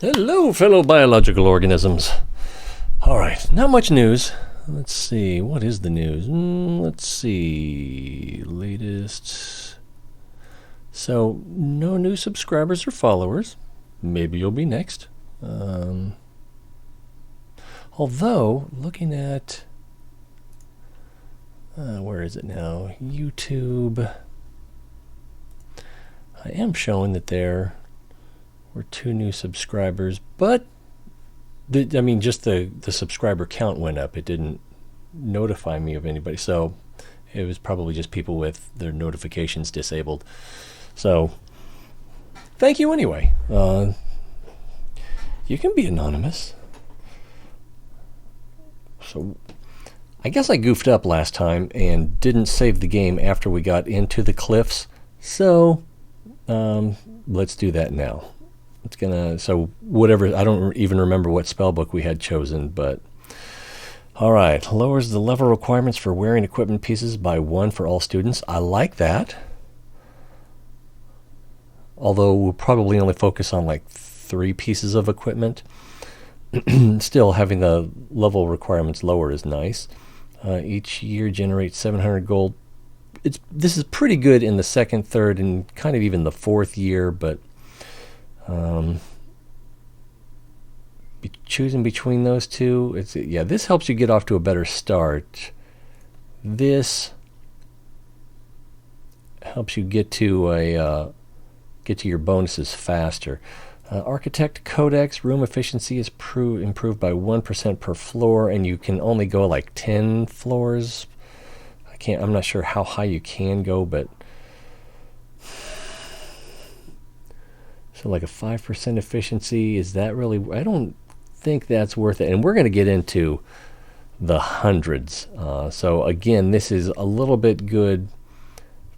Hello, fellow biological organisms. All right, not much news. Let's see, what is the news? Let's see, latest. So, no new subscribers or followers. Maybe you'll be next. Although, looking at, where is it now? YouTube. I am showing that there were 2 new subscribers, but just the subscriber count went up. It didn't notify me of anybody, so it was probably just people with their notifications disabled. So thank you anyway. You can be anonymous. So I guess I goofed up last time and didn't save the game after we got into the cliffs, so let's do that now. So whatever, I don't even remember what spellbook we had chosen, but all right. Lowers the level requirements for wearing equipment pieces by 1 for all students. I like that. Although we'll probably only focus on like 3 pieces of equipment. Still, having the level requirements lower is nice. Each year generates 700 gold. This is pretty good in the 2nd, 3rd, and kind of even the 4th year, but choosing between those two, this helps you get off to a better start. This helps you get to your bonuses faster. Architect Codex room efficiency is improved by 1% per floor, and you can only go like 10 floors. I'm not sure how high you can go, but so like a 5% efficiency, is that really? I don't think that's worth it. And we're going to get into the hundreds. So again, this is a little bit good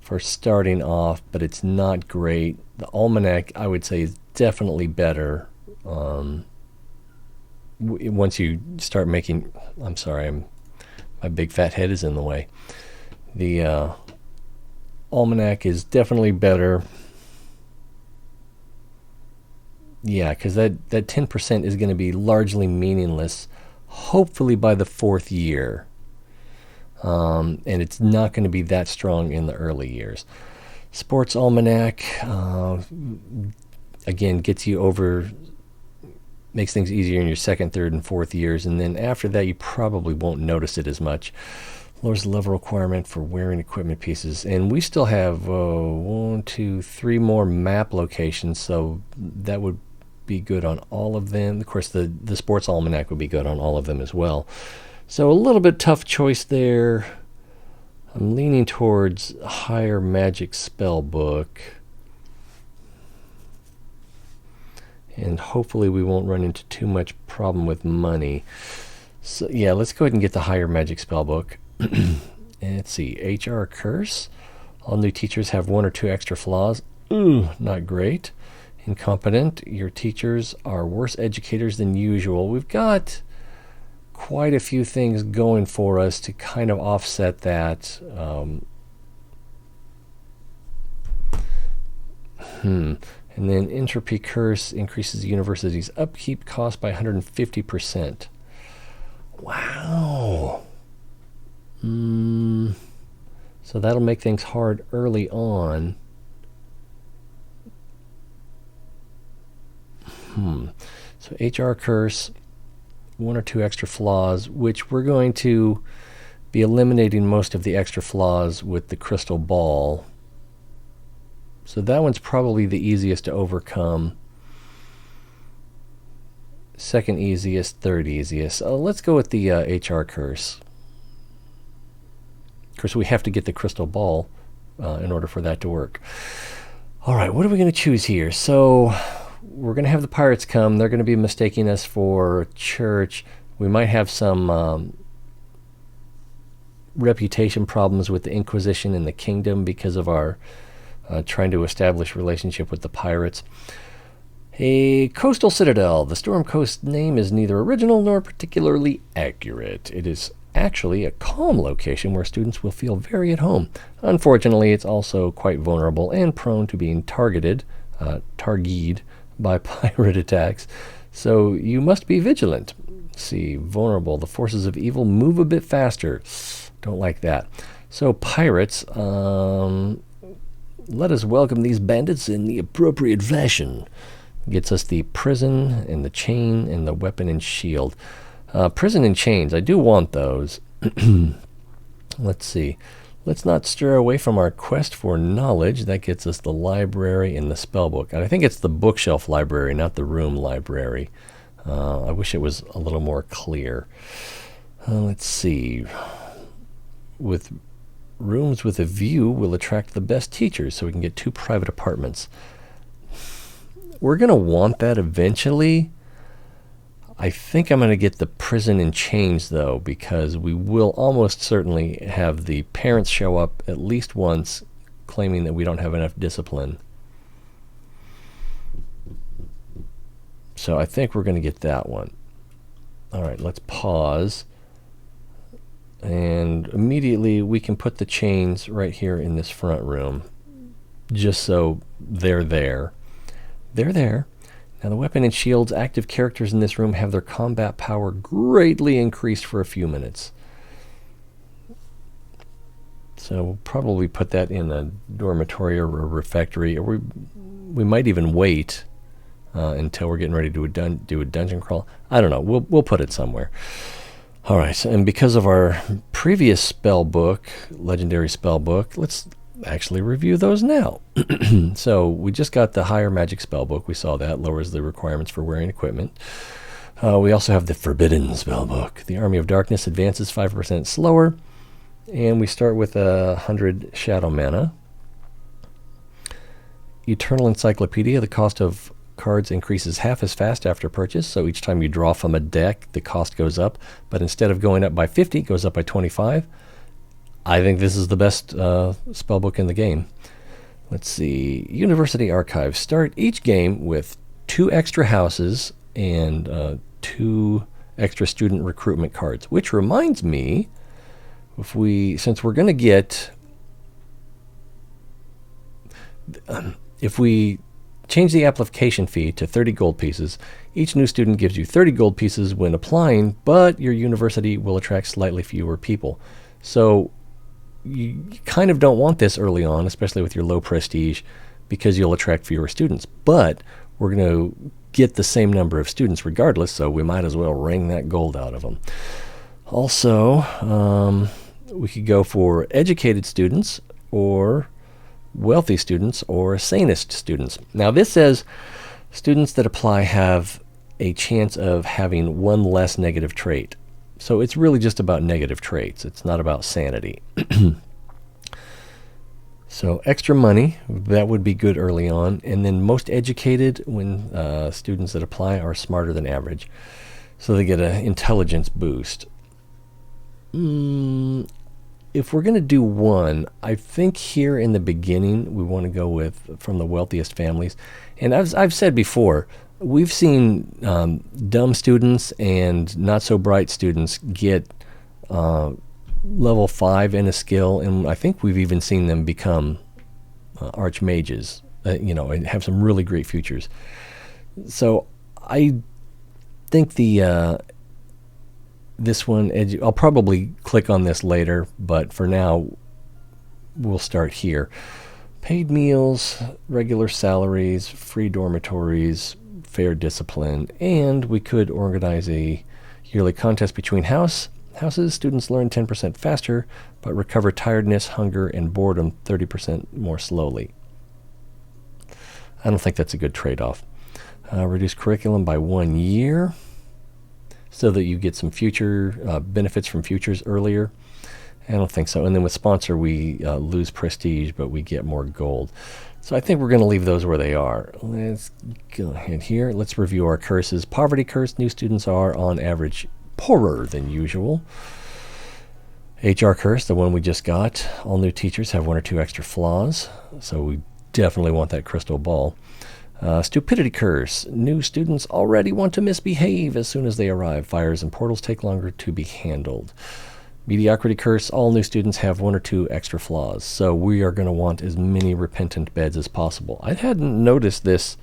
for starting off, but it's not great. The Almanac, I would say, is definitely better once you start making... I'm sorry, my big fat head is in the way. The Almanac is definitely better. Yeah, because that 10% is going to be largely meaningless, hopefully by the 4th year. And it's not going to be that strong in the early years. Sports Almanac, again, gets you over, makes things easier in your 2nd, 3rd, and 4th years. And then after that, you probably won't notice it as much. Lowers the level requirement for wearing equipment pieces. And we still have 1, 2, 3 more map locations, so that would be good on all of them. Of course, the Sports Almanac would be good on all of them as well. So a little bit tough choice there. I'm leaning towards a higher magic spell book. And hopefully we won't run into too much problem with money. So yeah, let's go ahead and get the higher magic spell book. And let's see, HR Curse. All new teachers have 1 or 2 extra flaws. Ooh, not great. Incompetent. Your teachers are worse educators than usual. We've got quite a few things going for us to kind of offset that. And then Entropy Curse increases the university's upkeep cost by 150%. Wow. So that'll make things hard early on. So HR Curse, 1 or 2 extra flaws, which we're going to be eliminating most of the extra flaws with the crystal ball. So that one's probably the easiest to overcome. 2nd easiest, 3rd easiest. Let's go with the HR Curse. Of course, we have to get the crystal ball in order for that to work. All right, what are we going to choose here? So we're going to have the pirates come. They're going to be mistaking us for church. We might have some reputation problems with the Inquisition in the kingdom because of our trying to establish relationship with the pirates. A coastal citadel. The Storm Coast name is neither original nor particularly accurate. It is actually a calm location where students will feel very at home. Unfortunately, it's also quite vulnerable and prone to being targeted by pirate attacks, so you must be vigilant. See, vulnerable. The forces of evil move a bit faster. Don't like that. So pirates, let us welcome these bandits in the appropriate fashion. Gets us the prison and the chain and the weapon and shield. Prison and chains, I do want those. Let's see. Let's not stir away from our quest for knowledge. That gets us the library and the spellbook. And I think it's the bookshelf library, not the room library. I wish it was a little more clear. Let's see. With rooms with a view, we'll attract the best teachers, so we can get 2 private apartments. We're going to want that eventually. I think I'm going to get the prison and chains, though, because we will almost certainly have the parents show up at least once claiming that we don't have enough discipline. So I think we're going to get that one. All right, let's pause. And immediately we can put the chains right here in this front room, just so they're there. They're there. Now the weapon and shields, active characters in this room have their combat power greatly increased for a few minutes. So we'll probably put that in a dormitory or a refectory, or we might even wait until we're getting ready to do a dungeon crawl. I don't know. We'll put it somewhere. All right, and because of our previous spell book, legendary spell book, let's actually review those now. So we just got the higher magic spell book. We saw that lowers the requirements for wearing equipment. We also have the forbidden spell book. The Army of Darkness advances 5% slower, and we start with 100 shadow mana. Eternal Encyclopedia, the cost of cards increases half as fast after purchase, so each time you draw from a deck, the cost goes up, but instead of going up by 50, it goes up by 25. I think this is the best spellbook in the game. Let's see. University Archives. Start each game with 2 extra houses and 2 extra student recruitment cards, which reminds me, since we're going to get, if we change the application fee to 30 gold pieces, each new student gives you 30 gold pieces when applying, but your university will attract slightly fewer people. So you kind of don't want this early on, especially with your low prestige, because you'll attract fewer students. But we're going to get the same number of students regardless, so we might as well wring that gold out of them. Also, we could go for educated students or wealthy students or sanest students. Now this says students that apply have a chance of having 1 less negative trait. So it's really just about negative traits. It's not about sanity. So extra money, that would be good early on. And then most educated, when students that apply are smarter than average. So they get an intelligence boost. If we're going to do one, I think here in the beginning we want to go with from the wealthiest families. And I've said before, we've seen dumb students and not so bright students get level 5 in a skill, and I think we've even seen them become archmages, and have some really great futures. So I think this one, I'll probably click on this later, but for now we'll start here. Paid meals, regular salaries, free dormitories, fair discipline, and we could organize a yearly contest between houses. Students learn 10% faster, but recover tiredness, hunger, and boredom 30% more slowly. I don't think that's a good trade-off. Reduce curriculum by 1 year so that you get some future benefits from futures earlier. I don't think so. And then with sponsor, we lose prestige, but we get more gold. So I think we're going to leave those where they are. Let's go ahead here. Let's review our curses. Poverty curse, new students are on average poorer than usual. HR curse, the one we just got. All new teachers have 1 or 2 extra flaws, so we definitely want that crystal ball. Stupidity curse, new students already want to misbehave as soon as they arrive. Fires and portals take longer to be handled. Mediocrity curse, all new students have 1 or 2 extra flaws, so we are going to want as many repentant beds as possible. I hadn't noticed this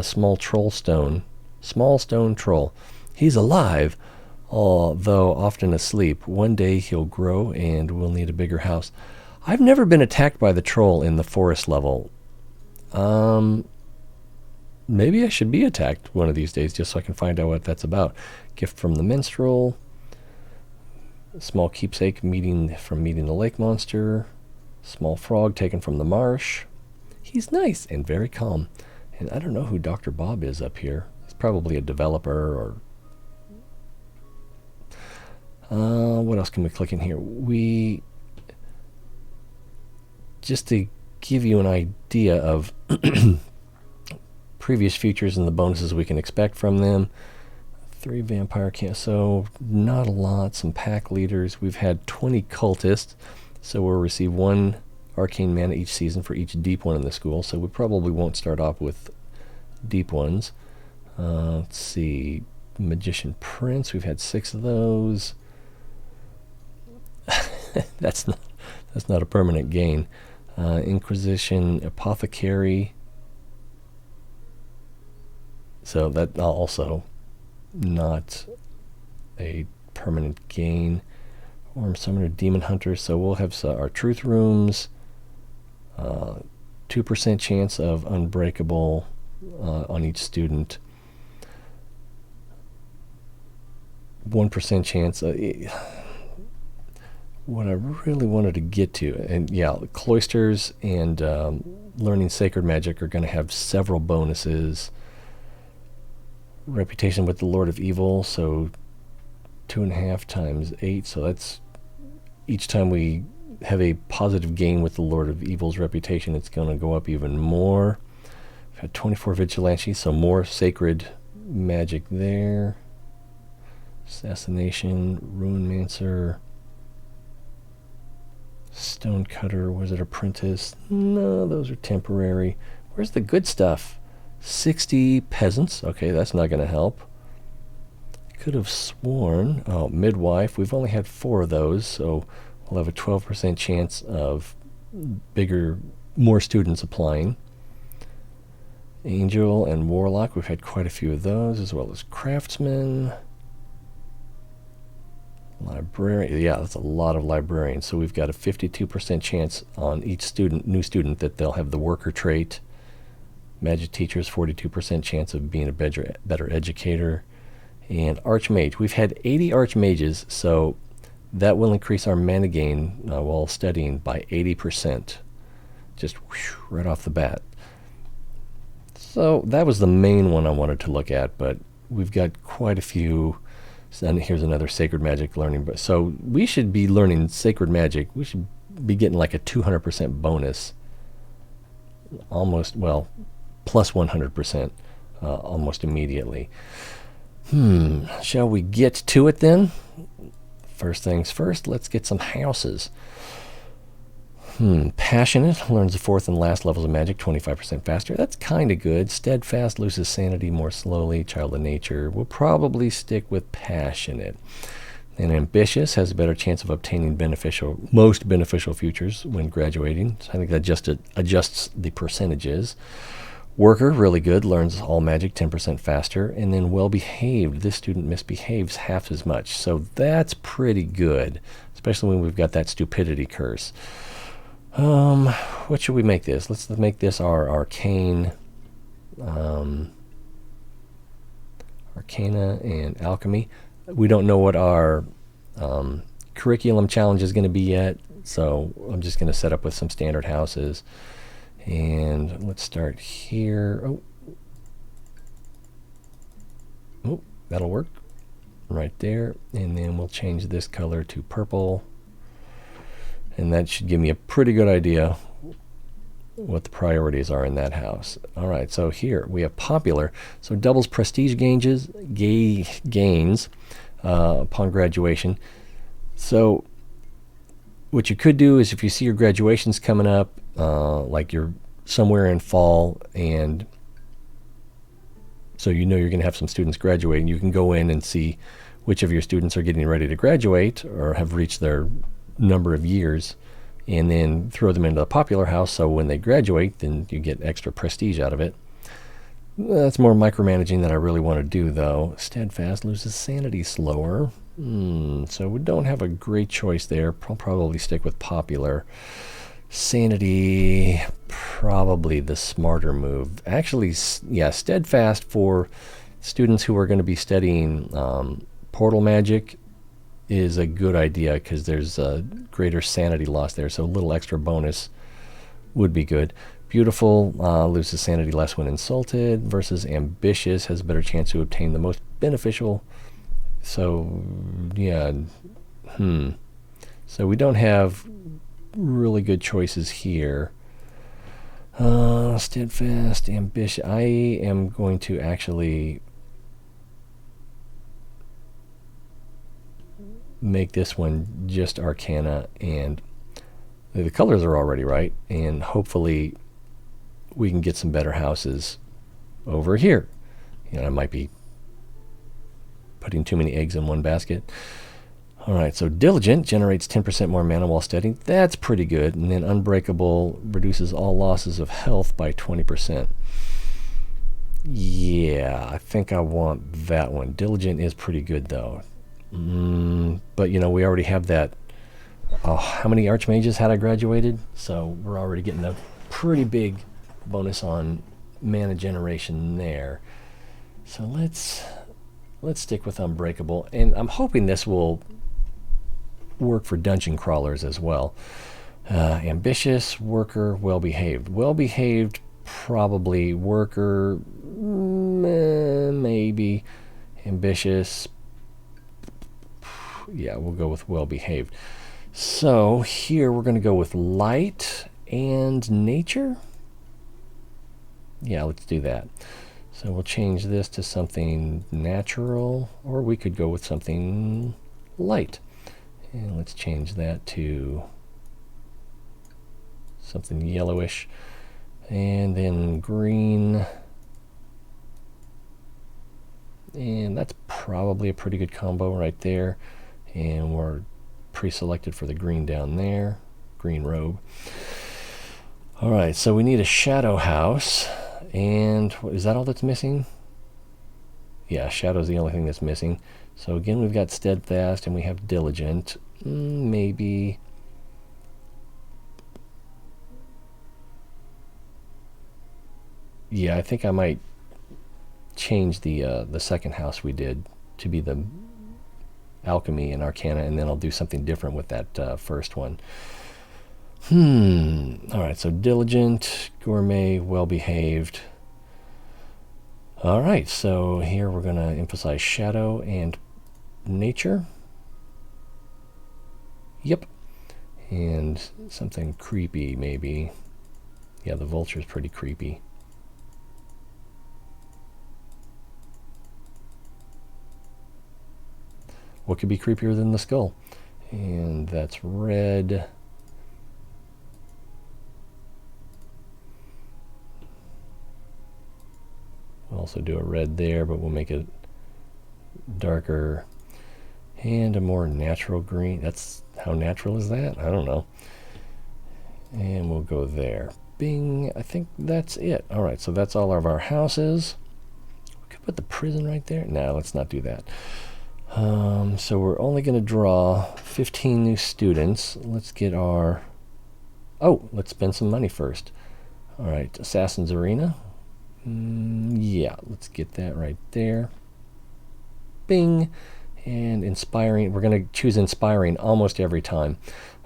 small stone troll. He's alive, although often asleep. One day he'll grow and we'll need a bigger house. I've never been attacked by the troll in the forest level. Maybe I should be attacked one of these days just so I can find out what that's about. Gift from the minstrel. Small keepsake meeting the lake monster. Small frog taken from the marsh. He's nice and very calm. And I don't know who Dr. Bob is up here. He's probably a developer or... what else can we click in here? Just to give you an idea of previous features and the bonuses we can expect from them. 3 vampire camps, so not a lot. Some pack leaders. We've had 20 cultists, so we'll receive 1 arcane mana each season for each deep one in the school, so we probably won't start off with deep ones. Let's see. Magician Prince, we've had 6 of those. That's not a permanent gain. Inquisition Apothecary. So that also not a permanent gain. Worm Summoner, Demon Hunter. So we'll have our Truth Rooms. 2% chance of Unbreakable on each student. 1% chance. What I really wanted to get to, and yeah, Cloisters and Learning Sacred Magic are going to have several bonuses. Reputation with the Lord of Evil, so 2.5 times 8, so that's each time we have a positive gain with the Lord of Evil's reputation, it's going to go up even more. We've had 24 Vigilante, so more sacred magic there. Assassination, Runemancer, Stonecutter, Wizard Apprentice. No, those are temporary. Where's the good stuff? 60 peasants. Okay, that's not going to help. Could have sworn. Oh, midwife. We've only had 4 of those, so we'll have a 12% chance of more students applying. Angel and warlock. We've had quite a few of those, as well as craftsman. Librarian. Yeah, that's a lot of librarians. So we've got a 52% chance on each new student that they'll have the worker trait. Magic teachers, 42% chance of being a better educator. And Archmage. We've had 80 Archmages, so that will increase our mana gain while studying by 80%. Just whoosh, right off the bat. So that was the main one I wanted to look at, but we've got quite a few. And here's another Sacred Magic learning. So we should be learning Sacred Magic. We should be getting like a 200% bonus. Almost, well, plus 100% almost immediately. Shall we get to it then? First things first, let's get some houses. Passionate learns the 4th and last levels of magic 25% faster. That's kind of good. Steadfast loses sanity more slowly. Child of nature. We'll probably stick with passionate. And ambitious has a better chance of obtaining most beneficial futures when graduating. So I think that just adjusts the percentages. Worker, really good, learns all magic 10% faster. And then well-behaved, this student misbehaves half as much. So that's pretty good, especially when we've got that stupidity curse. What should we make this? Let's make this our arcane, arcana and alchemy. We don't know what our curriculum challenge is going to be yet, so I'm just going to set up with some standard houses. And let's start here. Oh, that'll work right there. And then we'll change this color to purple. And that should give me a pretty good idea what the priorities are in that house. All right, so here we have popular. So doubles prestige gains upon graduation. So what you could do is if you see your graduations coming up, like you're somewhere in fall, and so you know you're going to have some students graduating, you can go in and see which of your students are getting ready to graduate or have reached their number of years, and then throw them into the popular house, so when they graduate then you get extra prestige out of it. That's more micromanaging than I really want to do, though. Steadfast loses sanity slower. So we don't have a great choice there. I'll probably stick with popular. Sanity, probably the smarter move. Actually, yeah, steadfast for students who are going to be studying portal magic is a good idea because there's a greater sanity loss there, so a little extra bonus would be good. Beautiful loses sanity less when insulted, versus ambitious has a better chance to obtain the most beneficial. So yeah, so we don't have really good choices here. Steadfast, ambitious. I am going to actually make this one just Arcana, and the colors are already right, and hopefully we can get some better houses over here. I might be putting too many eggs in one basket. All right, so Diligent generates 10% more mana while studying. That's pretty good. And then Unbreakable reduces all losses of health by 20%. Yeah, I think I want that one. Diligent is pretty good, though. But, we already have that. Oh, how many Archmages had I graduated? So we're already getting a pretty big bonus on mana generation there. So let's stick with Unbreakable. And I'm hoping this will work for dungeon crawlers as well. Ambitious, worker, well-behaved. Well-behaved, probably. Worker, maybe. Ambitious, yeah, we'll go with well-behaved. So here we're going to go with light and nature. Yeah, let's do that. So we'll change this to something natural, or we could go with something light. And let's change that to something yellowish. And then green. And that's probably a pretty good combo right there. And we're pre-selected for the green down there. Green robe. All right, so we need a shadow house. And is that all that's missing? Yeah, shadow's the only thing that's missing. So again, we've got steadfast and we have diligent. Maybe. Yeah, I think I might change the second house we did to be the alchemy and arcana, and then I'll do something different with that first one. All right, so diligent, gourmet, well-behaved. All right, so here we're going to emphasize shadow and nature. Yep. And something creepy, maybe. Yeah, the vulture's pretty creepy. What could be creepier than the skull? And that's red. We'll also do a red there, but we'll make it darker. And a more natural green. That's, how natural is that? I don't know. And we'll go there. Bing. I think that's it. All right, so that's all of our houses. We could put the prison right there. No, let's not do that. So we're only going to draw 15 new students. Let's get our... Oh, let's spend some money first. All right, Assassin's Arena. Yeah, let's get that right there. Bing. And inspiring. We're going to choose inspiring almost every time.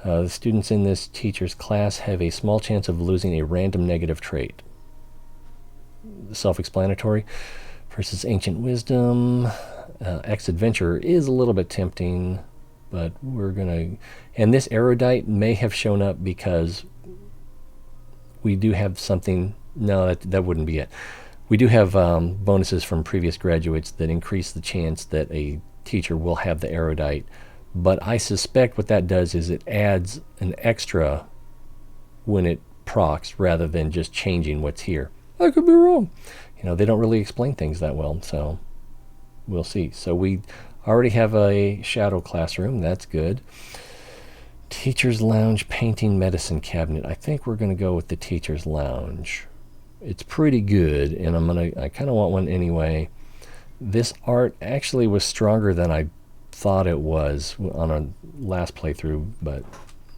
The students in this teacher's class have a small chance of losing a random negative trait. Self-explanatory. Versus ancient wisdom. Ex-adventurer is a little bit tempting, but we're going to... And this erudite may have shown up because we do have something... No, that wouldn't be it. We do have bonuses from previous graduates that increase the chance that a teacher will have the erudite, but I suspect what that does is it adds an extra when it procs rather than just changing what's here. I could be wrong. They don't really explain things that well, so we'll see. So we already have a shadow classroom. That's good. Teacher's lounge, painting, medicine cabinet. I think we're going to go with the teacher's lounge. It's pretty good, and I kind of want one anyway. This art actually was stronger than I thought it was on a last playthrough, but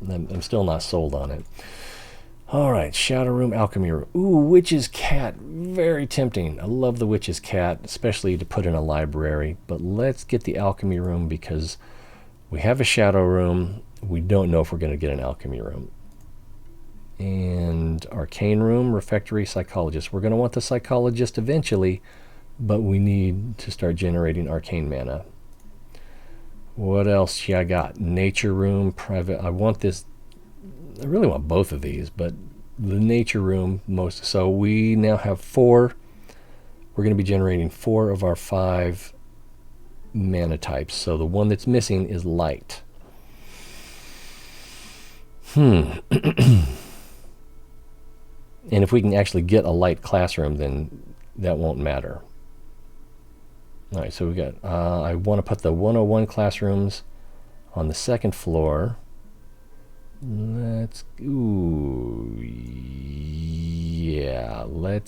I'm still not sold on it. All right, Shadow Room, Alchemy Room. Ooh, Witch's Cat. Very tempting. I love the Witch's Cat, especially to put in a library. But let's get the Alchemy Room because we have a Shadow Room. We don't know if we're going to get an Alchemy Room. And Arcane Room, Refectory, Psychologist. We're going to want the Psychologist eventually, but we need to start generating Arcane Mana. What else I got? Nature Room, Private. I want this. I really want both of these, but the Nature Room most. So we now have 4. We're going to be generating 4 of our 5 mana types. So the one that's missing is Light. And if we can actually get a light classroom, then that won't matter. All right, so we got, I want to put the 101 classrooms on the 2nd floor. Let's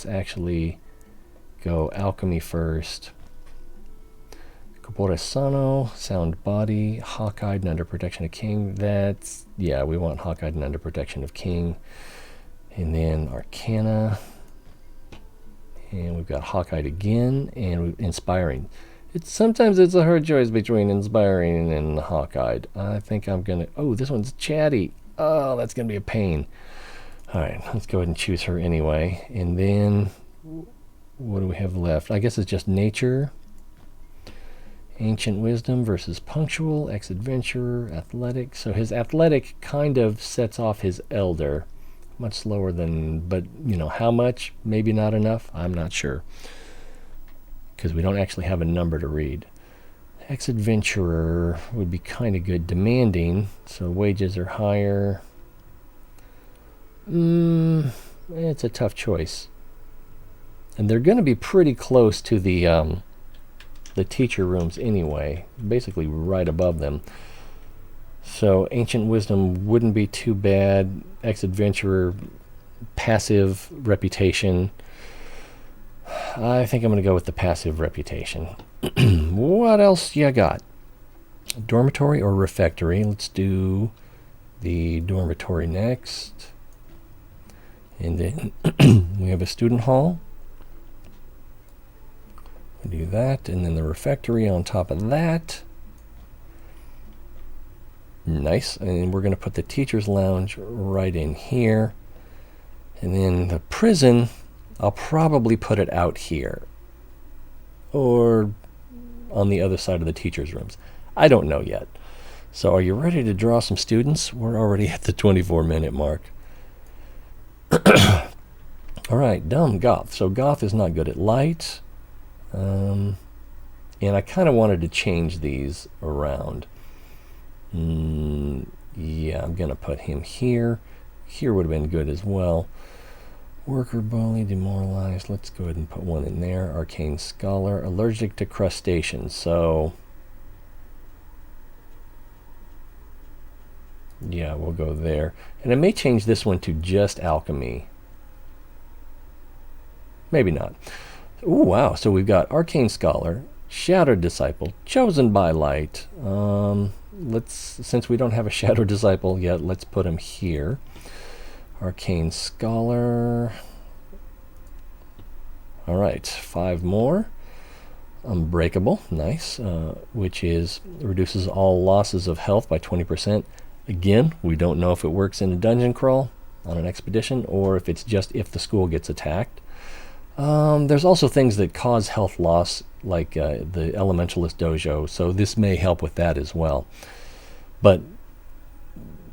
actually go Alchemy first. Corporesano, Sound Body, Hawk-Eyed and Under Protection of King. We want Hawk-Eyed and Under Protection of King. And then Arcana. And we've got Hawk-Eyed again, and Inspiring. Sometimes it's a hard choice between Inspiring and Hawk-Eyed. I think I'm going to... Oh, this one's Chatty. Oh, that's going to be a pain. All right, let's go ahead and choose her anyway. And then, what do we have left? I guess it's just Nature. Ancient Wisdom versus Punctual, Ex-Adventurer, Athletic. So his Athletic kind of sets off his Elder. Much slower than, but how much? Maybe not enough. I'm not sure. Because we don't actually have a number to read. Ex-Adventurer would be kind of good. Demanding, so wages are higher. It's a tough choice. And they're going to be pretty close to the teacher rooms anyway. Basically right above them. So Ancient Wisdom wouldn't be too bad. Ex-Adventurer, passive Reputation. I think I'm going to go with the passive Reputation. What else you got? Dormitory or Refectory? Let's do the Dormitory next. And then we have a Student Hall. We'll do that. And then the Refectory on top of that. Nice. And we're going to put the Teacher's Lounge right in here. And then the prison, I'll probably put it out here. Or on the other side of the teacher's rooms. I don't know yet. So are you ready to draw some students? We're already at the 24-minute mark. All right, dumb Goth. So Goth is not good at light. And I kind of wanted to change these around. Yeah, I'm going to put him here. Here would have been good as well. Worker bully, demoralized. Let's go ahead and put one in there. Arcane Scholar, allergic to crustaceans. So, yeah, we'll go there. And I may change this one to just alchemy. Maybe not. Ooh, wow. So we've got Arcane Scholar, Shattered Disciple, Chosen by Light. Since we don't have a Shadow Disciple yet, let's put him here. Arcane Scholar. All right, 5 more. Unbreakable, nice, which reduces all losses of health by 20%. Again, we don't know if it works in a dungeon crawl on an expedition or if it's just if the school gets attacked. There's also things that cause health loss, like the Elementalist Dojo, so this may help with that as well. But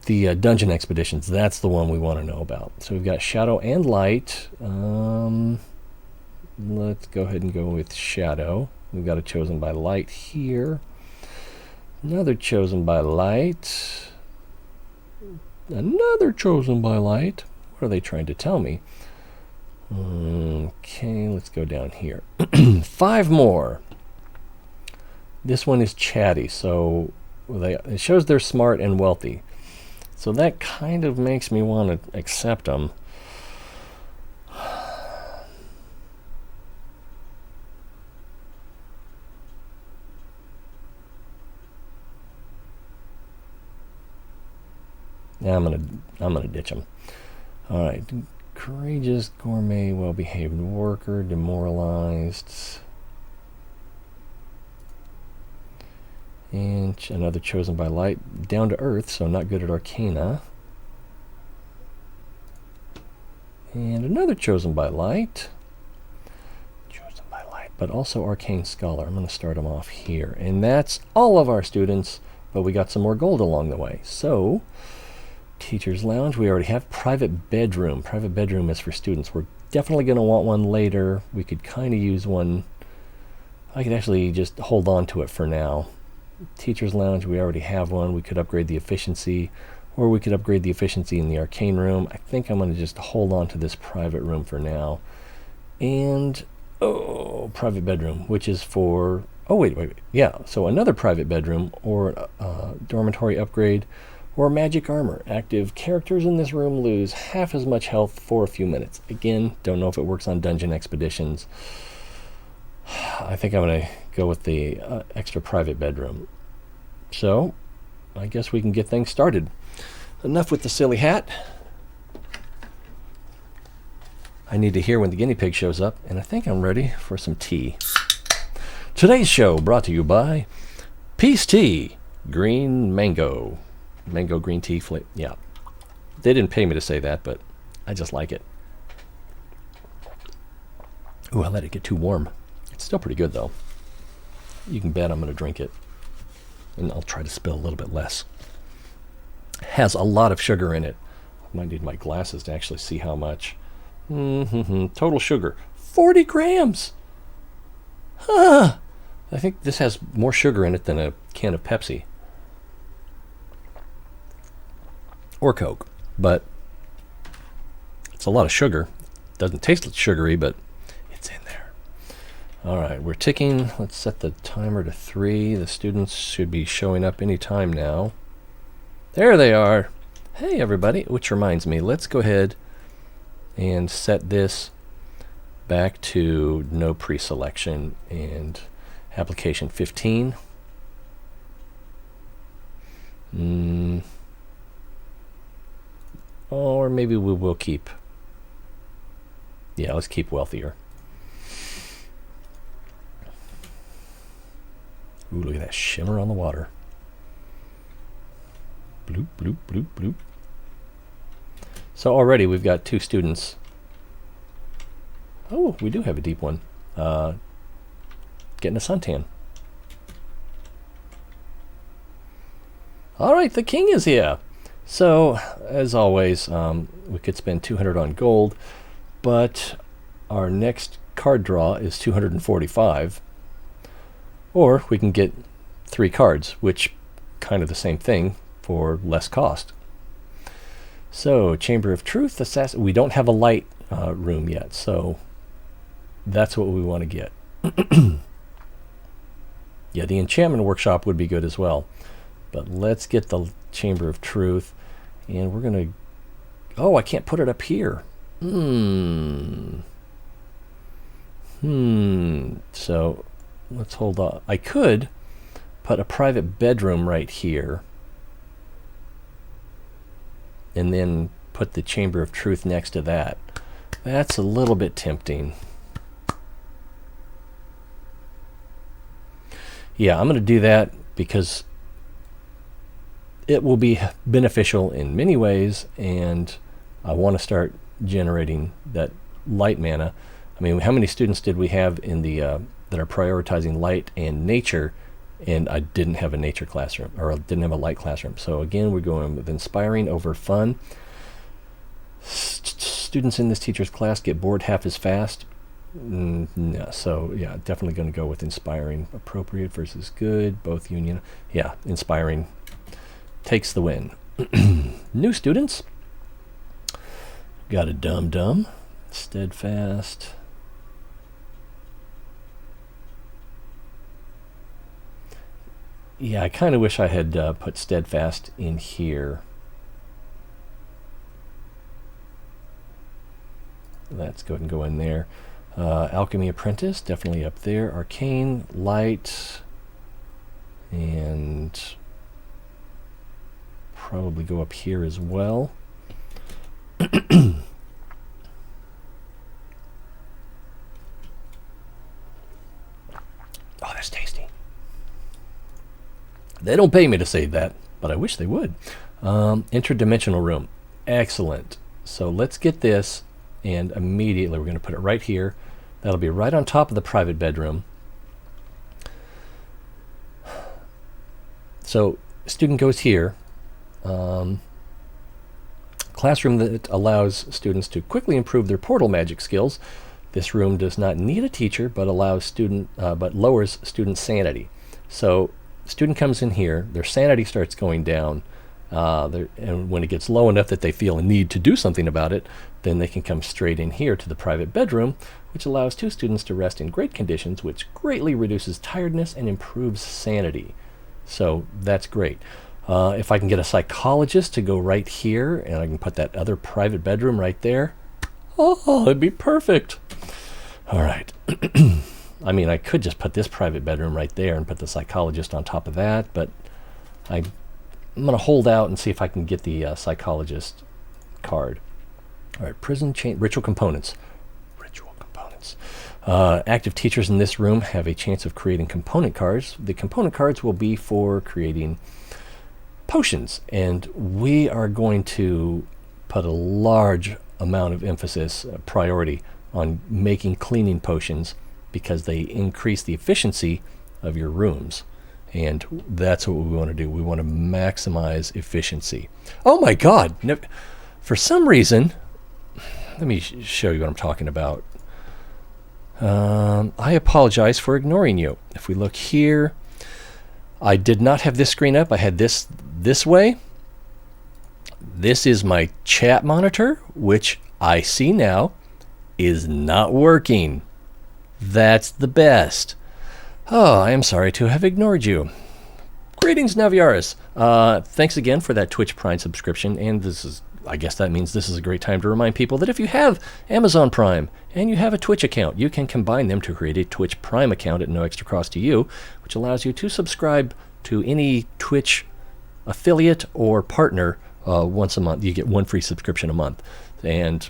the dungeon expeditions, that's the one we want to know about. So we've got Shadow and Light. Let's go ahead and go with Shadow. We've got a Chosen by Light here. Another Chosen by Light. Another Chosen by Light. What are they trying to tell me? Okay, let's go down here. 5 more. This one is Chatty, so it shows they're smart and wealthy. So that kind of makes me want to accept them. Now I'm gonna ditch them. All right, courageous, gourmet, well-behaved worker, demoralized, and another chosen by light, down to earth, so not good at Arcana, and another chosen by light, but also Arcane Scholar. I'm going to start them off here, and that's all of our students, but we got some more gold along the way. So Teacher's Lounge, we already have. Private Bedroom. Private Bedroom is for students. We're definitely going to want one later. We could kind of use one. I could actually just hold on to it for now. Teacher's Lounge, we already have one. We could upgrade the efficiency, or we could upgrade the efficiency in the Arcane Room. I think I'm going to just hold on to this private room for now. And Private Bedroom, which is for... Oh, wait. Yeah, so another private bedroom, or dormitory upgrade, or magic armor. Active characters in this room lose half as much health for a few minutes. Again, don't know if it works on dungeon expeditions. I think I'm going to go with the extra private bedroom. So, I guess we can get things started. Enough with the silly hat. I need to hear when the guinea pig shows up, and I think I'm ready for some tea. Today's show brought to you by Peace Tea, Green Mango. Mango green tea flavor. Yeah. They didn't pay me to say that, but I just like it. Ooh, I let it get too warm. It's still pretty good, though. You can bet I'm going to drink it. And I'll try to spill a little bit less. Has a lot of sugar in it. I might need my glasses to actually see how much. Total sugar, 40 grams. I think this has more sugar in it than a can of Pepsi. Or Coke. But it's a lot of sugar. Doesn't taste sugary, but it's in there. Alright, we're ticking. Let's set the timer to 3. The students should be showing up any time now. There they are. Hey, everybody. Which reminds me, let's go ahead and set this back to no pre-selection and application 15. Or maybe we will keep. Yeah, let's keep wealthier. Ooh, look at that shimmer on the water. Bloop, bloop, bloop, bloop. So already we've got 2 students. Oh, we do have a deep one. Getting a suntan. All right, the king is here. So, as always, we could spend 200 on gold, but our next card draw is 245. Or we can get 3 cards, which kind of the same thing for less cost. So, Chamber of Truth, Assassin. We don't have a light room yet, so that's what we want to get. Yeah, the Enchantment Workshop would be good as well. But let's get the Chamber of Truth, and we're going to... Oh, I can't put it up here. So, let's hold on. I could put a private bedroom right here, and then put the Chamber of Truth next to that. That's a little bit tempting. Yeah, I'm going to do that because it will be beneficial in many ways, and I want to start generating that light mana. I mean, how many students did we have in the that are prioritizing light and nature, and I didn't have a nature classroom, or didn't have a light classroom. So again, we're going with inspiring over fun. Students in this teacher's class get bored half as fast. No, so yeah, definitely going to go with inspiring. Appropriate versus good, both union. Yeah, inspiring takes the win. New students. Got a dum-dum. Steadfast. Yeah, I kind of wish I had put Steadfast in here. Let's go ahead and go in there. Alchemy Apprentice, definitely up there. Arcane, Light, and probably go up here as well. Oh, that's tasty. They don't pay me to say that, but I wish they would. Interdimensional Room. Excellent. So let's get this, and immediately we're going to put it right here. That'll be right on top of the private bedroom. So student goes here. Classroom that allows students to quickly improve their portal magic skills. This room does not need a teacher, but lowers student sanity. So student comes in here, their sanity starts going down, and when it gets low enough that they feel a need to do something about it, then they can come straight in here to the private bedroom, which allows 2 students to rest in great conditions, which greatly reduces tiredness and improves sanity. So that's great. If I can get a psychologist to go right here, and I can put that other private bedroom right there, oh, it'd be perfect. All right. I mean, I could just put this private bedroom right there and put the psychologist on top of that, but I'm going to hold out and see if I can get the psychologist card. All right, prison chain, ritual components. Ritual components. Active teachers in this room have a chance of creating component cards. The component cards will be for creating potions, and we are going to put a large amount of emphasis, priority, on making cleaning potions because they increase the efficiency of your rooms. And that's what we want to do. We want to maximize efficiency. Oh my God! No, for some reason, let me show you what I'm talking about. I apologize for ignoring you. If we look here, I did not have this screen up. I had this way. This is my chat monitor, which I see now is not working. That's the best. Oh, I am sorry to have ignored you. Greetings, Naviaris. Thanks again for that Twitch Prime subscription. And I guess that means this is a great time to remind people that if you have Amazon Prime and you have a Twitch account, you can combine them to create a Twitch Prime account at no extra cost to you, which allows you to subscribe to any Twitch affiliate or partner once a month. You get 1 free subscription a month. And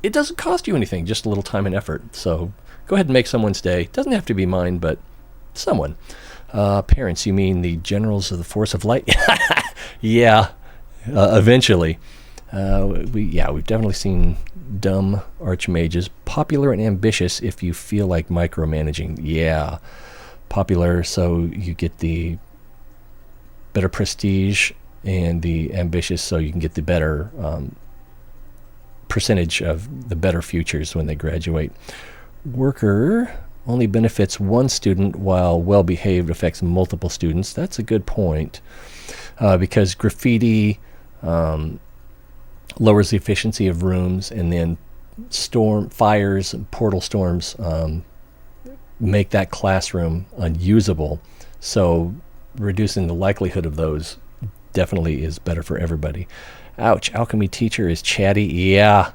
it doesn't cost you anything, just a little time and effort. So go ahead and make someone's day. Doesn't have to be mine, but someone. Parents, you mean the generals of the force of light? Yeah, eventually. We've definitely seen dumb archmages. Popular and ambitious if you feel like micromanaging. Yeah, popular, so you get the better prestige, and the ambitious, so you can get the better percentage of the better futures when they graduate. Worker only benefits 1 student, while well-behaved affects multiple students. That's a good point, because graffiti lowers the efficiency of rooms, and then fires, and portal storms make that classroom unusable. So reducing the likelihood of those definitely is better for everybody. Ouch, alchemy teacher is chatty. Yeah.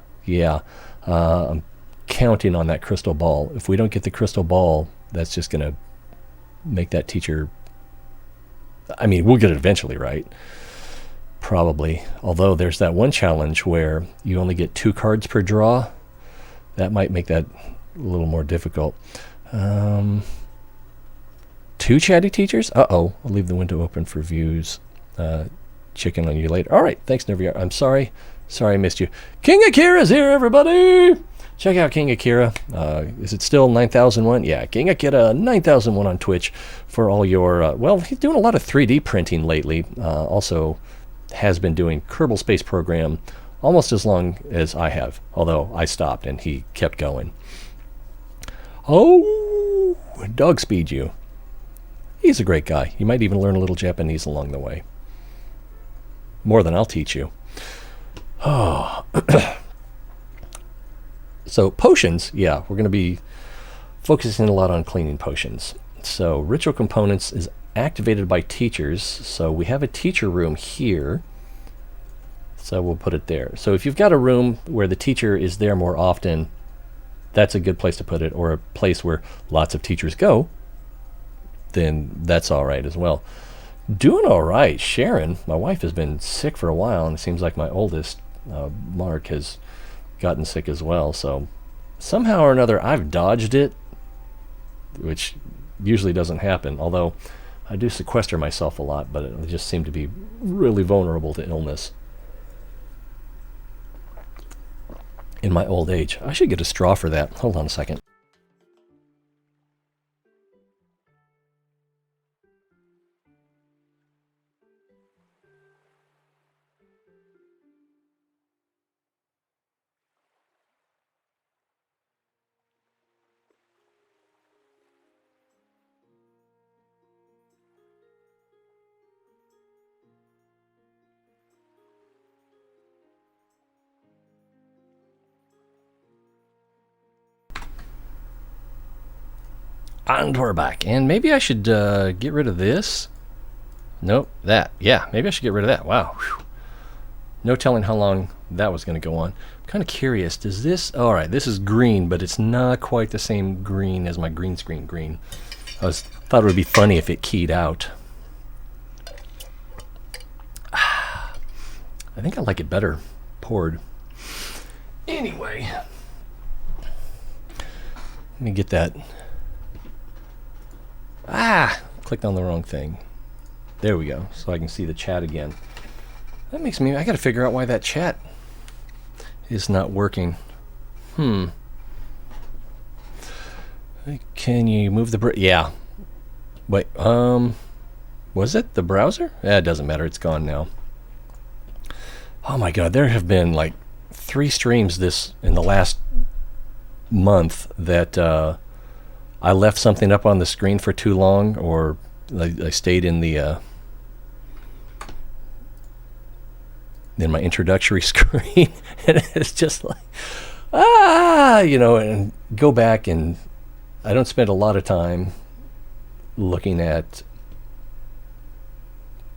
I'm counting on that crystal ball. If we don't get the crystal ball, that's just going to make that teacher... I mean, we'll get it eventually, right? Probably. Although there's that one challenge where you only get 2 cards per draw. That might make that a little more difficult. 2 chatty teachers? Uh-oh. I'll leave the window open for views. Chicken on you later. All right. Thanks, Nerviar. I'm sorry. Sorry I missed you. King Akira's here, everybody! Check out King Akira. Is it still 9001? Yeah, King Akira 9001 on Twitch for all your... he's doing a lot of 3D printing lately. Also has been doing Kerbal Space Program almost as long as I have, although I stopped and he kept going. Oh, dog speed you. He's a great guy. You might even learn a little Japanese along the way. More than I'll teach you. Oh. So potions, yeah, we're going to be focusing a lot on cleaning potions. So ritual components is activated by teachers. So we have a teacher room here. So we'll put it there. So if you've got a room where the teacher is there more often, that's a good place to put it, or a place where lots of teachers go, then that's all right as well. Doing all right. Sharon, my wife, has been sick for a while, and it seems like my oldest, Mark, has gotten sick as well. So somehow or another, I've dodged it, which usually doesn't happen. Although I do sequester myself a lot, but I just seem to be really vulnerable to illness in my old age. I should get a straw for that. Hold on a second. And we're back. And maybe I should get rid of this. Nope, that. Yeah, maybe I should get rid of that. Wow. Whew. No telling how long that was going to go on. I'm kind of curious. Does this... All right, this is green, but it's not quite the same green as my green screen green. Thought it would be funny if it keyed out. I think I like it better poured. Anyway. Let me get that... clicked on the wrong thing. There we go, so I can see the chat again. That makes me... I gotta figure out why that chat is not working. Can you move the... Yeah. Wait, was it the browser? It doesn't matter, it's gone now. Oh my god, there have been like 3 streams in the last month that I left something up on the screen for too long, or I stayed in the in my introductory screen, and it's just like, and go back, and I don't spend a lot of time looking at,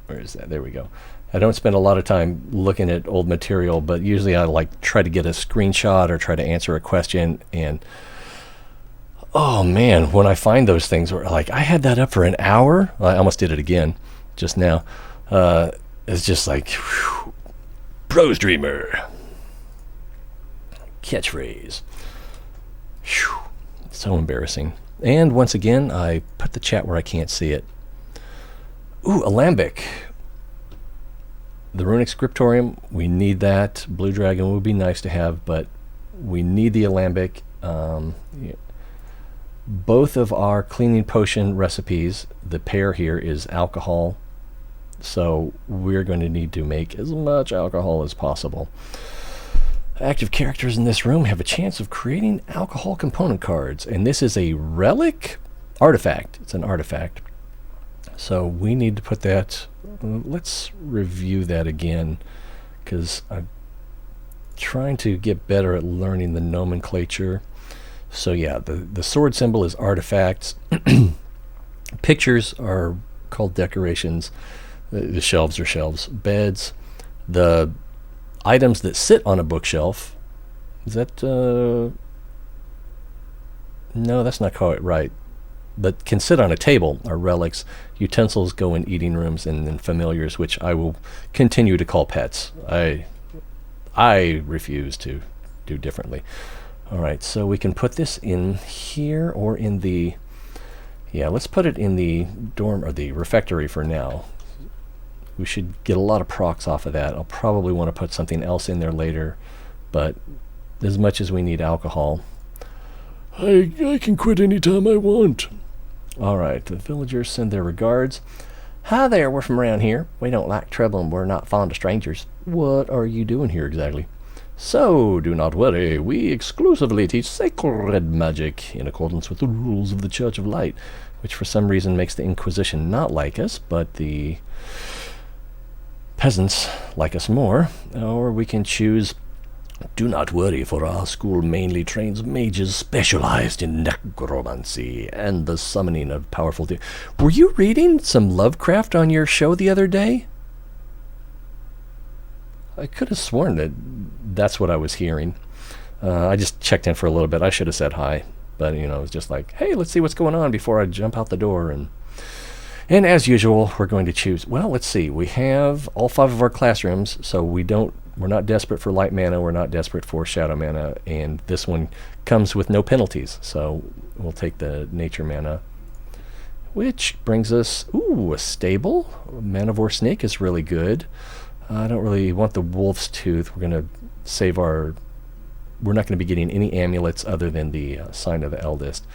where is that? There we go. I don't spend a lot of time looking at old material, but usually I like try to get a screenshot or try to answer a question, and oh man, when I find those things where like I had that up for an hour, I almost did it again just now. It's just like, whew, pro streamer catchphrase. Whew, so embarrassing. And once again, I put the chat where I can't see it. Ooh, alembic. The runic scriptorium, we need that. Blue dragon would be nice to have, but we need the alembic. Yeah. Both of our cleaning potion recipes, the pair here is alcohol, so we're going to need to make as much alcohol as possible. Active characters in this room have a chance of creating alcohol component cards, and this is a relic artifact. It's an artifact, so we need to put that... Let's review that again, because I'm trying to get better at learning the nomenclature. So yeah, the sword symbol is artifacts. Pictures are called decorations. The shelves are shelves. Beds. The items that sit on a bookshelf. Is that... No, that's not quite right. But can sit on a table are relics. Utensils go in eating rooms, and then familiars, which I will continue to call pets. I refuse to do differently. All right, so we can put this in here or in the... Yeah, let's put it in the dorm or the refectory for now. We should get a lot of procs off of that. I'll probably want to put something else in there later, but as much as we need alcohol, I can quit anytime I want. All right, the villagers send their regards. Hi there, we're from around here. We don't like trouble and we're not fond of strangers. What are you doing here exactly? So, do not worry, we exclusively teach sacred magic in accordance with the rules of the Church of Light, which for some reason makes the Inquisition not like us, but the peasants like us more. Or we can choose, do not worry, for our school mainly trains mages specialized in necromancy and the summoning of powerful... Were you reading some Lovecraft on your show the other day? I could have sworn that that's what I was hearing. I just checked in for a little bit. I should have said hi, but it was just like, hey, let's see what's going on before I jump out the door. And And as usual, we're going to choose, well, let's see, we have all 5 of our classrooms, so we're not desperate for light mana, we're not desperate for shadow mana, and this one comes with no penalties, so we'll take the nature mana, which brings us, a stable. Manivore Snake is really good. I don't really want the Wolf's Tooth. We're going to save we're not going to be getting any amulets other than the Sign of the Eldest.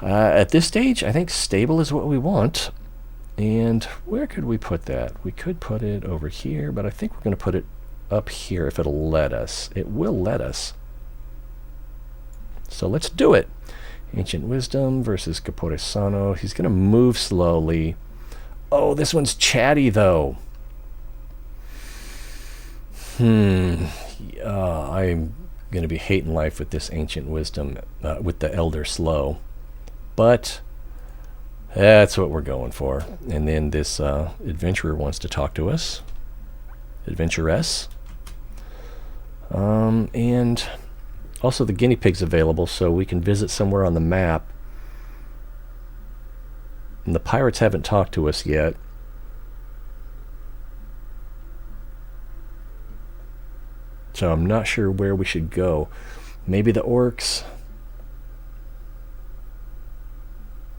At this stage, I think stable is what we want. And where could we put that? We could put it over here, but I think we're going to put it up here if it'll let us. It will let us. So let's do it. Ancient Wisdom versus Capore Sano. He's going to move slowly. Oh, this one's Chatty, though. I'm going to be hating life with this Ancient Wisdom, with the Elder Slow. But that's what we're going for. And then this adventurer wants to talk to us. Adventuress. And also the guinea pig's available, so we can visit somewhere on the map. And the pirates haven't talked to us yet. So I'm not sure where we should go. Maybe the orcs.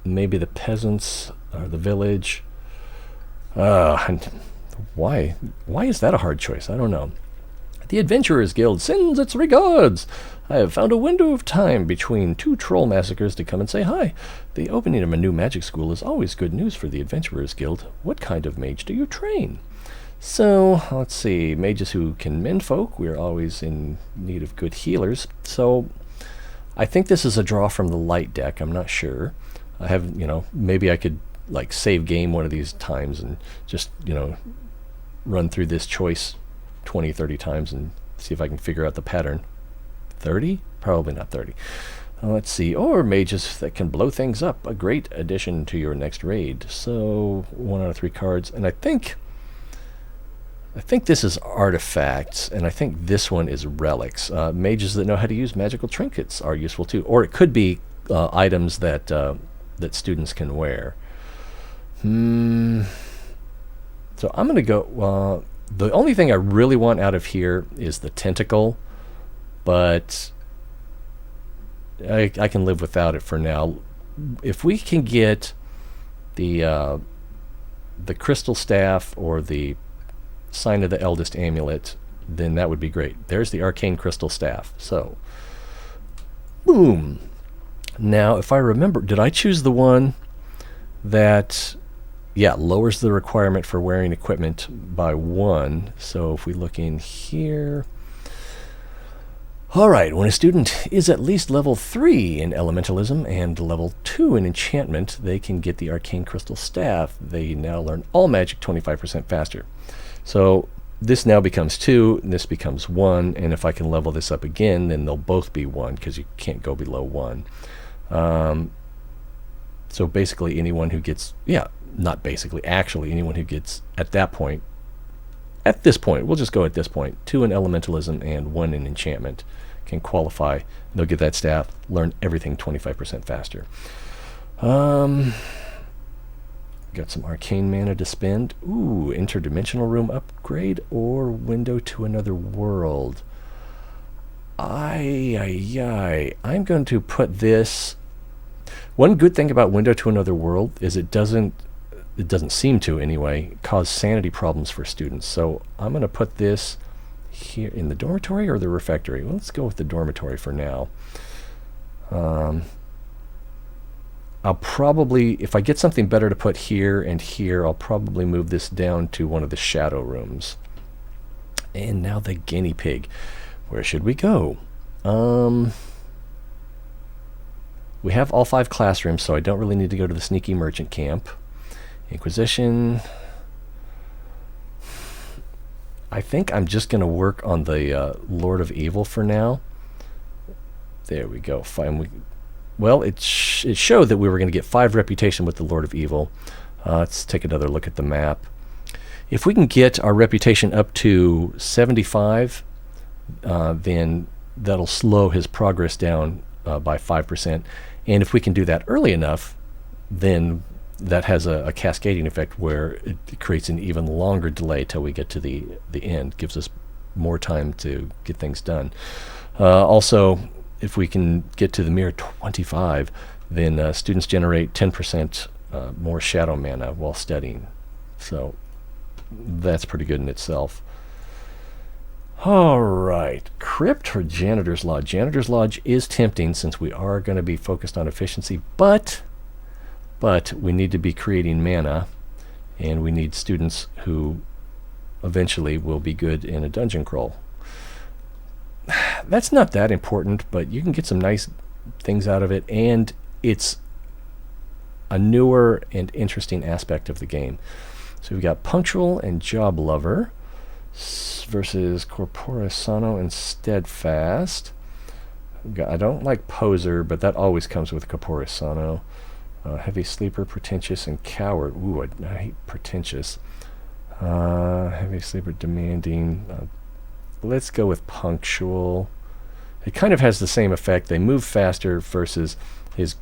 Maybe the peasants or the village. Why is that a hard choice? I don't know. The Adventurers Guild sends its regards. I have found a window of time between 2 troll massacres to come and say hi. The opening of a new magic school is always good news for the Adventurers Guild. What kind of mage do you train? So, let's see. Mages who can mend folk. We're always in need of good healers. So, I think this is a draw from the light deck. I'm not sure. I have, maybe I could like save game one of these times and just, run through this choice 20, 30 times and see if I can figure out the pattern. 30? Probably not 30. Let's see. Or mages that can blow things up. A great addition to your next raid. So 1 out of 3 cards. And I think this is artifacts, and I think this one is relics. Mages that know how to use magical trinkets are useful too. Or it could be items that students can wear. So I'm going to go... the only thing I really want out of here is the tentacle, but I can live without it for now. If we can get the crystal staff or the Sign of the Eldest amulet, then that would be great. There's the arcane crystal staff. So, boom. Now, if I remember, did I choose the one that, lowers the requirement for wearing equipment by 1? So if we look in here. All right, when a student is at least level 3 in elementalism and level 2 in enchantment, they can get the arcane crystal staff. They now learn all magic 25% faster. So this now becomes 2, and this becomes 1, and if I can level this up again, then they'll both be 1, because you can't go below 1. So basically anyone who gets, not basically, actually anyone who gets at this point, we'll just go at this point, 2 in elementalism and 1 in enchantment can qualify. They'll get that staff, learn everything 25% faster. Got some arcane mana to spend. Ooh, interdimensional room upgrade or window to another world. I'm going to put this... One good thing about window to another world is it doesn't seem to anyway, cause sanity problems for students. So I'm going to put this here in the dormitory or the refectory. Well, let's go with the dormitory for now. I'll probably, if I get something better to put here and here, I'll probably move this down to one of the shadow rooms. And now the guinea pig. Where should we go? We have all 5 classrooms, so I don't really need to go to the sneaky merchant camp. Inquisition. I think I'm just going to work on the Lord of Evil for now. There we go. Fine. Well, it showed that we were going to get 5 reputation with the Lord of Evil. Let's take another look at the map. If we can get our reputation up to 75, then that'll slow his progress down by 5%. And if we can do that early enough, then that has a cascading effect where it creates an even longer delay till we get to the end. Gives us more time to get things done. Also, if we can get to the mere 25, then students generate 10% more shadow mana while studying. So that's pretty good in itself. All right, Crypt or Janitor's Lodge. Janitor's Lodge is tempting since we are going to be focused on efficiency, but we need to be creating mana, and we need students who eventually will be good in a dungeon crawl. That's not that important, but you can get some nice things out of it, and it's a newer and interesting aspect of the game. So we've got Punctual and Job Lover versus Corpora Sano and Steadfast. I don't like Poser, but that always comes with Corpora Sano. Heavy Sleeper, Pretentious, and Coward. Ooh, I hate Pretentious. Heavy Sleeper, Demanding. Let's go with Punctual. It kind of has the same effect. They move faster versus his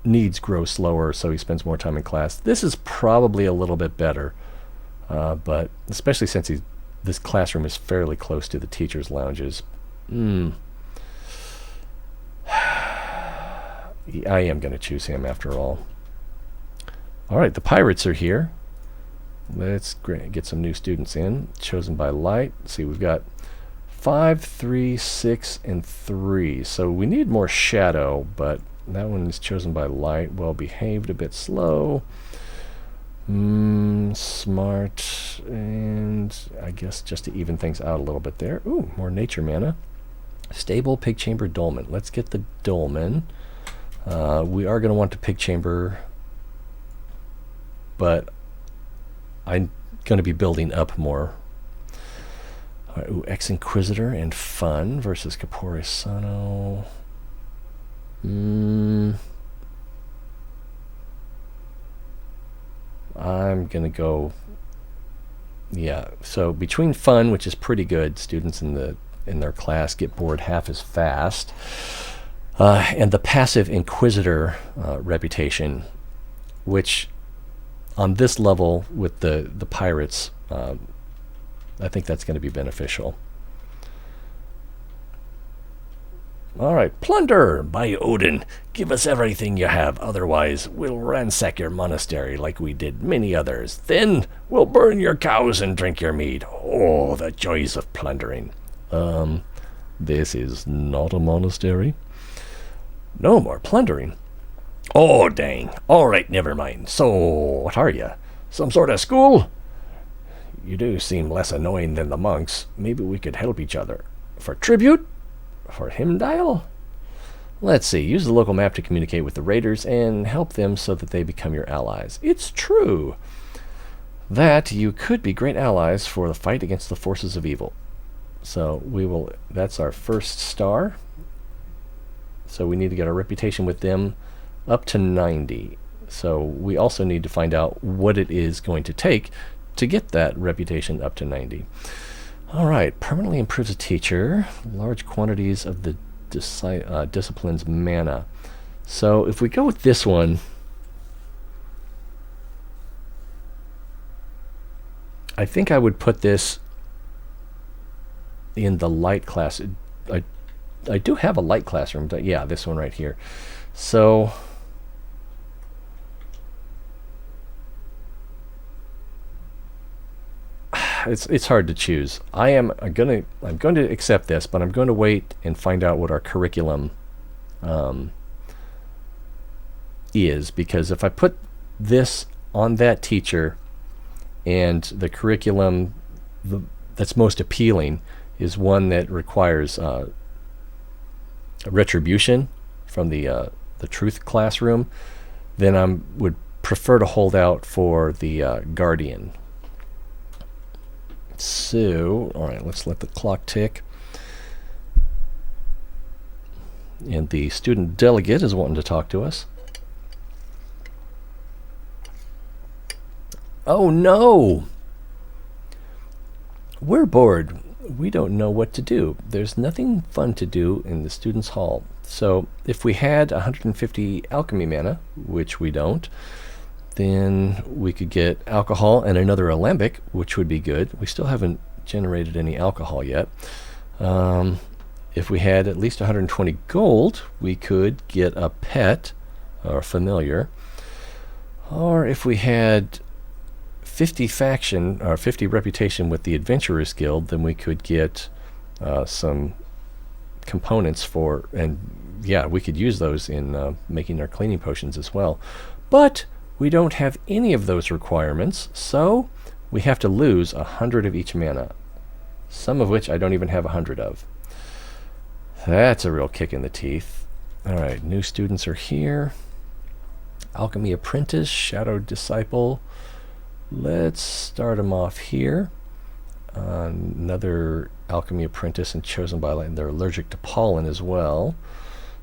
needs grow slower, so he spends more time in class. This is probably a little bit better, but especially since this classroom is fairly close to the teachers' lounges. I am going to choose him after all. All right, the pirates are here. Let's get some new students in. Chosen by light. Let's see, we've got 5, 3, 6, and 3. So we need more shadow, but that one is chosen by light. Well behaved, a bit slow. Smart, and I guess just to even things out a little bit there. Ooh, more nature mana. Stable, Pig Chamber, Dolmen. Let's get the Dolmen. We are going to want the Pig Chamber, but I'm going to be building up more. All right, ooh, Ex-Inquisitor and Fun versus Corpora Sano. I'm going to go, yeah, so between Fun, which is pretty good, students in their class get bored half as fast, and the passive Inquisitor reputation, which on this level with the pirates, I think that's going to be beneficial. All right, Plunder! By Odin, give us everything you have, otherwise we'll ransack your monastery like we did many others. Then we'll burn your cows and drink your mead. Oh, the joys of plundering. This is not a monastery. No more plundering. Oh, dang. All right, never mind. So, what are you? Some sort of school? You do seem less annoying than the monks. Maybe we could help each other. For tribute? For Himdial? Let's see. Use the local map to communicate with the raiders and help them so that they become your allies. It's true that you could be great allies for the fight against the forces of evil. So that's our first star. So we need to get our reputation with them up to 90. So we also need to find out what it is going to take to get that reputation up to 90. All right, permanently improves a teacher, large quantities of the discipline's mana. So if we go with this one, I think I would put this in the light class. I do have a light classroom, but yeah, this one right here. So it's hard to choose. I'm going to accept this, but I'm going to wait and find out what our curriculum is, because if I put this on that teacher and the curriculum that's most appealing is one that requires retribution from the truth classroom, then I would prefer to hold out for the guardian. So, all right, let's let the clock tick. And the student delegate is wanting to talk to us. Oh no! We're bored. We don't know what to do. There's nothing fun to do in the students' hall. So if we had 150 alchemy mana, which we don't, then we could get alcohol and another alembic, which would be good. We still haven't generated any alcohol yet. If we had at least 120 gold, we could get a pet or a familiar. Or if we had 50 faction or 50 reputation with the Adventurous Guild, then we could get some components for, and yeah, we could use those in making our cleaning potions as well. But we don't have any of those requirements, so we have to lose 100 of each mana, some of which I don't even have 100 of. That's a real kick in the teeth. Alright, new students are here. Alchemy Apprentice, Shadow Disciple. Let's start them off here. Another Alchemy Apprentice and Chosen by Light. They're allergic to pollen as well.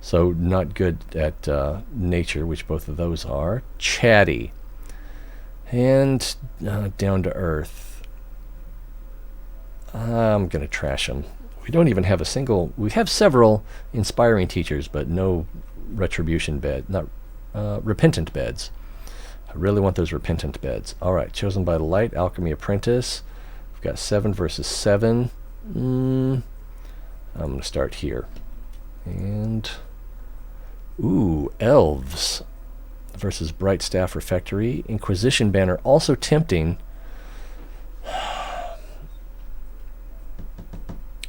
So not good at nature, which both of those are. Chatty. And down to earth. I'm going to trash them. We don't even have a single... We have several inspiring teachers, but no retribution bed. Not repentant beds. I really want those repentant beds. Alright, Chosen by the Light, Alchemy Apprentice. We've got 7 versus 7. I'm going to start here. And... Ooh, Elves versus Bright Staff Refectory. Inquisition Banner, also tempting.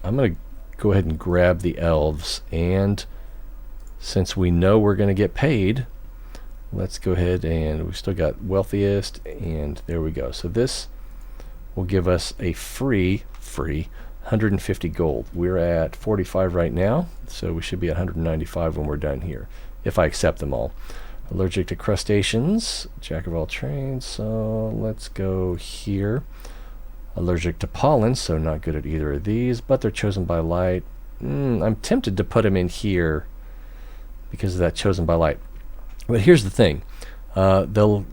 I'm going to go ahead and grab the Elves, and since we know we're going to get paid, let's go ahead, and we've still got Wealthiest, and there we go. So this will give us a free 150 gold. We're at 45 right now, so we should be at 195 when we're done here, if I accept them all. Allergic to crustaceans, Jack of all trades, so let's go here. Allergic to pollen, so not good at either of these, but they're Chosen by Light. I'm tempted to put them in here because of that Chosen by Light. But here's the thing. They'll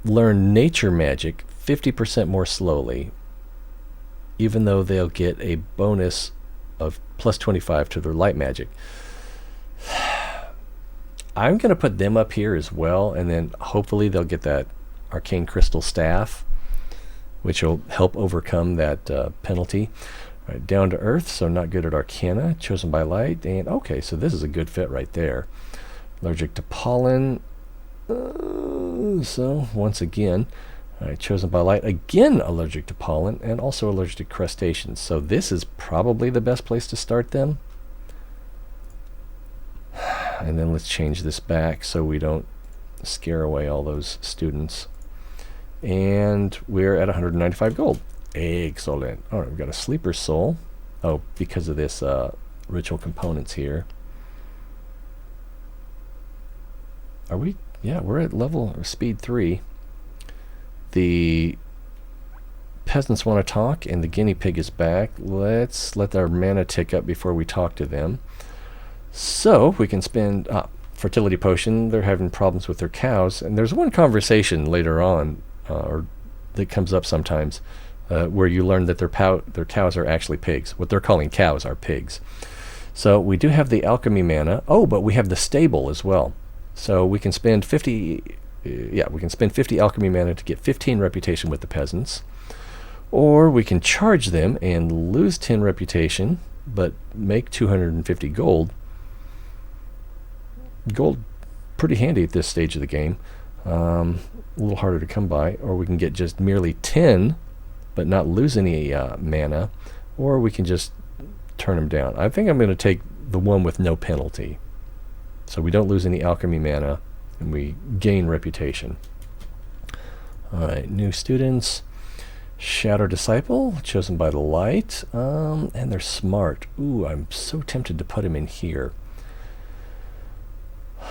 learn nature magic 50% more slowly, even though they'll get a bonus of plus 25 to their light magic. I'm going to put them up here as well, and then hopefully they'll get that Arcane Crystal Staff, which will help overcome that penalty. All right, down to earth, so not good at Arcana, Chosen by Light, and okay, so this is a good fit right there. Allergic to pollen, so once again, all right, Chosen by Light, again allergic to pollen, and also allergic to crustaceans, so this is probably the best place to start them. And then let's change this back so we don't scare away all those students. And we're at 195 gold. Excellent. All right, we've got a Sleeper Soul. Oh, because of this ritual components here. Are we? Yeah, we're at level or speed 3. The peasants want to talk, and the guinea pig is back. Let's let our mana tick up before we talk to them. So we can spend fertility potion. They're having problems with their cows, and there's one conversation later on, or that comes up sometimes, where you learn that their cows are actually pigs. What they're calling cows are pigs. So we do have the alchemy mana. Oh, but we have the stable as well. So we can spend 50. We can spend 50 alchemy mana to get 15 reputation with the peasants, or we can charge them and lose 10 reputation, but make 250 gold. Gold, pretty handy at this stage of the game. A little harder to come by, or we can get just merely 10 but not lose any mana, or we can just turn them down. I think I'm going to take the one with no penalty, so we don't lose any alchemy mana and we gain reputation. Alright, new students. Shadow Disciple, Chosen by the Light, and they're smart. Ooh, I'm so tempted to put him in here.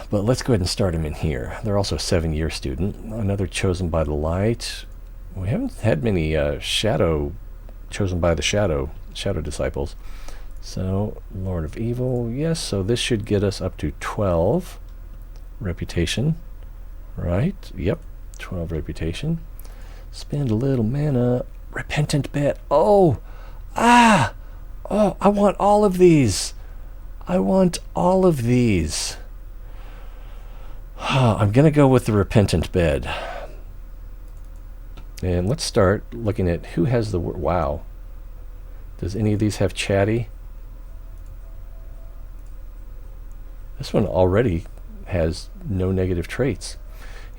But let's go ahead and start him in here. They're also a 7-year student. Another Chosen by the Light. We haven't had many Chosen by the Shadow Disciples. So, Lord of Evil, yes, so this should get us up to 12 reputation. Right? Yep, 12 reputation. Spend a little mana. Repentant Bet. Oh! I want all of these. I want all of these. I'm going to go with the Repentant Bed. And let's start looking at who has the word. Wow. Does any of these have Chatty? This one already has no negative traits.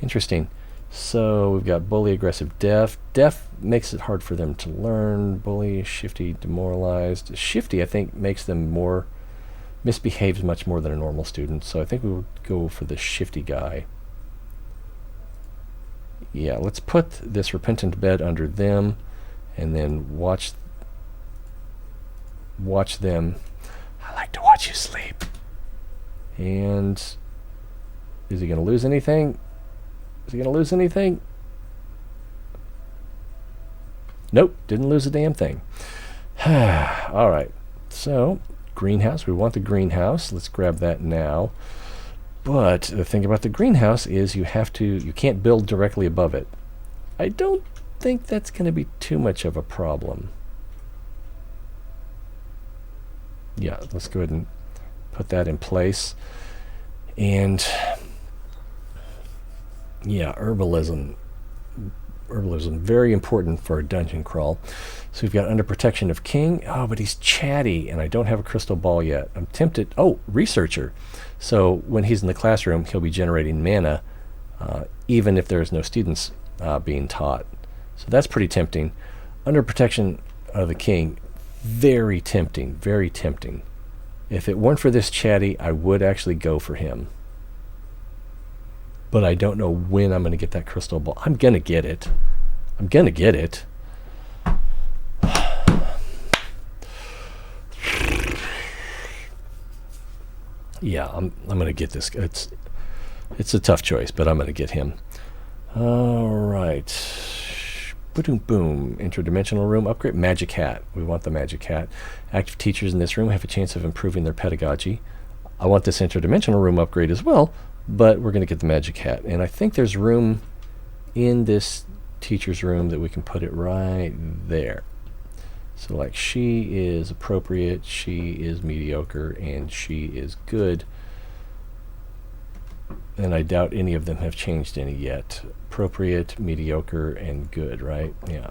Interesting. So we've got bully, aggressive, deaf. Deaf makes it hard for them to learn. Bully, shifty, demoralized. Shifty, I think, makes them more, misbehaves much more than a normal student. So I think we would go for the shifty guy. Yeah, let's put this Repentant Bed under them and then watch them. I like to watch you sleep. And is he going to lose anything? Is he going to lose anything? Nope, didn't lose a damn thing. All right, so greenhouse. We want the greenhouse. Let's grab that now. But the thing about the greenhouse is you can't build directly above it. I don't think that's going to be too much of a problem. Yeah, let's go ahead and put that in place. And yeah, herbalism, very important for a dungeon crawl. So we've got under protection of king. Oh, but he's chatty, and I don't have a crystal ball yet. I'm tempted. Oh, researcher. So when he's in the classroom, he'll be generating mana, even if there's no students being taught. So that's pretty tempting. Under protection of the king, very tempting, very tempting. If it weren't for this chatty, I would actually go for him. But I don't know when I'm going to get that crystal ball. I'm going to get it. I'm going to get it. Yeah, I'm going to get this. It's a tough choice, but I'm going to get him. All right. Boom, boom. Interdimensional room upgrade. Magic hat. We want the magic hat. Active teachers in this room have a chance of improving their pedagogy. I want this interdimensional room upgrade as well, but we're going to get the magic hat. And I think there's room in this teacher's room that we can put it right there. So like she is appropriate, she is mediocre, and she is good. And I doubt any of them have changed any yet. Appropriate, mediocre, and good, right? Yeah.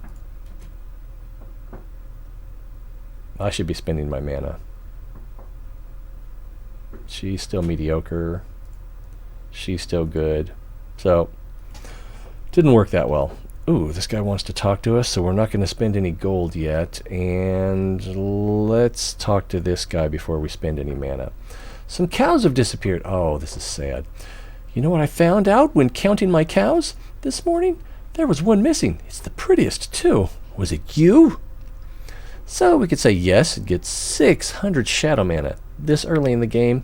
I should be spending my mana. She's still mediocre. She's still good. So, didn't work that well. Ooh, this guy wants to talk to us, so we're not going to spend any gold yet. And let's talk to this guy before we spend any mana. Some cows have disappeared. Oh, this is sad. You know what I found out when counting my cows this morning? There was one missing. It's the prettiest, too. Was it you? So we could say yes, it gets 600 shadow mana this early in the game.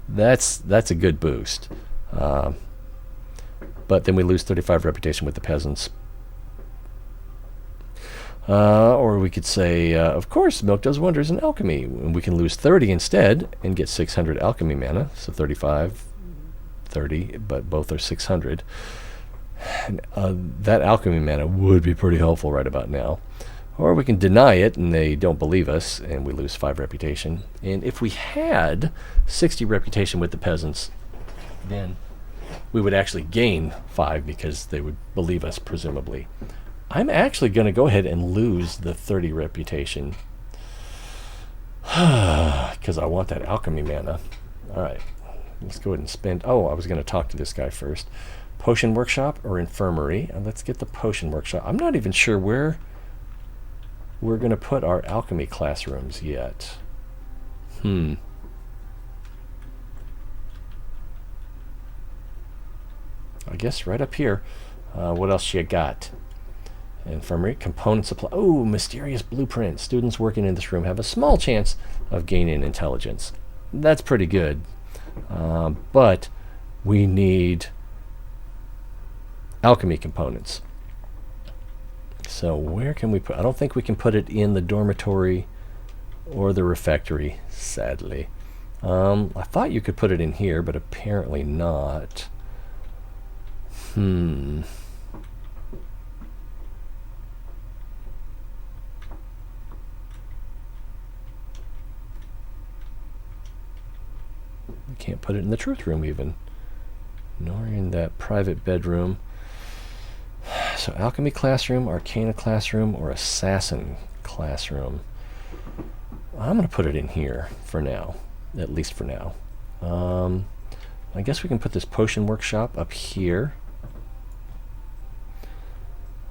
That's a good boost. But then we lose 35 reputation with the peasants. Or we could say, of course, milk does wonders in alchemy. And we can lose 30 instead and get 600 alchemy mana. So 35, 30, but both are 600. And, that alchemy mana would be pretty helpful right about now. Or we can deny it and they don't believe us and we lose 5 reputation. And if we had 60 reputation with the peasants, then we would actually gain 5 because they would believe us, presumably. I'm actually going to go ahead and lose the 30 reputation because I want that alchemy mana. All right, let's go ahead and spend. Oh, I was going to talk to this guy first. Potion workshop or infirmary? And let's get the potion workshop. I'm not even sure where we're going to put our alchemy classrooms yet. I guess right up here. What else you got? Infirmary, component supply. Oh, mysterious blueprint. Students working in this room have a small chance of gaining intelligence. That's pretty good. But we need alchemy components. So where can we put? I don't think we can put it in the dormitory or the refectory, sadly. I thought you could put it in here, but apparently not. Can't put it in the truth room even. Nor in that private bedroom. So alchemy classroom, arcana classroom, or assassin classroom. I'm going to put it in here for now. At least for now. I guess we can put this potion workshop up here.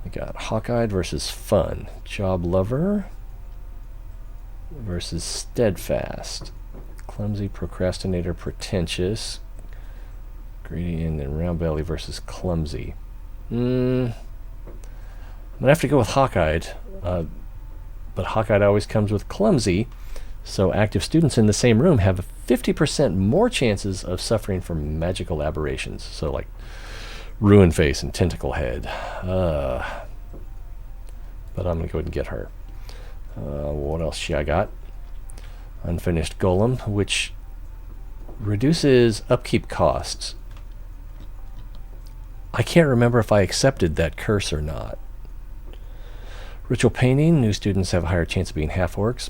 We got hawk-eyed versus fun. Job lover versus steadfast. Clumsy, procrastinator, pretentious. Greedy and round belly versus clumsy. I'm gonna have to go with hawk-eyed, but hawk-eyed always comes with clumsy, so active students in the same room have 50% more chances of suffering from magical aberrations. So like ruin face and tentacle head. But I'm gonna go ahead and get her. What else I got? Unfinished golem, which reduces upkeep costs. I can't remember if I accepted that curse or not. Ritual painting, new students have a higher chance of being half-orcs.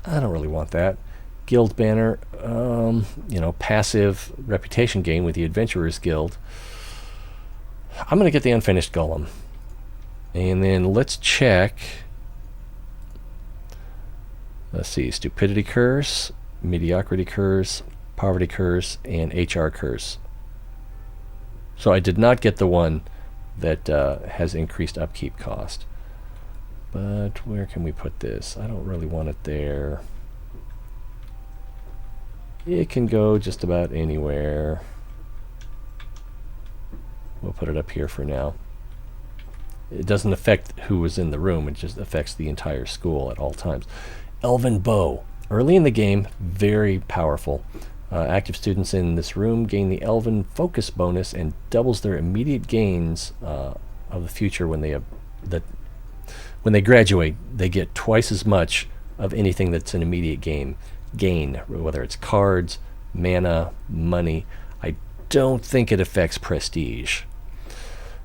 I don't really want that. Guild banner, passive reputation gain with the Adventurers Guild. I'm going to get the unfinished golem. And then let's check. Let's see, stupidity curse, mediocrity curse, poverty curse, and HR curse. So I did not get the one that has increased upkeep cost. But where can we put this? I don't really want it there. It can go just about anywhere. We'll put it up here for now. It doesn't affect who was in the room. It just affects the entire school at all times. Elven bow. Early in the game, very powerful. Active students in this room gain the Elven Focus bonus and doubles their immediate gains of the future when they graduate. They get twice as much of anything that's an immediate gain, whether it's cards, mana, money. I don't think it affects prestige.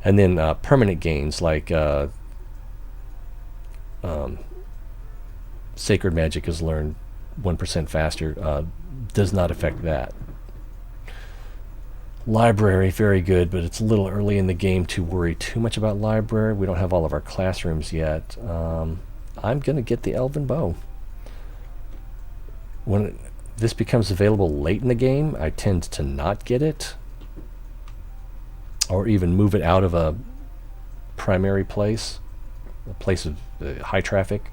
And then permanent gains like Sacred Magic is learned 1% faster. Does not affect that. Library, very good, but it's a little early in the game to worry too much about library. We don't have all of our classrooms yet. I'm going to get the Elven Bow. When this becomes available late in the game, I tend to not get it, or even move it out of a primary place, a place of high traffic.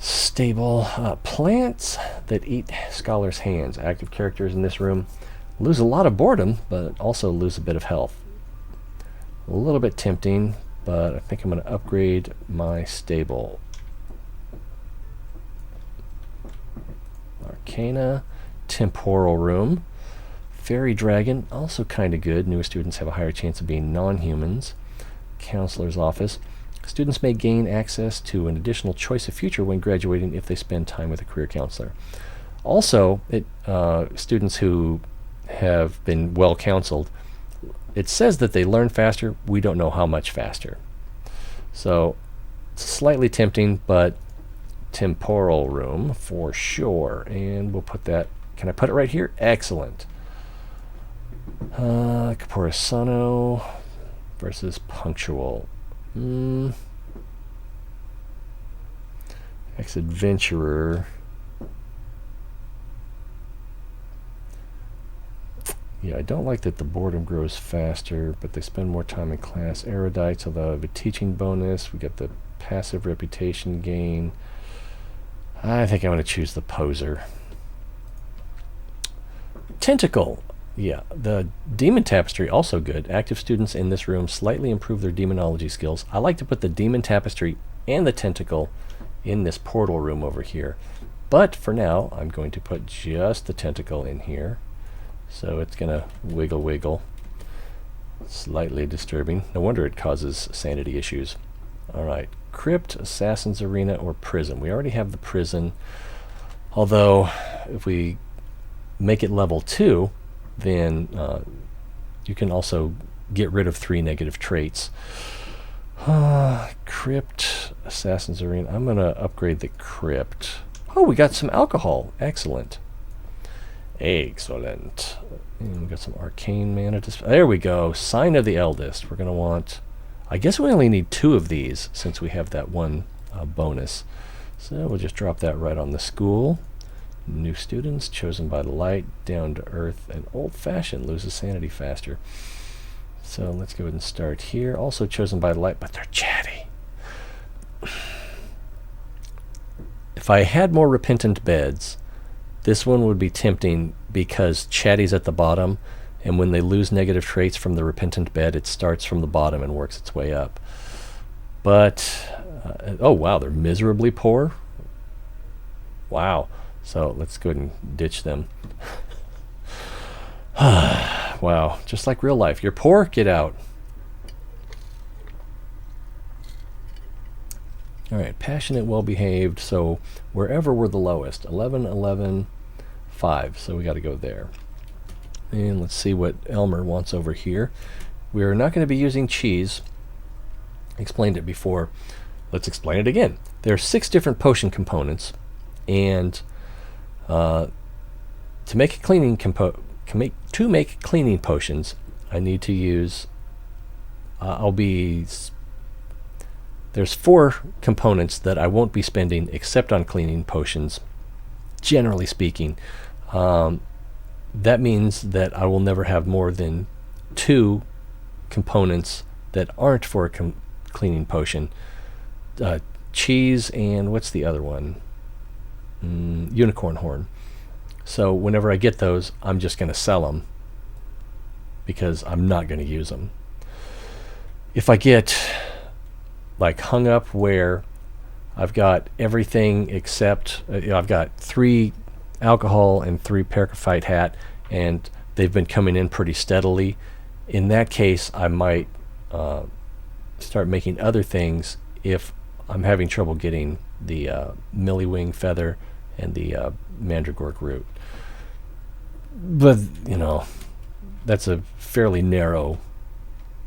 Stable plants that eat scholars' hands. Active characters in this room lose a lot of boredom, but also lose a bit of health. A little bit tempting, but I think I'm going to upgrade my stable. Arcana, temporal room. Fairy dragon, also kind of good. Newer students have a higher chance of being non-humans. Counselor's office. Students may gain access to an additional choice of future when graduating if they spend time with a career counselor. Also, students who have been well counseled, it says that they learn faster. We don't know how much faster. So, it's slightly tempting, but temporal room for sure. And we'll put that, can I put it right here? Excellent. Capora Sano versus Punctual. Ex-adventurer. Yeah, I don't like that the boredom grows faster, but they spend more time in class. Erudites, although I have a teaching bonus. We got the passive reputation gain. I think I'm going to choose the poser. Tentacle. Yeah, the demon tapestry, also good. Active students in this room slightly improve their demonology skills. I like to put the demon tapestry and the tentacle in this portal room over here. But for now, I'm going to put just the tentacle in here. So it's going to wiggle. Slightly disturbing. No wonder it causes sanity issues. All right, Crypt, Assassin's Arena, or Prison. We already have the Prison. Although, if we make it level 2, then you can also get rid of 3 negative traits. Crypt, Assassin's Arena. I'm going to upgrade the Crypt. Oh, we got some alcohol. Excellent. Excellent. And we've got some arcane mana. There we go. Sign of the Eldest. We're going to want... I guess we only need 2 of these since we have that one bonus. So we'll just drop that right on the school. New students, chosen by the light, down to earth, and old-fashioned, loses sanity faster. So let's go ahead and start here. Also chosen by the light, but they're chatty. If I had more repentant beds, this one would be tempting because Chatty's at the bottom, and when they lose negative traits from the repentant bed, it starts from the bottom and works its way up. But, oh wow, they're miserably poor. Wow. So let's go ahead and ditch them. Wow, just like real life. You're poor, get out. All right, passionate, well-behaved. So wherever we're the lowest, 11, 11, 5. So we got to go there. And let's see what Elmer wants over here. We're not going to be using cheese. I explained it before. Let's explain it again. There are 6 different potion components, and to make cleaning potions, I need to use. There's 4 components that I won't be spending except on cleaning potions, generally speaking. That means that I will never have more than 2 components that aren't for a cleaning potion. Cheese and what's the other one? Unicorn horn. So whenever I get those, I'm just going to sell them because I'm not going to use them. If I get like hung up where I've got everything except I've got 3 alcohol and 3 Percafite hat, and they've been coming in pretty steadily, in that case I might start making other things if I'm having trouble getting the Millywing feather and the Mandragork root. But, you know, that's a fairly narrow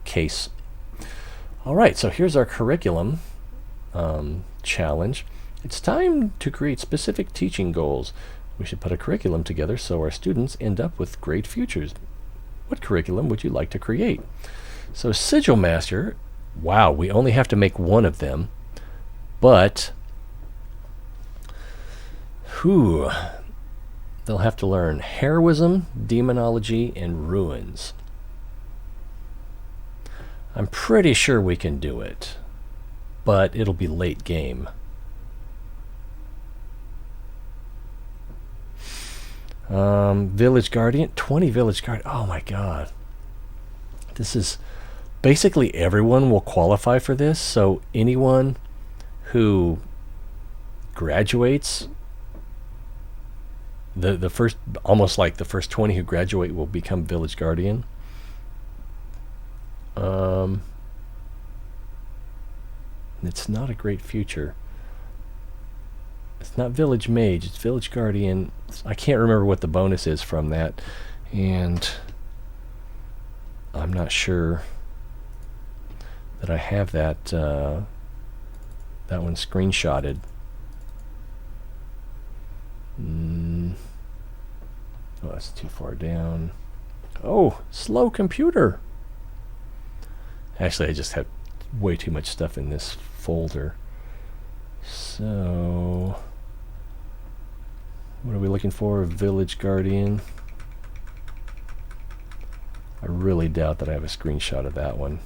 case. All right, so here's our curriculum challenge. It's time to create specific teaching goals. We should put a curriculum together so our students end up with great futures. What curriculum would you like to create? So Sigil Master, wow, we only have to make 1 of them, but they'll have to learn heroism, demonology, and ruins. I'm pretty sure we can do it, but it'll be late game. Village Guardian, 20 Village Guardian. Oh my god. This is basically everyone will qualify for this, so anyone who graduates, the first, almost like the first 20 who graduate will become Village Guardian. It's not a great future. It's not Village Mage, it's Village Guardian. I can't remember what the bonus is from that, and I'm not sure that I have that that one screenshotted. Oh, that's too far down. Oh, slow computer. Actually, I just have way too much stuff in this folder. So, what are we looking for? Village Guardian. I really doubt that I have a screenshot of that one.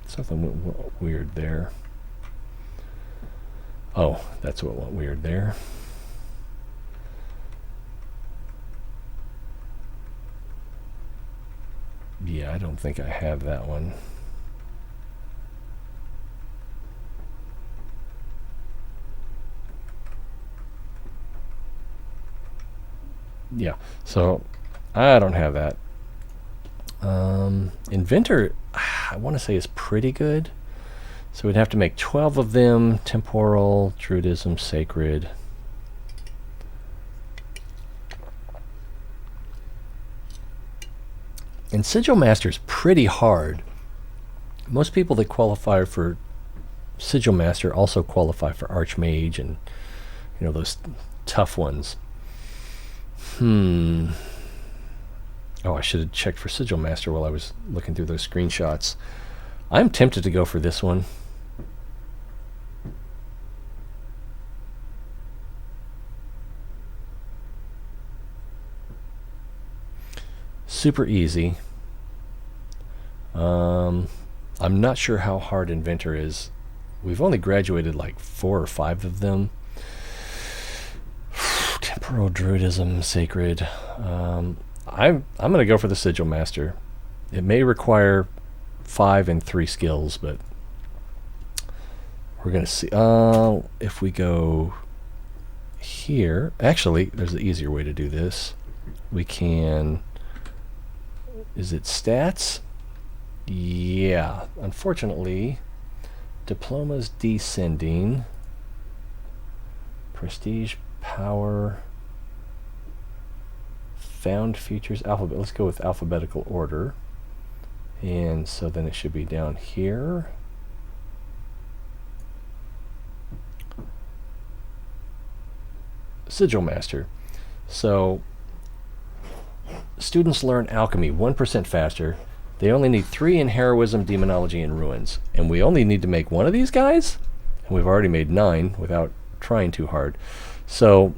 Something went weird there. Oh, that's what went weird there. Yeah, I don't think I have that one. Yeah, so I don't have that. Inventor, I want to say, is pretty good. So we'd have to make 12 of them. Temporal, Druidism, Sacred. And Sigil Master is pretty hard. Most people that qualify for Sigil Master also qualify for Archmage and, you know, those tough ones. Oh, I should have checked for Sigil Master while I was looking through those screenshots. I'm tempted to go for this one. Super easy. I'm not sure how hard Inventor is. We've only graduated like 4 or 5 of them. Temporal Druidism, Sacred. I'm going to go for the Sigil Master. It may require 5 and 3 skills, but we're going to see. If we go here, actually, there's an easier way to do this. We can. Is it stats? Yeah. Unfortunately, diploma's descending. Prestige, power, found features, alphabet. Let's go with alphabetical order. And so then it should be down here. Sigil Master. So students learn alchemy 1% faster. They only need 3 in heroism, demonology, and ruins. And we only need to make 1 of these guys? And we've already made 9 without trying too hard. So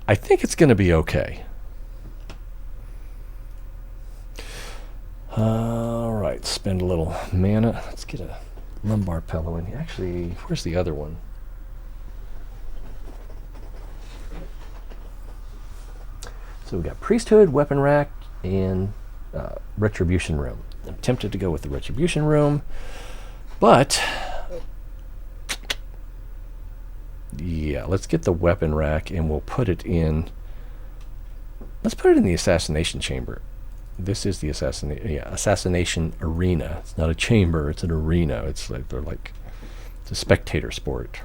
I think it's going to be okay. All right, spend a little mana. Let's get a lumbar pillow in here. Actually, where's the other one? So we got priesthood, weapon rack, and retribution room. I'm tempted to go with the retribution room, but yeah, let's get the weapon rack and we'll put it in. Let's put it in the assassination chamber. This is the assassination arena. It's not a chamber, it's an arena. It's a spectator sport.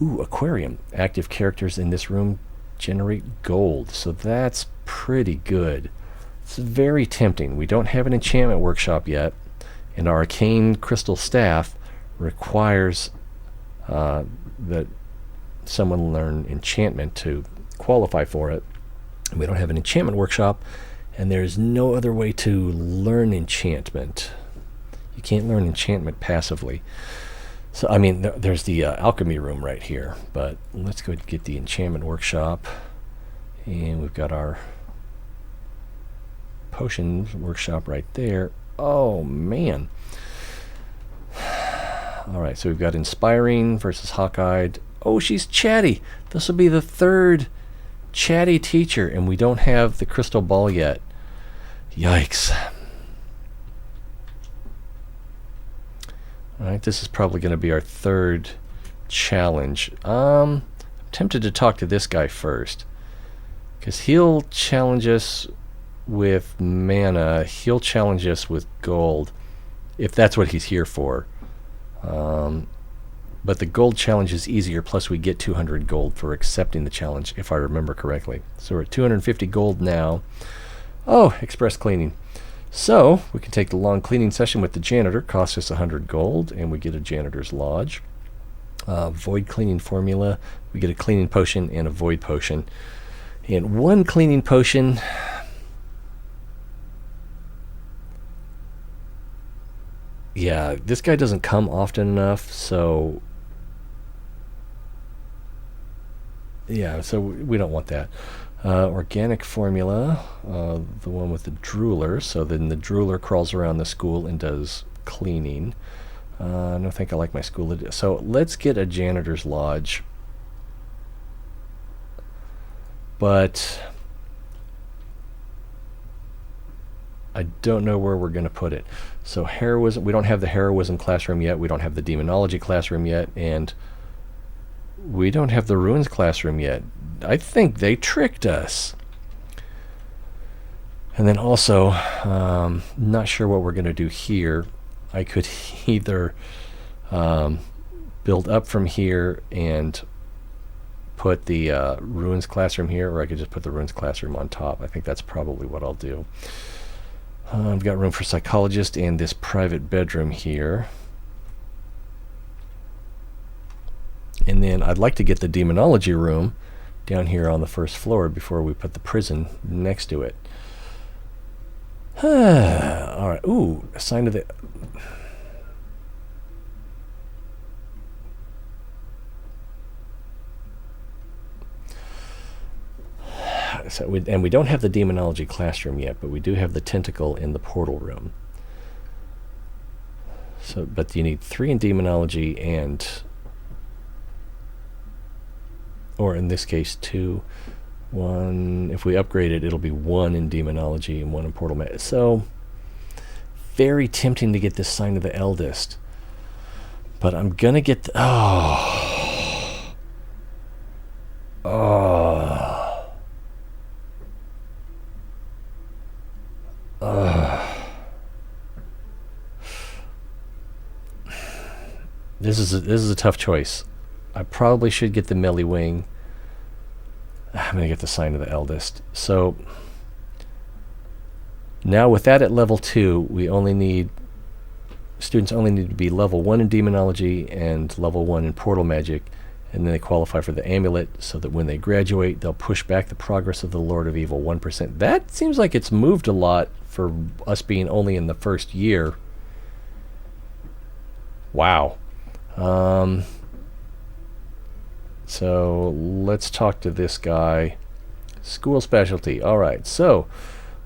Ooh, aquarium. Active characters in this room generate gold. So that's pretty good. It's very tempting. We don't have an enchantment workshop yet, and our arcane crystal staff requires that someone learn enchantment to qualify for it. We don't have an enchantment workshop, and there's no other way to learn enchantment. You can't learn enchantment passively. So, I mean, there's the alchemy room right here, but let's go get the enchantment workshop, and we've got our potion workshop right there. Oh, man. All right, so we've got inspiring versus hawk-eyed. Oh, she's Chatty. This will be the 3rd Chatty teacher, and we don't have the crystal ball yet. Yikes. All right, this is probably going to be our 3rd challenge. I'm tempted to talk to this guy first, because he'll challenge us with mana. He'll challenge us with gold, if that's what he's here for. But the gold challenge is easier, plus we get 200 gold for accepting the challenge, if I remember correctly. So we're at 250 gold now. Oh, express cleaning. So we can take the long cleaning session with the janitor, costs us 100 gold, and we get a janitor's lodge. Void cleaning formula, we get a cleaning potion and a void potion. And 1 cleaning potion, yeah, this guy doesn't come often enough, so yeah, so we don't want that. Organic formula, the one with the drooler, so then the drooler crawls around the school and does cleaning. I don't think I like my school. So let's get a janitor's lodge. But I don't know where we're going to put it. So heroism, we don't have the heroism classroom yet. We don't have the demonology classroom yet. And we don't have the ruins classroom yet. I think they tricked us. And then also, not sure what we're going to do here. I could either build up from here and put the ruins classroom here, or I could just put the ruins classroom on top. I think that's probably what I'll do. I've got room for psychologist and this private bedroom here. And then I'd like to get the demonology room down here on the first floor before we put the prison next to it. Alright, ooh, a sign of the... and we don't have the demonology classroom yet, but we do have the tentacle in the portal room. So, but you need 3 in demonology and... or in this case 2, 1. If we upgrade it, it'll be 1 in demonology and 1 in portal magic. So very tempting to get this sign of the eldest, but I'm gonna get this is a tough choice. I probably should get the melee wing. I'm going to get the sign of the eldest. So now with that at level 2, students only need to be level 1 in demonology and level 1 in portal magic, and then they qualify for the amulet so that when they graduate, they'll push back the progress of the Lord of Evil 1%. That seems like it's moved a lot for us being only in the first year. Wow. So let's talk to this guy. School specialty. All right. So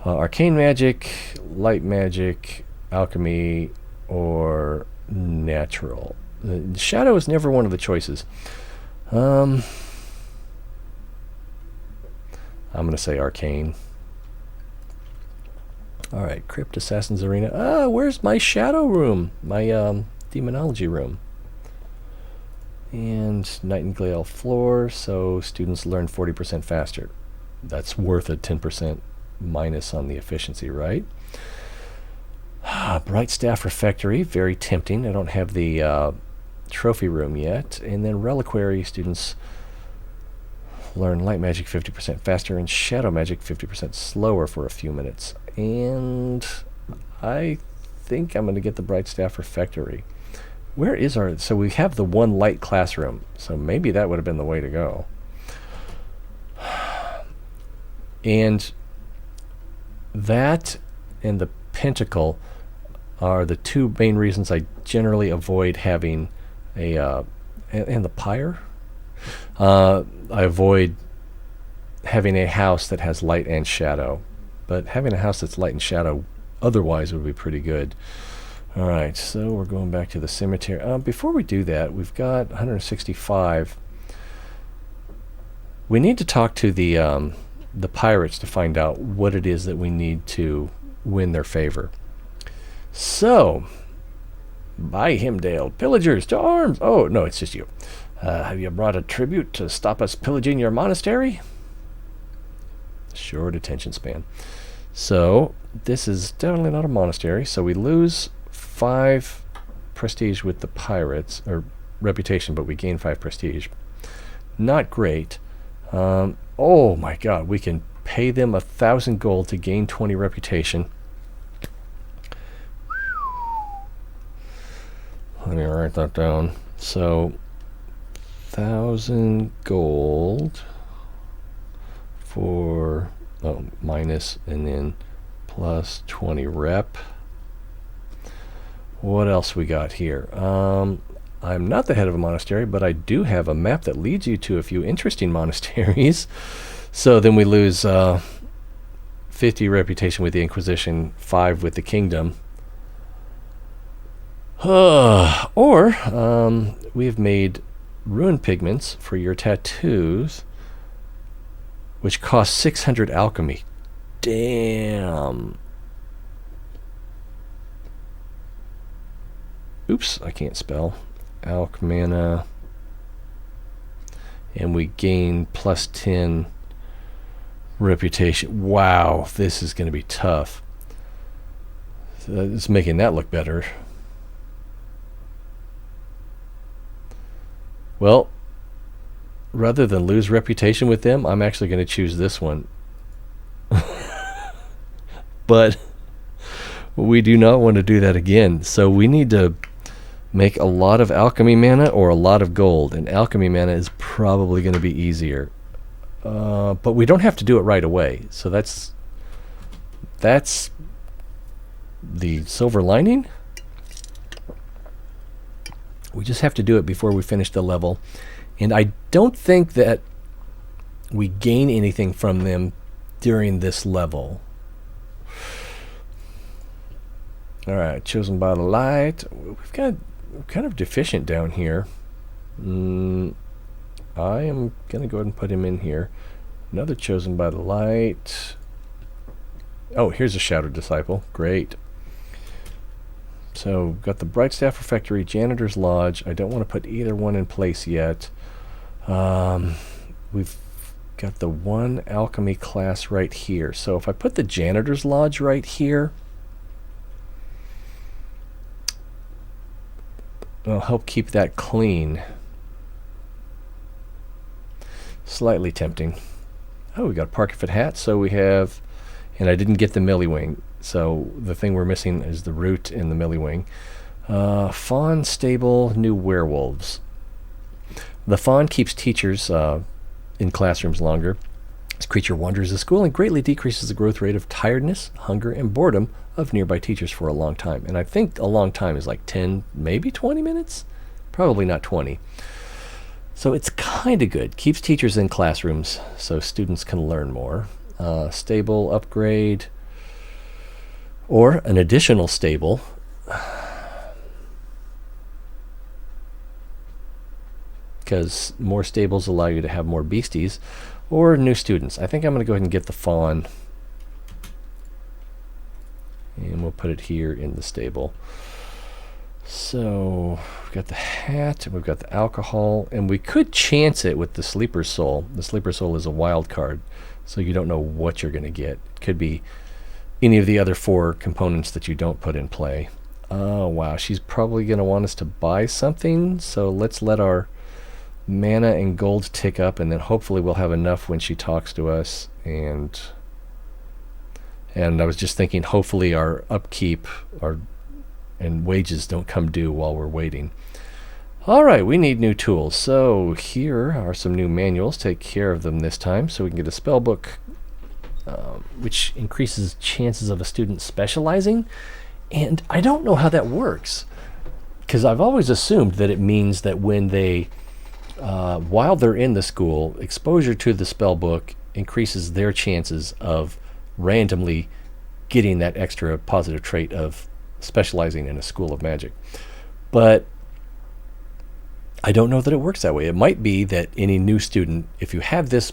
arcane magic, light magic, alchemy, or natural. Shadow is never one of the choices. I'm going to say arcane. All right. Crypt Assassin's Arena. Where's my shadow room? My demonology room. And Nightingale floor, so students learn 40% faster. That's worth a 10% minus on the efficiency, right? Bright Staff Refectory, very tempting. I don't have the trophy room yet. And then Reliquary, students learn light magic 50% faster and shadow magic 50% slower for a few minutes. And I think I'm going to get the Bright Staff Refectory. Where is our... so we have the 1 light classroom, so maybe that would have been the way to go. And that and the pentacle are the 2 main reasons I generally avoid having a... and the pyre? I avoid having a house that has light and shadow. But having a house that's light and shadow otherwise would be pretty good. Alright, so we're going back to the cemetery. Before we do that, we've got 165. We need to talk to the pirates to find out what it is that we need to win their favor. So, by Himdale, pillagers to arms! Oh, no, it's just you. Have you brought a tribute to stop us pillaging your monastery? Short attention span. So, this is definitely not a monastery, so we lose 5 prestige with the pirates, or reputation, but we gain 5 prestige. Not great. Oh my god, we can pay them 1,000 gold to gain 20 reputation. Let me write that down. So 1,000 gold for minus and then plus 20 rep. What else we got here? I'm not the head of a monastery, but I do have a map that leads you to a few interesting monasteries. So then we lose 50 reputation with the Inquisition, 5 with the Kingdom. Or we have made rune pigments for your tattoos, which cost 600 alchemy. Damn. Oops, I can't spell. Alch mana. And we gain plus 10 reputation. Wow, this is going to be tough. It's making that look better. Well, rather than lose reputation with them, I'm actually going to choose this one. But We do not want to do that again. So we need to make a lot of alchemy mana or a lot of gold. And alchemy mana is probably going to be easier. But we don't have to do it right away. So that's the silver lining. We just have to do it before we finish the level. And I don't think that we gain anything from them during this level. Alright, chosen by the light. We're kind of deficient down here. I am going to go ahead and put him in here. Another chosen by the light. Oh, here's a Shadow Disciple. Great. So, got the Bright Staff Refectory, Janitor's Lodge. I don't want to put either one in place yet. We've got the one alchemy class right here. So if I put the Janitor's Lodge right here, it'll help keep that clean. Slightly tempting. Oh, we got a Parkifit hat. So we have, and I didn't get the Millywing. So the thing we're missing is the root and the Millywing. Fawn Stable, New Werewolves. The fawn keeps teachers in classrooms longer. This creature wanders the school and greatly decreases the growth rate of tiredness, hunger, and boredom of nearby teachers for a long time. And I think a long time is like 10, maybe 20 minutes? Probably not 20. So it's kind of good. Keeps teachers in classrooms so students can learn more. Stable upgrade. Or an additional stable. Because more stables allow you to have more beasties. Or new students. I think I'm going to go ahead and get the fawn. And we'll put it here in the stable. So we've got the hat, we've got the alcohol, and we could chance it with the Sleeper Soul. The Sleeper Soul is a wild card, so you don't know what you're going to get. It could be any of the other 4 components that you don't put in play. Oh, wow. She's probably going to want us to buy something, so let's let our mana and gold tick up, and then hopefully we'll have enough when she talks to us. And I was just thinking, hopefully our upkeep and wages don't come due while we're waiting. Alright, we need new tools. So here are some new manuals. Take care of them this time so we can get a spell book, which increases chances of a student specializing. And I don't know how that works, because I've always assumed that it means that when they while they're in the school, exposure to the spell book increases their chances of randomly getting that extra positive trait of specializing in a school of magic. But I don't know that it works that way. It might be that any new student, if you have this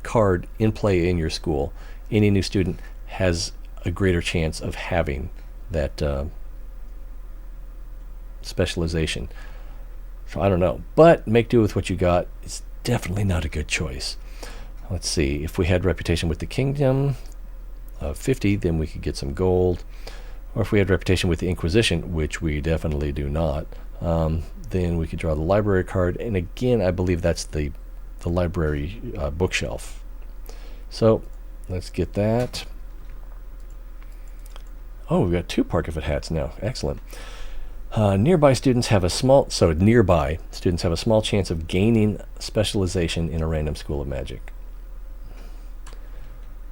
card in play in your school, any new student has a greater chance of having that specialization. So I don't know, but make do with what you got. It's definitely not a good choice. Let's see, if we had reputation with the kingdom of 50, then we could get some gold. Or if we had reputation with the Inquisition, which we definitely do not, then we could draw the library card. And again, I believe that's the library bookshelf. So let's get that. Oh, we've got 2 Parkifit hats now. Excellent. Nearby students have a small chance of gaining specialization in a random school of magic.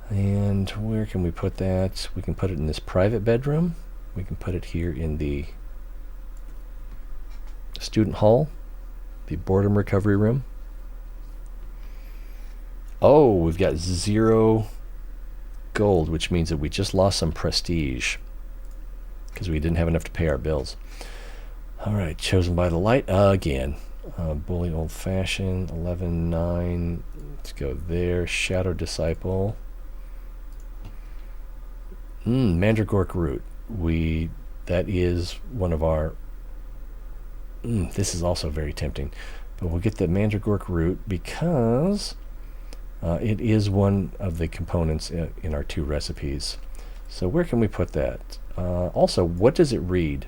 And where can we put that? We can put it in this private bedroom. We can put it here in the student hall, the boredom recovery room. Oh, we've got 0 gold, which means that we just lost some prestige because we didn't have enough to pay our bills. All right, chosen by the light again. Bully Old Fashioned, 11-9. Let's go there. Shadow Disciple. Mandragork Root. That is one of our... this is also very tempting. But we'll get the Mandragork Root because it is one of the components in our 2 recipes. So where can we put that? Also, what does it read?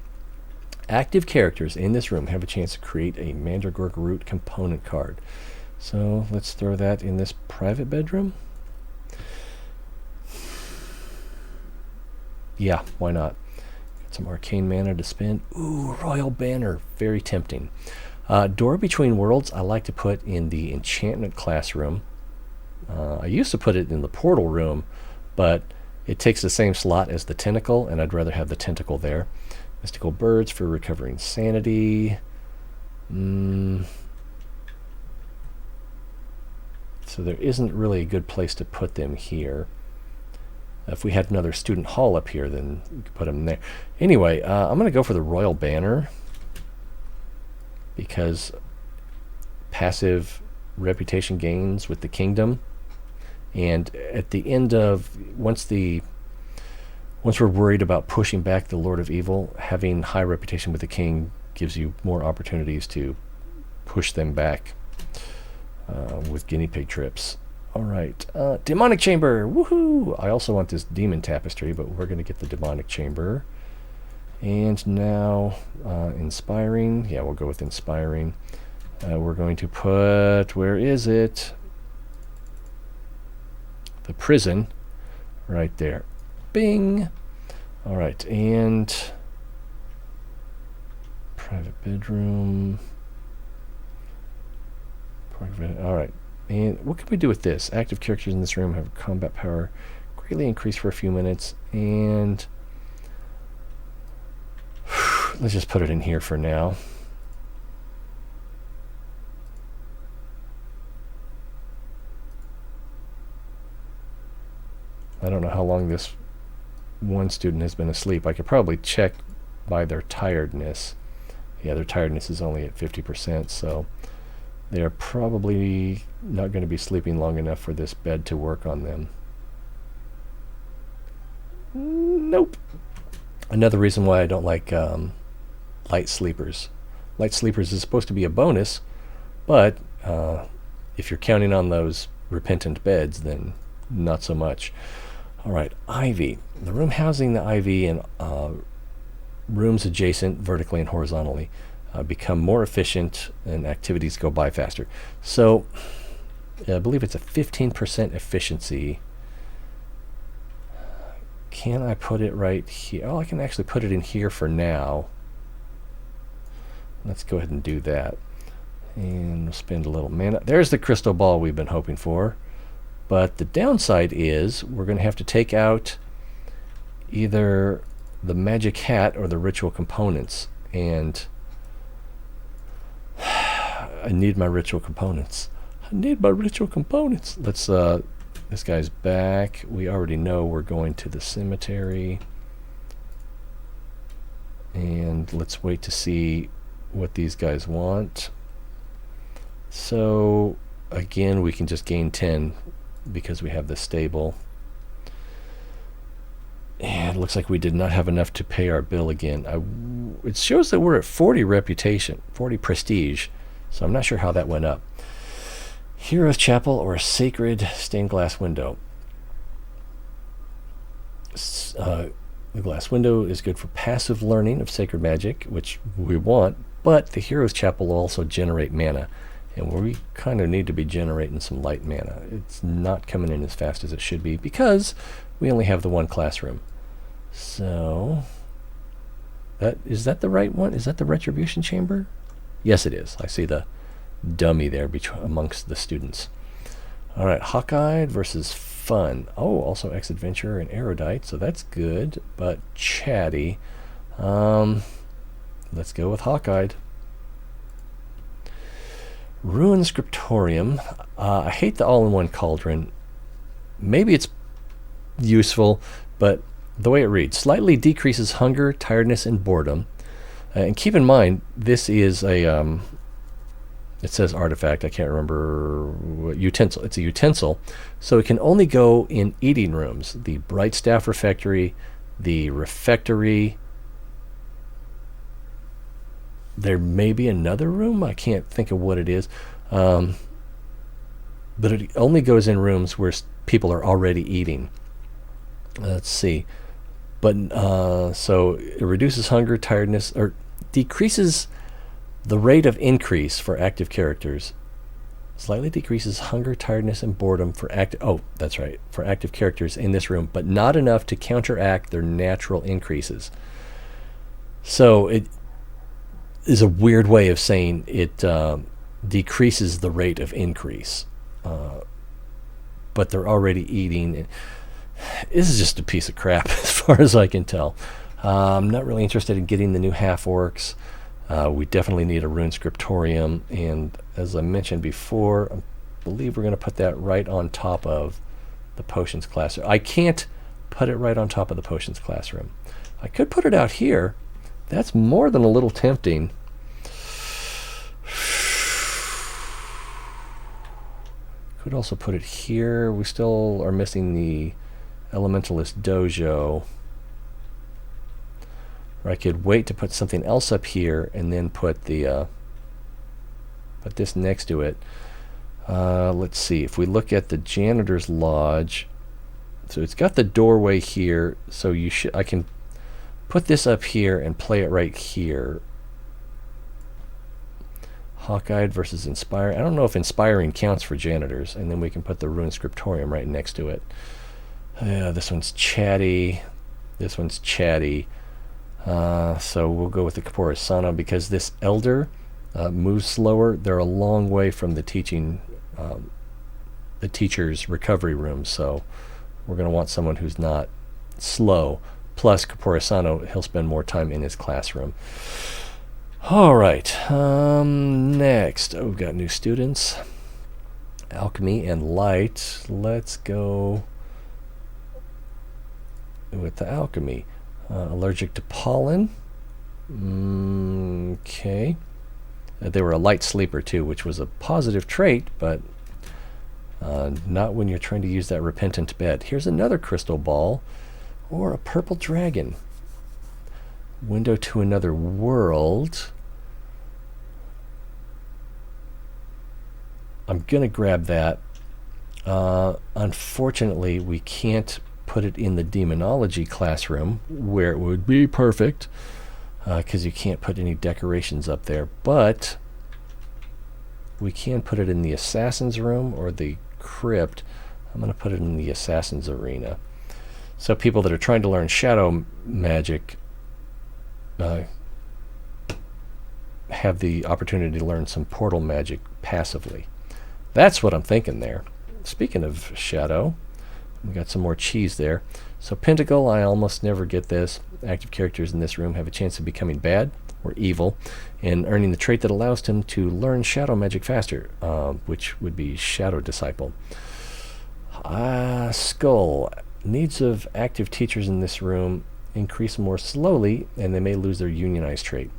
Active characters in this room have a chance to create a Mandragork Root component card. So let's throw that in this private bedroom. Yeah, why not? Got some arcane mana to spend. Ooh, Royal Banner. Very tempting. Door Between Worlds, I like to put in the enchantment classroom. I used to put it in the portal room, but it takes the same slot as the tentacle, and I'd rather have the tentacle there. Mystical Birds for recovering sanity. So there isn't really a good place to put them here. If we had another student hall up here, then we could put them there. Anyway, I'm going to go for the Royal Banner because passive reputation gains with the kingdom. And at the end of, once we're worried about pushing back the Lord of Evil, having high reputation with the king gives you more opportunities to push them back with guinea pig trips. All right, demonic chamber, woohoo! I also want this demon tapestry, but we're going to get the demonic chamber. And now, inspiring. Yeah, we'll go with inspiring. We're going to put, where is it? The prison, right there. Bing! All right, and private bedroom. All right, and what can we do with this? Active characters in this room have combat power greatly increased for a few minutes, and let's just put it in here for now. I don't know how long this one student has been asleep. I could probably check by their tiredness. Yeah, their tiredness is only at 50%, so they're probably not going to be sleeping long enough for this bed to work on them. Nope. Another reason why I don't like light sleepers. Light sleepers is supposed to be a bonus, but if you're counting on those repentant beds, then not so much. All right, ivy. The room housing the ivy and rooms adjacent vertically and horizontally become more efficient and activities go by faster. So I believe it's a 15% efficiency. Can I put it right here? Oh, I can actually put it in here for now. Let's go ahead and do that. And we'll spend a little mana. There's the crystal ball we've been hoping for. But the downside is we're going to have to take out either the magic hat or the ritual components. And I need my ritual components. Let's, this guy's back. We already know we're going to the cemetery. And let's wait to see what these guys want. So, again, we can just gain 10 because we have the stable. And it looks like we did not have enough to pay our bill again. It shows that we're at 40 reputation, 40 prestige, so I'm not sure how that went up. Hero's Chapel or a sacred stained glass window. The glass window is good for passive learning of sacred magic, which we want, but the Hero's Chapel will also generate mana. And we kind of need to be generating some light mana. It's not coming in as fast as it should be because we only have the one classroom. So, is that the right one? Is that the Retribution Chamber? Yes, it is. I see the dummy there amongst the students. All right, Hawkeye versus Fun. Oh, also Ex-Adventurer and Erudite, so that's good. But Chatty. Let's go with Hawkeye. Rune Scriptorium. I hate the all-in-one cauldron. Maybe it's useful, but the way it reads, slightly decreases hunger, tiredness, and boredom. And keep in mind, this is a, it says artifact, I can't remember what utensil. It's a utensil, so it can only go in eating rooms. The Bright Staff Refectory, the Refectory. There may be another room. I can't think of what it is. But it only goes in rooms where people are already eating. Let's see. But so it reduces hunger, tiredness, or decreases the rate of increase for active characters Slightly decreases hunger, tiredness, and boredom for for active characters in this room, but not enough to counteract their natural increases. So it is a weird way of saying it decreases the rate of increase. But they're already eating. This is just a piece of crap as far as I can tell. I'm not really interested in getting the new half-orcs. We definitely need a Rune Scriptorium, and as I mentioned before, I believe we're going to put that right on top of the potions classroom. I can't put it right on top of the potions classroom. I could put it out here. That's more than a little tempting. Could also put it here. We still are missing the Elementalist Dojo. Or I could wait to put something else up here and then put the put this next to it. Let's see. If we look at the Janitor's Lodge, so it's got the doorway here. So I can put this up here and play it right here. Hawk-Eyed versus Inspiring. I don't know if Inspiring counts for janitors. And then we can put the Rune Scriptorium right next to it. This one's Chatty. This one's Chatty. So we'll go with the Caporisano because this Elder moves slower. They're a long way from the teacher's recovery room. So we're going to want someone who's not slow. Plus Caporisano, he'll spend more time in his classroom. All right, next, we've got new students, alchemy and light. Let's go with the alchemy. Allergic to pollen. Okay. They were a light sleeper too, which was a positive trait, but not when you're trying to use that repentant bed. Here's another crystal ball, or a purple dragon. Window to another world. I'm going to grab that. Unfortunately, we can't put it in the demonology classroom where it would be perfect because you can't put any decorations up there. But we can put it in the assassin's room or the crypt. I'm going to put it in the assassin's arena. So people that are trying to learn shadow magic have the opportunity to learn some portal magic passively. That's what I'm thinking there. Speaking of shadow, we got some more cheese there. So Pentacle, I almost never get this. Active characters in this room have a chance of becoming bad or evil and earning the trait that allows them to learn shadow magic faster, which would be Shadow Disciple. Skull. Needs of active teachers in this room increase more slowly, and they may lose their unionized trait.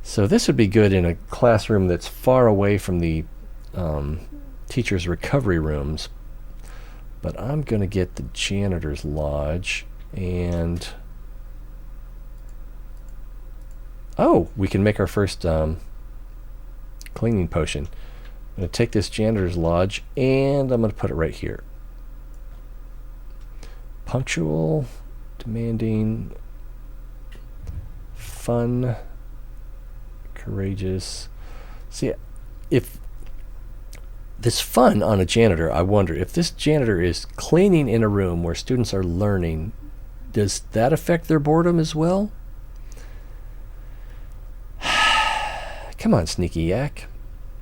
So this would be good in a classroom that's far away from the teachers' recovery rooms. But I'm going to get the Janitor's Lodge, and we can make our first cleaning potion. I'm going to take this Janitor's Lodge, and I'm going to put it right here. Punctual, demanding, fun, courageous. See, if this fun on a janitor, I wonder if this janitor is cleaning in a room where students are learning, does that affect their boredom as well? Come on, sneaky yak.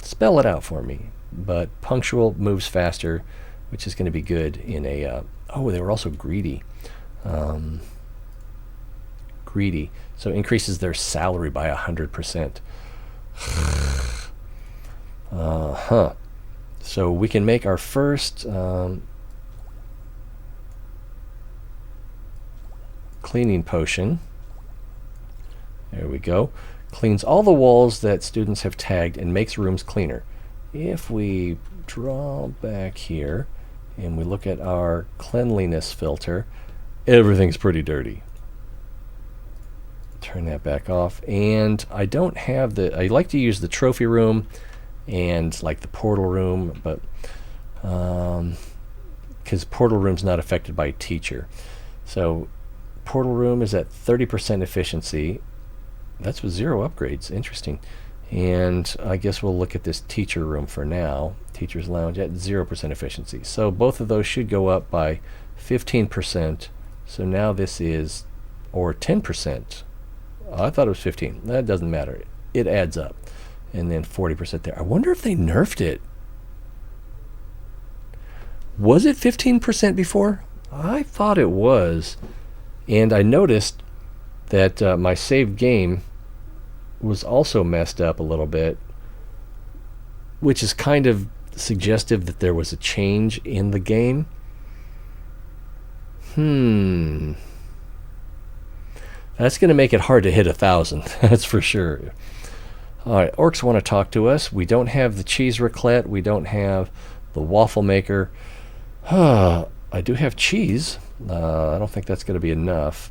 Spell it out for me. But punctual moves faster, which is going to be good in a... they were also greedy. Greedy. So increases their salary by 100%. So we can make our first cleaning potion. There we go. Cleans all the walls that students have tagged and makes rooms cleaner. If we draw back here and we look at our cleanliness filter, everything's pretty dirty. Turn that back off. And I don't have I like to use the trophy room and like the portal room, but because portal room's not affected by teacher. So portal room is at 30% efficiency. That's with 0 upgrades. Interesting. And I guess we'll look at this teacher room for now. Teacher's Lounge at 0% efficiency. So both of those should go up by 15%. So now this is, or 10%. Oh, I thought it was 15. That doesn't matter. It adds up. And then 40% there. I wonder if they nerfed it. Was it 15% before? I thought it was. And I noticed that my saved game was also messed up a little bit, which is kind of suggestive that there was a change in the game. That's going to make it hard to hit 1,000. That's for sure. All right, orcs want to talk to us. We don't have the cheese raclette. We don't have the waffle maker. I do have cheese. I don't think that's going to be enough.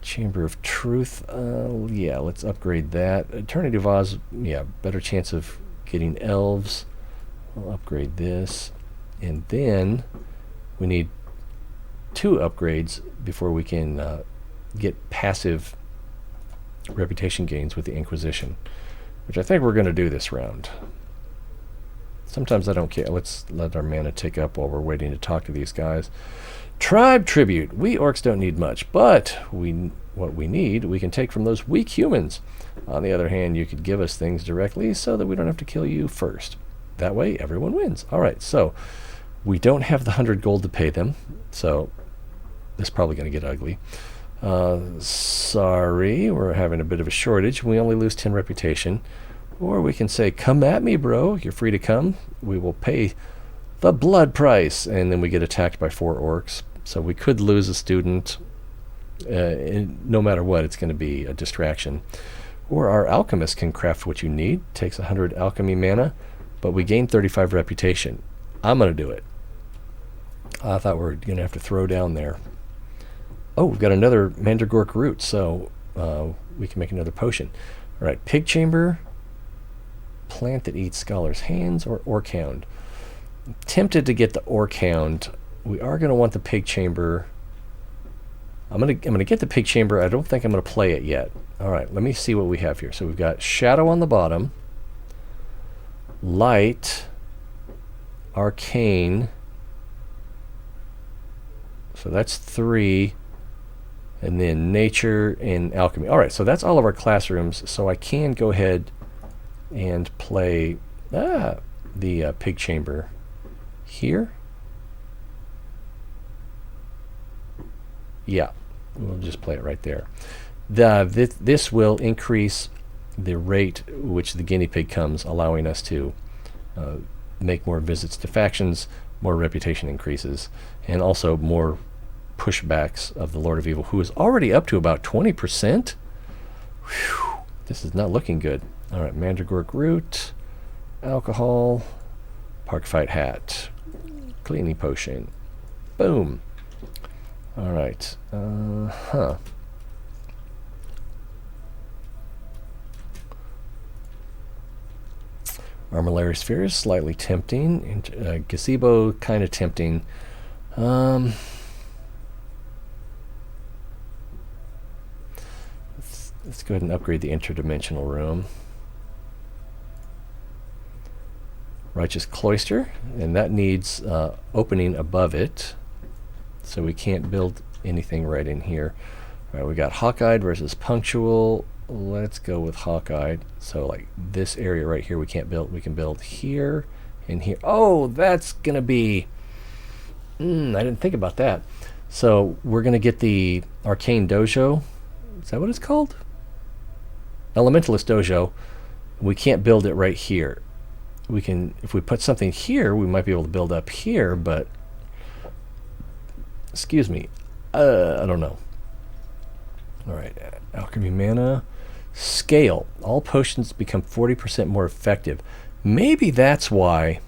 Chamber of Truth. Yeah, let's upgrade that. Eternity Vase. Yeah, better chance of getting elves. We'll upgrade this. And then we need 2 upgrades before we can get passive reputation gains with the Inquisition, which I think we're going to do this round. Sometimes I don't care. Let's let our mana tick up while we're waiting to talk to these guys. Tribe Tribute. We orcs don't need much, but what we need, we can take from those weak humans. On the other hand, you could give us things directly so that we don't have to kill you first. That way, everyone wins. All right, so we don't have the 100 gold to pay them, so this is probably going to get ugly. Sorry, we're having a bit of a shortage. We only lose 10 reputation. Or we can say, come at me, bro. You're free to come. We will pay the blood price. And then we get attacked by 4 orcs. So we could lose a student. No matter what, it's going to be a distraction. Or our alchemist can craft what you need. Takes 100 alchemy mana. But we gain 35 reputation. I'm going to do it. I thought we were going to have to throw down there. Oh, we've got another mandragork root. So we can make another potion. All right, pig chamber. Plant that eats scholar's hands, or orc hound. I'm tempted to get the orc hound. We are going to want the pig chamber. I'm going to get the pig chamber. I don't think I'm going to play it yet. All right, let me see what we have here. So we've got shadow on the bottom, light, arcane. So that's 3, and then nature and alchemy. All right, so that's all of our classrooms. So I can go ahead and play the pig chamber here. Yeah, we'll just play it right there. This will increase the rate which the guinea pig comes, allowing us to make more visits to factions, more reputation increases, and also more pushbacks of the Lord of Evil, who is already up to about 20%. Whew, this is not looking good. All right, mandragork root, alcohol, park fight hat, cleaning potion. Boom. All right. Armillary sphere is slightly tempting. Gazebo kind of tempting. Let's go ahead and upgrade the Interdimensional Room. Righteous Cloister, and that needs opening above it, so we can't build anything right in here. All right, we got Hawk-Eyed versus Punctual. Let's go with Hawk-Eyed. So like this area right here we can't build. We can build here and here. Oh, that's gonna be I didn't think about that. So we're gonna get the Arcane Dojo. Is that what it's called? Elementalist Dojo. We can't build it right here. We can, if we put something here, we might be able to build up here, but excuse me, I don't know. All right, alchemy mana, scale. All potions become 40% more effective. Maybe that's why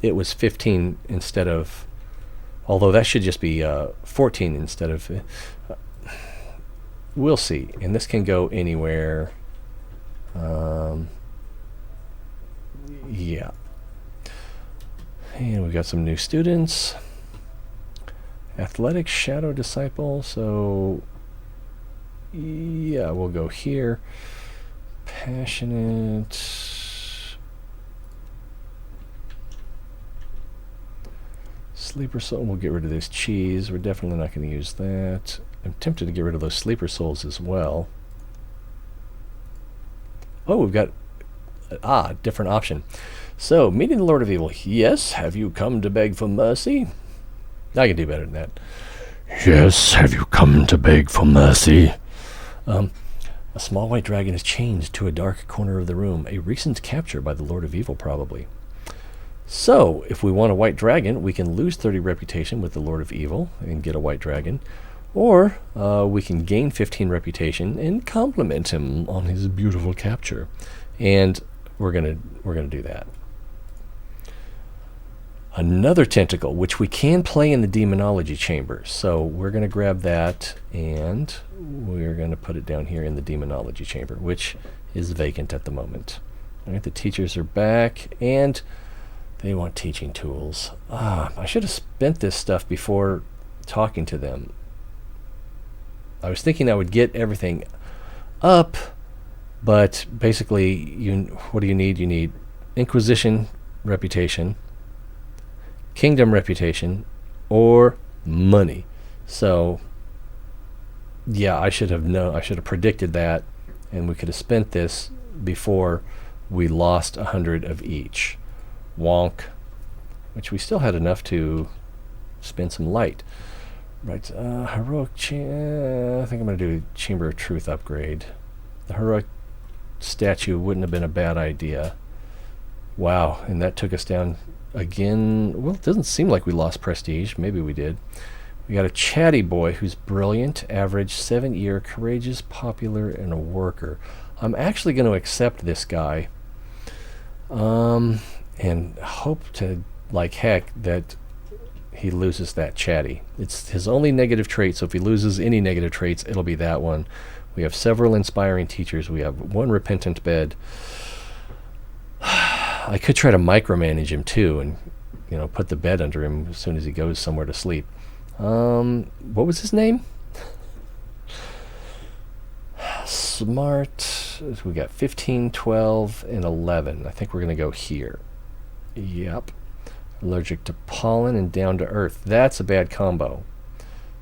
it was 15 instead of, although that should just be 14 instead of. We'll see, and this can go anywhere. Yeah. And we've got some new students. Athletic Shadow Disciple, so yeah, we'll go here. Passionate. Sleeper soul, we'll get rid of this cheese. We're definitely not going to use that. I'm tempted to get rid of those sleeper souls as well. Oh, we've got different option. So, meeting the Lord of Evil. Yes, have you come to beg for mercy? I can do better than that. Yes, have you come to beg for mercy? A small white dragon is chained to a dark corner of the room. A recent capture by the Lord of Evil, probably. So, if we want a white dragon, we can lose 30 reputation with the Lord of Evil and get a white dragon. Or we can gain 15 reputation and compliment him on his beautiful capture. And we're gonna do that. Another tentacle, which we can play in the demonology chamber. So we're going to grab that and we're going to put it down here in the demonology chamber, which is vacant at the moment. All right, the teachers are back and they want teaching tools. I should have spent this stuff before talking to them. I was thinking I would get everything up, but basically, what do you need? You need Inquisition reputation, Kingdom reputation, or money. So, yeah, I should have predicted that, and we could have spent this before we lost 100 of each. Wonk. Which we still had enough to spend some light. Right, heroic. I think I'm going to do a Chamber of Truth upgrade. The heroic statue wouldn't have been a bad idea. Wow, and that took us down again. Well, it doesn't seem like we lost prestige. Maybe we did. We got a chatty boy who's brilliant, average, 7-year, courageous, popular, and a worker. I'm actually going to accept this guy. And hope to, like heck, that he loses that chatty. It's his only negative trait, so if he loses any negative traits, it'll be that one. We have several inspiring teachers. We have one repentant bed. I could try to micromanage him too and put the bed under him as soon as he goes somewhere to sleep. What was his name? Smart. We got 15, 12, and 11. I think we're going to go here. Yep. Allergic to pollen and down to earth. That's a bad combo.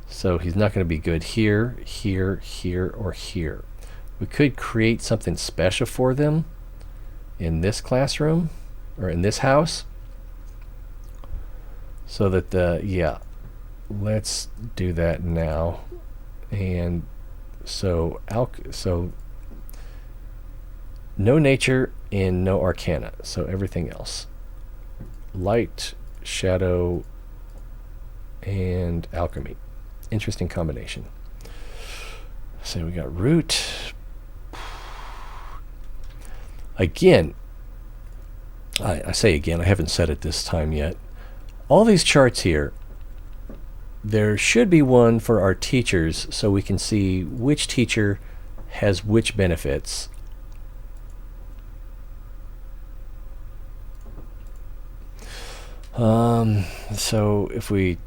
So he's not going to be good here, here, here, or here. We could create something special for them in this classroom or in this house. So that let's do that now. And so no nature and no arcana. So everything else. Light, shadow, and alchemy. Interesting combination. So we got root. Again, I say again, I haven't said it this time yet. All these charts here, there should be one for our teachers so we can see which teacher has which benefits. So if we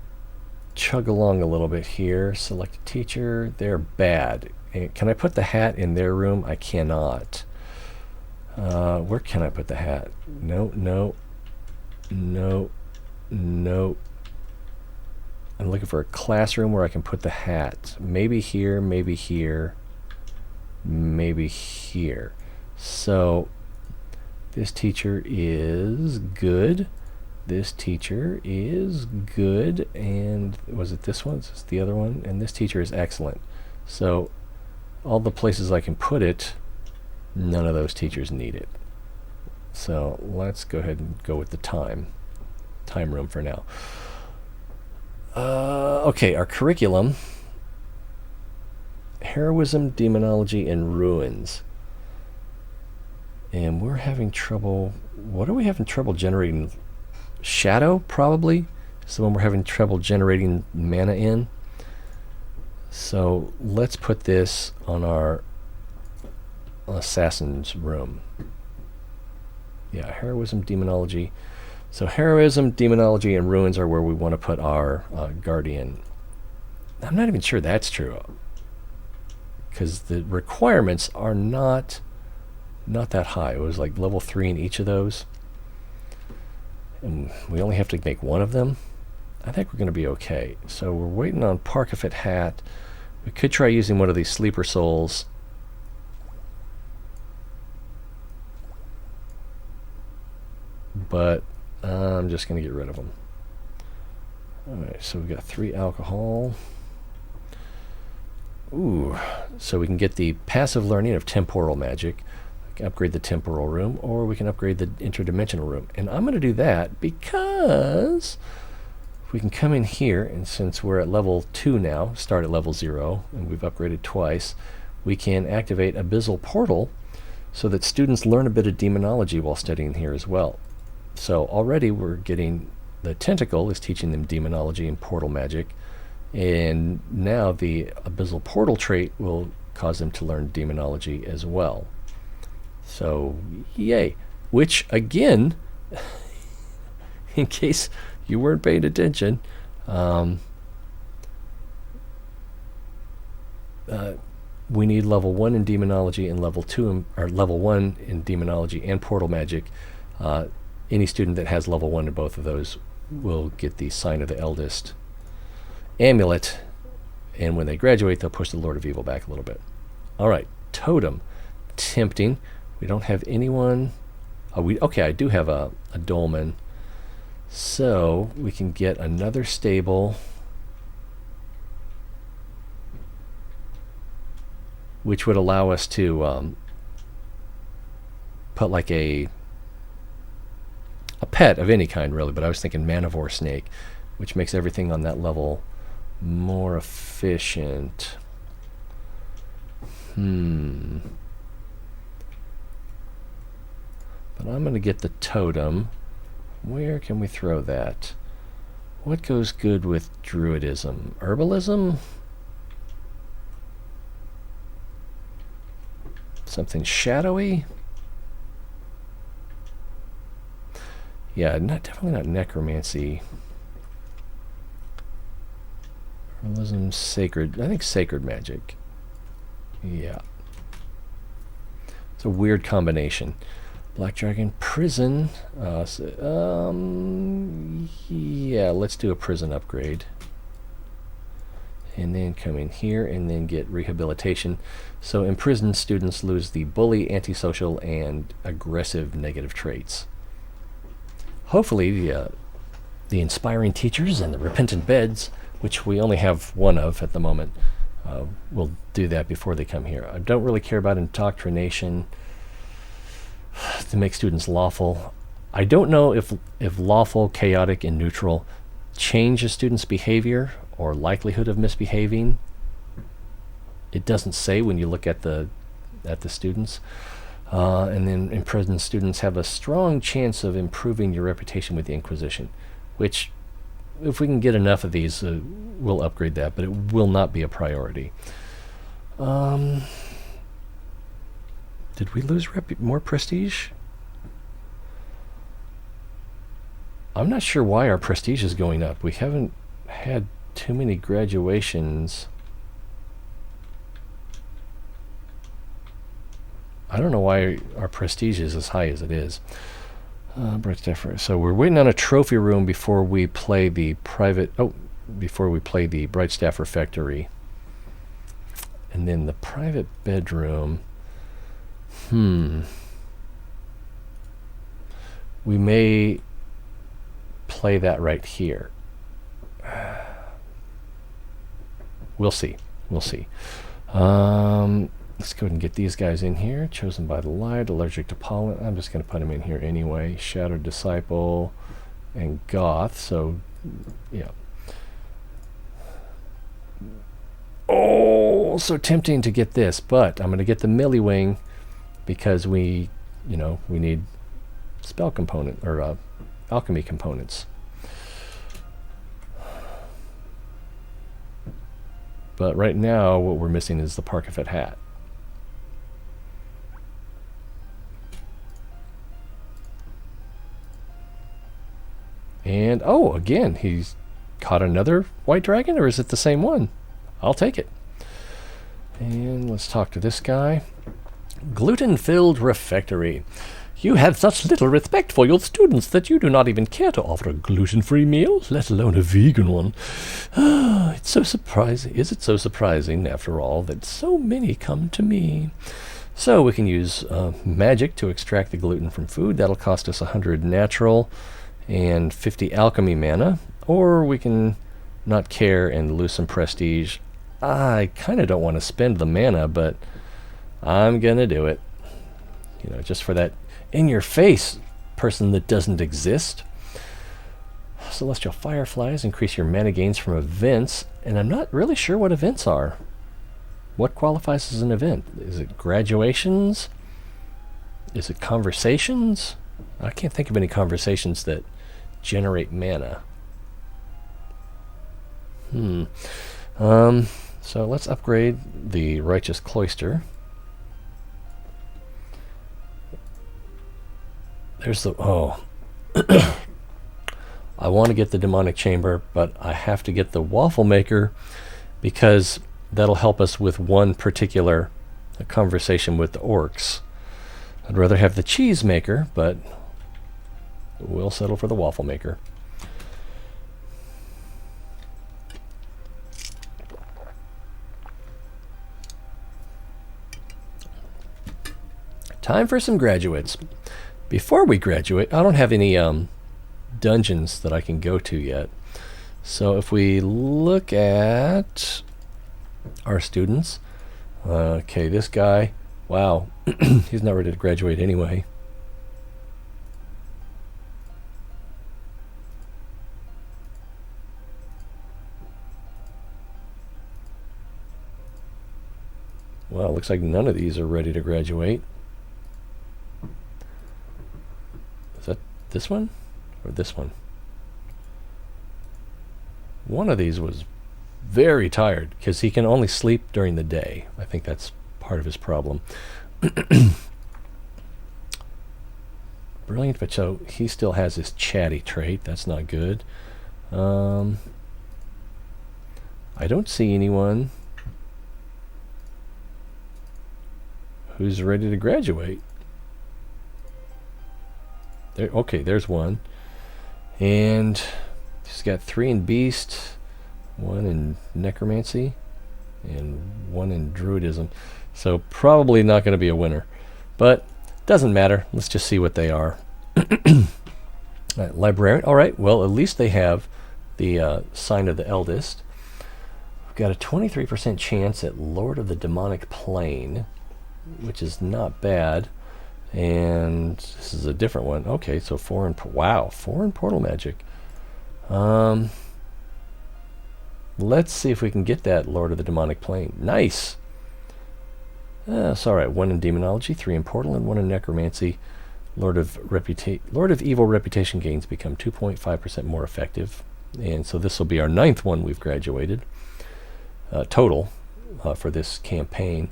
chug along a little bit here, select a teacher, they're bad. Can I put the hat in their room? I cannot. Where can I put the hat? No, no, no, no. I'm looking for a classroom where I can put the hat. Maybe here, maybe here, maybe here. So this teacher is good. This teacher is good, and was it this one? Is this the other one? And this teacher is excellent. So all the places I can put it, none of those teachers need it. So let's go ahead and go with the time room for now. Okay, our curriculum: heroism, demonology, and ruins. And we're having trouble. What are we having trouble generating? Shadow, probably. So when we're having trouble generating mana in. So let's put this on our assassin's room. Yeah, heroism, demonology. So heroism, demonology, and ruins are where we want to put our guardian. I'm not even sure that's true, because the requirements are not that high. It was like level 3 in each of those. And we only have to make one of them. I think we're going to be okay. So we're waiting on Parkafit Hat. We could try using one of these Sleeper Souls. But I'm just going to get rid of them. Alright, so we've got 3 alcohol. Ooh, so we can get the passive learning of temporal magic. We can upgrade the temporal room, or we can upgrade the interdimensional room. And I'm going to do that because we can come in here, and since we're at level 2 now, start at level 0, and we've upgraded twice, we can activate Abyssal Portal so that students learn a bit of demonology while studying here as well. So already we're getting, the tentacle is teaching them demonology and portal magic, and now the Abyssal Portal trait will cause them to learn demonology as well. So, yay. Which, again, in case you weren't paying attention, we need level 1 in demonology and level 2 or level 1 in demonology and portal magic. Any student that has level 1 in both of those will get the Sign of the Eldest amulet, and when they graduate they'll push the Lord of Evil back a little bit. Alright, totem. Tempting. We don't have anyone. Okay, I do have a dolmen, so we can get another stable, which would allow us to put like a pet of any kind, really, but I was thinking Manivore Snake, which makes everything on that level more efficient. But I'm going to get the totem. Where can we throw that? What goes good with Druidism? Herbalism? Something shadowy? Yeah, definitely not necromancy. Herbalism, sacred. I think sacred magic. Yeah. It's a weird combination. Black Dragon, prison. Yeah, let's do a prison upgrade. And then come in here and then get rehabilitation. So imprisoned students lose the bully, antisocial, and aggressive negative traits. Hopefully the inspiring teachers and the repentant beds, which we only have one of at the moment, will do that before they come here. I don't really care about indoctrination to make students lawful. I don't know if lawful, chaotic, and neutral change a student's behavior or likelihood of misbehaving. It doesn't say when you look at the students. And then imprisoned students have a strong chance of improving your reputation with the Inquisition, which, if we can get enough of these, we'll upgrade that, but it will not be a priority. Did we lose more prestige? I'm not sure why our prestige is going up. We haven't had too many graduations. I don't know why our prestige is as high as it is. Bright Staffer. So we're waiting on a trophy room before we play the before we play the Bright Staff Refectory. And then the private bedroom. We may play that right here. We'll see. We'll see. Let's go ahead and get these guys in here. Chosen by the Light, allergic to pollen. I'm just going to put them in here anyway. Shattered Disciple and Goth. So, yeah. Oh, so tempting to get this, but I'm going to get the Milliwing because we need spell component or alchemy components. But right now, what we're missing is the Parkafit Hat. And, oh, again, he's caught another white dragon, or is it the same one? I'll take it. And let's talk to this guy. Gluten-filled refectory. You have such little respect for your students that you do not even care to offer a gluten-free meal, let alone a vegan one. It's so surprising. Is it so surprising, after all, that so many come to me? So we can use magic to extract the gluten from food. That'll cost us 100 natural and 50 alchemy mana. Or we can not care and lose some prestige. I kind of don't want to spend the mana, but I'm going to do it. You know, just for that in-your-face person that doesn't exist. Celestial Fireflies increase your mana gains from events, and I'm not really sure what events are. What qualifies as an event? Is it graduations? Is it conversations? I can't think of any conversations that generate mana. So let's upgrade the Righteous Cloister. There's the... Oh. I want to get the Demonic Chamber, but I have to get the Waffle Maker because that'll help us with one particular conversation with the orcs. I'd rather have the Cheese Maker, but we'll settle for the Waffle Maker. Time for some graduates. Before we graduate, I don't have any dungeons that I can go to yet. So if we look at our students, okay, this guy, wow, he's not ready to graduate anyway. Well, looks like none of these are ready to graduate. Is that this one or this one? One of these was very tired because he can only sleep during the day. I think that's part of his problem. Brilliant, but so he still has his chatty trait. That's not good. I don't see anyone who's ready to graduate. There, okay, there's one. And he's got 3 in Beast, 1 in Necromancy, and 1 in Druidism. So probably not going to be a winner. But doesn't matter. Let's just see what they are. Librarian. All right, well, at least they have the Sign of the Eldest. We've got a 23% chance at Lord of the Demonic Plane, which is not bad. And this is a different one. Okay, so 4 in... Wow, 4 in Portal Magic. Let's see if we can get that Lord of the Demonic Plane. Nice! It's alright. 1 in Demonology, 3 in Portal, and 1 in Necromancy. Lord of Evil Reputation gains become 2.5% more effective. And so this will be our 9th one we've graduated. Total for this campaign.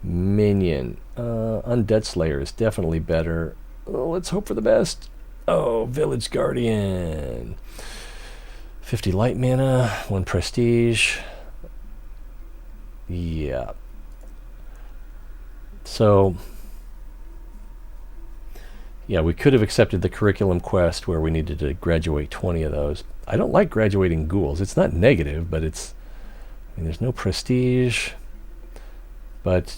Minion. Undead Slayer is definitely better. Oh, let's hope for the best. Oh, Village Guardian. 50 light mana, 1 prestige. Yeah. So, yeah, we could have accepted the curriculum quest where we needed to graduate 20 of those. I don't like graduating ghouls. It's not negative, but it's... I mean, there's no prestige. But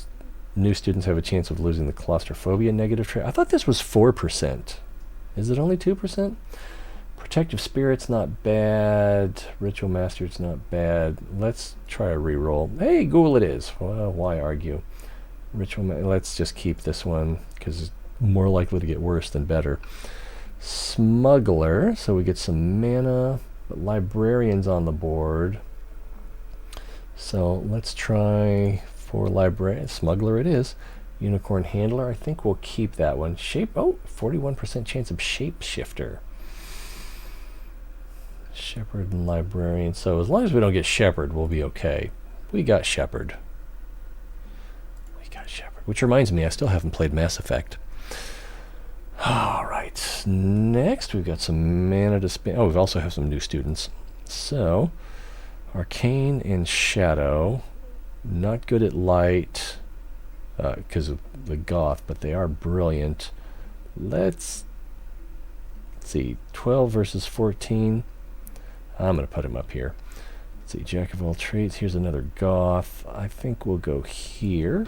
new students have a chance of losing the claustrophobia negative trait. I thought this was 4%. Is it only 2%? Protective Spirit's not bad. Ritual Master's not bad. Let's try a reroll. Hey, ghoul it is. Well, why argue? Let's just keep this one because it's more likely to get worse than better. Smuggler, so we get some mana. But Librarian's on the board. So let's try for Librarian. Smuggler it is. Unicorn Handler, I think we'll keep that one. 41% chance of Shapeshifter. Shepherd and Librarian. So as long as we don't get Shepherd, we'll be okay. We got Shepherd. Which reminds me, I still haven't played Mass Effect. Alright, next we've got some mana to spend. Oh, we also have some new students. So, Arcane and Shadow. Not good at light because of the Goth, but they are brilliant. Let's see, 12 versus 14. I'm going to put him up here. Let's see, Jack of all trades. Here's another goth. I think we'll go here.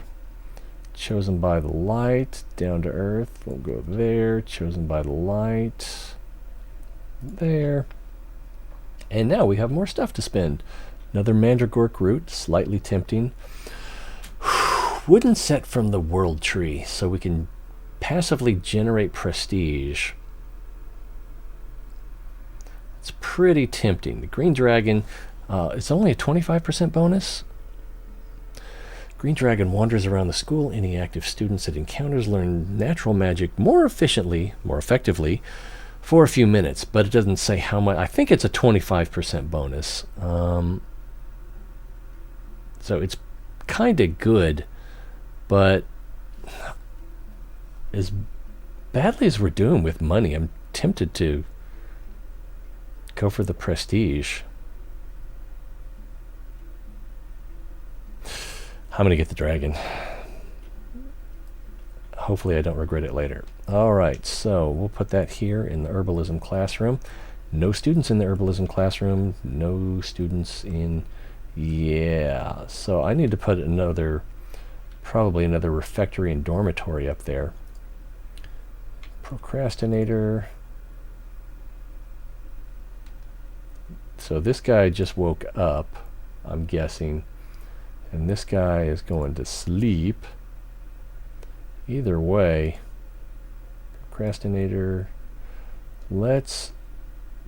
Chosen by the light, down to earth. We'll go there. Chosen by the light. There. And now we have more stuff to spend. Another mandragork root, slightly tempting. Wooden set from the world tree, so we can passively generate prestige. It's pretty tempting. The green dragon, it's only a 25% bonus. Green dragon wanders around the school. Any active students it encounters learn natural magic more effectively for a few minutes, but it doesn't say how much. I think it's a 25% bonus. So it's kind of good, but as badly as we're doing with money, I'm tempted to go for the prestige. I'm going to get the dragon. Hopefully I don't regret it later. Alright, so we'll put that here in the herbalism classroom. No students in the herbalism classroom. No students in... Yeah, so I need to put probably another refectory and dormitory up there. Procrastinator. So this guy just woke up, I'm guessing. And this guy is going to sleep. Either way, procrastinator. Let's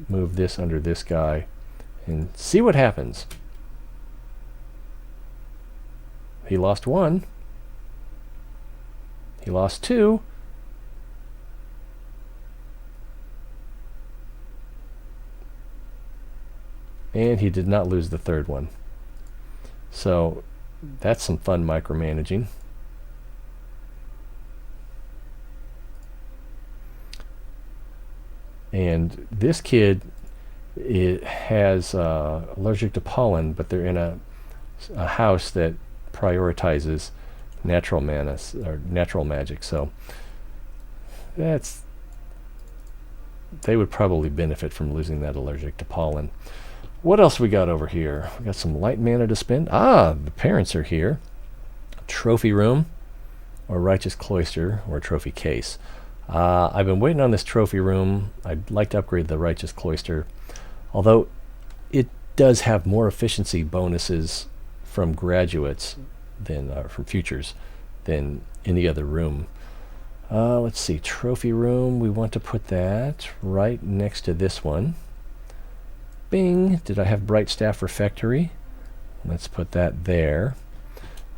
move this under this guy and see what happens. He lost 1. He lost 2. And he did not lose the 3rd one. So that's some fun micromanaging. And this kid, it has allergic to pollen, but they're in a house that prioritizes natural mana or natural magic. So they would probably benefit from losing that allergic to pollen. What else we got over here? We got some light mana to spend. The parents are here. Trophy room, or righteous cloister, or trophy case. I've been waiting on this trophy room. I'd like to upgrade the righteous cloister, although it does have more efficiency bonuses from graduates than from futures than any other room. Let's see, trophy room. We want to put that right next to this one. Bing! Did I have Bright Staff Refectory? Let's put that there.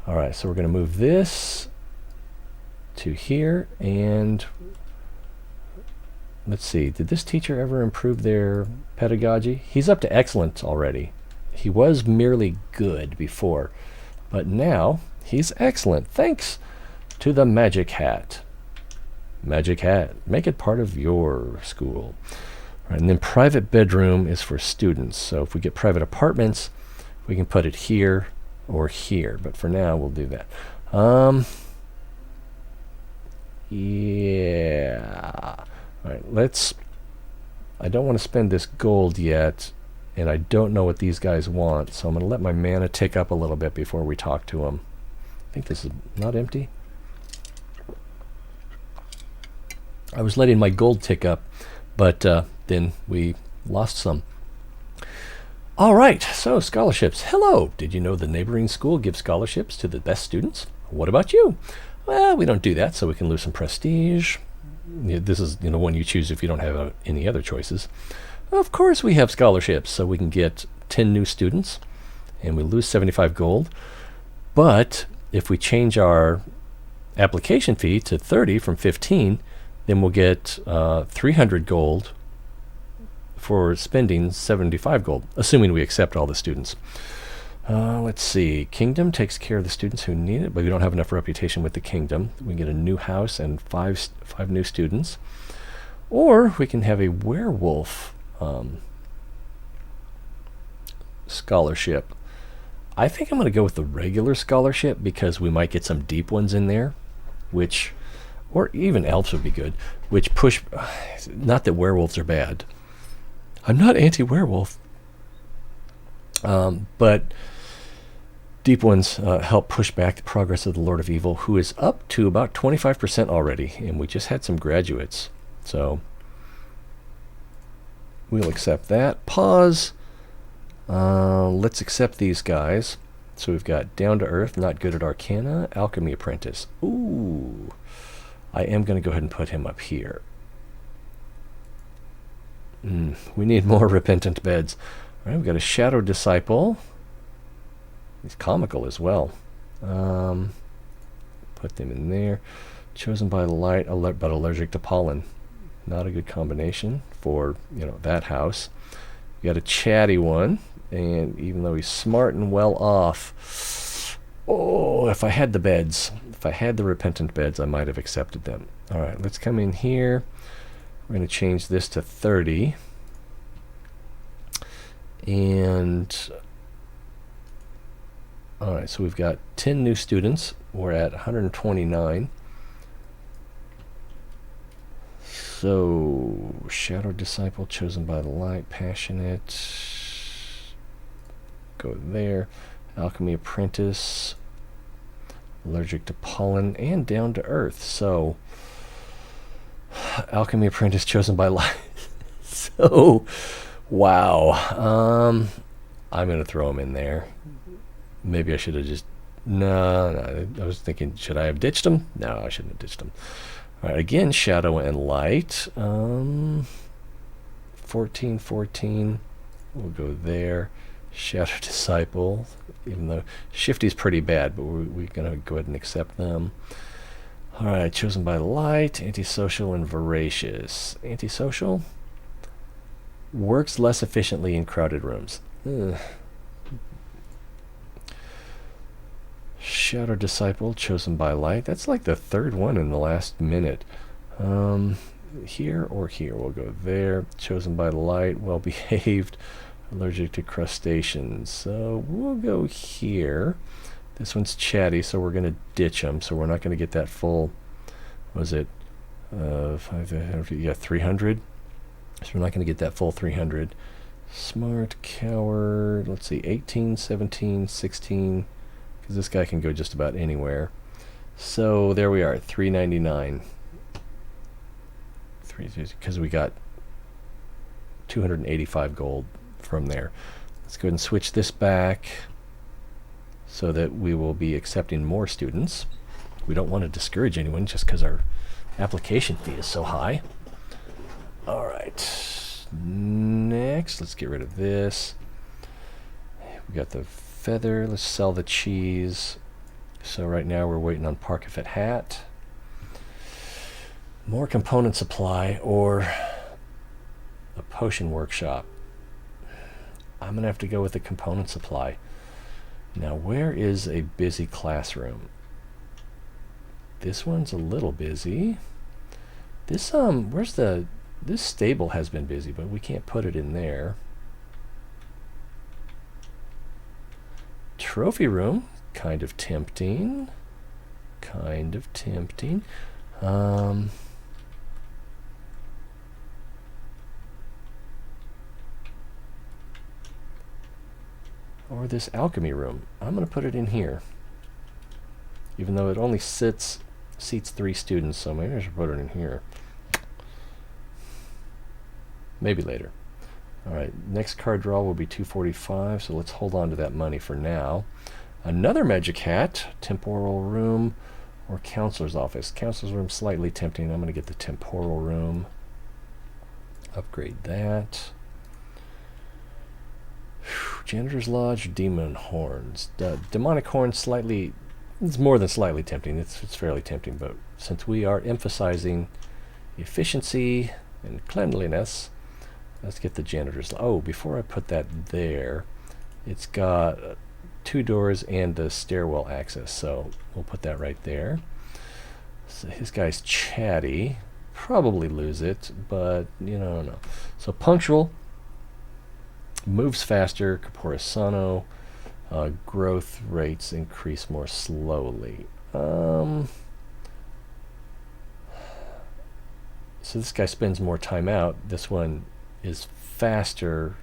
Alright, so we're going to move this to here, and let's see, did this teacher ever improve their pedagogy? He's up to excellent already. He was merely good before, but now he's excellent thanks to the Magic Hat. Magic Hat, make it part of your school. And then private bedroom is for students. So if we get private apartments, we can put it here or here. But for now, we'll do that. Yeah. All right, I don't want to spend this gold yet, and I don't know what these guys want. So I'm going to let my mana tick up a little bit before we talk to them. I think this is not empty. I was letting my gold tick up, but then we lost some. All right, so scholarships. Hello, did you know the neighboring school gives scholarships to the best students? What about you? Well, we don't do that, so we can lose some prestige. This is one you choose if you don't have any other choices. Of course we have scholarships, so we can get 10 new students, and we lose 75 gold. But if we change our application fee to 30 from 15, then we'll get 300 gold for spending 75 gold, assuming we accept all the students. Let's see. Kingdom takes care of the students who need it, but we don't have enough reputation with the kingdom. We can get a new house and five new students. Or we can have a werewolf scholarship. I think I'm going to go with the regular scholarship because we might get some deep ones in there, which or even elves would be good, which push, not that werewolves are bad. I'm not anti-werewolf. But deep ones help push back the progress of the Lord of Evil, who is up to about 25% already, and we just had some graduates. So we'll accept that. Pause. Let's accept these guys. So we've got Down to Earth, not good at Arcana, Alchemy Apprentice. Ooh. I am going to go ahead and put him up here. We need more repentant beds. All right, we've got a Shadow Disciple. He's comical as well. Put them in there. Chosen by the Light, but allergic to pollen. Not a good combination for, that house. We got a Chatty one, and even though he's smart and well off, if I had the beds, if I had the repentant beds, I might have accepted them. All right, let's come in here. We're going to change this to 30. And all right, so we've got 10 new students. We're at 129. So, Shadow Disciple, Chosen by the Light, Passionate. Go there. Alchemy Apprentice, allergic to pollen, and Down to Earth. So, Alchemy Apprentice, Chosen by Light. So, wow. I'm going to throw him in there. Maybe I should have just... No. I was thinking, should I have ditched him? No, I shouldn't have ditched him. All right, again, Shadow and Light. 14. We'll go there. Shadow Disciple, even though Shifty's pretty bad, but we're going to go ahead and accept them. All right, Chosen by the Light, Antisocial and Voracious. Antisocial works less efficiently in crowded rooms. Shadow Disciple, Chosen by Light. That's like the third one in the last minute. Here or here? We'll go there. Chosen by the Light, well behaved, allergic to crustaceans. So we'll go here. This one's Chatty, so we're going to ditch him. So we're not going to get that full, was it 300? So we're not going to get that full 300. Smart, Coward, let's see, 18, 17, 16, because this guy can go just about anywhere. So there we are, 399. Because we got 285 gold from there. Let's go ahead and switch this back so that we will be accepting more students. We don't want to discourage anyone just because our application fee is so high. All right, next, let's get rid of this. We got the feather. Let's sell the cheese. So right now we're waiting on Parkafet hat. More component supply or a potion workshop. I'm going to have to go with the component supply. Now, where is a busy classroom? This one's a little busy. This, this stable has been busy, but we can't put it in there. Trophy room, kind of tempting. Kind of tempting. Or this alchemy room. I'm going to put it in here. Even though it only seats 3 students, so maybe I should put it in here. Maybe later. Alright, next card draw will be 245, so let's hold on to that money for now. Another magic hat, temporal room, or counselor's office. Counselor's room, slightly tempting. I'm going to get the temporal room. Upgrade that. Janitor's Lodge, Demon Horns. Demonic Horns, slightly, it's more than slightly tempting. It's fairly tempting, but since we are emphasizing efficiency and cleanliness, let's get the Janitor's Lodge. Oh, before I put that there, it's got 2 doors and a stairwell access, so we'll put that right there. So his guy's Chatty. Probably lose it, but you know, no. So punctual. Moves faster, Corpora Sano, growth rates increase more slowly. So this guy spends more time out. This one is faster,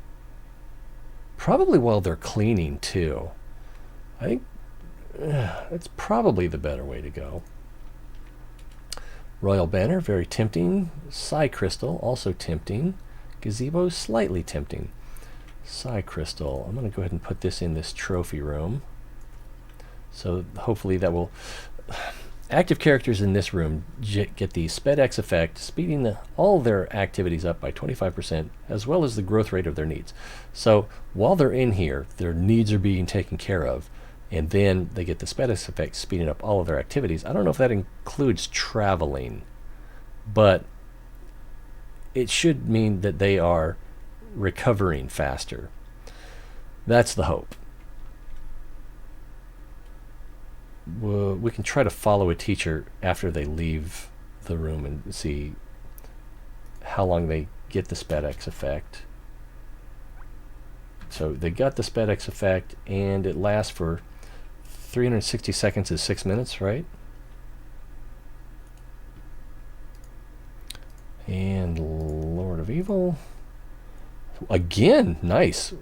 probably while they're cleaning too. I think that's probably the better way to go. Royal Banner, very tempting. Psi Crystal, also tempting. Gazebo, slightly tempting. Psi Crystal. I'm going to go ahead and put this in this trophy room. So hopefully that will... Active characters in this room get the SpedX effect, speeding all their activities up by 25%, as well as the growth rate of their needs. So while they're in here, their needs are being taken care of, and then they get the SpedX effect, speeding up all of their activities. I don't know if that includes traveling, but it should mean that they are recovering faster. That's the hope. We can try to follow a teacher after they leave the room and see how long they get the SpedX effect. So they got the SpedX effect, and it lasts for 360 seconds is 6 minutes, right? And Lord of Evil. Again, nice.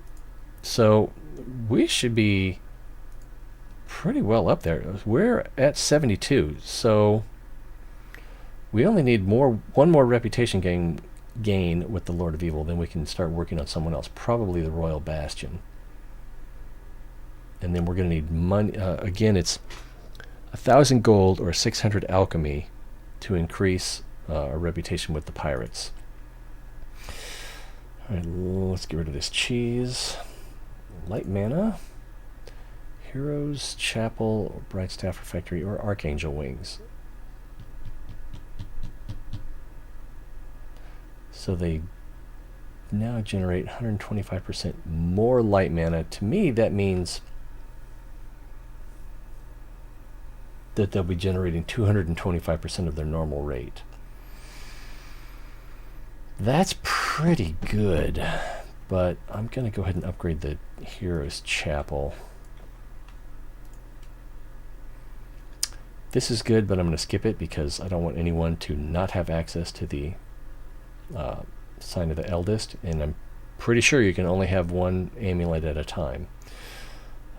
So we should be pretty well up there. We're at 72, so we only need one more reputation gain with the Lord of Evil, then we can start working on someone else, probably the Royal Bastion. And then we're going to need money. Again, it's 1,000 gold or 600 alchemy to increase our reputation with the pirates. All right, let's get rid of this cheese. Light mana. Heroes, Chapel, Bright Staff Refectory, or Archangel Wings. So they now generate 125% more light mana. To me, that means that they'll be generating 225% of their normal rate. That's pretty good, but I'm going to go ahead and upgrade the Heroes Chapel. This is good, but I'm going to skip it because I don't want anyone to not have access to the Sign of the Eldest, and I'm pretty sure you can only have one amulet at a time.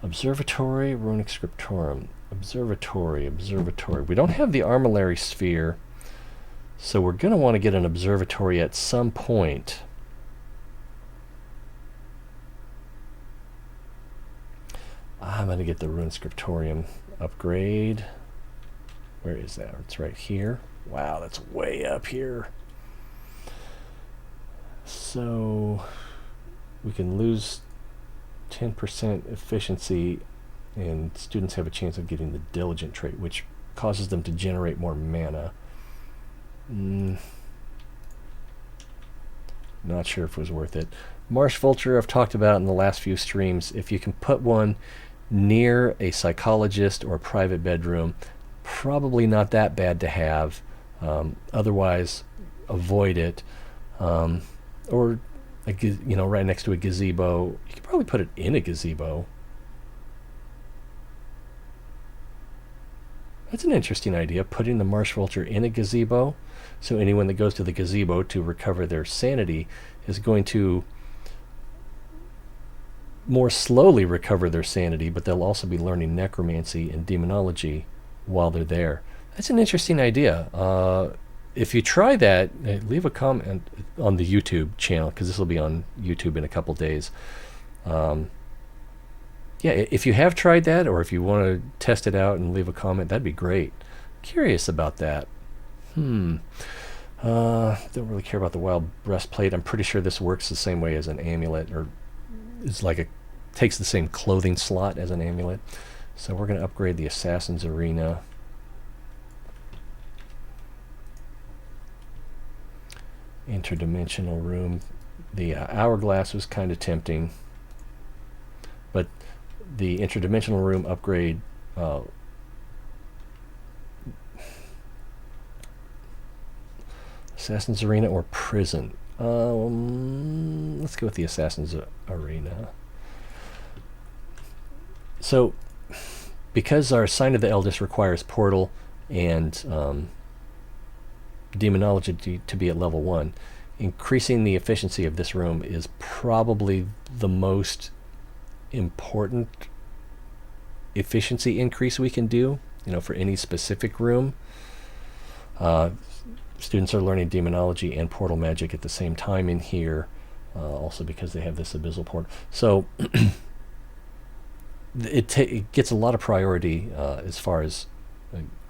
Observatory, Runic Scriptorium. Observatory. We don't have the Armillary Sphere, so we're going to want to get an observatory at some point. I'm going to get the Rune Scriptorium upgrade. Where is that? It's right here. Wow, that's way up here. So we can lose 10% efficiency, and students have a chance of getting the Diligent trait, which causes them to generate more mana. Not sure if it was worth it. Marsh Vulture, I've talked about in the last few streams. If you can put one near a psychologist or a private bedroom, probably not that bad to have. Otherwise, avoid it. Or right next to a gazebo. You could probably put it in a gazebo. That's an interesting idea, putting the Marsh Vulture in a gazebo. So anyone that goes to the gazebo to recover their sanity is going to more slowly recover their sanity, but they'll also be learning necromancy and demonology while they're there. That's an interesting idea. If you try that, leave a comment on the YouTube channel, because this will be on YouTube in a couple days. Yeah, if you have tried that, or if you want to test it out and leave a comment, that'd be great. Curious about that. Don't really care about the Wild Breastplate. I'm pretty sure this works the same way as an amulet, or is like takes the same clothing slot as an amulet. So we're going to upgrade the Assassin's Arena. Interdimensional Room. The Hourglass was kind of tempting, but the Interdimensional Room upgrade Assassin's Arena or Prison. Let's go with the Assassin's Arena. So, because our Sign of the Eldest requires Portal and demonology to be at level 1. Increasing the efficiency of this room is probably the most important efficiency increase we can do, for any specific room. Students are learning demonology and portal magic at the same time in here, also because they have this abyssal port. So it gets a lot of priority as far as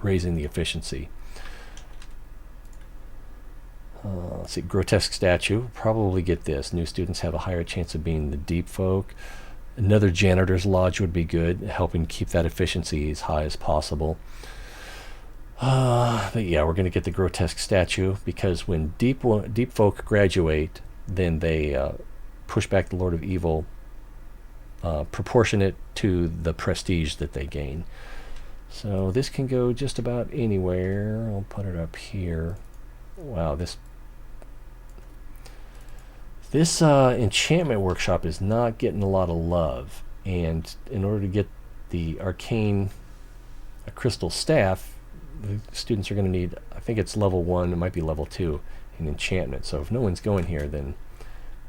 raising the efficiency. Let's see, grotesque statue. Probably get this. New students have a higher chance of being the deep folk. Another janitor's lodge would be good, helping keep that efficiency as high as possible. But yeah, we're going to get the grotesque statue because when deep folk graduate, then they push back the Lord of Evil proportionate to the prestige that they gain. So this can go just about anywhere. I'll put it up here. Wow, this Enchantment Workshop is not getting a lot of love, and in order to get the Arcane Crystal Staff, the students are going to need, I think it's level 1, it might be level 2 in enchantment. So if no one's going here, then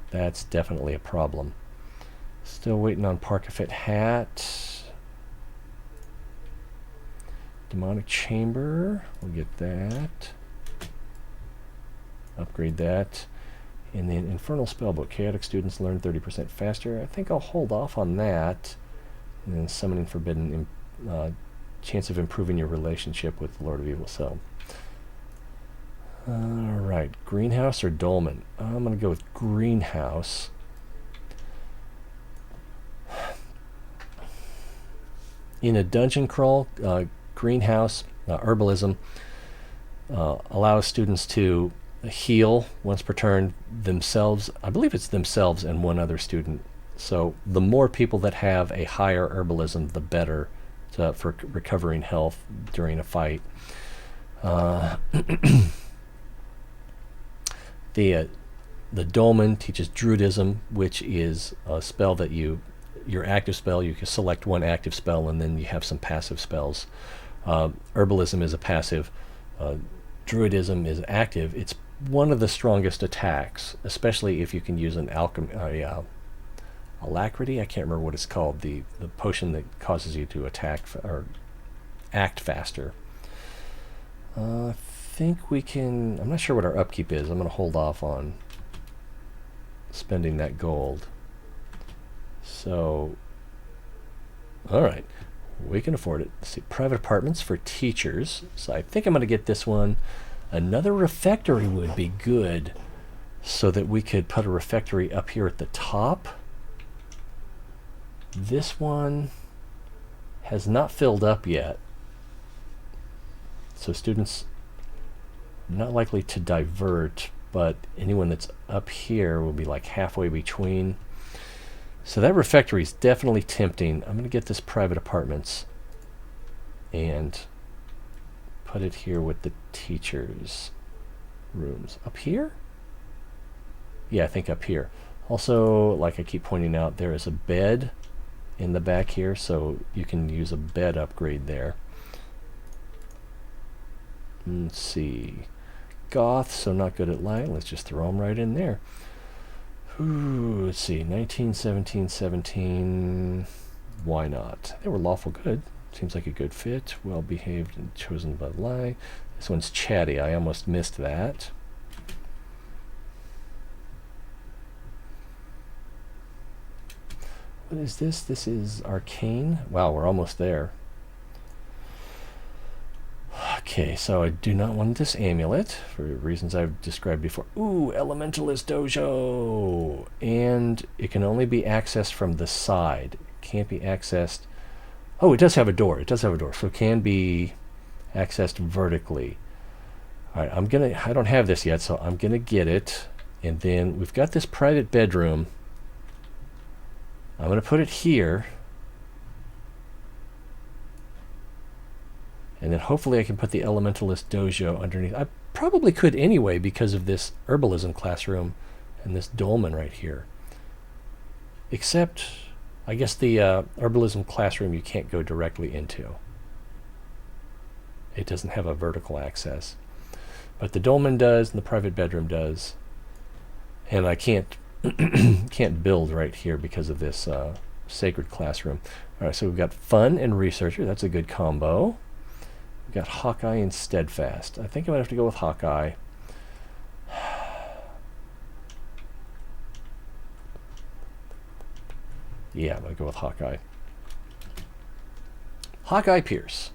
that's definitely a problem. Still waiting on Parkafit Hat. Demonic Chamber, we'll get that. Upgrade that. And then Infernal Spellbook. Chaotic students learn 30% faster. I think I'll hold off on that. And then Summoning Forbidden, chance of improving your relationship with the Lord of Evil. So, alright, Greenhouse or Dolmen? I'm going to go with Greenhouse. In a dungeon crawl, Greenhouse, Herbalism, allows students to heal once per turn themselves. I believe it's themselves and one other student. So the more people that have a higher herbalism, the better for recovering health during a fight. The Dolmen teaches Druidism, which is a spell that your active spell, you can select one active spell and then you have some passive spells. Herbalism is a passive. Druidism is active. It's one of the strongest attacks, especially if you can use an alchemy, alacrity. I can't remember what it's called. The potion that causes you to attack or act faster. I think we can. I'm not sure what our upkeep is. I'm going to hold off on spending that gold. So, all right, we can afford it. Let's see, private apartments for teachers. So I think I'm going to get this one. Another refectory would be good, so that we could put a refectory up here at the top. This one has not filled up yet, so students are not likely to divert, but anyone that's up here will be like halfway between. So that refectory is definitely tempting. I'm going to get this private apartments and put it here with the teachers' rooms. Up here? Yeah, I think up here. Also, like I keep pointing out, there is a bed in the back here, so you can use a bed upgrade there. Let's see. Goth, so not good at light. Let's just throw them right in there. Ooh, let's see. 19, 17, 17. Why not? They were lawful good. Seems like a good fit. Well behaved and chosen by lie. This one's Chatty. I almost missed that. What is this? This is Arcane. Wow, we're almost there. Okay, so I do not want this amulet for reasons I've described before. Ooh, Elementalist Dojo! And it can only be accessed from the side. It can't be accessed... Oh, it does have a door. It does have a door, so it can be accessed vertically. Alright, I don't have this yet, so I'm gonna get it. And then we've got this private bedroom. I'm gonna put it here. And then hopefully I can put the Elementalist Dojo underneath. I probably could anyway because of this Herbalism classroom and this Dolmen right here. Except, I guess the Herbalism classroom you can't go directly into. It doesn't have a vertical access. But the dolmen does, and the private bedroom does. And I can't can't build right here because of this sacred classroom. All right, so we've got fun and researcher. That's a good combo. We've got Hawkeye and steadfast. I think I might have to go with Hawkeye. Yeah, I'm going to go with Hawkeye. Hawkeye Pierce.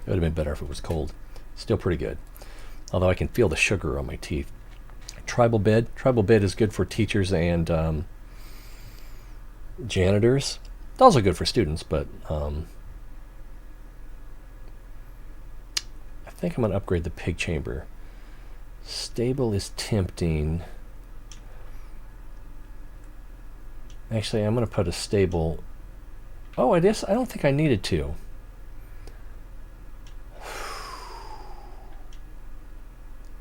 It would have been better if it was cold. Still pretty good. Although I can feel the sugar on my teeth. Tribal bed. Tribal bed is good for teachers and janitors. It's also good for students, but I think I'm going to upgrade the pig chamber. Stable is tempting. Actually, I'm going to put a stable. Oh, I guess I don't think I needed to.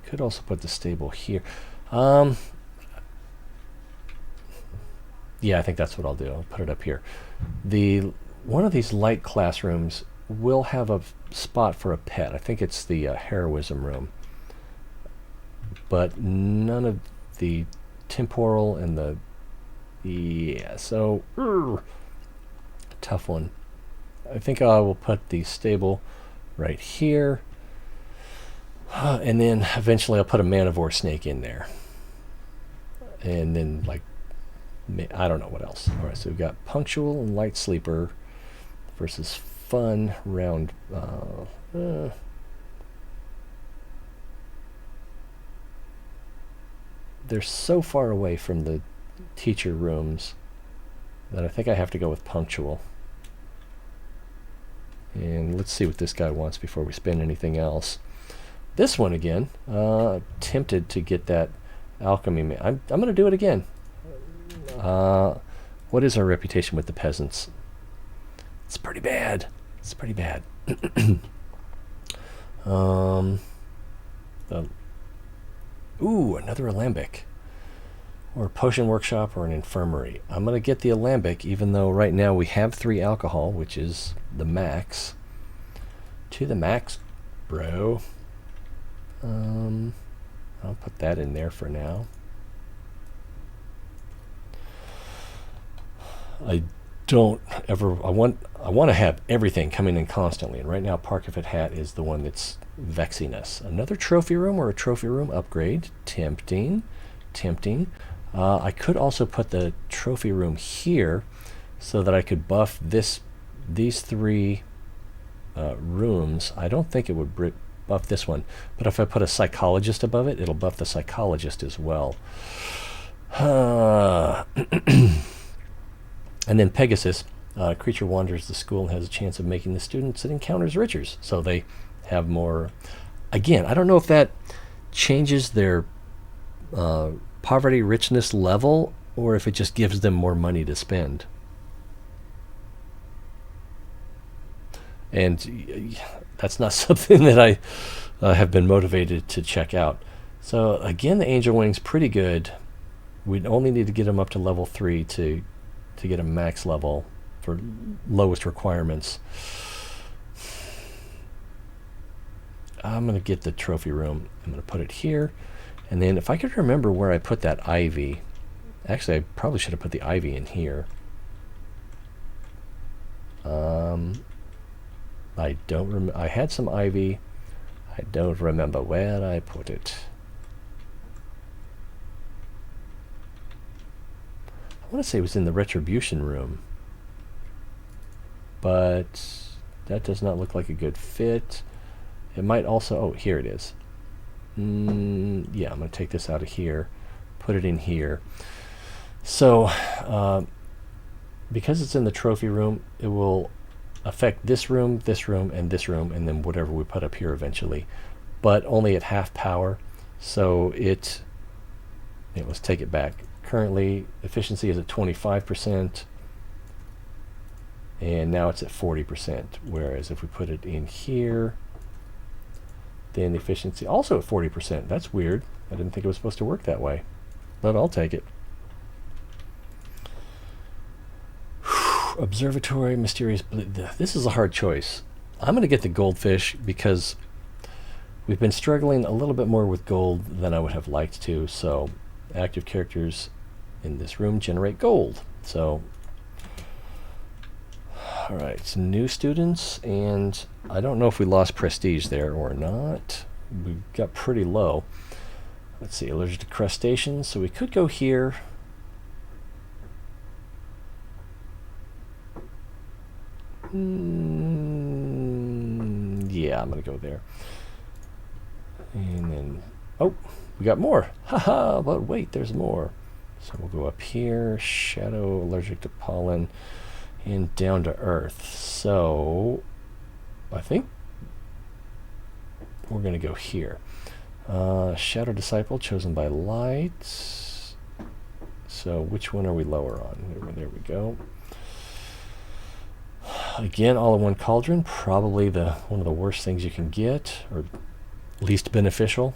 Could also put the stable here. Yeah, I think that's what I'll do. I'll put it up here. One of these light classrooms will have a spot for a pet. I think it's the heroism room. But none of the temporal and the... Yeah, so... tough one. I think I will put the stable right here. And then eventually I'll put a man-of-war snake in there. And then, like, I don't know what else. All right, so we've got punctual and light sleeper versus fun round. They're so far away from the teacher rooms that I think I have to go with punctual. And let's see what this guy wants before we spend anything else. This one again, tempted to get that alchemy. I'm going to do it again. What is our reputation with the peasants? It's pretty bad. It's pretty bad. Ooh, another alembic. Or a potion workshop or an infirmary. I'm going to get the alembic, even though right now we have 3 alcohol, which is the max. To the max, bro. I'll put that in there for now. I want to have everything coming in constantly, and right now Parkifit Hat is the one that's vexing us. Another trophy room or a trophy room upgrade. Tempting. I could also put the trophy room here so that I could buff these 3 rooms. I don't think it would buff this one, but if I put a psychologist above it, it'll buff the psychologist as well. And then Pegasus, creature wanders the school and has a chance of making the students it encounters richer, so they have more. Again, I don't know if that changes their poverty richness level or if it just gives them more money to spend. And that's not something that I have been motivated to check out. So again, the Angel Wing's pretty good. We'd only need to get them up to level 3 to get a max level for lowest requirements. I'm going to get the trophy room. I'm going to put it here. And then if I could remember where I put that ivy. Actually, I probably should have put the ivy in here. I don't remember. I had some ivy. I don't remember where I put it. I want to say it was in the retribution room, but that does not look like a good fit. It might also, oh, here it is. Yeah, I'm going to take this out of here, put it in here. So because it's in the trophy room, it will affect this room, and this room, and then whatever we put up here eventually, but only at half power. So let's take it back. Currently, efficiency is at 25%, and now it's at 40%, whereas if we put it in here, then the efficiency also at 40%. That's weird. I didn't think it was supposed to work that way, but I'll take it. Observatory, mysterious. This is a hard choice. I'm going to get the goldfish because we've been struggling a little bit more with gold than I would have liked to. So active characters in this room generate gold. So, all right, some new students, and I don't know if we lost prestige there or not. We got pretty low. Let's see, allergic to crustaceans, so we could go here. Yeah, I'm going to go there. And then, oh, we got more. Haha, but wait, there's more. So we'll go up here, shadow, allergic to pollen, and down to earth. So I think we're going to go here. Shadow disciple chosen by light. So which one are we lower on? There we go. Again, all in one cauldron, probably one of the worst things you can get, or least beneficial.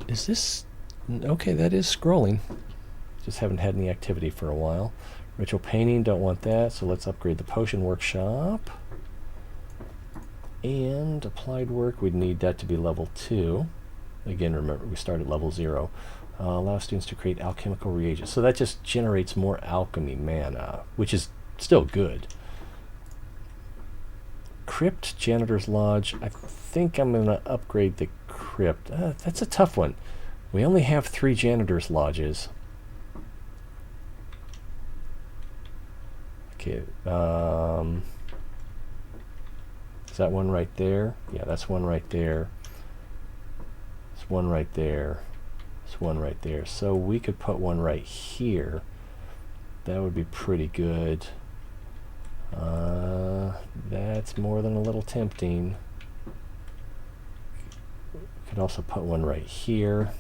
Is this okay? That is scrolling. Just haven't had any activity for a while. Ritual painting, don't want that, so let's upgrade the potion workshop. And applied work, we'd need that to be level 2. Again, remember, we start at level 0. Allow students to create alchemical reagents. So that just generates more alchemy mana, which is still good. Crypt, Janitor's Lodge. I think I'm going to upgrade the Crypt. That's a tough one. We only have 3 Janitor's Lodges. Okay. Is that one right there? Yeah, that's one right there. There's one right there. There's one right there. So we could put one right here. That would be pretty good. That's more than a little tempting. Could also put one right here.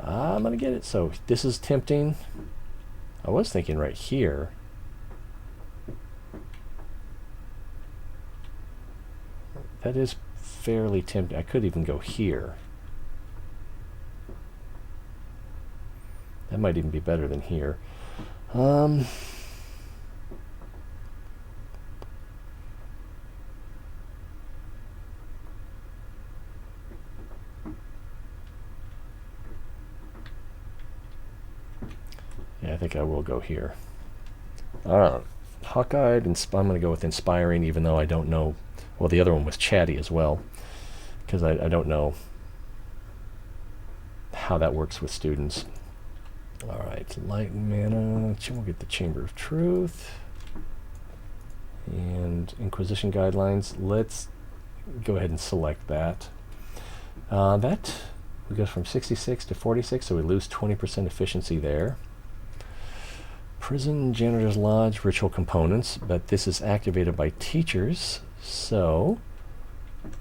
I'm gonna get it. So this is tempting. I was thinking right here. That is fairly tempting. I could even go here. That might even be better than here. Yeah, I think I will go here. Hawk-eyed, I'm going to go with inspiring, even though I don't know. Well, the other one was Chatty as well, because I don't know how that works with students. All right, light mana. We'll get the Chamber of Truth and Inquisition guidelines. Let's go ahead and select that. That we go from 66 to 46, so we lose 20% efficiency there. Prison, Janitor's Lodge, ritual components, but this is activated by teachers, so we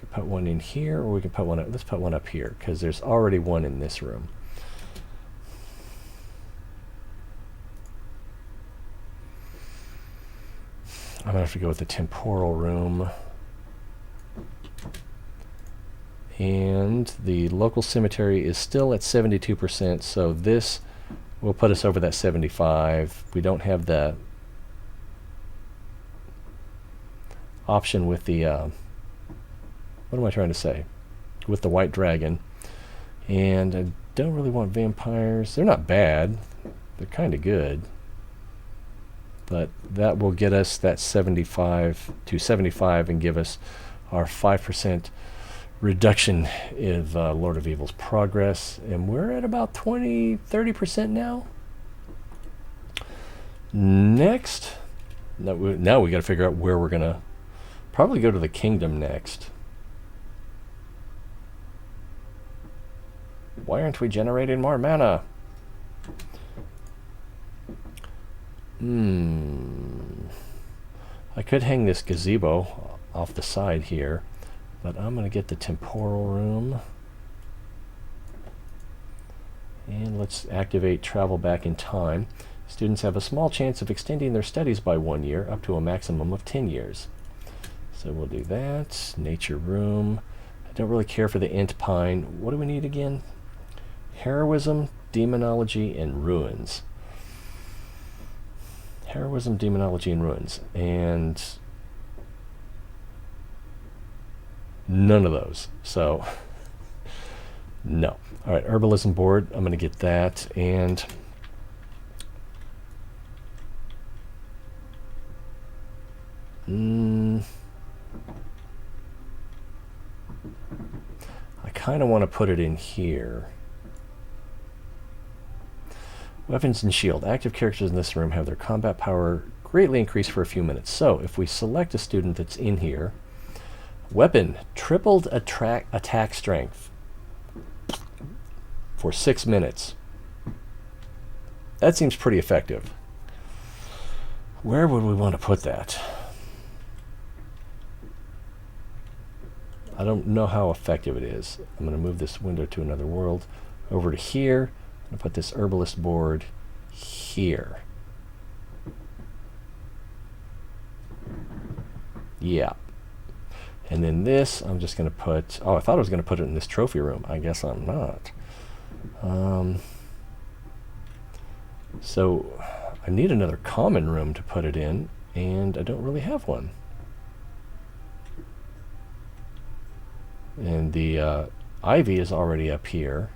can put one in here, or we can put one up. Let's put one up here, because there's already one in this room. I'm going to have to go with the temporal room. And the local cemetery is still at 72%, so this will put us over that 75. We don't have the option with the, what am I trying to say? With the white dragon. And I don't really want vampires. They're not bad. They're kind of good. But that will get us that 75 to 75 and give us our 5% reduction of Lord of Evil's progress, and we're at about 20-30% now. Next, now we got to figure out where we're gonna probably go to the kingdom next. Why aren't we generating more mana? I could hang this gazebo off the side here, but I'm going to get the temporal room. And let's activate travel back in time. Students have a small chance of extending their studies by 1 year, up to a maximum of 10 years. So we'll do that. Nature room. I don't really care for the int pine. What do we need again? Heroism, demonology, and ruins. Heroism, demonology, and ruins. And none of those. So, no. All right, herbalism board. I'm going to get that. And I kind of want to put it in here. Weapons and shield. Active characters in this room have their combat power greatly increased for a few minutes. So if we select a student that's in here, weapon, tripled attack strength for 6 minutes. That seems pretty effective. Where would we want to put that? I don't know how effective it is. I'm going to move this window to another world. Over to here. I'm going to put this herbalist board here. Yeah. And then this, I'm just going to put... Oh, I thought I was going to put it in this trophy room. I guess I'm not. So I need another common room to put it in, and I don't really have one. And the ivy is already up here.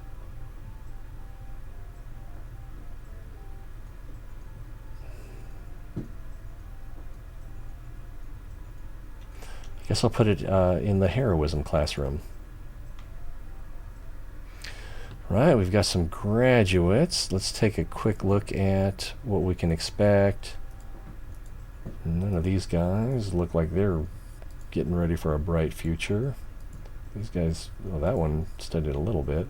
I guess I'll put it in the heroism classroom. Right, we've got some graduates. Let's take a quick look at what we can expect. None of these guys look like they're getting ready for a bright future. These guys, well, that one studied a little bit.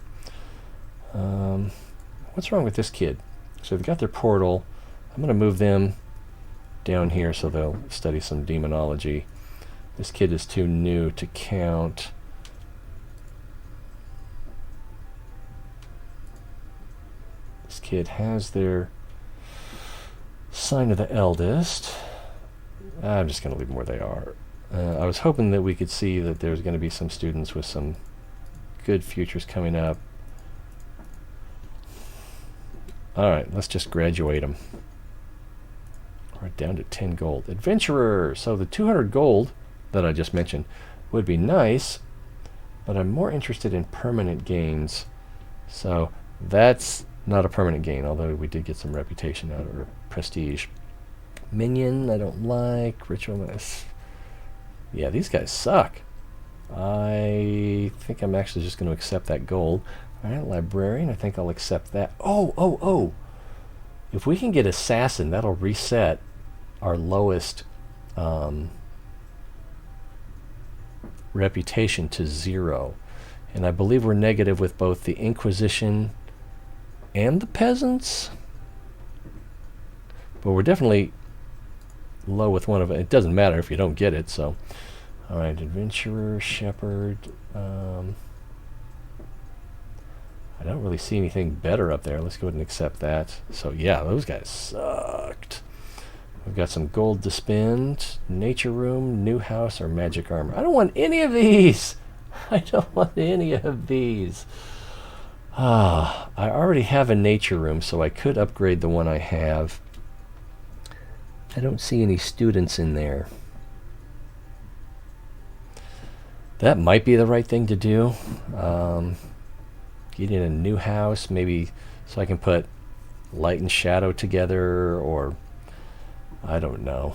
What's wrong with this kid? So they've got their portal. I'm going to move them down here so they'll study some demonology. This kid is too new to count. This kid has their sign of the eldest. I'm just going to leave them where they are. I was hoping that we could see that there's going to be some students with some good futures coming up. Alright, let's just graduate them. We're down to 10 gold. Adventurer! So the 200 gold that I just mentioned would be nice, but I'm more interested in permanent gains. So that's not a permanent gain, although we did get some reputation out of it, or prestige. Minion, I don't like. Ritual, yeah, these guys suck. I think I'm actually just going to accept that gold. Alright, librarian, I think I'll accept that. Oh! If we can get assassin, that'll reset our lowest reputation to 0. And I believe we're negative with both the Inquisition and the peasants. But we're definitely low with one of it. It doesn't matter if you don't get it, so. Alright, adventurer, shepherd. I don't really see anything better up there. Let's go ahead and accept that. So yeah, those guys sucked. We've got some gold to spend. Nature room, new house, or magic armor. I don't want any of these. I don't want any of these. I already have a nature room, so I could upgrade the one I have. I don't see any students in there. That might be the right thing to do. Get in a new house, maybe so I can put light and shadow together, or I don't know.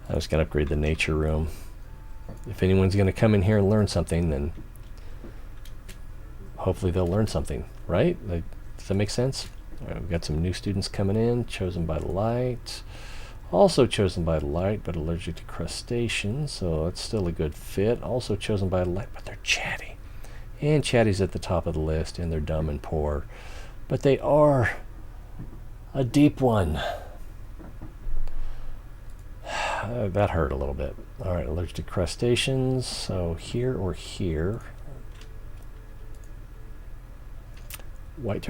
I was going to upgrade the nature room. If anyone's going to come in here and learn something, then hopefully they'll learn something, right? Like, does that make sense? All right, we've got some new students coming in, chosen by the light. Also chosen by the light, but allergic to crustaceans, so it's still a good fit. Also chosen by the light, but they're chatty. And chatty's at the top of the list, and they're dumb and poor. But they are a deep one. That hurt a little bit. Alright, allergic to crustaceans, so here or here.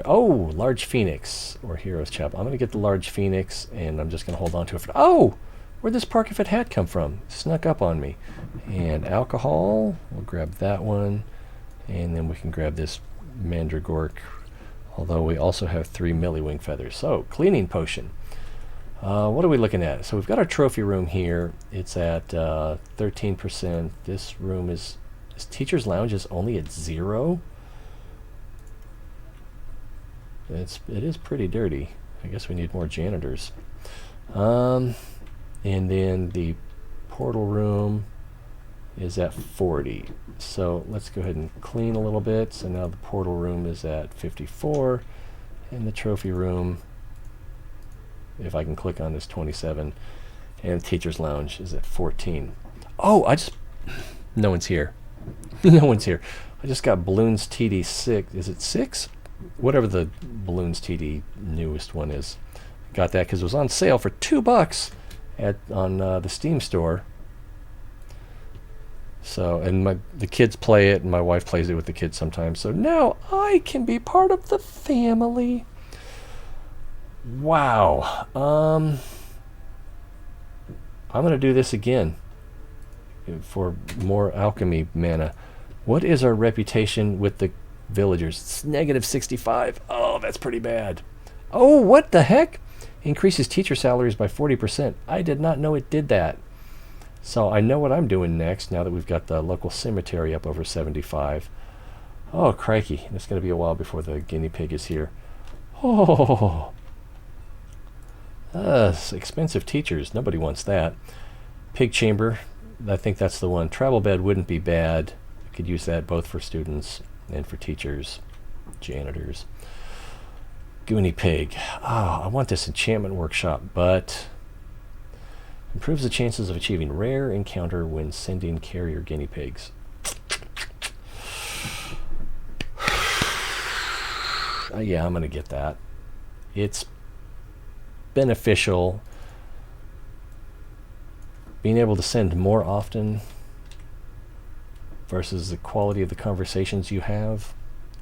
Oh, large phoenix or hero's chapel. I'm going to get the large phoenix, and I'm just going to hold on to it for... Oh! Where'd this parkifit hat come from? Snuck up on me. And alcohol. We'll grab that one. And then we can grab this mandragork. Although we also have 3 millywing feathers. So, cleaning potion. What are we looking at? So we've got our trophy room here. It's at 13%. This room is... This teacher's lounge is only at 0. It is pretty dirty. I guess we need more janitors. And then the portal room is at 40. So let's go ahead and clean a little bit. So now the portal room is at 54. And the trophy room, if I can click on this, 27. And the teacher's lounge is at 14. Oh, no one's here. No one's here. I just got Balloons TD 6. Is it 6? Whatever the Balloons TD newest one is. Got that because it was on sale for $2 on the Steam store. So, and the kids play it, and my wife plays it with the kids sometimes. So now I can be part of the family. Wow. I'm going to do this again for more alchemy mana. What is our reputation with the villagers? It's -65. Oh, that's pretty bad. Oh, what the heck? Increases teacher salaries by 40%. I did not know it did that. So I know what I'm doing next now that we've got the local cemetery up over 75. Oh, crikey. It's going to be a while before the guinea pig is here. Oh, expensive teachers. Nobody wants that. Pig chamber. I think that's the one. Travel bed wouldn't be bad. I could use that both for students and for teachers, janitors. Guinea pig. Oh, I want this enchantment workshop, but improves the chances of achieving rare encounter when sending carrier guinea pigs. Yeah, I'm going to get that. It's beneficial. Being able to send more often versus the quality of the conversations you have,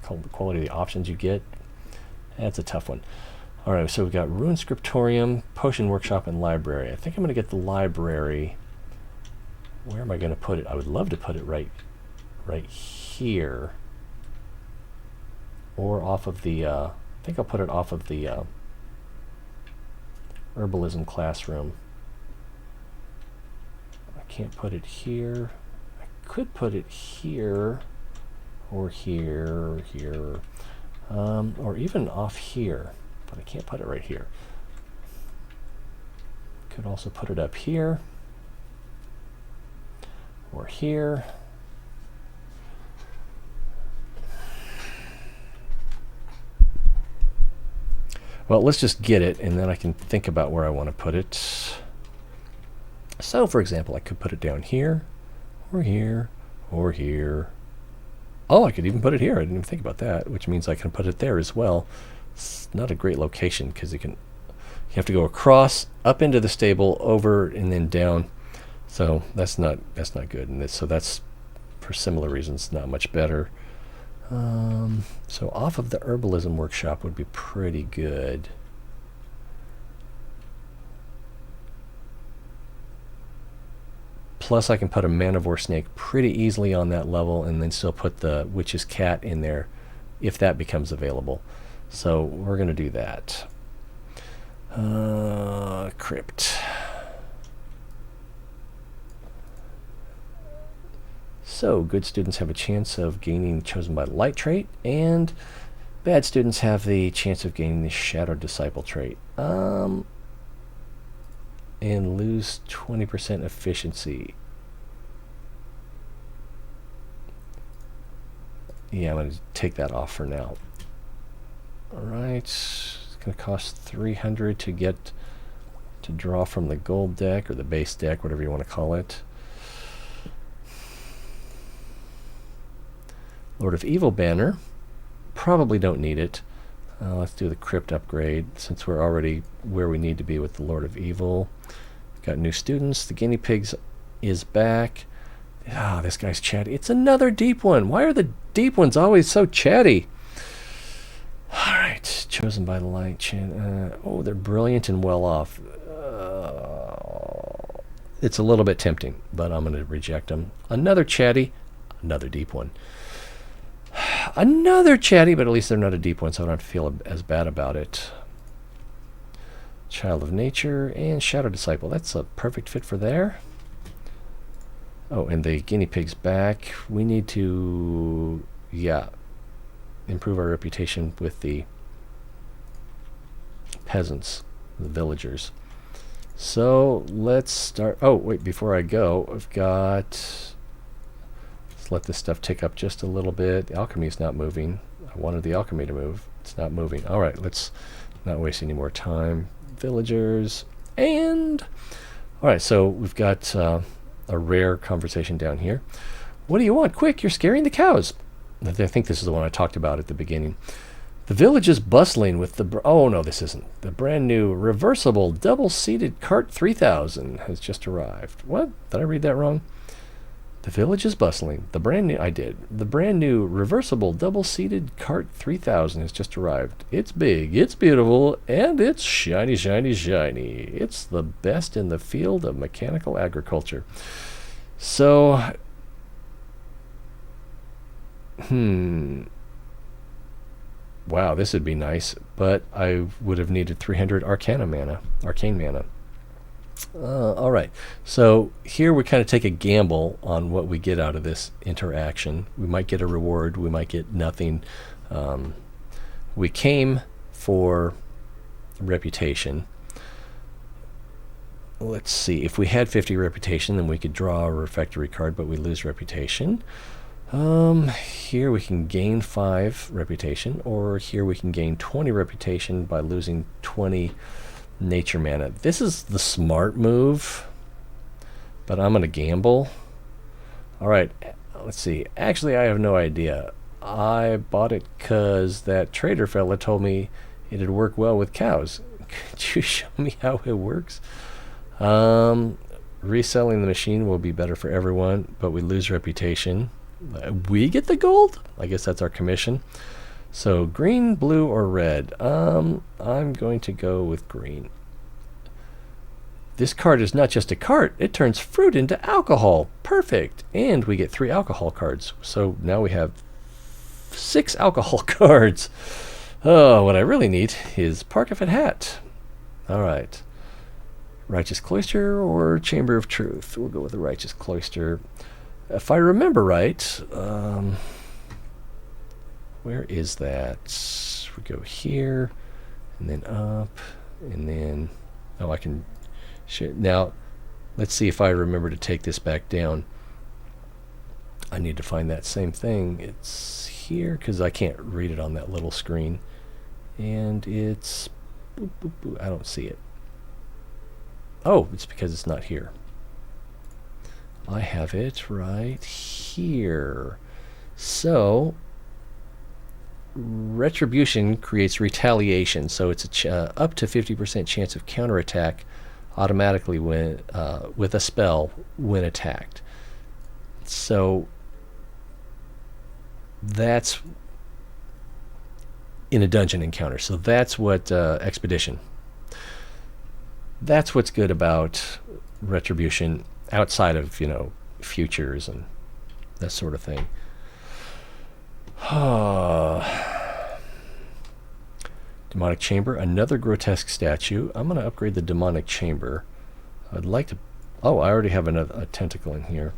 the quality of the options you get. That's a tough one. All right, so we've got Rune, Scriptorium, Potion Workshop, and Library. I think I'm going to get the Library. Where am I going to put it? I would love to put it right here. Or off of the, I think I'll put it off of the Herbalism classroom. I can't put it here. I could put it here, or here, or here. Or even off here, but I can't put it right here. Could also put it up here, or here. Well, let's just get it, and then I can think about where I want to put it. So, for example, I could put it down here, or here, or here. Oh, I could even put it here. I didn't even think about that, which means I can put it there as well. It's not a great location because you have to go across, up into the stable, over, and then down. So that's not good. And so that's, for similar reasons, not much better. So off of the Herbalism Workshop would be pretty good. Plus, I can put a Manivore Snake pretty easily on that level and then still put the Witch's Cat in there if that becomes available. So we're going to do that. Crypt. So, good students have a chance of gaining Chosen by Light trait, and bad students have the chance of gaining the Shadow Disciple trait. And lose 20% efficiency. Yeah, I'm going to take that off for now. Alright, it's going to cost 300 to draw from the gold deck, or the base deck, whatever you want to call it. Lord of Evil banner. Probably don't need it. Let's do the Crypt upgrade, since we're already where we need to be with the Lord of Evil. Got new students. The guinea pigs is back. Ah, this guy's chatty. It's another deep one. Why are the deep ones always so chatty? All right, chosen by the light. Oh, they're brilliant and well off. It's a little bit tempting, but I'm going to reject them. Another Chatty, another deep one. Another Chatty, but at least they're not a deep one, so I don't have to feel as bad about it. Child of Nature and Shadow Disciple. That's a perfect fit for there. Oh, and the guinea pig's back. We need to, yeah, improve our reputation with the peasants, the villagers. So let's start. Oh, wait, before I go, I've got, let's let this stuff tick up just a little bit. The alchemy's not moving. I wanted the alchemy to move. It's not moving. All right, let's not waste any more time. Villagers, and all right, so we've got a rare conversation down here. What do you want? Quick, you're scaring the cows. I think this is the one I talked about at the beginning. The village is bustling with the... Oh, no, this isn't. The brand new reversible double-seated cart 3000 has just arrived. What? Did I read that wrong? The village is bustling. The brand new... I did. The brand new reversible double-seated cart 3000 has just arrived. It's big, it's beautiful, and it's shiny, shiny, shiny. It's the best in the field of mechanical agriculture. So... Wow, this would be nice, but I would have needed 300 arcane mana. All right, so here we kind of take a gamble on what we get out of this interaction. We might get a reward, we might get nothing. We came for reputation. Let's see, if we had 50 reputation, then we could draw a refectory card, but we lose reputation. Here we can gain 5 reputation, or here we can gain 20 reputation by losing 20 nature mana. This is the smart move, but I'm going to gamble. Alright, let's see. Actually, I have no idea. I bought it because that trader fella told me it'd work well with cows. Could you show me how it works? Reselling the machine will be better for everyone, but we lose reputation. We get the gold? I guess that's our commission. So green, blue, or red? I'm going to go with green. This card is not just a cart, it turns fruit into alcohol. Perfect. And we get 3 alcohol cards. So now we have 6 alcohol cards. Oh, what I really need is Parkafet Hat. Alright. Righteous Cloister or Chamber of Truth? We'll go with the Righteous Cloister. If I remember right, where is that? We go here, and then up, and then, oh, I can share. Now, let's see if I remember to take this back down. I need to find that same thing. It's here, because I can't read it on that little screen. And it's, boop, boop, boop. I don't see it. Oh, it's because it's not here. I have it right here. So, retribution creates retaliation. So it's a up to 50% chance of counterattack automatically when with a spell when attacked. So that's in a dungeon encounter. So that's what expedition. That's what's good about retribution. Outside of, you know, futures and that sort of thing. Demonic Chamber, another grotesque statue. I'm going to upgrade the Demonic Chamber. I'd like to... Oh, I already have a tentacle in here.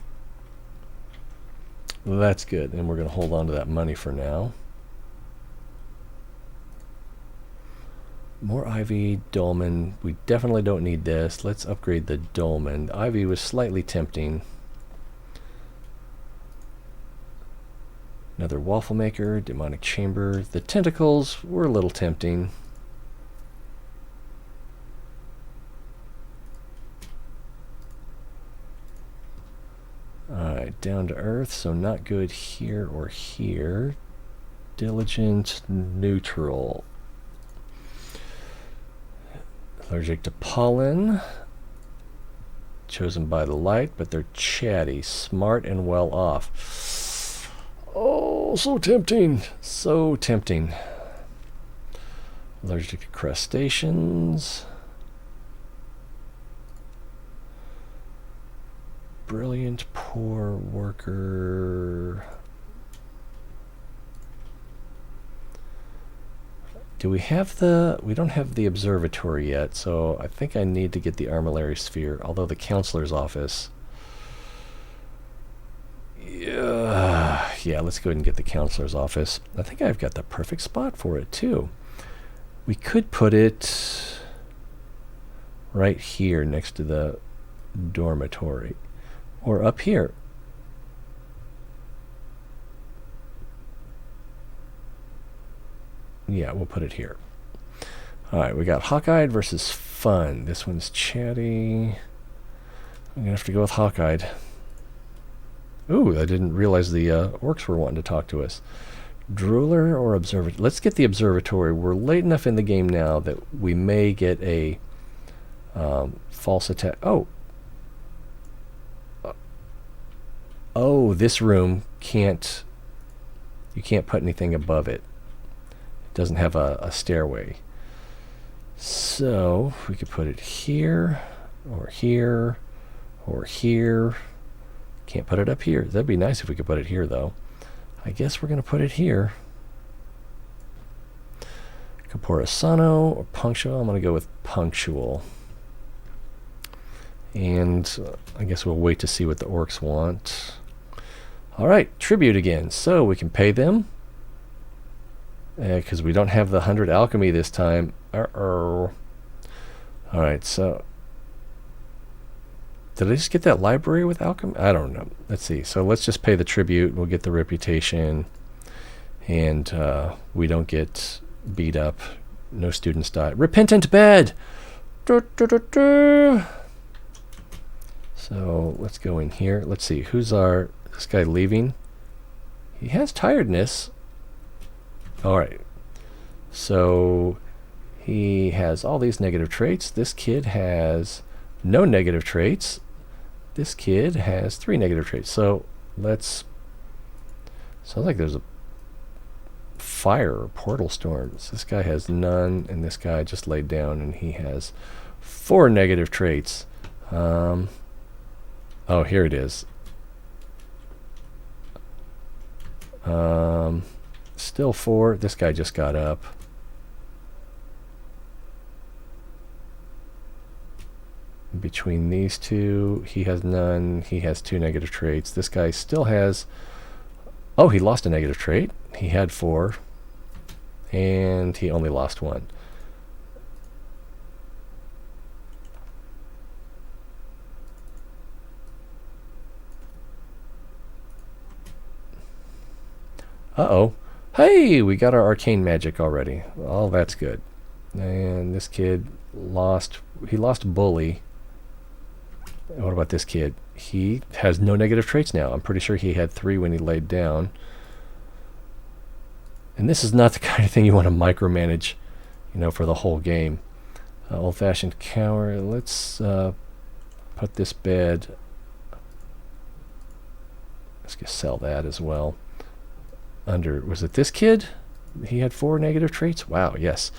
Well, that's good. And we're going to hold on to that money for now. More Ivy, Dolmen. We definitely don't need this. Let's upgrade the Dolmen. Ivy was slightly tempting. Another Waffle Maker, Demonic Chamber. The Tentacles were a little tempting. Alright, down to earth, so not good here or here. Diligent, neutral. Allergic to pollen. Chosen by the light, but they're chatty, smart, and well off. Oh, so tempting. So tempting. Allergic to crustaceans. Brilliant, poor worker. Do we have the... We don't have the observatory yet, so I think I need to get the armillary sphere, although the counselor's office... Yeah, let's go ahead and get the counselor's office. I think I've got the perfect spot for it, too. We could put it right here next to the dormitory. Or up here. Yeah, we'll put it here. Alright, we got Hawkeyed versus Fun. This one's Chatty. I'm going to have to go with Hawkeyed. Ooh, I didn't realize the orcs were wanting to talk to us. Drooler or Observatory? Let's get the Observatory. We're late enough in the game now that we may get a false attack. Oh! Oh, this room can't... You can't put anything above it. It doesn't have a stairway. So, we could put it here, or here, or here. Can't put it up here. That'd be nice if we could put it here, though. I guess we're going to put it here. Caporisano or Punctual. I'm going to go with Punctual. And I guess we'll wait to see what the orcs want. Alright, tribute again. So we can pay them. Because we don't have the 100 alchemy this time. Alright, so... Did I just get that library with alchemy? I don't know. Let's see. So let's just pay the tribute. We'll get the reputation. And we don't get beat up. No students die. Repentant bed! So let's go in here. Let's see. Who's our... This guy leaving? He has tiredness. Alright. So he has all these negative traits. This kid has no negative traits. This kid has 3 negative traits. So let's... Sounds like there's a fire or portal storms. This guy has none, and this guy just laid down, and he has 4 negative traits. Oh, here it is. Still 4. This guy just got up. Between these two, he has none. He has 2 negative traits. This guy still has... Oh, he lost a negative trait. He had 4. And he only lost 1. Uh-oh. Hey, we got our arcane magic already. Oh, that's good. And this kid lost... He lost bully. What about this kid? He has no negative traits now. I'm pretty sure he had 3 when he laid down. And this is not the kind of thing you want to micromanage, you know, for the whole game. Old-fashioned cower. Let's put this bed... Let's just sell that as well. Under... Was it this kid? He had 4 negative traits? Wow, yes.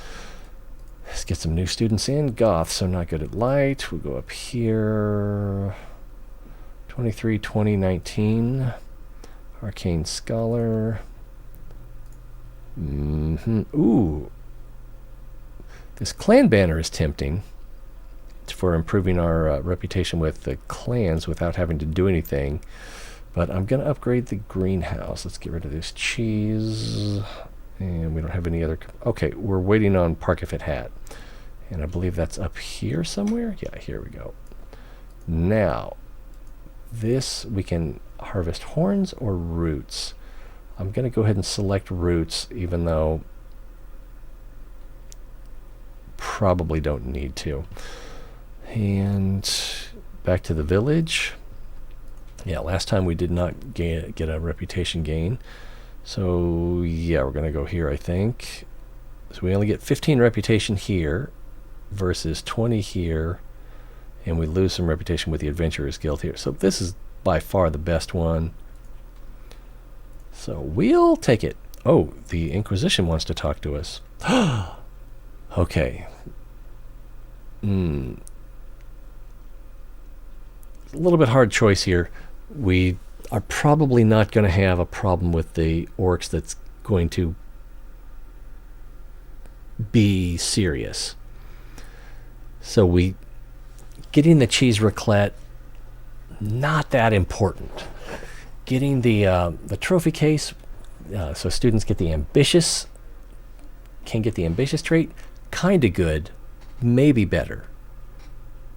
Let's get some new students in. Goth, so not good at light. We'll go up here. 23, 2019. Arcane Scholar. Ooh. This clan banner is tempting for improving our reputation with the clans without having to do anything. But I'm going to upgrade the greenhouse. Let's get rid of this cheese. And we don't have any other... Okay, we're waiting on Parkifit Hat. And I believe that's up here somewhere? Yeah, here we go. Now, this, we can harvest horns or roots. I'm going to go ahead and select roots, even though probably don't need to. And back to the village. Yeah, last time we did not get a reputation gain. So, yeah, we're going to go here, I think. So we only get 15 reputation here versus 20 here. And we lose some reputation with the Adventurous Guild here. So this is by far the best one. So we'll take it. Oh, the Inquisition wants to talk to us. Okay. A little bit hard choice here. We are probably not going to have a problem with the orcs that's going to be serious. So getting the cheese raclette, not that important. Getting the trophy case, so students get the ambitious, can get the ambitious trait, kind of good, maybe better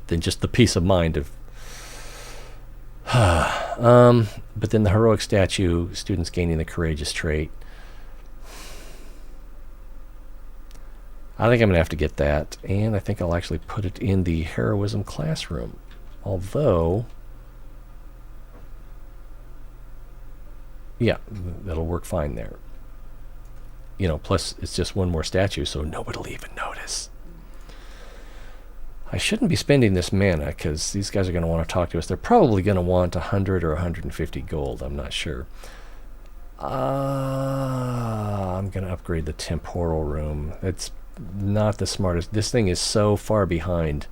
than just the peace of mind of but then the heroic statue, students gaining the courageous trait. I think I'm going to have to get that, and I think I'll actually put it in the heroism classroom. Although, yeah, that'll work fine there. You know, plus it's just one more statue, so nobody will even notice. I shouldn't be spending this mana because these guys are going to want to talk to us. They're probably going to want 100 or 150 gold. I'm not sure. I'm going to upgrade the temporal room. It's not the smartest. This thing is so far behind.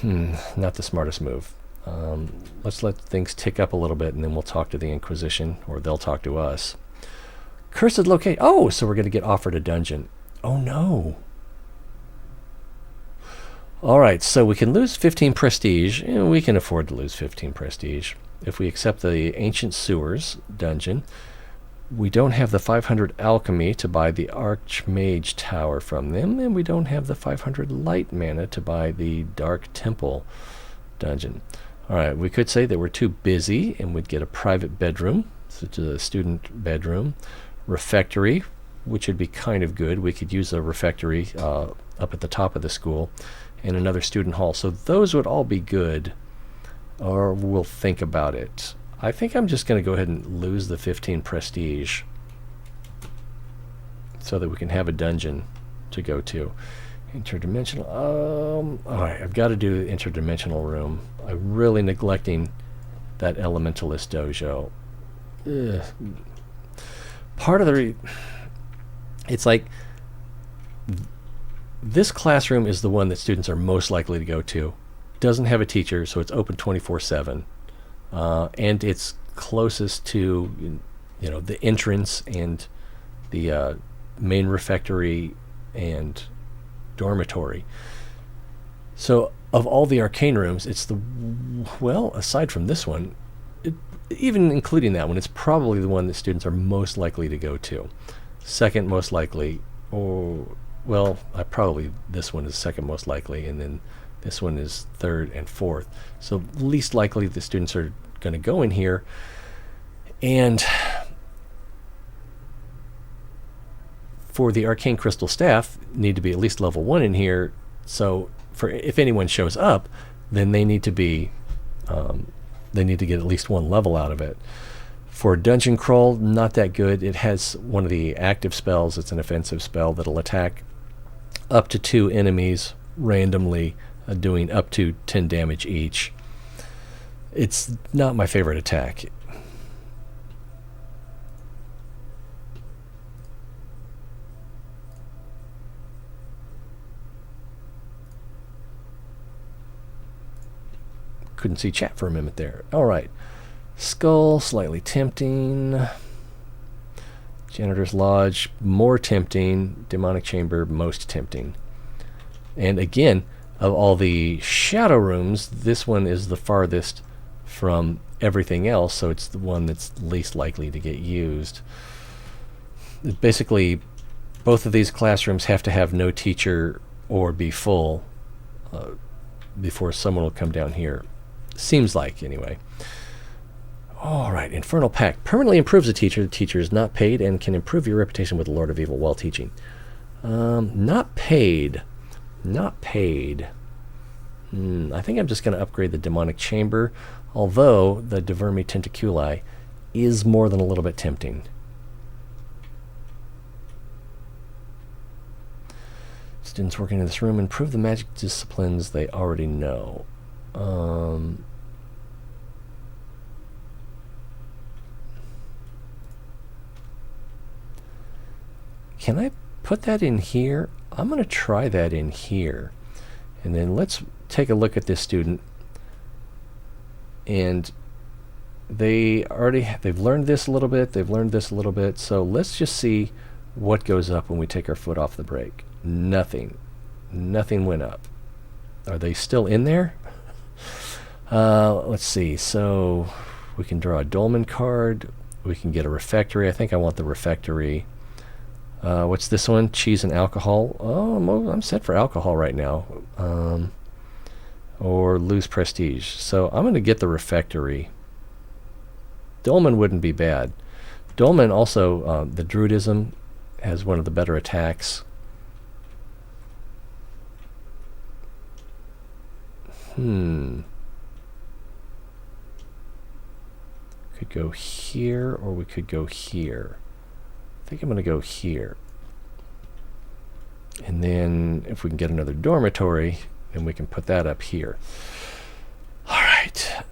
Not the smartest move. Let's let things tick up a little bit, and then we'll talk to the Inquisition, or they'll talk to us. Cursed location. Oh, so we're going to get offered a dungeon. Oh, no. All right, so we can lose 15 prestige. We can afford to lose 15 prestige. If we accept the Ancient Sewers dungeon, we don't have the 500 alchemy to buy the Archmage Tower from them, and we don't have the 500 light mana to buy the Dark Temple dungeon. All right, we could say that we're too busy, and we'd get a private bedroom, such as a student bedroom, refectory, which would be kind of good. We could use a refectory up at the top of the school, and another student hall. So those would all be good, or we'll think about it. I think I'm just going to go ahead and lose the 15 prestige so that we can have a dungeon to go to. Interdimensional. All right, I've got to do the Interdimensional Room. I'm really neglecting that Elementalist dojo. Ugh. Part of the... it's like... this classroom is the one that students are most likely to go to. Doesn't have a teacher, so it's open 24/7. And it's closest to, the entrance and the main refectory and dormitory. So of all the arcane rooms, it's aside from this one, even including that one, it's probably the one that students are most likely to go to. Second most likely, this one is second most likely, and then this one is third and fourth. So least likely the students are going to go in here. And for the arcane crystal staff, need to be at least level 1 in here. So if anyone shows up, then they need to be they need to get at least 1 level out of it. For dungeon crawl, not that good. It has one of the active spells. It's an offensive spell that'll attack up to 2 enemies randomly, doing up to 10 damage each. It's not my favorite attack. Couldn't see chat for a minute there. All right. Skull, slightly tempting. Janitor's Lodge, more tempting. Demonic Chamber, most tempting. And again, of all the shadow rooms, this one is the farthest from everything else, so it's the one that's least likely to get used. Basically, both of these classrooms have to have no teacher or be full before someone will come down here. Seems like, anyway. All right, Infernal Pact. Permanently improves a teacher. The teacher is not paid and can improve your reputation with the Lord of Evil while teaching. Not paid. Not paid. I think I'm just going to upgrade the Demonic Chamber, although the Divermi Tentaculi is more than a little bit tempting. Students working in this room improve the magic disciplines they already know. Can I put that in here? I'm going to try that in here. And then let's take a look at this student. And they've learned this a little bit, they've learned this a little bit, so let's just see what goes up when we take our foot off the brake. Nothing went up. Are they still in there? Let's see, so we can draw a dolmen card, we can get a refectory. I think I want the refectory. What's this one? Cheese and alcohol. Oh, I'm set for alcohol right now. Or lose prestige. So I'm going to get the refectory. Dolmen wouldn't be bad. Dolmen also, the Druidism has one of the better attacks. Could go here, or we could go here. I think I'm going to go here. And then if we can get another dormitory, then we can put that up here. All right.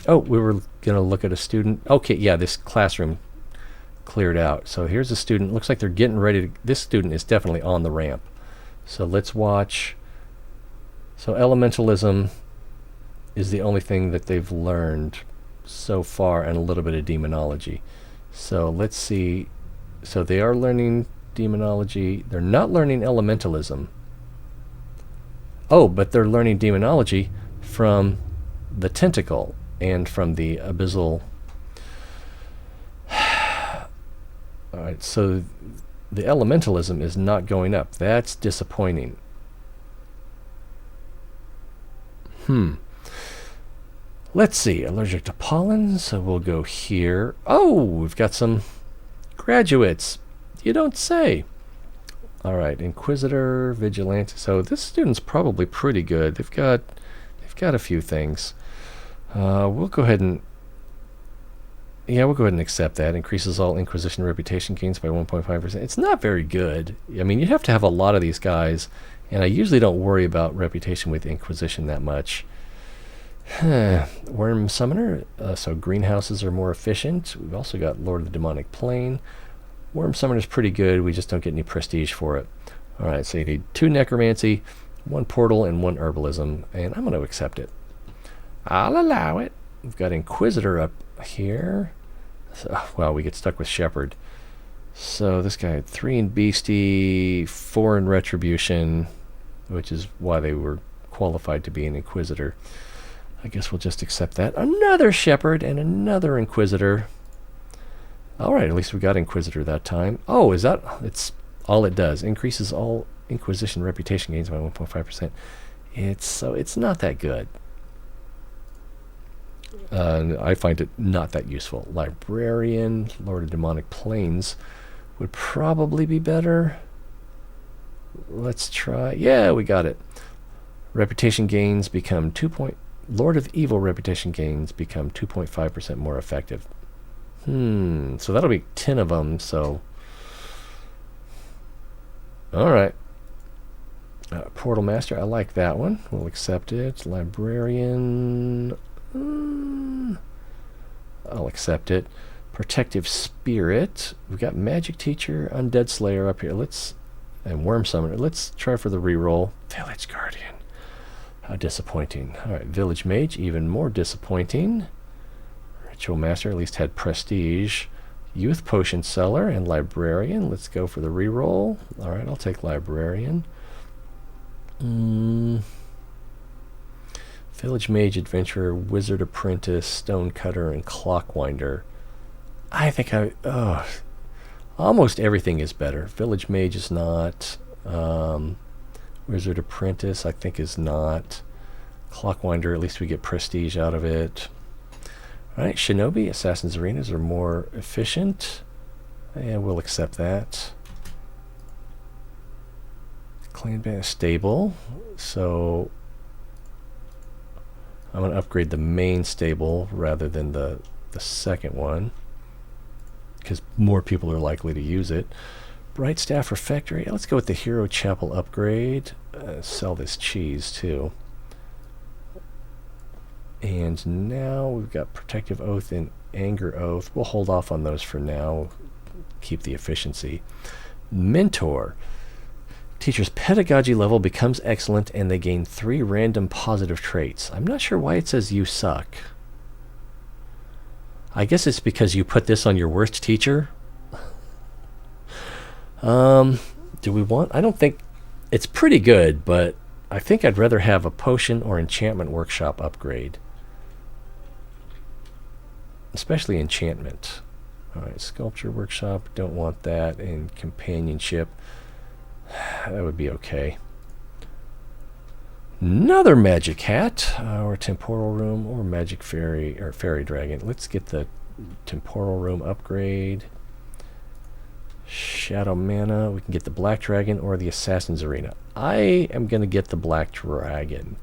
Oh, we were going to look at a student. Okay, yeah, this classroom cleared out. So here's a student. Looks like they're getting ready to... This student is definitely on the ramp. So let's watch. So elementalism is the only thing that they've learned so far, and a little bit of demonology. So let's see. So they are learning demonology. They're not learning elementalism. Oh, but they're learning demonology from the tentacle and from the abyssal. All right, so the elementalism is not going up. That's disappointing. Let's see. Allergic to pollen, so we'll go here. Oh, we've got some graduates. You don't say. All right, Inquisitor, Vigilante. So this student's probably pretty good. They've got a few things. We'll go ahead and accept that. Increases all Inquisition reputation gains by 1.5%. It's not very good. I mean, you have to have a lot of these guys, and I usually don't worry about reputation with Inquisition that much. Worm Summoner. So greenhouses are more efficient. We've also got Lord of the Demonic Plane. Worm Summoner's pretty good. We just don't get any prestige for it. All right, so you need 2 necromancy, 1 portal, and 1 herbalism, and I'm going to accept it. I'll allow it. We've got Inquisitor up here. So, well, we get stuck with Shepherd. So this guy had 3 in Beastie, 4 in Retribution, which is why they were qualified to be an Inquisitor. I guess we'll just accept that. Another Shepherd and another Inquisitor. All right, at least we got Inquisitor that time. Oh, it's all it does. Increases all Inquisition reputation gains by 1.5%. It's not that good. I find it not that useful. Librarian, Lord of Demonic Planes would probably be better. Let's try. Yeah, we got it. Reputation gains become Lord of Evil reputation gains become 2.5% more effective. So that'll be 10 of them, so... Alright. Portal Master, I like that one. We'll accept it. Librarian... I'll accept it. Protective Spirit. We've got Magic Teacher, Undead Slayer up here. And Worm Summoner. Let's try for the reroll. Village Guardian. How disappointing. Alright, Village Mage, even more disappointing. Ritual Master at least had prestige. Youth Potion Seller and Librarian. Let's go for the reroll. Alright, I'll take Librarian. Village Mage, Adventurer, Wizard Apprentice, Stonecutter, and Clockwinder. I think almost everything is better. Village Mage is not. Wizard Apprentice, I think, is not. Clockwinder, at least we get prestige out of it. Alright, Shinobi, Assassin's Arenas are more efficient. And we'll accept that. Clan Band stable. So I'm going to upgrade the main stable rather than the second one, because more people are likely to use it. Bright Staff Refectory. Let's go with the Hero Chapel upgrade. Sell this cheese too. And now we've got Protective Oath and Anger Oath. We'll hold off on those for now. Keep the efficiency. Mentor. Teacher's pedagogy level becomes excellent and they gain 3 random positive traits. I'm not sure why it says you suck. I guess it's because you put this on your worst teacher. Do we want... I don't think... It's pretty good, but I think I'd rather have a potion or enchantment workshop upgrade. Especially enchantment. Alright, sculpture workshop, don't want that. And companionship, that would be okay. Another magic hat, or temporal room, or magic fairy, or fairy dragon. Let's get the temporal room upgrade. Shadow mana, we can get the black dragon or the assassin's arena. I am going to get the black dragon.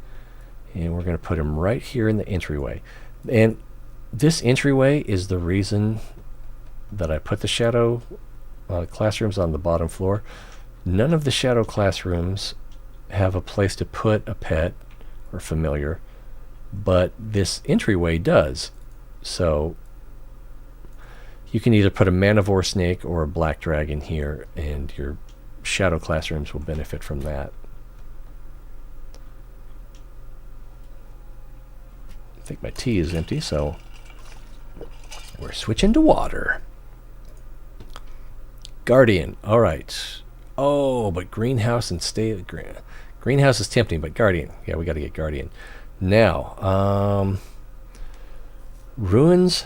And we're going to put him right here in the entryway. And this entryway is the reason that I put the shadow classrooms on the bottom floor. None of the shadow classrooms have a place to put a pet or familiar, but this entryway does. So you can either put a manivore snake or a black dragon here, and your shadow classrooms will benefit from that. I think my tea is empty, so we're switching to water. Guardian. All right. Oh, but greenhouse and stay... Greenhouse is tempting, but Guardian. Yeah, we got to get Guardian. Now, Runes,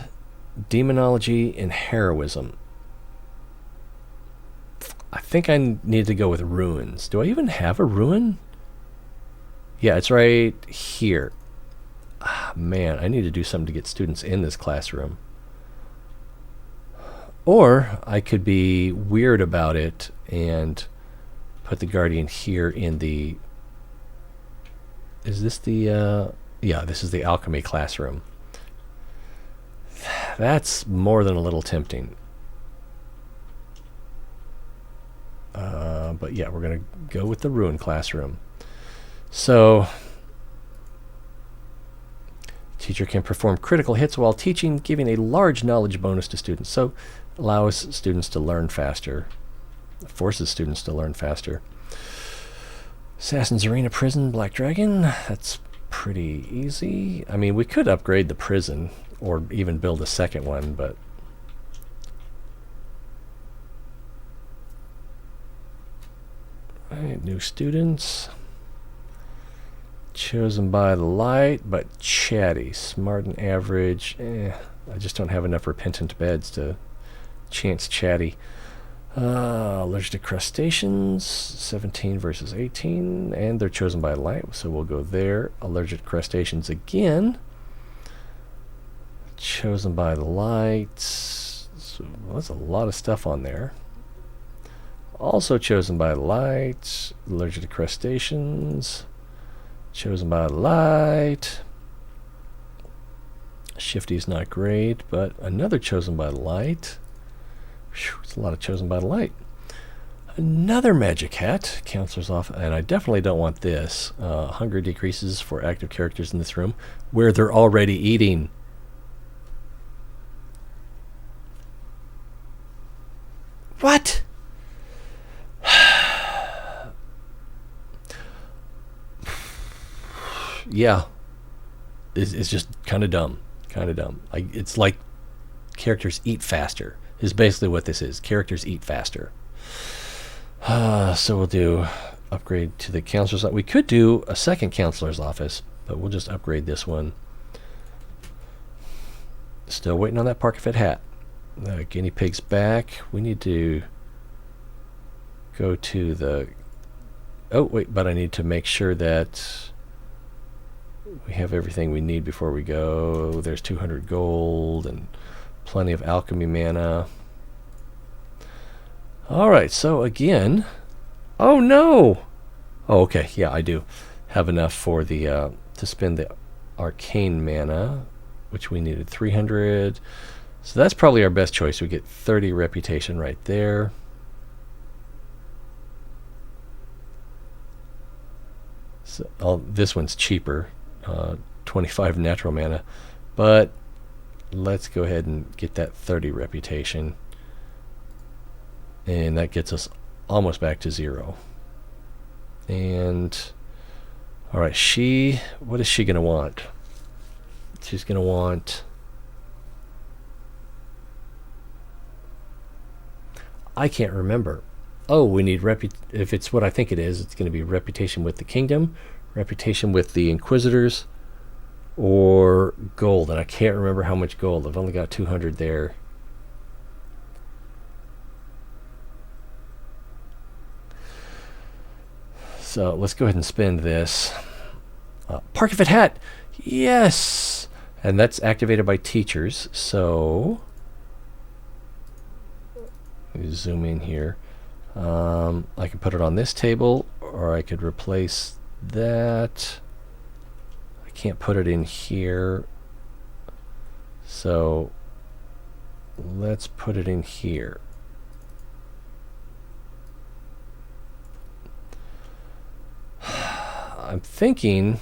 Demonology, and Heroism. I think I need to go with Runes. Do I even have a Rune? Yeah, it's right here. Ah, man, I need to do something to get students in this classroom. Or I could be weird about it and put the Guardian here in the... Is this the... yeah, this is the alchemy classroom. That's more than a little tempting. But yeah, we're going to go with the Rune classroom. So, teacher can perform critical hits while teaching, giving a large knowledge bonus to students. So, allows students to learn faster. Forces students to learn faster. Assassin's Arena Prison, Black Dragon. That's pretty easy. I mean, we could upgrade the prison or even build a second one, but... Alright, new students. Chosen by the light, but Chatty. Smart and average. I just don't have enough repentant beds to chance Chatty. Allergic to crustaceans. 17 versus 18. And they're chosen by light, so we'll go there. Allergic to crustaceans again. Chosen by the light. So that's a lot of stuff on there. Also chosen by the light. Allergic to crustaceans. Chosen by the light. Shifty's not great, but another chosen by the light. Whew, it's a lot of chosen by the light. Another magic hat. Counselor's off, and I definitely don't want this. Hunger decreases for active characters in this room where they're already eating. What? Yeah. It's just kind of dumb. Kind of dumb. It's like characters eat faster is basically what this is. Characters eat faster. So we'll do upgrade to the counselor's office. We could do a second counselor's office, but we'll just upgrade this one. Still waiting on that Parker Fit hat. Guinea pig's back. We need to go to the... Oh, wait, but I need to make sure that we have everything we need before we go. There's 200 gold and plenty of alchemy mana. Alright, so again... Oh, no! Oh, okay, yeah, I do have enough for the to spend the arcane mana, which we needed 300. So that's probably our best choice. We get 30 reputation right there. So this one's cheaper, 25 natural mana, but let's go ahead and get that 30 reputation, and that gets us almost back to 0. And all right, what is she going to want? She's going to want, I can't remember. Oh, we need if it's what I think it is, it's going to be reputation with the kingdom, reputation with the inquisitors, or gold. And I can't remember how much gold. I've only got 200 there. So let's go ahead and spend this. Parkfit hat. Yes. And that's activated by teachers. So let me zoom in here. I can put it on this table, or I could replace that. I can't put it in here. So let's put it in here. I'm thinking,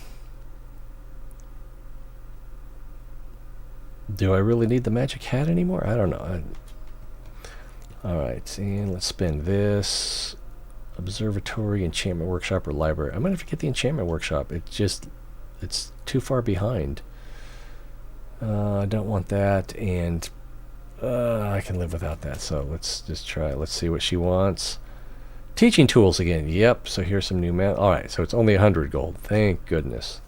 do I really need the magic hat anymore? I don't know. All right, and let's spend this. Observatory, Enchantment Workshop, or Library. I'm going to forget the Enchantment Workshop. It's too far behind. I don't want that, and I can live without that. So let's just try it. Let's see what she wants. Teaching tools again. Yep. So here's some new all right. So it's only 100 gold. Thank goodness.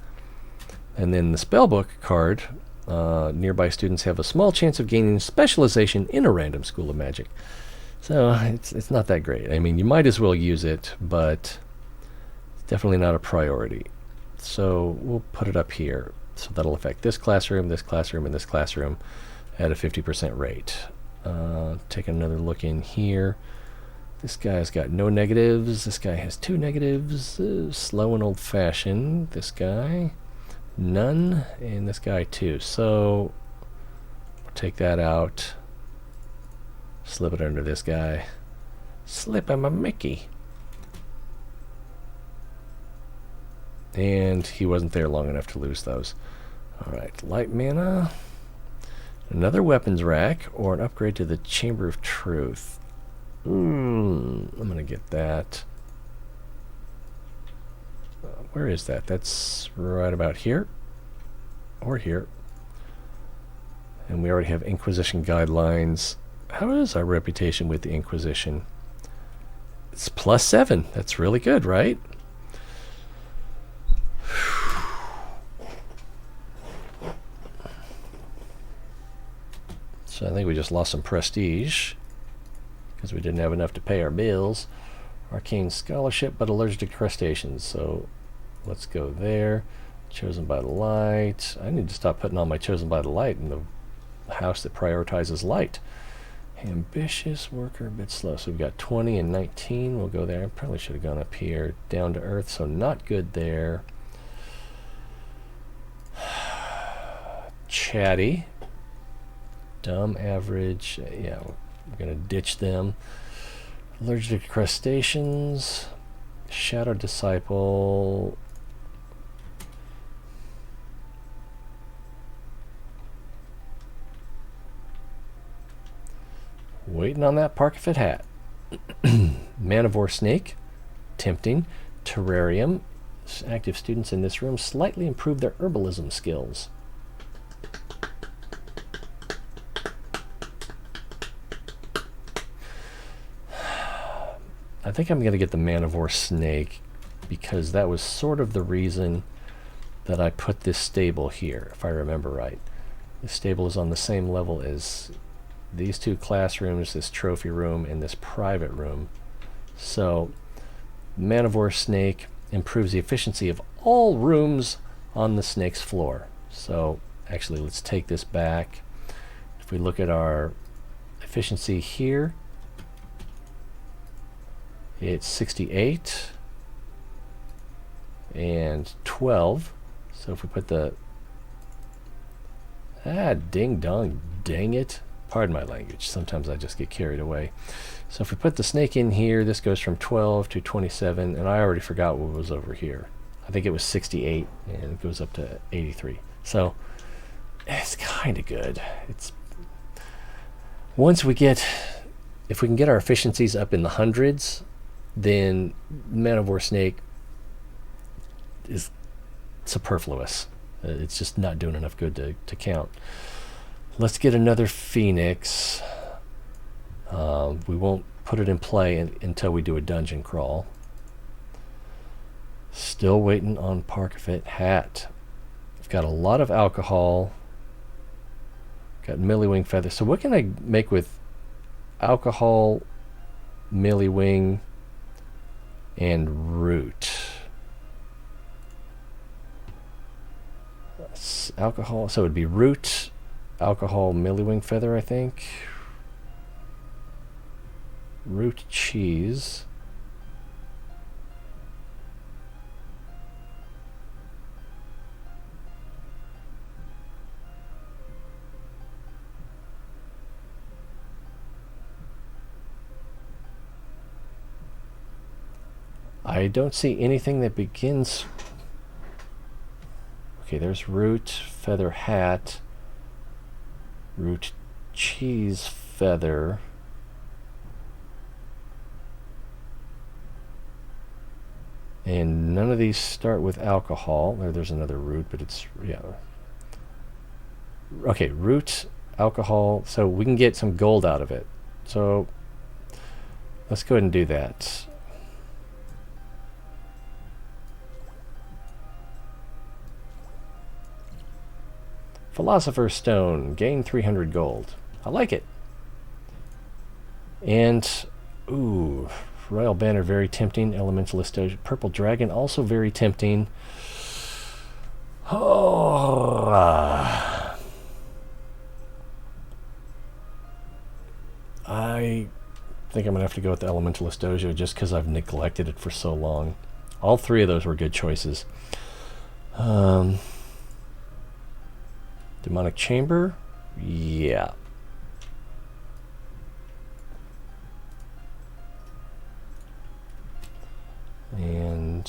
And then the spellbook card. Nearby students have a small chance of gaining specialization in a random school of magic. So it's not that great. I mean, you might as well use it, but it's definitely not a priority. So we'll put it up here. So that'll affect this classroom, and this classroom at a 50% rate. Take another look in here. This guy's got no negatives. This guy has 2 negatives. Slow and old-fashioned. This guy, none. And this guy, 2. So we'll take that out. Slip it under this guy. Slip him a Mickey. And he wasn't there long enough to lose those. Alright, light mana. Another weapons rack, or an upgrade to the Chamber of Truth. I'm going to get that. Where is that? That's right about here. Or here. And we already have Inquisition guidelines. How is our reputation with the Inquisition? It's +7. That's really good, right? So I think we just lost some prestige because we didn't have enough to pay our bills. Arcane Scholarship, but allergic to crustaceans. So let's go there. Chosen by the Light. I need to stop putting all my Chosen by the Light in the house that prioritizes light. Ambitious worker, a bit slow. So we've got 20 and 19. We'll go there. I probably should have gone up here. Down to earth, so not good there. Chatty. Dumb, average. Yeah, we're going to ditch them. Allergic to crustaceans. Shadow Disciple. Waiting on that Parkfit hat. Manivore Snake. Tempting. Terrarium. Active students in this room slightly improve their herbalism skills. I think I'm going to get the Manivore Snake because that was sort of the reason that I put this stable here, if I remember right. This stable is on the same level as these 2 classrooms, this trophy room, and this private room. So Manivore Snake improves the efficiency of all rooms on the snake's floor. So actually, let's take this back. If we look at our efficiency here, it's 68 and 12. So if we put the ding dong, dang it. Pardon my language. Sometimes I just get carried away. So if we put the snake in here, this goes from 12 to 27, and I already forgot what was over here. I think it was 68, and it goes up to 83. So it's kind of good. It's if we can get our efficiencies up in the hundreds, then Man of War Snake is superfluous. It's just not doing enough good to count. Let's get another Phoenix. We won't put it in play until we do a dungeon crawl. Still waiting on Parkfit Hat. I've got a lot of alcohol. Got Millywing Feather. So what can I make with alcohol, Millywing, and root? That's alcohol. So it would be root, alcohol, Millywing Feather, I think. Root cheese. I don't see anything that begins. Okay, there's root, feather hat, root cheese feather. And none of these start with alcohol. There's another root, but it's, yeah. Okay, root, alcohol, so we can get some gold out of it. So let's go ahead and do that. Philosopher's Stone, gain 300 gold. I like it. And, ooh, Royal Banner, very tempting. Elementalist, Purple Dragon, also very tempting. Oh, I think I'm going to have to go with the Elementalist Dojo just because I've neglected it for so long. All three of those were good choices. Demonic Chamber, yeah. And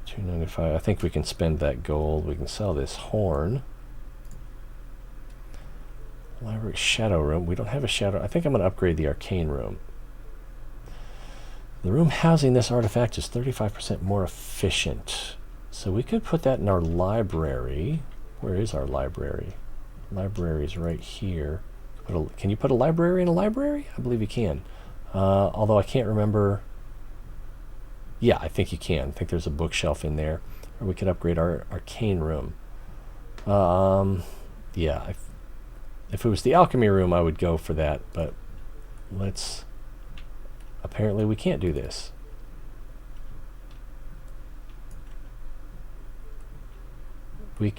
295. I think we can spend that gold. We can sell this horn. Library Shadow Room. We don't have a shadow. I think I'm going to upgrade the Arcane Room. The room housing this artifact is 35% more efficient. So we could put that in our library. Where is our library? Library is right here. Can you put a library in a library? I believe you can. Although I can't remember. Yeah, I think you can. I think there's a bookshelf in there. Or we could upgrade our Arcane Room. Yeah, if it was the Alchemy Room, I would go for that. But let's... Apparently we can't do this.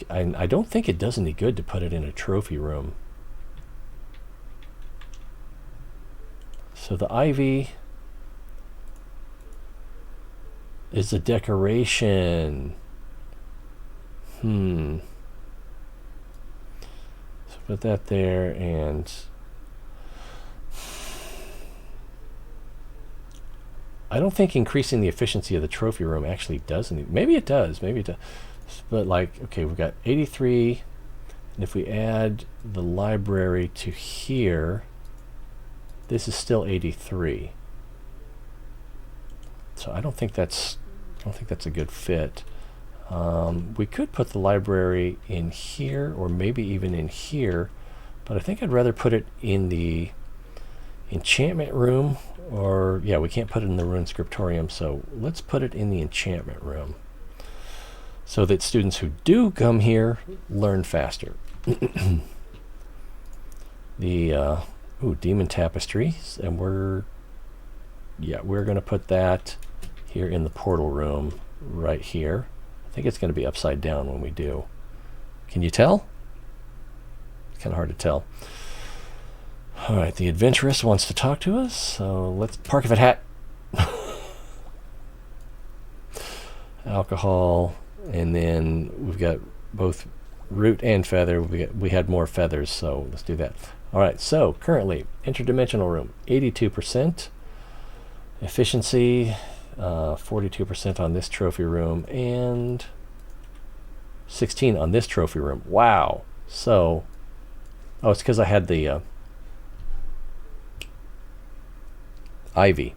I don't think it does any good to put it in a trophy room. So the ivy is a decoration. So put that there, and I don't think increasing the efficiency of the trophy room actually does any. Maybe it does. Maybe it does. But like, okay, we've got 83, and if we add the library to here, this is still 83. So I don't think that's a good fit. We could put the library in here, or maybe even in here, but I think I'd rather put it in the enchantment room, or yeah, we can't put it in the Rune Scriptorium, so let's put it in the enchantment room, so that students who do come here learn faster. The Demon Tapestry, and we're going to put that here in the portal room right here. I think it's going to be upside down when we do. Can you tell? It's kind of hard to tell. All right, the adventurous wants to talk to us, so let's park it hat. Alcohol. And then we've got both root and feather. We had more feathers, so let's do that. All right, so currently, Interdimensional Room, 82%. Efficiency, 42% on this trophy room, and 16 on this trophy room. Wow. So, oh, it's because I had the ivy.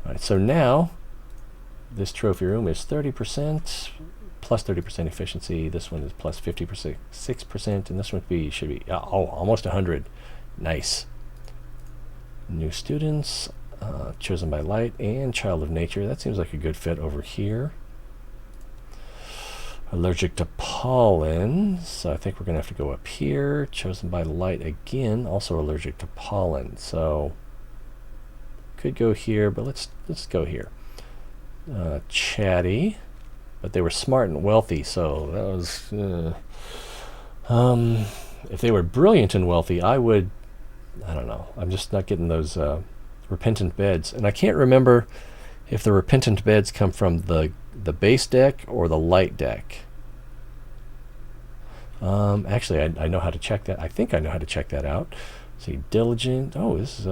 All right, so now this trophy room is 30%, plus 30% efficiency. This one is plus 50%, 6%, and this one should be almost 100. Nice. New students, chosen by light, and child of nature. That seems like a good fit over here. Allergic to pollen, so I think we're going to have to go up here. Chosen by light again, also allergic to pollen. So could go here, but let's go here. Chatty, but they were smart and wealthy, so that was. If they were brilliant and wealthy, I don't know. I'm just not getting those repentant beds, and I can't remember if the repentant beds come from the base deck or the light deck. Actually, I know how to check that. I think I know how to check that out. See, diligent. Oh, this is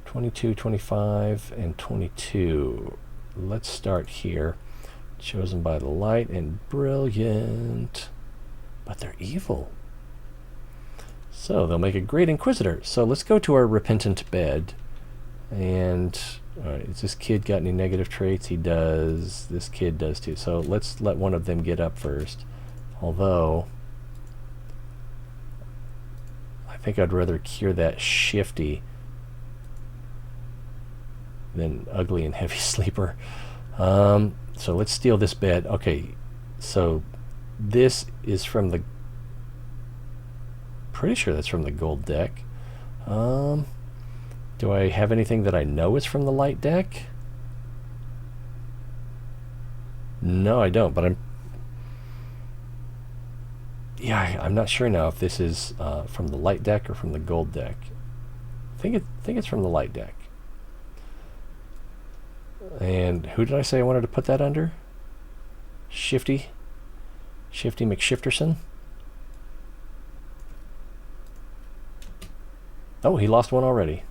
22, 25, and 22. Let's start here. Chosen by the light and brilliant, but they're evil. So they'll make a great inquisitor. So let's go to our repentant bed. And all right, has this kid got any negative traits? He does. This kid does too. So let's let one of them get up first. Although I think I'd rather cure that shifty than ugly and heavy sleeper. So let's steal this bed. Okay, so this is from the, pretty sure that's from the gold deck. Do I have anything that I know is from the light deck? No, I don't, but I'm not sure now if this is from the light deck or from the gold deck. I think it's from the light deck. And who did I say I wanted to put that under? Shifty McShifterson. Oh, he lost one already.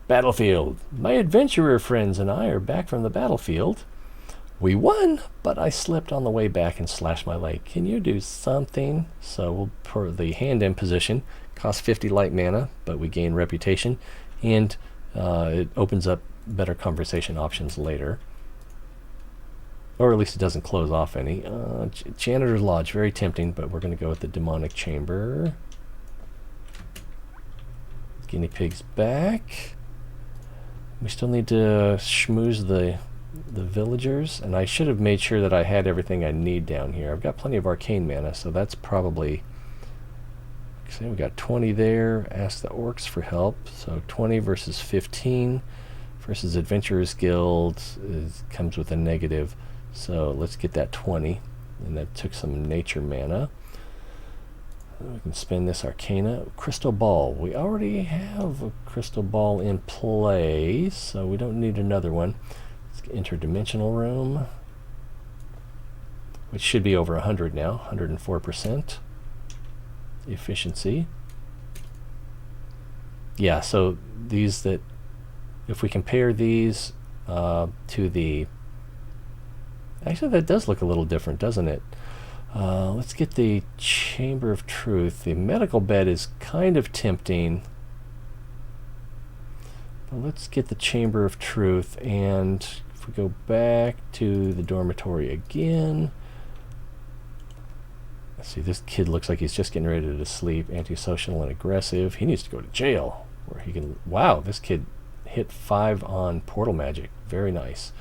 Battlefield. My adventurer friends and I are back from the battlefield. We won, but I slipped on the way back and slashed my leg. Can you do something? So we'll put the hand in position. Costs 50 light mana, but we gain reputation. And it opens up better conversation options later. Or at least it doesn't close off any. Janitor's Lodge, very tempting, but we're going to go with the Demonic Chamber. Guinea pigs back. We still need to schmooze the villagers, and I should have made sure that I had everything I need down here. I've got plenty of arcane mana, so that's probably... See, we got 20 there. Ask the orcs for help. So 20 versus 15 versus Adventurers Guild comes with a negative. So let's get that 20, and that took some nature mana. We can spend this Arcana. Crystal Ball. We already have a Crystal Ball in play, so we don't need another one. Let's get Interdimensional Room, which should be over 100 now, 104% efficiency. Yeah, so these that, if we compare these to the... Actually, that does look a little different, doesn't it? Let's get the Chamber of Truth. The medical bed is kind of tempting. But let's get the Chamber of Truth, and if we go back to the dormitory again... Let's see, this kid looks like he's just getting ready to sleep. Antisocial and aggressive. He needs to go to jail, where he can... Wow, this kid hit 5 on portal magic. Very nice.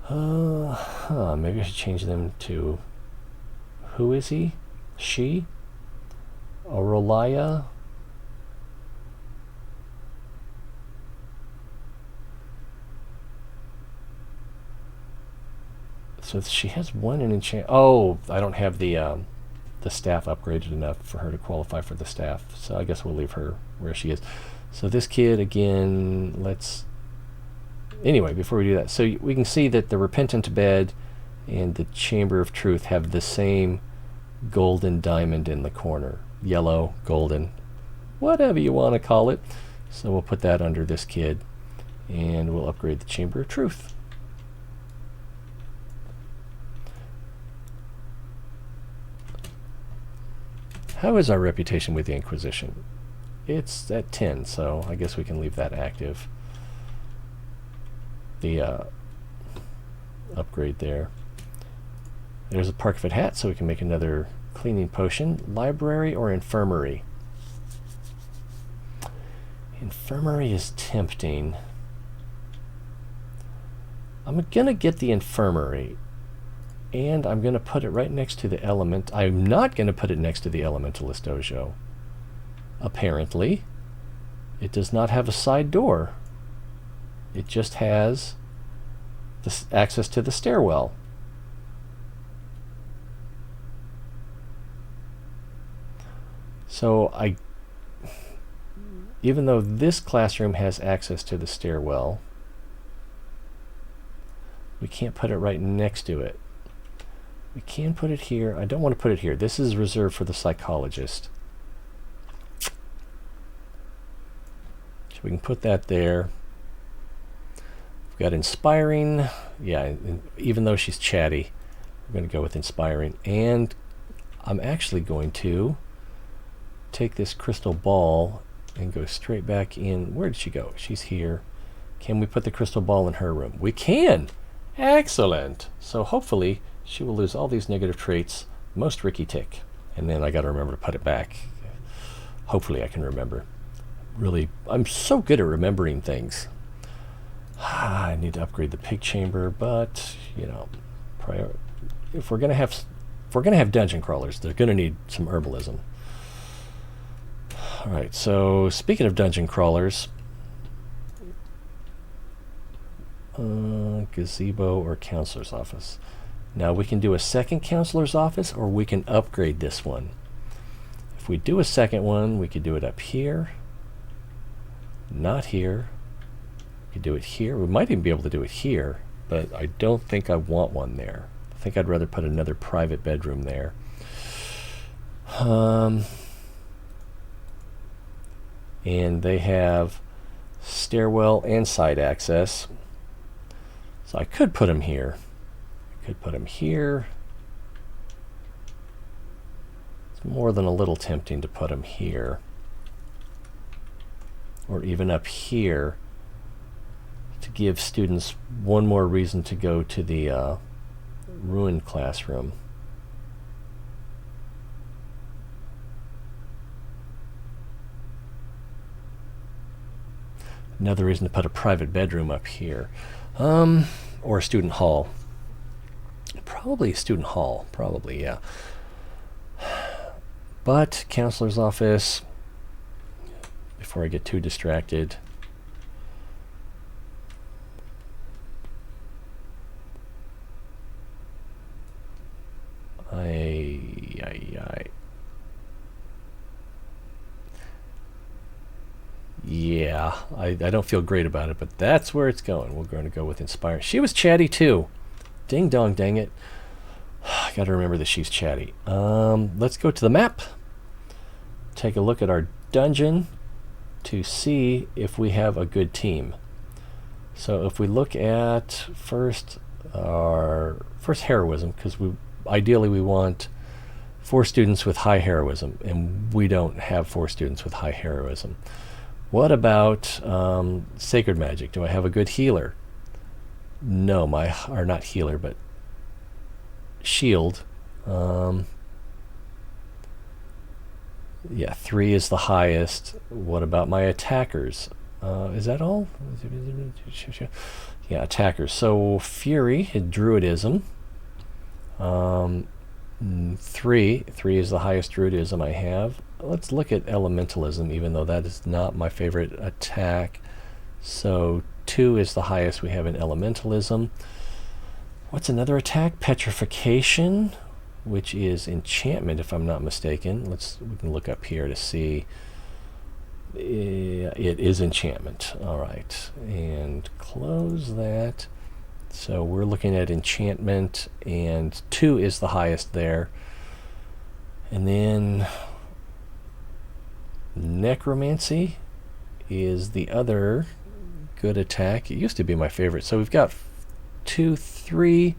Maybe I should change them to... Who is he? She? Aurolaya? So she has one in enchant... Oh, I don't have the staff upgraded enough for her to qualify for the staff. So I guess we'll leave her where she is. So this kid, again, let's... Anyway, before we do that, so we can see that the Repentant Bed and the Chamber of Truth have the same golden diamond in the corner. Yellow, golden, whatever you want to call it. So we'll put that under this kid, and we'll upgrade the Chamber of Truth. How is our reputation with the Inquisition? it's at 10, so I guess we can leave that active. The upgrade there. There's a parkfoot hat, so we can make another cleaning potion. Library or infirmary? Infirmary is tempting. I'm gonna get the infirmary, and I'm gonna put it right next to the element. I'm not gonna put it next to the elementalist dojo. Apparently, it does not have a side door. It just has the access to the stairwell. So even though this classroom has access to the stairwell, we can't put it right next to it. We can put it here. I don't want to put it here. This is reserved for the psychologist. So we can put that there. We've got inspiring. Yeah, even though she's chatty, we're going to go with inspiring. And I'm actually going to take this crystal ball and go straight back in. Where did she go? She's here. Can we put the crystal ball in her room? We can! Excellent! So hopefully she will lose all these negative traits, most Ricky tick. And then I got to remember to put it back. Hopefully I can remember. Really, I'm so good at remembering things. I need to upgrade the pig chamber, but you know, if we're gonna have dungeon crawlers, they're gonna need some herbalism. All right, so speaking of dungeon crawlers, gazebo or counselor's office. Now we can do a second counselor's office, or we can upgrade this one. If we do a second one, we could do it up here, not here. We could do it here. We might even be able to do it here, but I don't think I want one there. I think I'd rather put another private bedroom there. And they have stairwell and side access. So I could put them here. I could put them here. It's more than a little tempting to put them here. Or even up here, to give students one more reason to go to the Rune classroom. Another reason to put a private bedroom up here. Or a student hall. Probably a student hall, probably, yeah. But counselor's office, before I get too distracted. Yeah, I don't feel great about it, but that's where it's going. We're going to go with inspiring. She was chatty too. Ding dong, dang it. I got to remember that she's chatty. Let's go to the map. Take a look at our dungeon to see if we have a good team. So if we look at first heroism, because ideally we want 4 students with high heroism, and we don't have 4 students with high heroism. What about sacred magic? Do I have a good healer? No, or not healer, but shield. Yeah, 3 is the highest. What about my attackers? Is that all? Yeah, attackers. So fury, druidism. 3 is the highest druidism I have. Let's look at elementalism, even though that is not my favorite attack. So 2 is the highest we have in elementalism. What's another attack? Petrification, which is enchantment, if I'm not mistaken. We can look up here to see. It is enchantment. All right, and close that. So we're looking at enchantment, and 2 is the highest there. And then necromancy is the other good attack. It used to be my favorite. So we've got 2, 3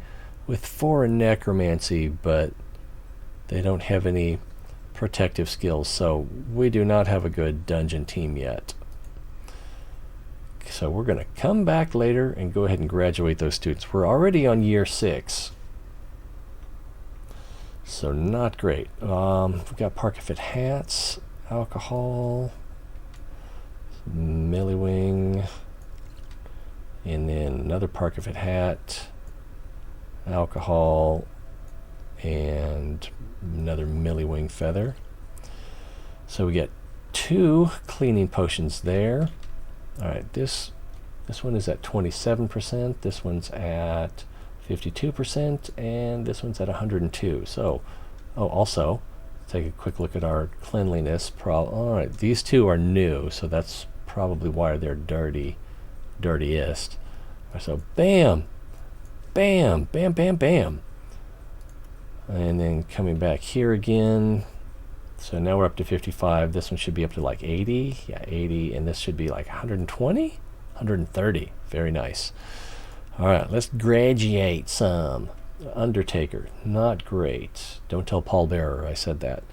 with 4 in necromancy, but they don't have any protective skills, so we do not have a good dungeon team yet. So we're going to come back later and go ahead and graduate those students. We're already on year 6. So not great. We've got parka fit hats, alcohol, millywing, and then another parka fit hat, alcohol, and another millywing feather. So we get 2 cleaning potions there. All right, this one is at 27%, this one's at 52%, and this one's at 102. So, also, take a quick look at our cleanliness. All right, these 2 are new, so that's probably why they're dirtiest. So, bam, bam, bam, bam, bam. And then coming back here again. So now we're up to 55. This one should be up to like 80. Yeah, 80. And this should be like 120? 130. Very nice. All right, let's graduate some. Undertaker. Not great. Don't tell Paul Bearer I said that.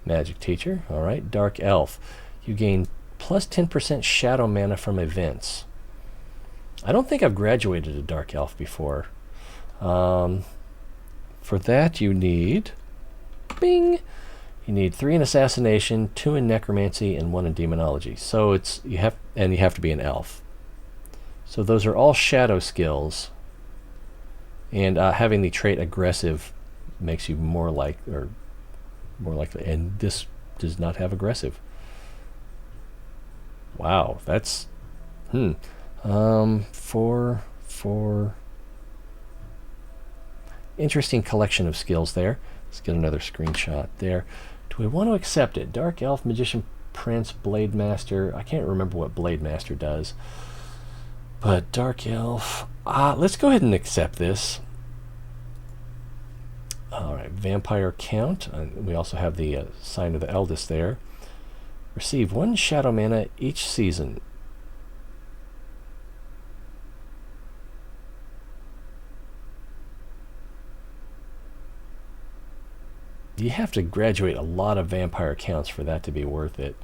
Magic Teacher. All right. Dark Elf. You gain plus 10% shadow mana from events. I don't think I've graduated a Dark Elf before. For that you need, bing, you need 3 in assassination, 2 in necromancy, and 1 in demonology. So you have to be an elf. So those are all shadow skills, and having the trait aggressive makes you more likely. And this does not have aggressive. Wow, that's four. Interesting collection of skills there. Let's get another screenshot there. Do we want to accept it? Dark Elf, Magician, Prince, Blade Master. I can't remember what Blade Master does. But Dark Elf. Let's go ahead and accept this. Alright, Vampire Count. We also have the Sign of the Eldest there. Receive 1 shadow mana each season. You have to graduate a lot of vampire counts for that to be worth it.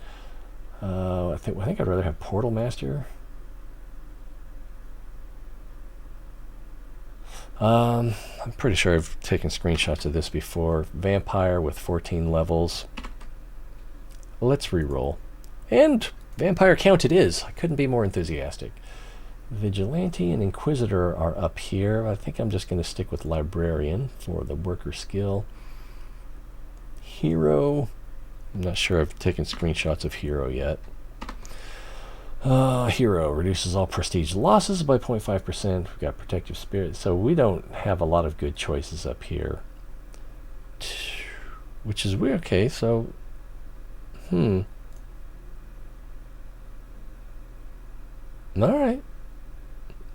I think I'd rather have Portal Master. I'm pretty sure I've taken screenshots of this before. Vampire with 14 levels. Let's re-roll. And vampire count it is. I couldn't be more enthusiastic. Vigilante and Inquisitor are up here. I think I'm just going to stick with Librarian for the worker skill. Hero. I'm not sure I've taken screenshots of Hero yet. Hero reduces all prestige losses by 0.5%. We've got Protective Spirit. So we don't have a lot of good choices up here. Which is weird. Okay, so... Alright.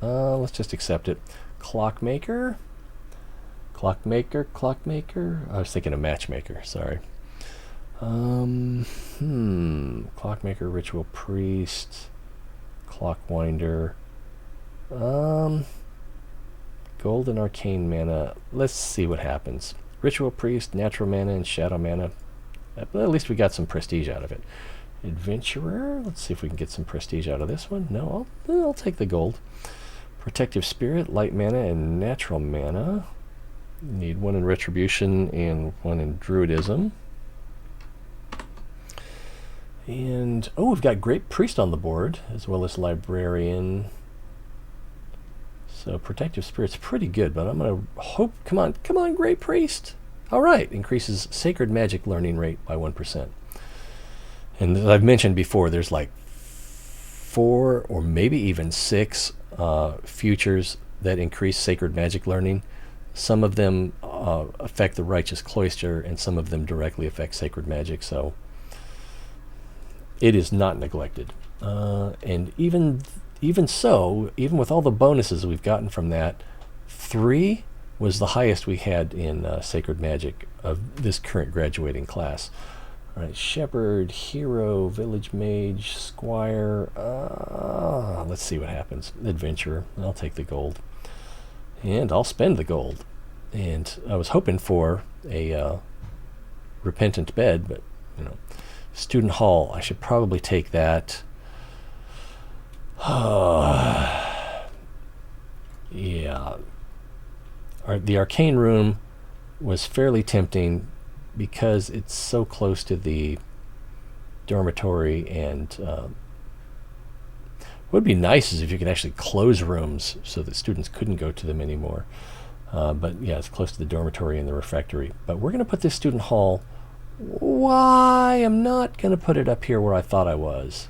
Let's just accept it. Clockmaker. Clockmaker. I was thinking of Matchmaker, sorry. Clockmaker, Ritual Priest, Clockwinder. Gold and Arcane Mana. Let's see what happens. Ritual Priest, Natural Mana, and Shadow Mana. At least we got some prestige out of it. Adventurer. Let's see if we can get some prestige out of this one. No, I'll take the gold. Protective Spirit, Light Mana, and Natural Mana. Need 1 in Retribution and 1 in Druidism. And, we've got Great Priest on the board, as well as Librarian. So Protective Spirit's pretty good, but I'm going to hope... Come on, Great Priest! Alright, increases Sacred Magic learning rate by 1%. And as I've mentioned before, there's like 4 or maybe even 6 futures that increase Sacred Magic learning. Some of them affect the Righteous Cloister, and some of them directly affect Sacred Magic, so it is not neglected. And even so, even with all the bonuses we've gotten from that, 3 was the highest we had in Sacred Magic of this current graduating class. All right, Shepherd, Hero, Village Mage, Squire. Let's see what happens. Adventurer. I'll take the gold. And I'll spend the gold. And I was hoping for a repentant bed, but you know, student hall. I should probably take that. Yeah. The arcane room was fairly tempting because it's so close to the dormitory, and what would be nice is if you could actually close rooms so that students couldn't go to them anymore. But yeah, it's close to the dormitory and the refectory. But we're going to put this student hall. Why? I'm not going to put it up here where I thought I was.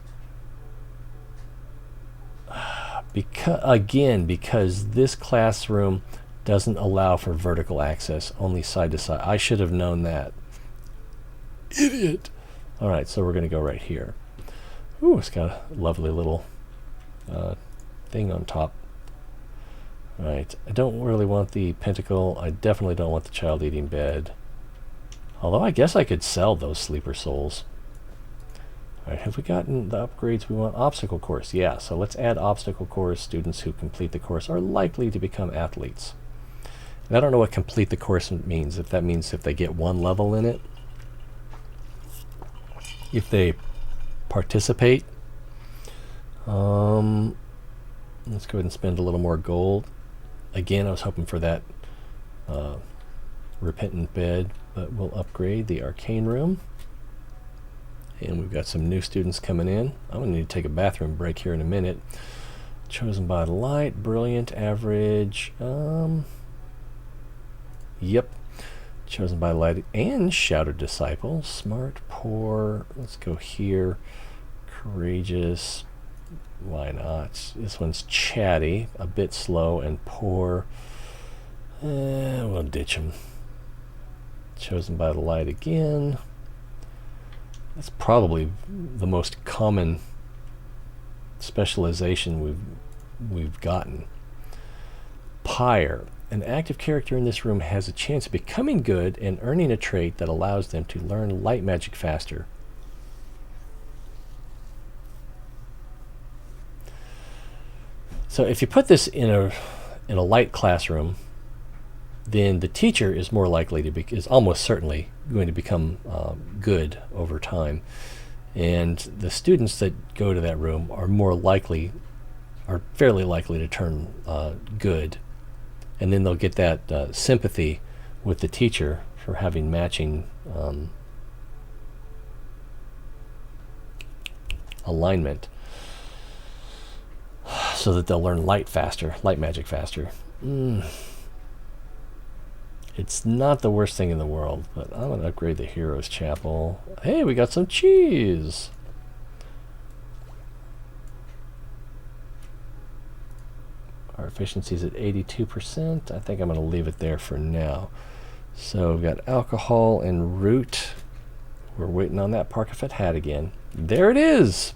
Because this classroom doesn't allow for vertical access, only side to side. I should have known that. Idiot. All right, so we're going to go right here. Ooh, it's got a lovely little thing on top. Right, I don't really want the pentacle. I definitely don't want the child-eating bed. Although I guess I could sell those sleeper souls. All right, have we gotten the upgrades we want? Obstacle course, yeah. So let's add obstacle course. Students who complete the course are likely to become athletes. And I don't know what complete the course means. If that means if they get one level in it, if they participate. Let's go ahead and spend a little more gold. Again, I was hoping for that repentant bed, but we'll upgrade the arcane room. And we've got some new students coming in. I'm going to need to take a bathroom break here in a minute. Chosen by light, brilliant, average. Yep. Chosen by light and shouted disciple. Smart, poor. Let's go here. Courageous. Why not? This one's chatty, a bit slow, and poor. We'll ditch him. Chosen by the light again. That's probably the most common specialization we've gotten. Pyre. An active character in this room has a chance of becoming good and earning a trait that allows them to learn light magic faster. So if you put this in a light classroom, then the teacher is more likely to be, is almost certainly going to become good over time, and the students that go to that room are fairly likely to turn good, and then they'll get that sympathy with the teacher for having matching alignment, so that they'll learn light magic faster. It's not the worst thing in the world, but I'm going to upgrade the Heroes Chapel. Hey, we got some cheese! Our efficiency's at 82%. I think I'm going to leave it there for now. So we've got alcohol and root. We're waiting on that Parkafet hat again. There it is!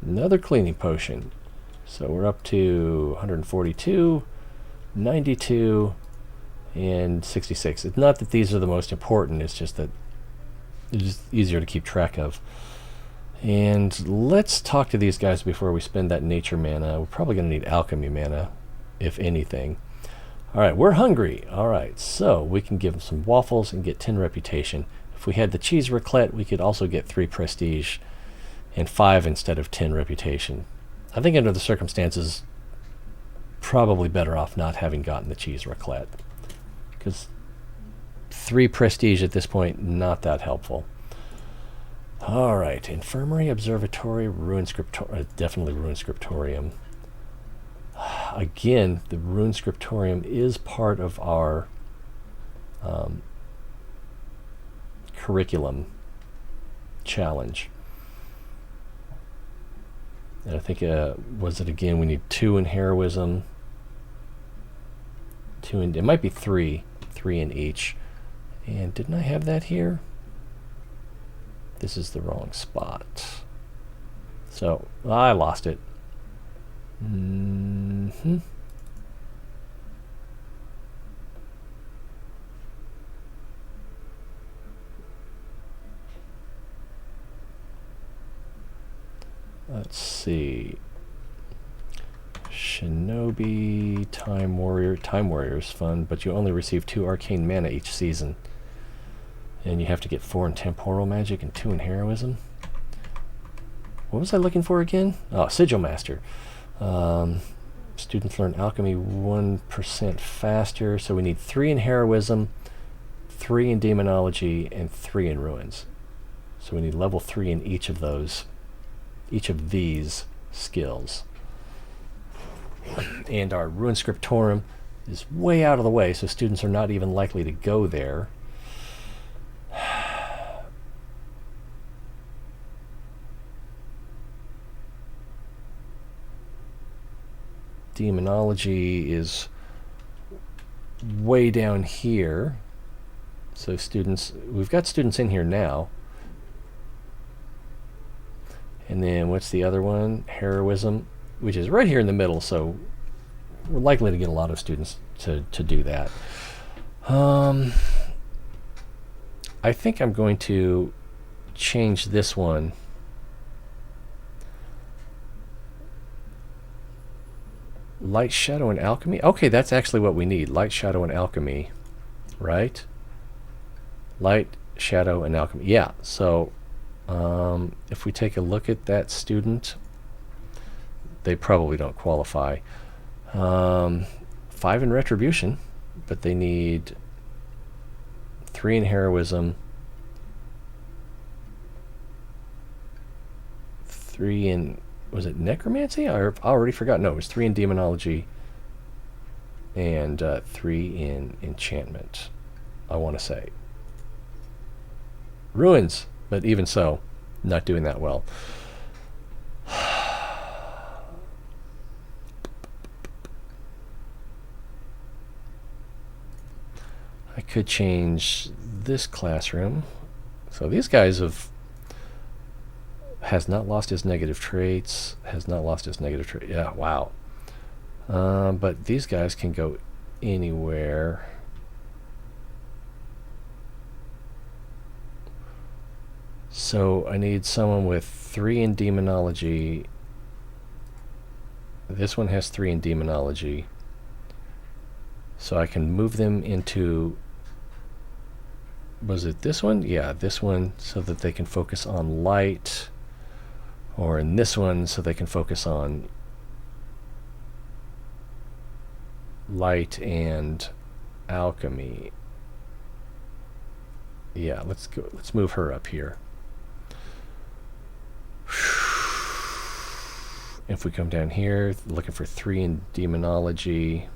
Another cleaning potion. So we're up to 142, 92, and 66. It's not that these are the most important, it's just that it's just easier to keep track of. And let's talk to these guys before we spend that nature mana. We're probably going to need alchemy mana, if anything. Alright, we're hungry. Alright, so we can give them some waffles and get 10 reputation. If we had the cheese raclette, we could also get 3 prestige and 5 instead of 10 reputation. I think under the circumstances, probably better off not having gotten the cheese raclette, because 3 prestige at this point, not that helpful. All right, Infirmary, Observatory, Rune Scriptorium, definitely Rune Scriptorium. Again, the Rune Scriptorium is part of our curriculum challenge. And I think, was it again, we need 2 in heroism, 2 in, it might be 3 in each. And didn't I have that here? This is the wrong spot. So, I lost it. Let's see. Shinobi, Time Warrior. Time Warrior's fun, but you only receive 2 arcane mana each season. And you have to get 4 in temporal magic and 2 in heroism. What was I looking for again? Oh, Sigil Master. Students learn alchemy 1% faster, so we need 3 in heroism, 3 in demonology, and 3 in ruins. So we need level 3 in each of these skills. And our Rune Scriptorium is way out of the way, so students are not even likely to go there. Demonology is way down here. So students, we've got students in here now. And then what's the other one? Heroism, which is right here in the middle, so we're likely to get a lot of students to do that. I think I'm going to change this one. Light, shadow, and alchemy. Okay, that's actually what we need. Light, shadow, and alchemy. Right? Light, shadow, and alchemy. Yeah, so if we take a look at that student, they probably don't qualify. 5 in retribution, but they need 3 in heroism, 3 in, was it necromancy? I already forgot. No, it was 3 in demonology and 3 in enchantment, I want to say. Ruins, but even so, not doing that well. I could change this classroom. So these guys has not lost his negative traits. Has not lost his negative trait. Yeah, wow. But these guys can go anywhere. So I need someone with 3 in demonology. This one has 3 in demonology. So I can move them into, was it this one? Yeah, this one, so that they can focus on light. Or in this one, so they can focus on light and alchemy. Yeah, let's move her up here. If we come down here, looking for 3 in demonology.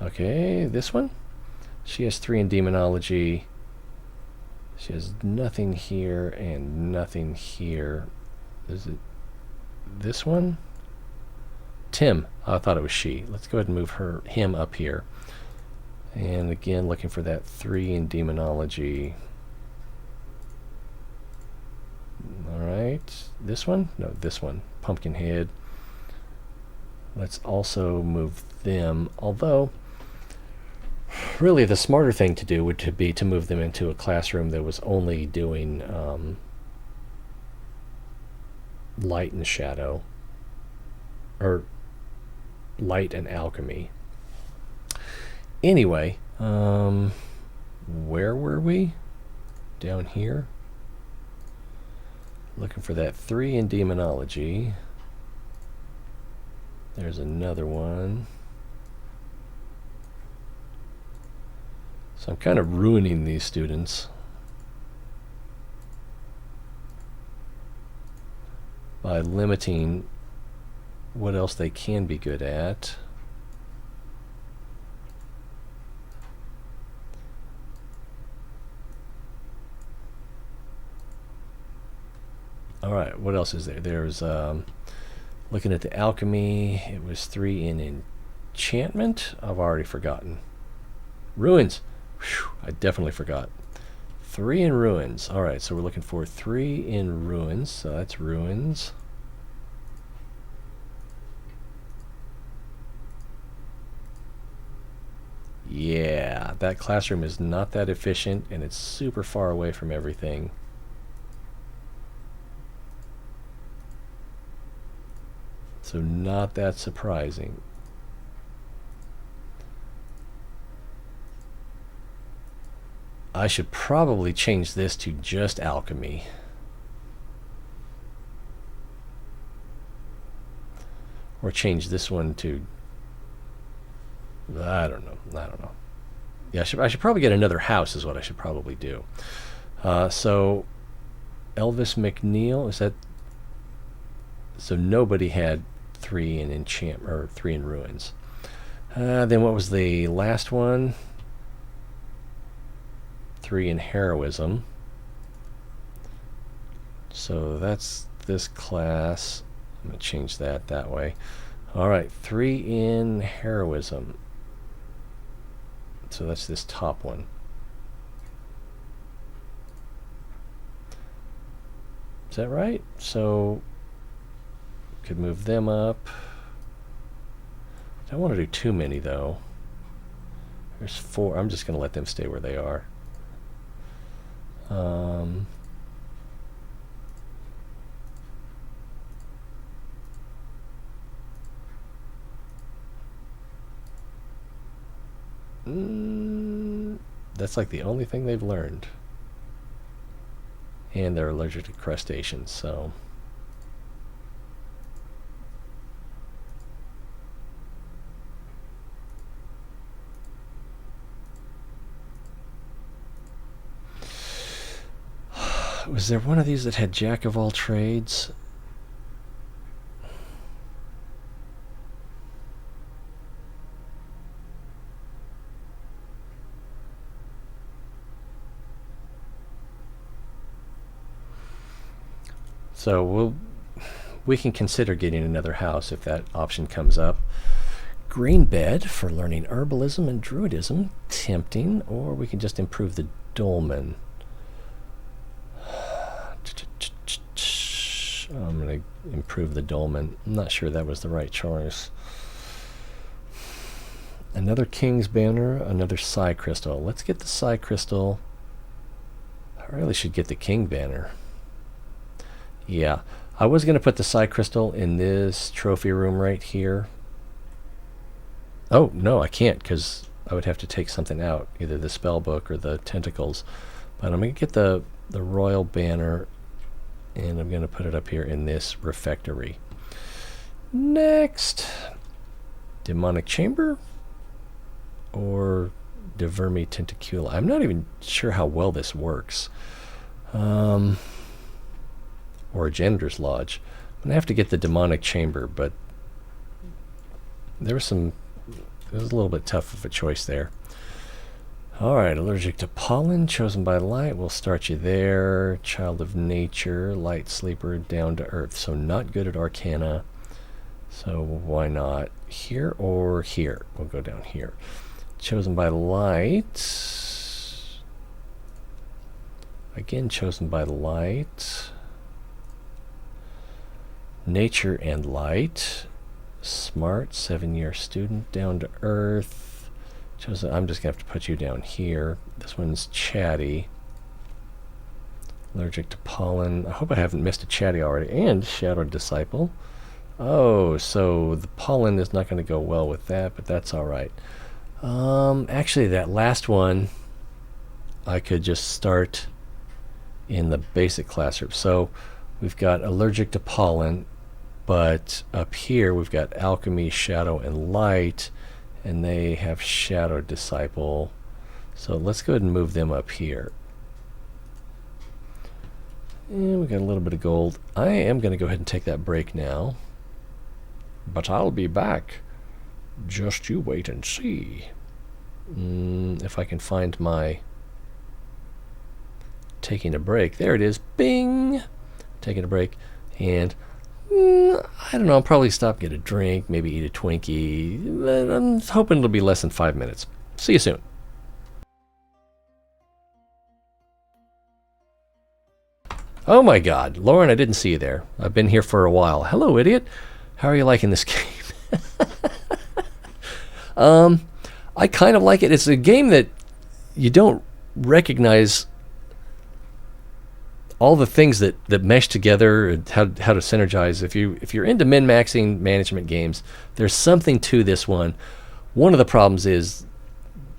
Okay, this one? She has 3 in demonology. She has nothing here and nothing here. Is it this one? Tim. Oh, I thought it was she. Let's go ahead and move him up here. And again, looking for that 3 in demonology. Alright. This one? No, this one. Pumpkinhead. Let's also move them. Although, really the smarter thing to do would be to move them into a classroom that was only doing light and shadow. Or light and alchemy. Anyway, where were we? Down here. Looking for that 3 in demonology. There's another one. So I'm kind of ruining these students by limiting what else they can be good at. Alright, what else is there? There's, looking at the alchemy, it was 3 in enchantment. I've already forgotten. Ruins. Whew, I definitely forgot. 3 in ruins. Alright, so we're looking for 3 in ruins. So that's ruins. Yeah, that classroom is not that efficient, and it's super far away from everything. So not that surprising. I should probably change this to just alchemy. Or change this one to, I don't know. Yeah, I should probably get another house is what I should probably do. So Elvis McNeil, is that, so nobody had 3 in enchantment, or 3 in ruins. Then what was the last one? 3 in heroism. So that's this class. I'm going to change that way. All right, 3 in heroism. So that's this top one. Is that right? So could move them up. I don't want to do too many though. There's 4. I'm just going to let them stay where they are. That's like the only thing they've learned. And they're allergic to crustaceans, so. Was there one of these that had Jack of all trades? So we can consider getting another house if that option comes up. Green bed for learning herbalism and druidism, tempting, or we can just improve the dolmen. I'm going to improve the dolmen. I'm not sure that was the right choice. Another king's banner, another psi crystal. Let's get the psi crystal. I really should get the king banner. Yeah, I was going to put the psi crystal in this trophy room right here. Oh, no, I can't, because I would have to take something out, either the spell book or the tentacles. But I'm going to get the royal banner, and I'm going to put it up here in this refectory. Next, demonic chamber or Divermi Tentacula. I'm not even sure how well this works. Or a janitor's lodge. I'm going to have to get the demonic chamber, but there was a little bit tough of a choice there. Alright, allergic to pollen, chosen by light. We'll start you there. Child of nature, light sleeper, down to earth. So not good at arcana. So why not here or here? We'll go down here. Chosen by light. Again, chosen by light. Nature and light. Smart, 7-year student, down to earth. Chosen, I'm just going to have to put you down here. This one's Chatty. Allergic to pollen. I hope I haven't missed a Chatty already. And Shadowed Disciple. Oh, so the pollen is not going to go well with that, but that's alright. Actually, that last one, I could just start in the basic classroom. So we've got allergic to pollen, but up here we've got alchemy, shadow, and light, and they have shadow disciple. So let's go ahead and move them up here. And we got a little bit of gold. I am going to go ahead and take that break now, but I'll be back. Just you wait and see. If I can find my taking a break. There it is. Bing! Taking a break. And I don't know, I'll probably stop, get a drink, maybe eat a Twinkie. I'm hoping it'll be less than 5 minutes. See you soon. Oh my god, Lauren, I didn't see you there. I've been here for a while. Hello, idiot. How are you liking this game? I kind of like it. It's a game that you don't recognize all the things that mesh together and how to synergize. If you're into min-maxing management games, there's something to this one. One of the problems is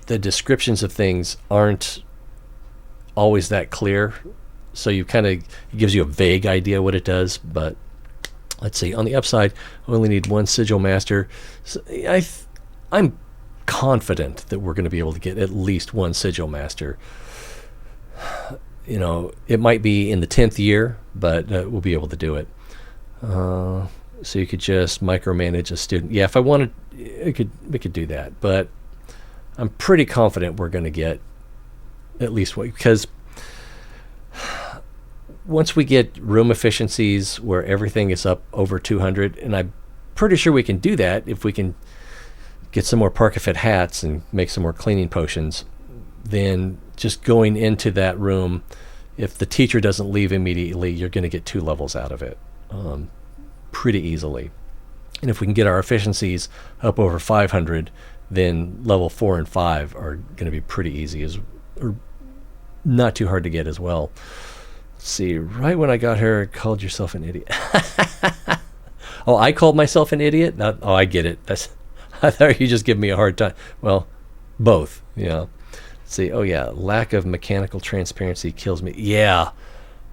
the descriptions of things aren't always that clear, so it gives you a vague idea what it does. But let's see, on the upside, we only need one sigil master. So I'm confident that we're going to be able to get at least one sigil master. It might be in the 10th year, but we'll be able to do it. So you could just micromanage a student. Yeah, if I wanted, we could do that. But I'm pretty confident we're going to get at least one, because once we get room efficiencies where everything is up over 200, and I'm pretty sure we can do that if we can get some more Parkafit hats and make some more cleaning potions, then just going into that room, if the teacher doesn't leave immediately, you're going to get 2 levels out of it pretty easily. And if we can get our efficiencies up over 500, then level 4 and 5 are going to be pretty easy, or not too hard to get as well. Let's see, right when I got here, called yourself an idiot. Oh, I called myself an idiot? Oh, I get it. I thought you just give me a hard time. Well, both, See, oh yeah, lack of mechanical transparency kills me. Yeah.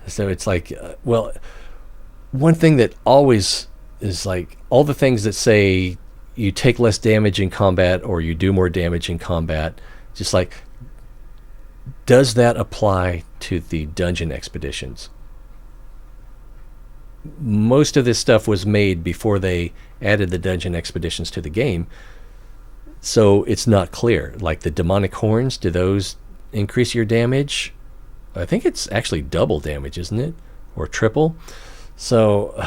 So it's like, one thing that always is like, all the things that say you take less damage in combat or you do more damage in combat, just like, does that apply to the dungeon expeditions? Most of this stuff was made before they added the dungeon expeditions to the game, so it's not clear. Like the demonic horns, do those increase your damage? I think it's actually double damage, isn't it? Or triple? So,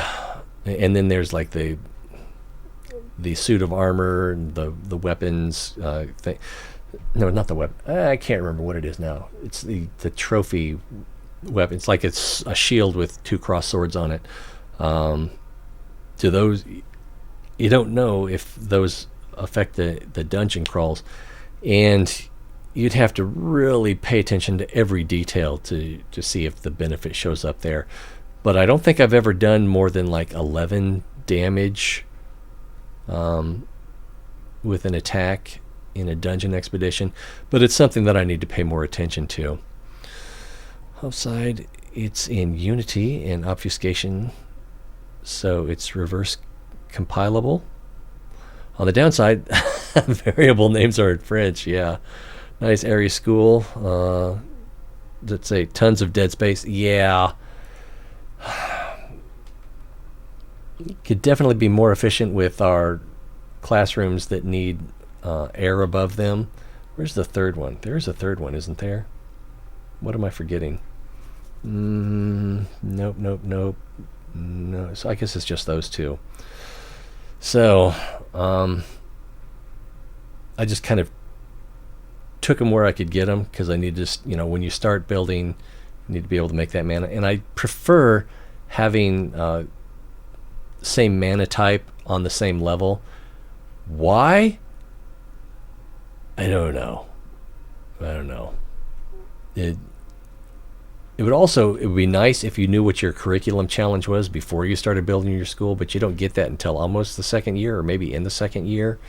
and then there's like the suit of armor and the weapons thing. No, not the weapon. I can't remember what it is now. It's the trophy weapon. It's like it's a shield with 2 cross swords on it. Do those? You don't know if those affect the dungeon crawls, and you'd have to really pay attention to every detail to see if the benefit shows up there. But I don't think I've ever done more than like 11 damage with an attack in a dungeon expedition, but it's something that I need to pay more attention to. Upside, it's in Unity and obfuscation, so it's reverse compilable. On the downside, variable names are in French. Yeah, nice area school. Let's say tons of dead space. Yeah, could definitely be more efficient with our classrooms that need air above them. Where's the third one? There's a third one, isn't there? What am I forgetting? Nope. No. So I guess it's just those 2. So I just kind of took them where I could get them, because I need to, when you start building, you need to be able to make that mana. And I prefer having same mana type on the same level. Why? I don't know. It would be nice if you knew what your curriculum challenge was before you started building your school, but you don't get that until almost the 2nd year, or maybe in the 2nd year.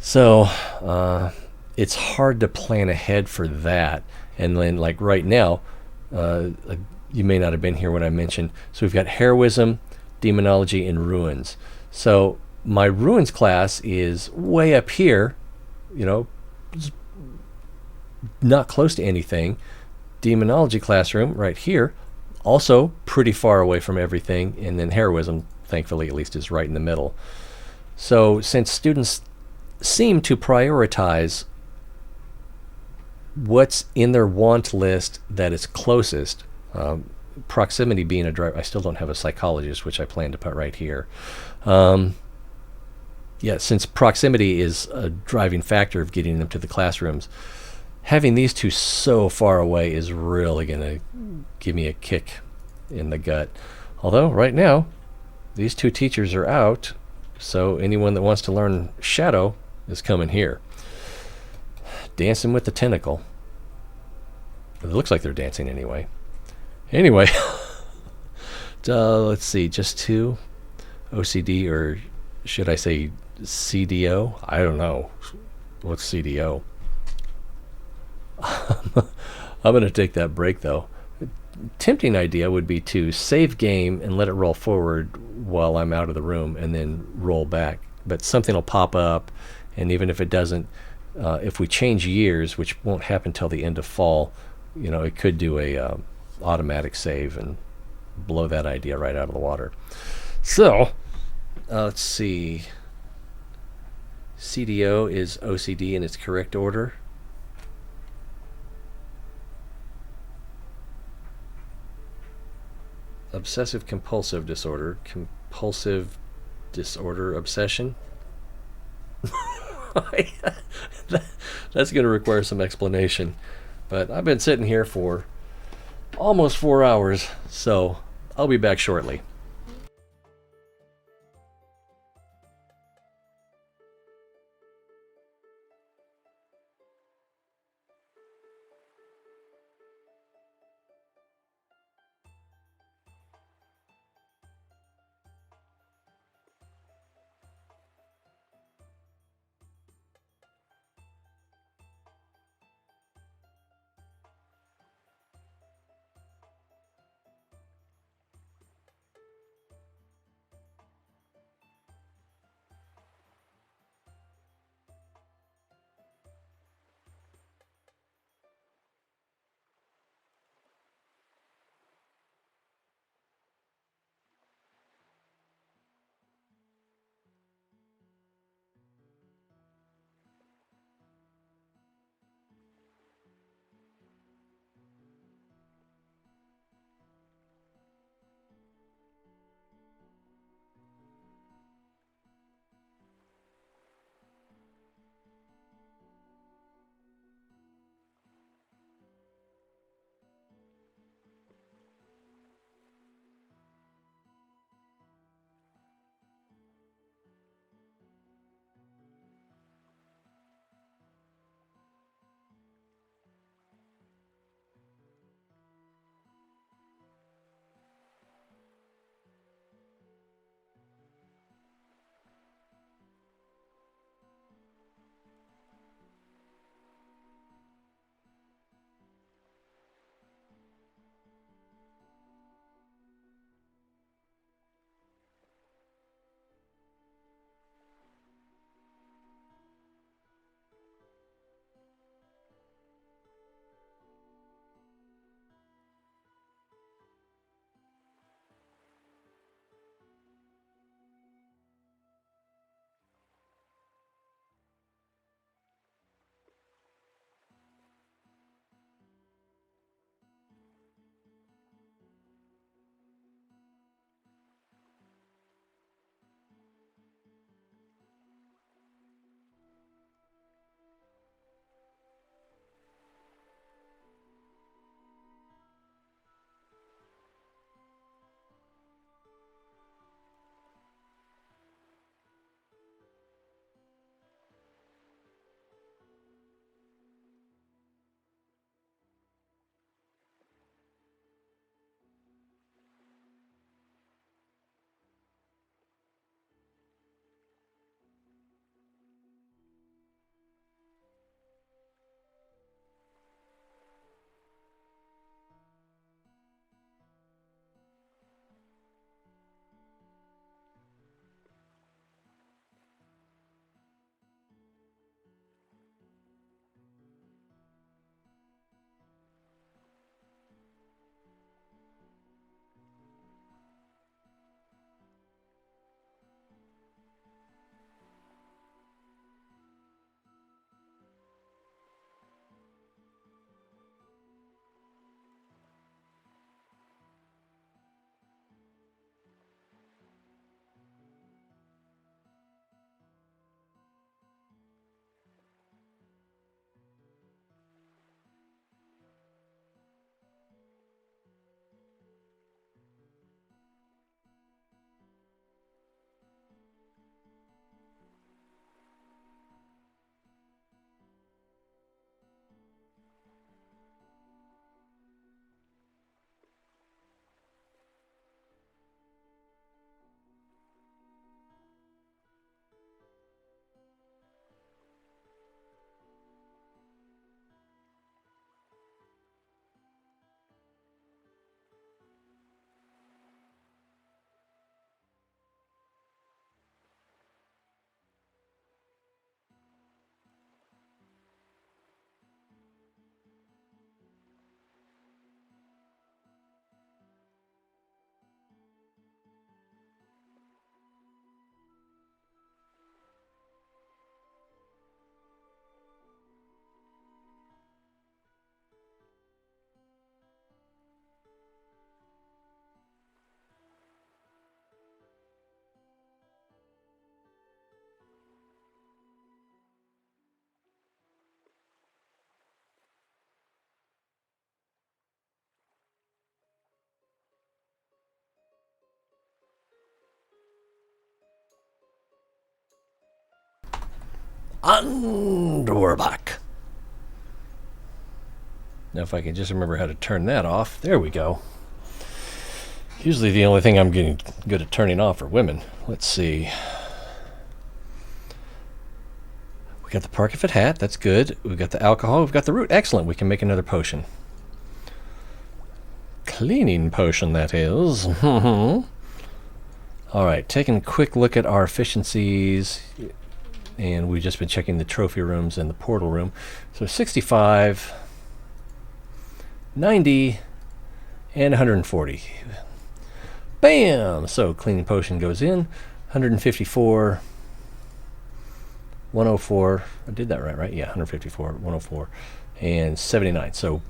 So it's hard to plan ahead for that. And then, like right now, you may not have been here when I mentioned, so we've got heroism, demonology, and ruins. So my ruins class is way up here, not close to anything. Demonology classroom right here, also pretty far away from everything. And then heroism, thankfully at least, is right in the middle. So since students seem to prioritize what's in their want list that is closest, proximity being a driver. I still don't have a psychologist, which I plan to put right here. Since proximity is a driving factor of getting them to the classrooms, having these 2 so far away is really going to give me a kick in the gut. Although right now, these 2 teachers are out, so anyone that wants to learn Shadow is coming here. dancing with the tentacle. It looks like they're dancing anyway. Anyway, let's see, just 2 OCD, or should I say CDO? I don't know. What's CDO? I'm going to take that break though. Tempting idea would be to save game and let it roll forward while I'm out of the room and then roll back. But something will pop up, and even if it doesn't, if we change years, which won't happen till the end of fall, it could do a automatic save and blow that idea right out of the water. So, let's see. CDO is OCD in its correct order. Obsessive compulsive disorder, compulsive disorder, obsession. That's going to require some explanation. But I've been sitting here for almost 4 hours, so I'll be back shortly. And we're back. Now if I can just remember how to turn that off. There we go. Usually the only thing I'm getting good at turning off are women. Let's see. We got the Parkifit hat. That's good. We've got the alcohol. We've got the root. Excellent. We can make another potion. Cleaning potion, that is. Alright, taking a quick look at our efficiencies. And we've just been checking the trophy rooms and the portal room. So 65, 90, and 140. Bam! So cleaning potion goes in. 154, 104. I did that right? Yeah, 154, 104, and 79. So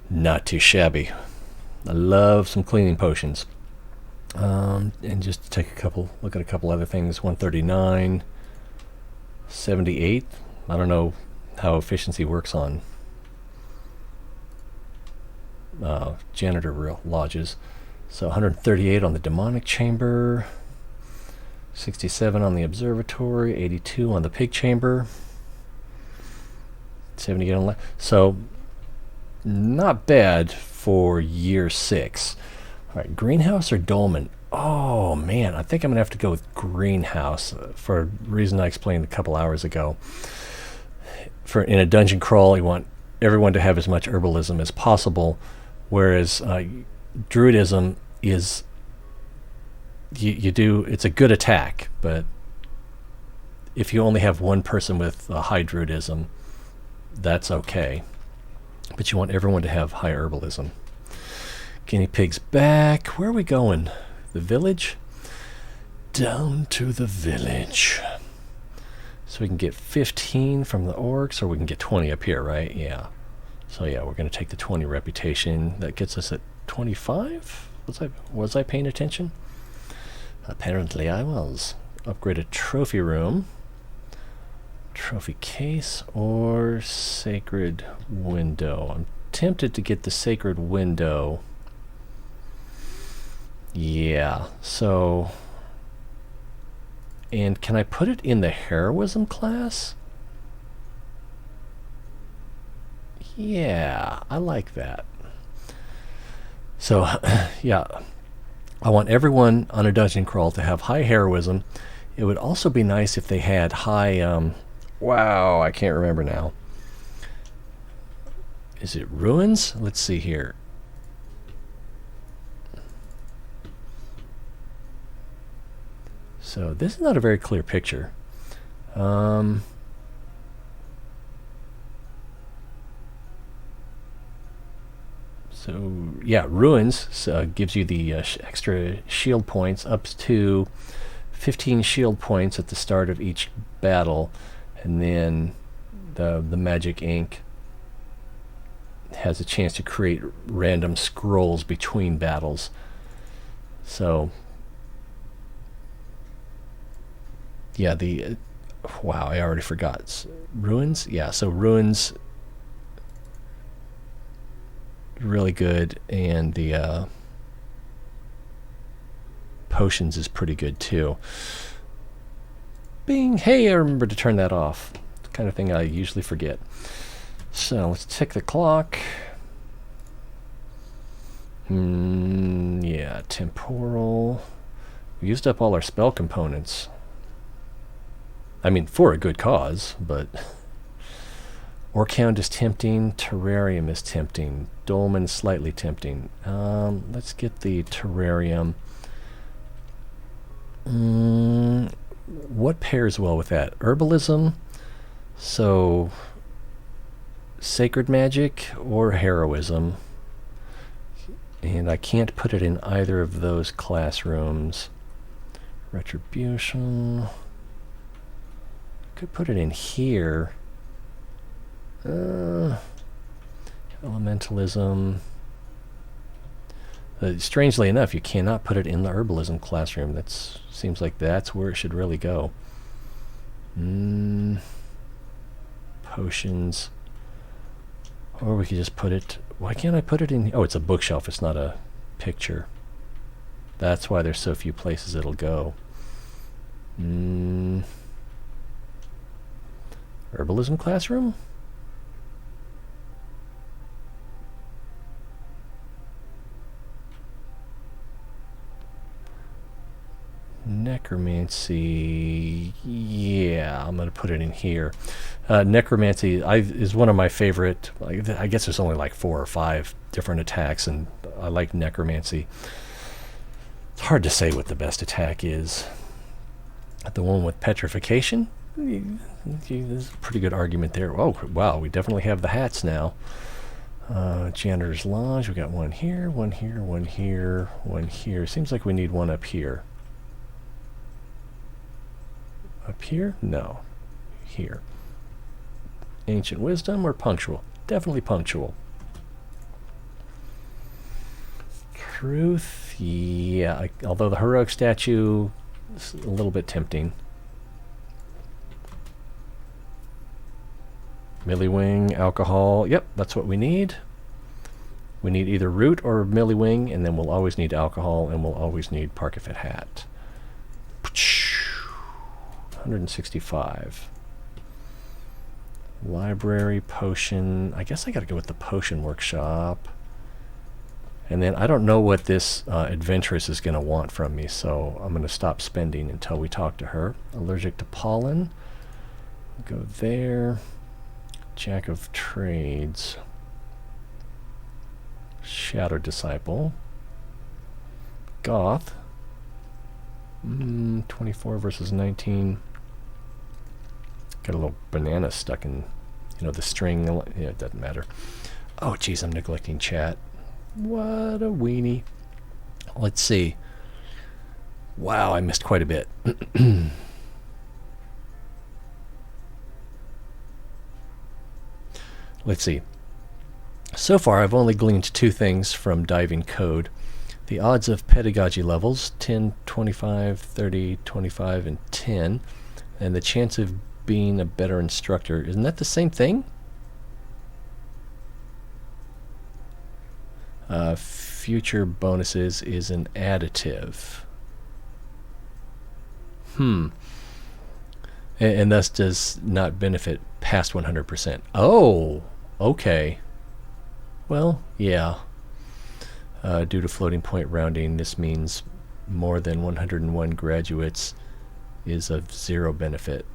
not too shabby. I love some cleaning potions. And just to take look at a couple other things. 139, 78. I don't know how efficiency works on janitor lodges. So 138 on the demonic chamber, 67 on the observatory, 82 on the pig chamber, 78 on so not bad for year 6. All right, greenhouse or dolmen? Oh man, I think I'm gonna have to go with greenhouse for a reason I explained a couple hours ago. In a dungeon crawl, you want everyone to have as much herbalism as possible, whereas Druidism is it's a good attack, but if you only have one person with a high Druidism, that's okay. But you want everyone to have high herbalism. Guinea pigs back. Where are we going? The village? Down to the village. So we can get 15 from the orcs, or we can get 20 up here, right? Yeah. So yeah, we're going to take the 20 reputation. That gets us at 25? Was I paying attention? Apparently I was. Upgrade a trophy room. Trophy case or sacred window. I'm tempted to get the sacred window. Yeah, so... And can I put it in the heroism class? Yeah, I like that. So, yeah, I want everyone on a dungeon crawl to have high heroism. It would also be nice if they had high, wow, I can't remember now. Is it ruins? Let's see here. So this is not a very clear picture. So yeah, ruins gives you the extra shield points up to 15 shield points at the start of each battle, and then the magic ink has a chance to create random scrolls between battles. So yeah, wow, I already forgot. Ruins? Yeah, so ruins really good, and the potions is pretty good too. Bing! Hey, I remember to turn that off. The kind of thing I usually forget. So let's tick the clock. Yeah, temporal. We used up all our spell components. I mean, for a good cause, but... Orchound is tempting, Terrarium is tempting, Dolmen is slightly tempting. Let's get the Terrarium. What pairs well with that? Herbalism, so Sacred Magic or Heroism. And I can't put it in either of those classrooms. Retribution. Could put it in here. Elementalism. Strangely enough, you cannot put it in the herbalism classroom. That seems like that's where it should really go. Potions. Or we could just put it... Why can't I put it in... Oh, it's a bookshelf. It's not a picture. That's why there's so few places it'll go. Herbalism classroom? Necromancy, yeah, I'm going to put it in here. Necromancy is one of my favorite. I guess there's only like 4 or 5 different attacks, and I like necromancy. It's hard to say what the best attack is. The one with petrification, there's a pretty good argument there. Oh, wow, we definitely have the hats now. Janitor's Lodge, we got one here, one here, one here, one here. Seems like we need one up here. Up here? No. Here. Ancient Wisdom or Punctual? Definitely Punctual. Truth? Yeah. Although the heroic statue is a little bit tempting. Millywing, alcohol. Yep, that's what we need. We need either root or millywing, and then we'll always need alcohol, and we'll always need Parkafit hat. 165. Library, potion. I guess I gotta go with the potion workshop. And then I don't know what this adventurous is gonna want from me, so I'm gonna stop spending until we talk to her. Allergic to pollen. Go there. Jack of Trades. Shadow Disciple. Goth. 24 versus 19. Got a little banana stuck in, the string. Yeah, it doesn't matter. Oh, geez, I'm neglecting chat. What a weenie. Let's see. Wow, I missed quite a bit. Let's see. So far, I've only gleaned 2 things from diving code. The odds of pedagogy levels, 10, 25, 30, 25, and 10. And the chance of being a better instructor. Isn't that the same thing? Future bonuses is an additive. And thus does not benefit past 100%. Oh, okay. Well, yeah. Due to floating point rounding, this means more than 101 graduates is of 0 benefit.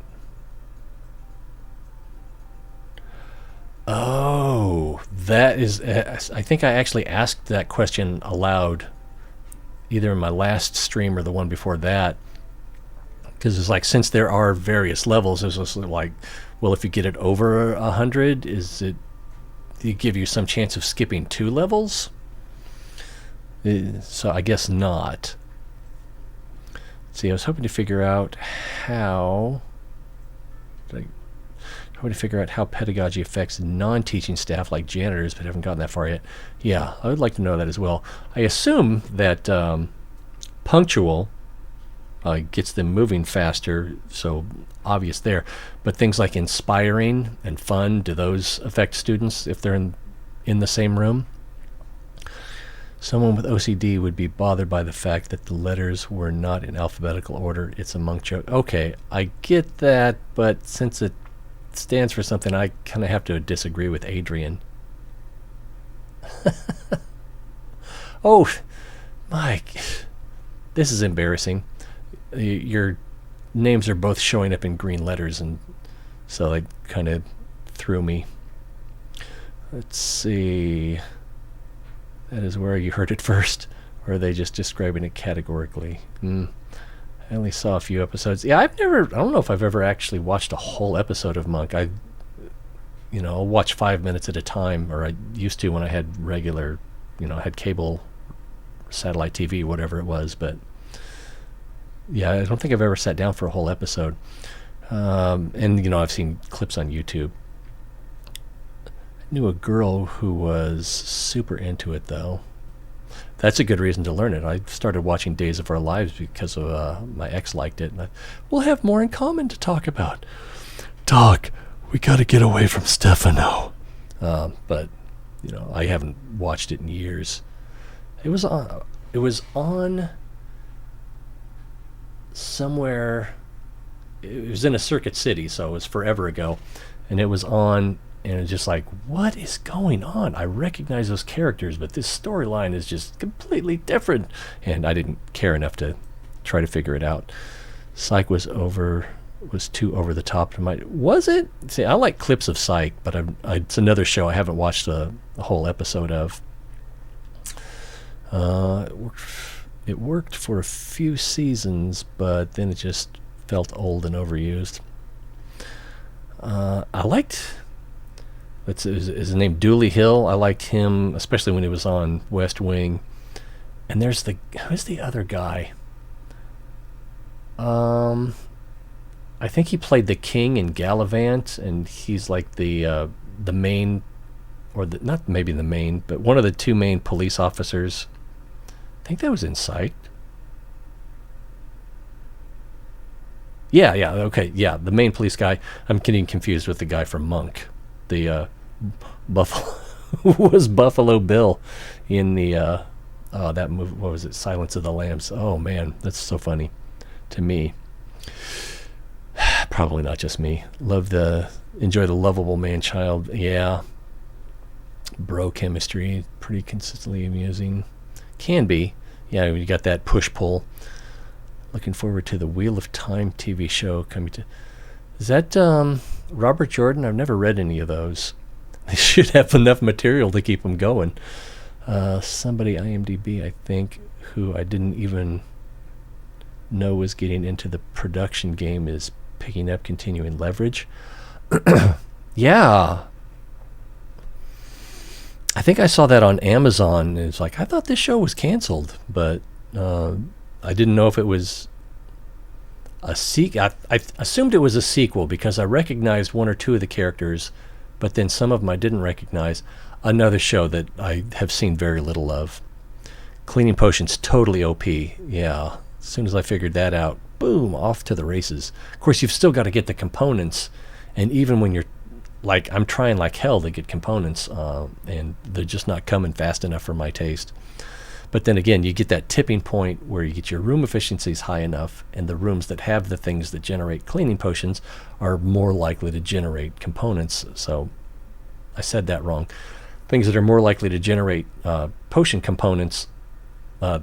Oh, that is... I think I actually asked that question aloud, either in my last stream or the one before that. Because it's like, since there are various levels, it's just like, well, if you get it over 100, do you give you some chance of skipping 2 levels? So I guess not. See, I was hoping to figure out how pedagogy affects non-teaching staff like janitors, but haven't gotten that far yet. Yeah, I would like to know that as well. I assume that punctual gets them moving faster, so obvious there. But things like inspiring and fun, do those affect students if they're in the same room? Someone with OCD would be bothered by the fact that the letters were not in alphabetical order. It's a monk joke. Okay, I get that, but since it stands for something, I kind of have to disagree with Adrian. Oh, Mike, this is embarrassing. Your names are both showing up in green letters, and so it kind of threw me. Let's see. That is where you heard it first, or are they just describing it categorically? I only saw a few episodes. Yeah, I don't know if I've ever actually watched a whole episode of Monk. I'll watch 5 minutes at a time, or I used to when I had regular, had cable, satellite TV, whatever it was. But yeah, I don't think I've ever sat down for a whole episode. And I've seen clips on YouTube. Knew a girl who was super into it, though. That's a good reason to learn it. I started watching Days of Our Lives because of my ex liked it, and we'll have more in common to talk about. Doc, we got to get away from Stefano. But I haven't watched it in years. It was on somewhere it was in a circuit city, so it was forever ago, and it was on, and it was just like, what is going on? I recognize those characters, but this storyline is just completely different, and I didn't care enough to try to figure it out. Psych was too over the top. Was it? See, I like clips of Psych, but it's another show I haven't watched a whole episode of. It worked for a few seasons, but then it just felt old and overused. I liked, is his name Dooley Hill? I liked him, especially when he was on West Wing. And who's the other guy? I think he played the king in Gallivant, and he's like the main, or not maybe the main, but one of the two main police officers. I think that was in Sight. Yeah, okay, yeah, the main police guy. I'm getting confused with the guy from Monk, the Buffalo was Buffalo Bill in the that movie. What was it? Silence of the Lambs. Oh man, that's so funny to me. Probably not just me. Enjoy the lovable man-child. Yeah. Bro chemistry, pretty consistently amusing. Can be. Yeah, you got that push-pull. Looking forward to the Wheel of Time TV show coming to... Is that Robert Jordan? I've never read any of those. They should have enough material to keep them going. Somebody, IMDb, I think, who I didn't even know was getting into the production game is picking up Continuing Leverage. Yeah. I think I saw that on Amazon. It's like, I thought this show was canceled, but I didn't know if it was a sequel. I assumed it was a sequel because I recognized one or two of the characters, but then some of them I didn't recognize. Another show that I have seen very little of. Cleaning Potions, totally OP. Yeah. As soon as I figured that out, boom, off to the races. Of course, you've still got to get the components, and even when you're like, I'm trying like hell to get components, and they're just not coming fast enough for my taste. But then again, you get that tipping point where you get your room efficiencies high enough, and the rooms that have the things that generate cleaning potions are more likely to generate components. So I said that wrong. Things that are more likely to generate potion components are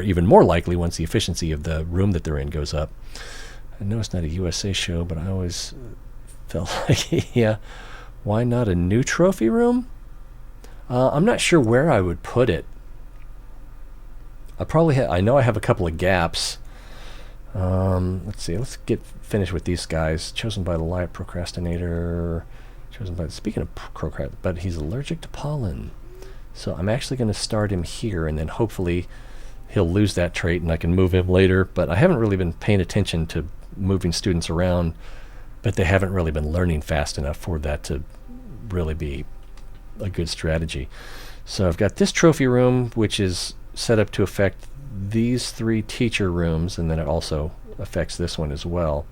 even more likely once the efficiency of the room that they're in goes up. I know it's not a USA show, but I always felt like, yeah, why not a new trophy room? I'm not sure where I would put it. I know I have a couple of gaps. Let's see. Let's get finished with these guys. Chosen by the Light Procrastinator. Speaking of procrastinate, but he's allergic to pollen. So I'm actually going to start him here, and then hopefully he'll lose that trait and I can move him later. But I haven't really been paying attention to moving students around, but they haven't really been learning fast enough for that to really be a good strategy. So I've got this trophy room, which is set up to affect these three teacher rooms, and then it also affects this one as well.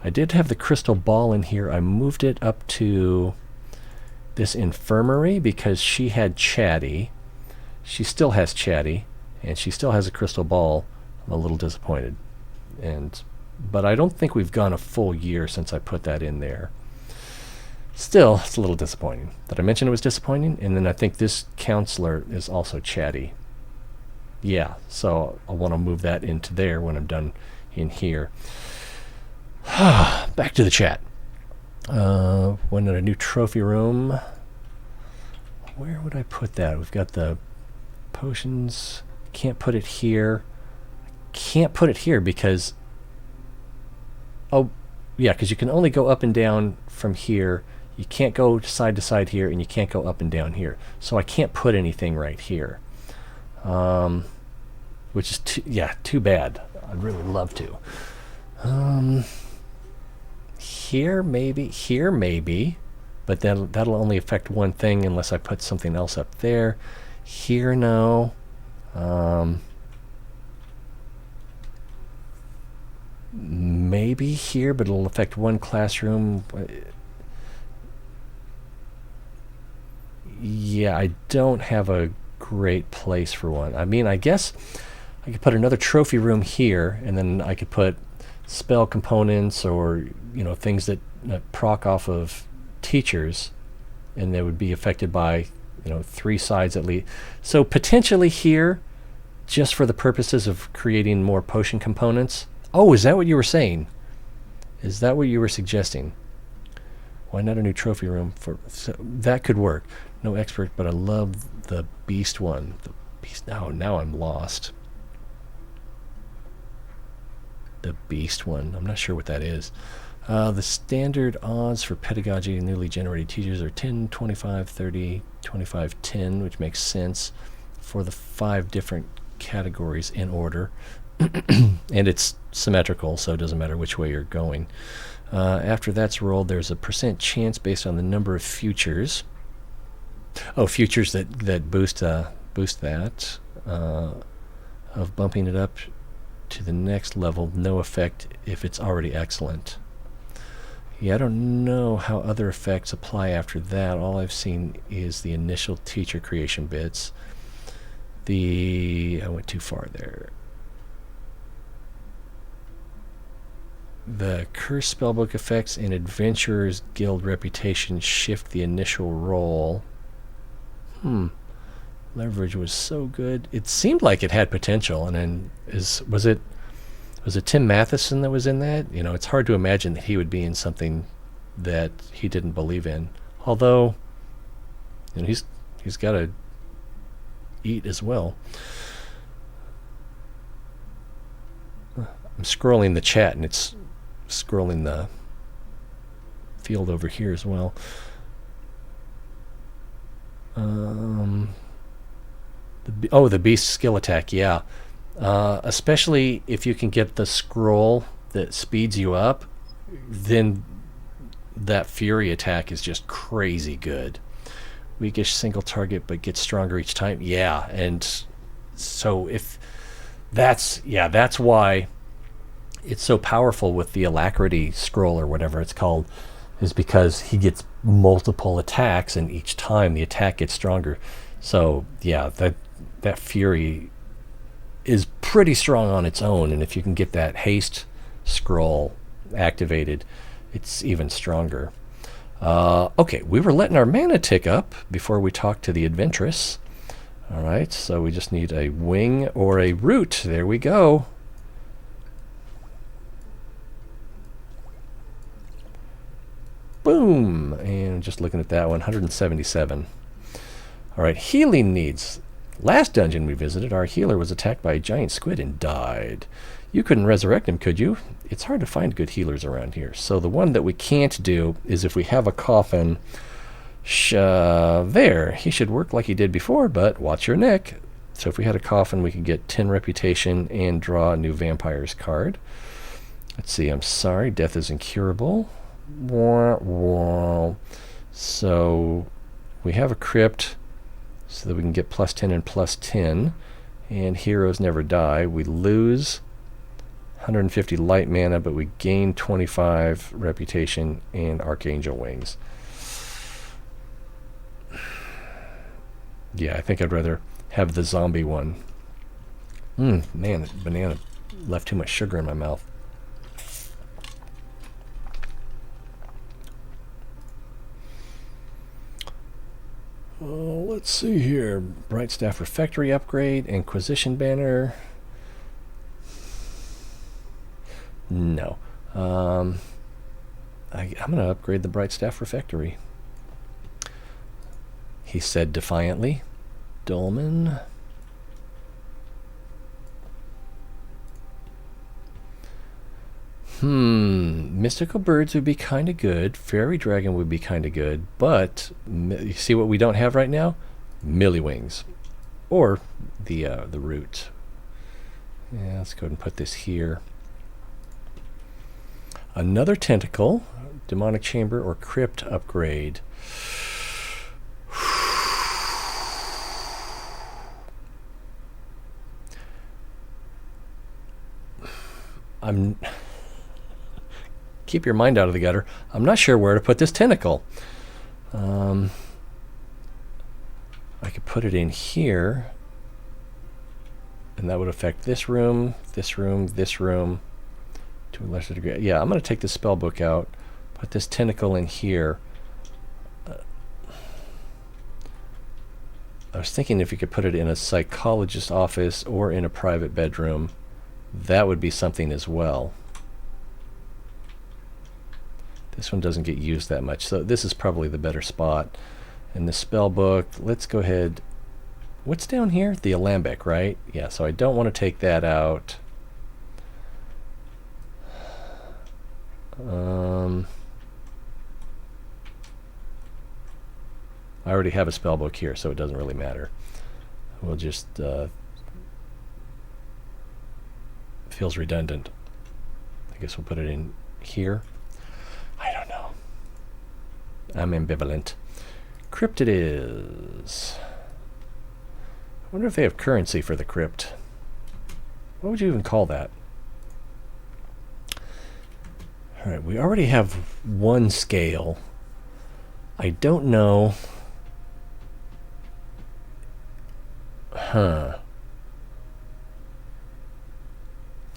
I did have the crystal ball in here. I moved it up to this infirmary because she had Chatty. She still has Chatty, and she still has a crystal ball. I'm a little disappointed. But I don't think we've gone a full year since I put that in there. Still, it's a little disappointing. Did I mention it was disappointing? And then I think this counselor is also Chatty. Yeah, so I want to move that into there when I'm done in here. Back to the chat. Went in a new trophy room. Where would I put that? We've got the potions. Can't put it here. Can't put it here because... Oh, yeah, because you can only go up and down from here. You can't go side to side here, and you can't go up and down here. So I can't put anything right here. Which is, too bad. I'd really love to. Here, maybe. But that'll only affect one thing unless I put something else up there. Here, no. Maybe here, but it'll affect one classroom. Yeah, I don't have a great place for one. I mean, I guess I could put another trophy room here, and then I could put spell components or things that proc off of teachers, and they would be affected by 3 sides at least. So potentially here, just for the purposes of creating more potion components. Oh, is that what you were saying? Is that what you were suggesting? Why not a new trophy room? So that could work. No expert, but I love the beast one. The beast. Now I'm lost. The beast one. I'm not sure what that is. The standard odds for pedagogy and newly generated teachers are 10, 25, 30, 25, 10, which makes sense for the 5 different categories in order. And it's symmetrical, so it doesn't matter which way you're going. After that's rolled, there's a % chance based on the number of futures. Oh, futures that boost that, of bumping it up to the next level. No effect if it's already excellent. Yeah, I don't know how other effects apply after that. All I've seen is the initial teacher creation bits. I went too far there. The Curse Spellbook effects and Adventurers Guild reputation shift the initial roll. Leverage was so good. It seemed like it had potential, and then was it Tim Matheson that was in that? It's hard to imagine that he would be in something that he didn't believe in. Although, he's got to eat as well. I'm scrolling the chat, and it's scrolling the field over here as well. The beast skill attack, yeah. Especially if you can get the scroll that speeds you up, then that fury attack is just crazy good. Weakish single target, but gets stronger each time. Yeah, and so if that's why it's so powerful with the alacrity scroll or whatever it's called, is because he gets multiple attacks, and each time the attack gets stronger. So yeah, that fury is pretty strong on its own, and if you can get that haste scroll activated, it's even stronger. Okay, we were letting our mana tick up before we talked to the adventurous. All right, so we just need a wing or a root. There we go. Boom! And just looking at that one, 177. All right, healing needs. Last dungeon we visited, our healer was attacked by a giant squid and died. You couldn't resurrect him, could you? It's hard to find good healers around here. So the one that we can't do is if we have a coffin. There, he should work like he did before, but watch your neck. So if we had a coffin, we could get 10 reputation and draw a new vampires card. Let's see, I'm sorry, death is incurable. Wah, wah. So we have a crypt so that we can get +10 and +10. And heroes never die. We lose 150 light mana, but we gain 25 reputation and archangel wings. Yeah, I think I'd rather have the zombie one. Man, that banana left too much sugar in my mouth. Let's see here. Bright Staff Refectory upgrade, Inquisition banner. No. I'm going to upgrade the Bright Staff Refectory. He said defiantly. Dolmen. Mystical birds would be kind of good. Fairy dragon would be kind of good. But you see what we don't have right now? Millywings. Or the root. Yeah, let's go ahead and put this here. Another tentacle. Demonic chamber or crypt upgrade. Keep your mind out of the gutter. I'm not sure where to put this tentacle. I could put it in here, and that would affect this room, this room, this room, to a lesser degree. Yeah, I'm going to take the spell book out, put this tentacle in here. I was thinking if you could put it in a psychologist's office or in a private bedroom, that would be something as well. This one doesn't get used that much, so this is probably the better spot. And the spell book, let's go ahead. What's down here? The alembic, right? Yeah, so I don't want to take that out. I already have a spell book here, so it doesn't really matter. We'll just feels redundant. I guess we'll put it in here. I don't know. I'm ambivalent. Crypt it is. I wonder if they have currency for the crypt. What would you even call that? Alright, we already have one scale. I don't know.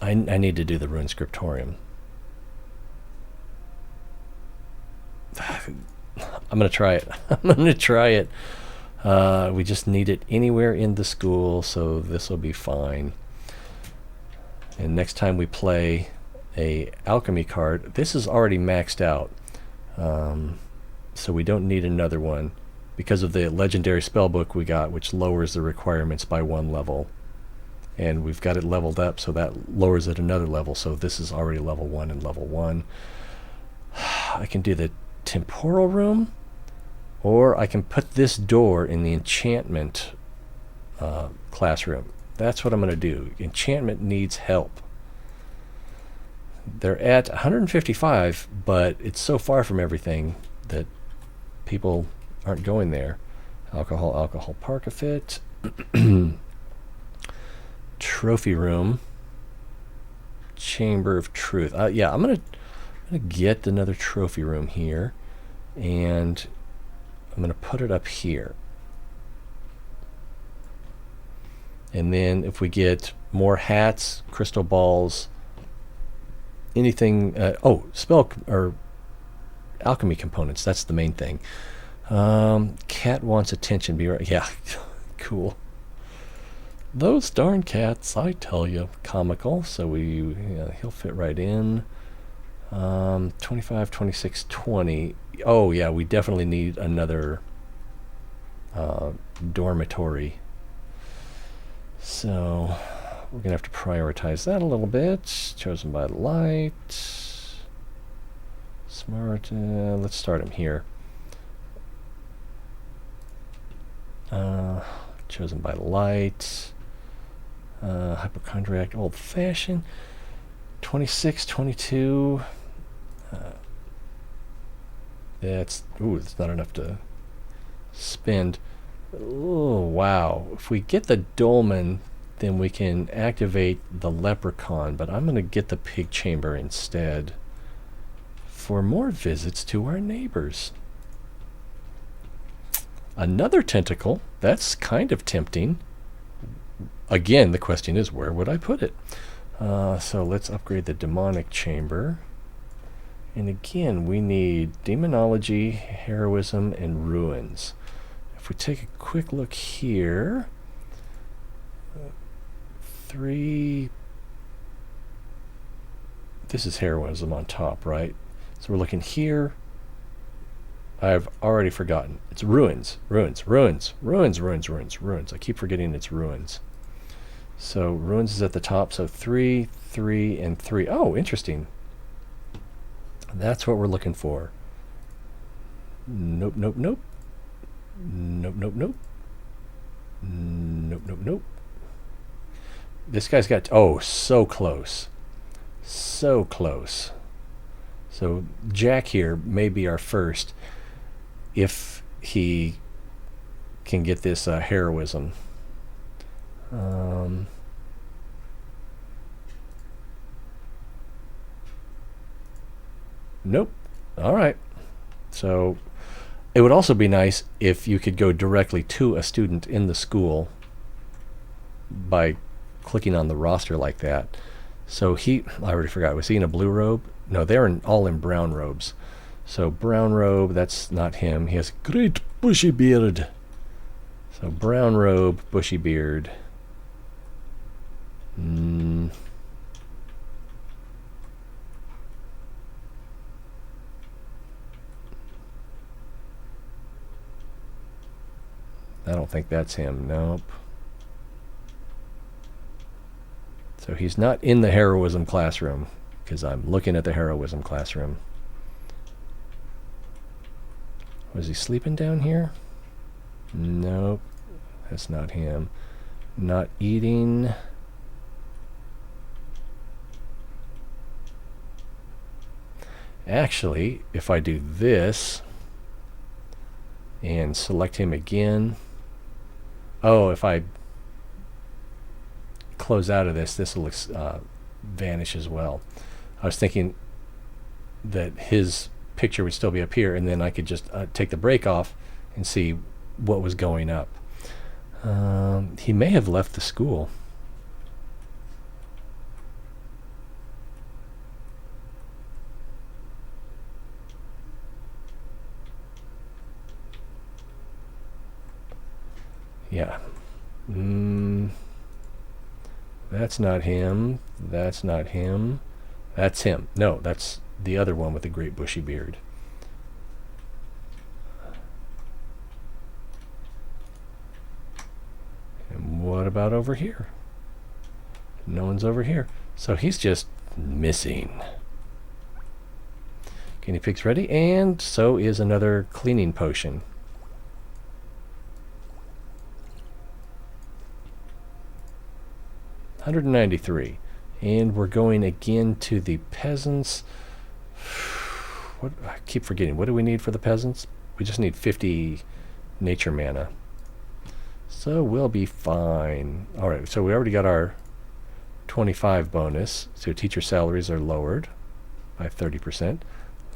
I need to do the Rune Scriptorium. I'm going to try it. I'm going to try it. We just need it anywhere in the school, so this will be fine. And next time we play a alchemy card, this is already maxed out. So we don't need another one because of the legendary spellbook we got, which lowers the requirements by 1 level. And we've got it leveled up, so that lowers it another level. So this is already level 1 and level 1. I can do the temporal room, or I can put this door in the enchantment classroom. That's what I'm going to do. Enchantment needs help. They're at 155, but it's so far from everything that people aren't going there. Alcohol park a fit. Trophy room. Chamber of Truth. Yeah, I'm gonna get another trophy room here, and I'm gonna put it up here. And then if we get more hats, crystal balls, anything, spell or alchemy components, that's the main thing. Cat wants attention. Be right. Yeah, cool. Those darn cats, I tell you, comical. So he'll fit right in. 25, 26, 20. Oh yeah, we definitely need another dormitory. So we're gonna have to prioritize that a little bit. Chosen by light. Smart. Let's start him here. Chosen by light. Hypochondriac, old fashioned. 26, 22. That's not enough to spend. Oh wow! If we get the dolmen, then we can activate the leprechaun. But I'm going to get the pig chamber instead for more visits to our neighbors. Another tentacle. That's kind of tempting. Again, the question is, where would I put it? So let's upgrade the demonic chamber. And again, we need demonology, heroism, and ruins. If we take a quick look here, 3. This is heroism on top, right? So we're looking here. I've already forgotten. It's ruins. I keep forgetting it's ruins. So ruins is at the top. So 3, 3, and 3. Oh, interesting. That's what we're looking for. Nope. This guy's got... Oh, so close. So close. So Jack here may be our first if he can get this heroism. Nope. All right. So it would also be nice if you could go directly to a student in the school by clicking on the roster like that. So I already forgot, was he in a blue robe? No, they're all in brown robes. So brown robe, that's not him. He has a great bushy beard. So brown robe, bushy beard. I don't think that's him. Nope. So he's not in the heroism classroom, because I'm looking at the heroism classroom. Was he sleeping down here? Nope. That's not him. Not eating. Actually, if I do this and select him again. Oh, if I close out of this, this will vanish as well. I was thinking that his picture would still be up here, and then I could just take the break off and see what was going up. He may have left the school. Yeah. That's not him. That's not him. That's him. No, that's the other one with the great bushy beard. And what about over here? No one's over here. So he's just missing. Guinea pig's ready, and so is another cleaning potion. $193, and we're going again to the peasants. What, I keep forgetting. What do we need for the peasants? We just need 50 nature mana. So we'll be fine. All right, so we already got our 25 bonus. So teacher salaries are lowered by 30%.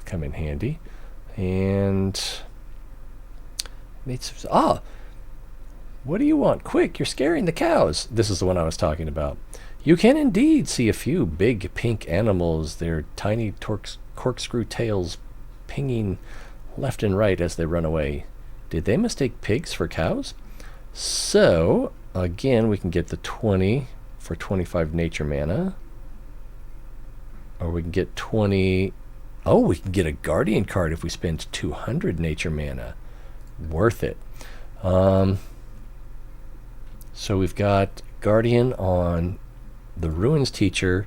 Come in handy. And what do you want? Quick, you're scaring the cows. This is the one I was talking about. You can indeed see a few big pink animals, their tiny corkscrew tails pinging left and right as they run away. Did they mistake pigs for cows? So, again, we can get the 20 for 25 nature mana. Or we can get 20... Oh, we can get a guardian card if we spend 200 nature mana. Worth it. So we've got Guardian on the Ruins teacher.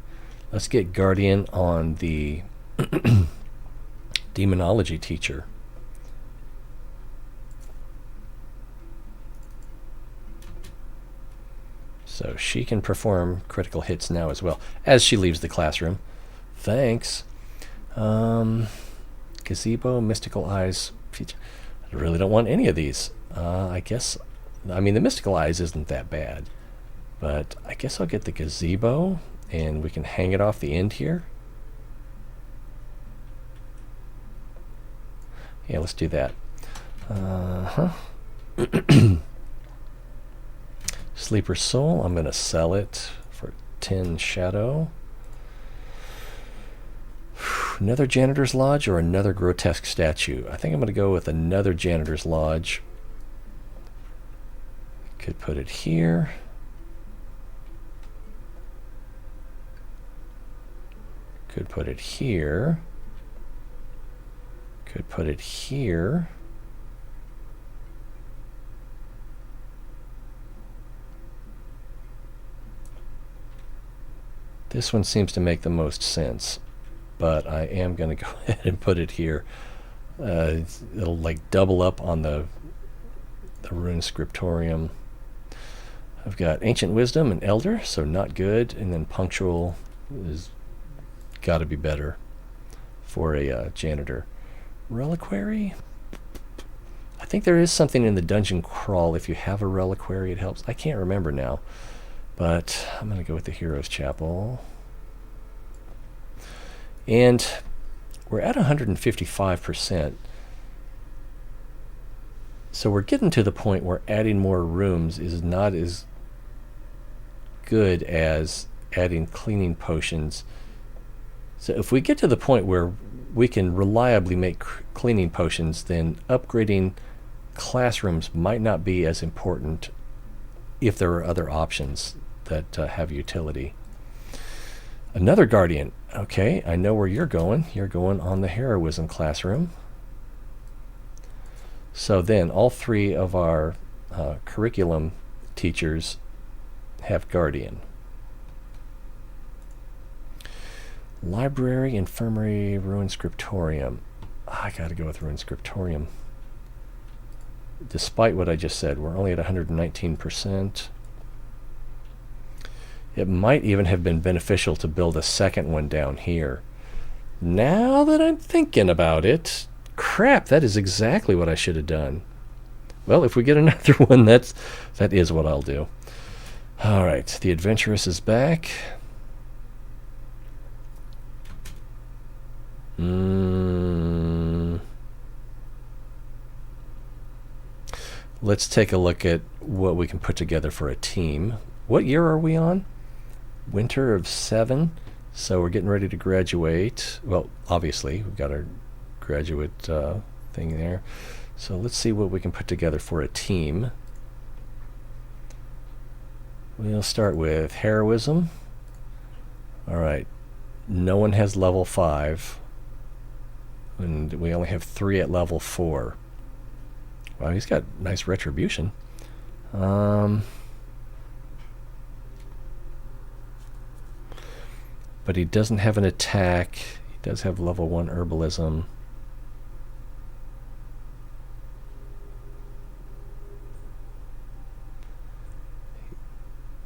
Let's get Guardian on the Demonology teacher. So she can perform critical hits now as well, as she leaves the classroom. Thanks. Gazebo, Mystical Eyes. I really don't want any of these. I guess... I mean, the Mystical Eyes isn't that bad, but I guess I'll get the Gazebo, and we can hang it off the end here. Yeah, let's do that. Sleeper Soul, I'm going to sell it for 10 shadow. Another Janitor's Lodge or another grotesque statue? I think I'm going to go with another Janitor's Lodge. Could put it here. Could put it here. Could put it here. This one seems to make the most sense, but I am going to go ahead and put it here. It'll like double up on the Rune Scriptorium. I've got Ancient Wisdom and Elder, so not good, and then Punctual is got to be better for a janitor. Reliquary? I think there is something in the dungeon crawl. If you have a reliquary, it helps. I can't remember now, but I'm going to go with the Hero's Chapel. And we're at 155%. So we're getting to the point where adding more rooms is not as good as adding cleaning potions. So if we get to the point where we can reliably make cleaning potions, then upgrading classrooms might not be as important if there are other options that have utility. Another guardian. Okay, I know where you're going. You're going on the heroism classroom. So then all three of our curriculum teachers have guardian. Library, infirmary, Rune, Scriptorium. I gotta go with Rune Scriptorium. Despite what I just said, we're only at 119%. It might even have been beneficial to build a second one down here. Now that I'm thinking about it, crap, that is exactly what I should have done. Well, if we get another one, that is what I'll do. All right, the adventurous is back. Let's take a look at what we can put together for a team. What year are we on? Winter of 7. So we're getting ready to graduate. Well, obviously, we've got our graduate thing there. So let's see what we can put together for a team. We'll start with heroism. All right. No one has level 5. And we only have 3 at level 4. Wow, he's got nice retribution. But he doesn't have an attack. He does have level 1 herbalism.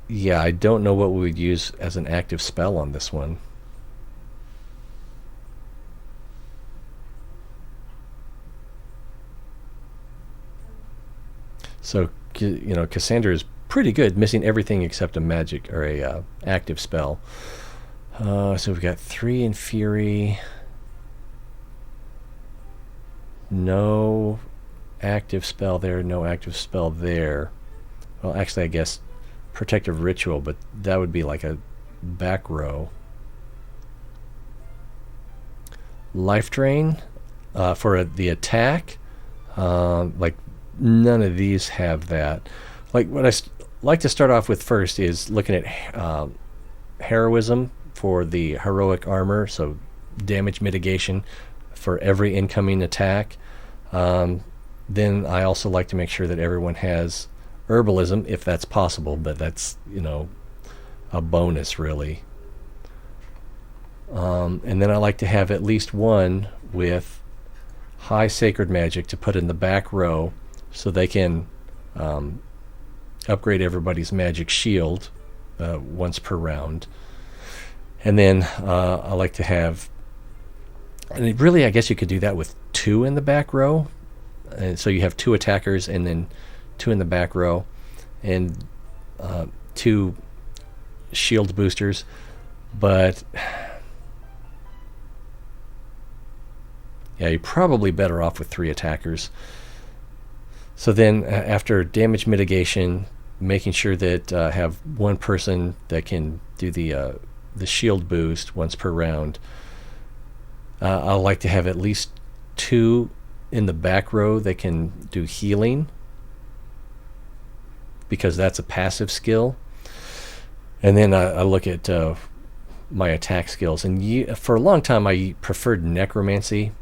Yeah, I don't know what we would use as an active spell on this one. So, you know, Cassandra is pretty good, missing everything except a magic or a active spell. So we've got 3 in Fury. No active spell there, no active spell there. Well, actually, I guess Protective Ritual, but that would be like a back row. Life Drain for the attack. Like, none of these have that. Like, what I like to start off with first is looking at heroism for the heroic armor, so damage mitigation for every incoming attack. Then I also like to make sure that everyone has herbalism, if that's possible, but that's, you know, a bonus, really. And then I like to have at least one with high sacred magic to put in the back row, so they can upgrade everybody's magic shield once per round. And then I like to have, and really I guess you could do that with 2 in the back row. And so you have 2 attackers and then 2 in the back row, and 2 shield boosters. But yeah, you're probably better off with 3 attackers. So then after damage mitigation, making sure that have one person that can do the shield boost once per round. I like to have at least 2 in the back row that can do healing, because that's a passive skill. And then I look at my attack skills. And for a long time I preferred necromancy,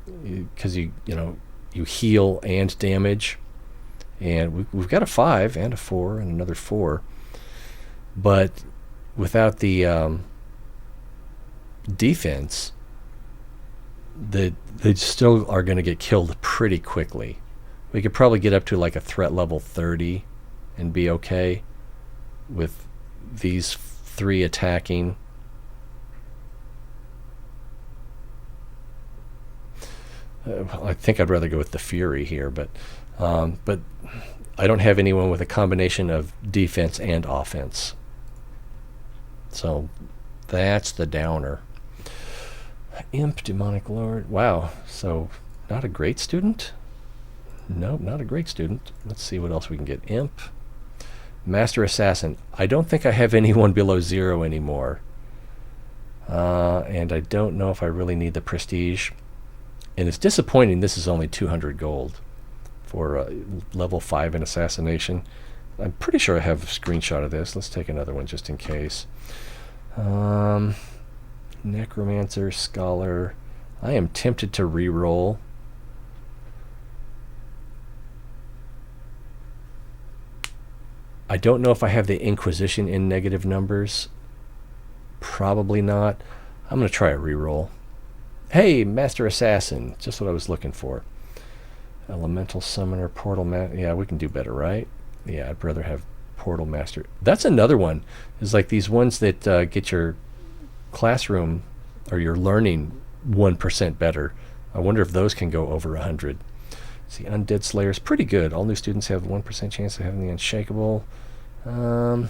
because you heal and damage. And we've got a 5 and a 4 and another 4. But without the defense, they still are going to get killed pretty quickly. We could probably get up to like a threat level 30 and be okay with these 3 attacking. I think I'd rather go with the Fury here, but I don't have anyone with a combination of defense and offense. So that's the downer. Imp, Demonic Lord. Wow. So not a great student? Nope, not a great student. Let's see what else we can get. Imp. Master Assassin. I don't think I have anyone below 0 anymore. And I don't know if I really need the prestige. And it's disappointing this is only 200 gold for level 5 in assassination. I'm pretty sure I have a screenshot of this. Let's take another one just in case. Necromancer, Scholar. I am tempted to re-roll. I don't know if I have the Inquisition in negative numbers. Probably not. I'm going to try a re-roll. Hey, Master Assassin. Just what I was looking for. Elemental Summoner, Portal Master. Yeah, we can do better, right? Yeah, I'd rather have Portal Master. That's another one. It's like these ones that get your classroom or your learning 1% better. I wonder if those can go over 100. See, Undead Slayer is pretty good. All new students have 1% chance of having the Unshakable. Another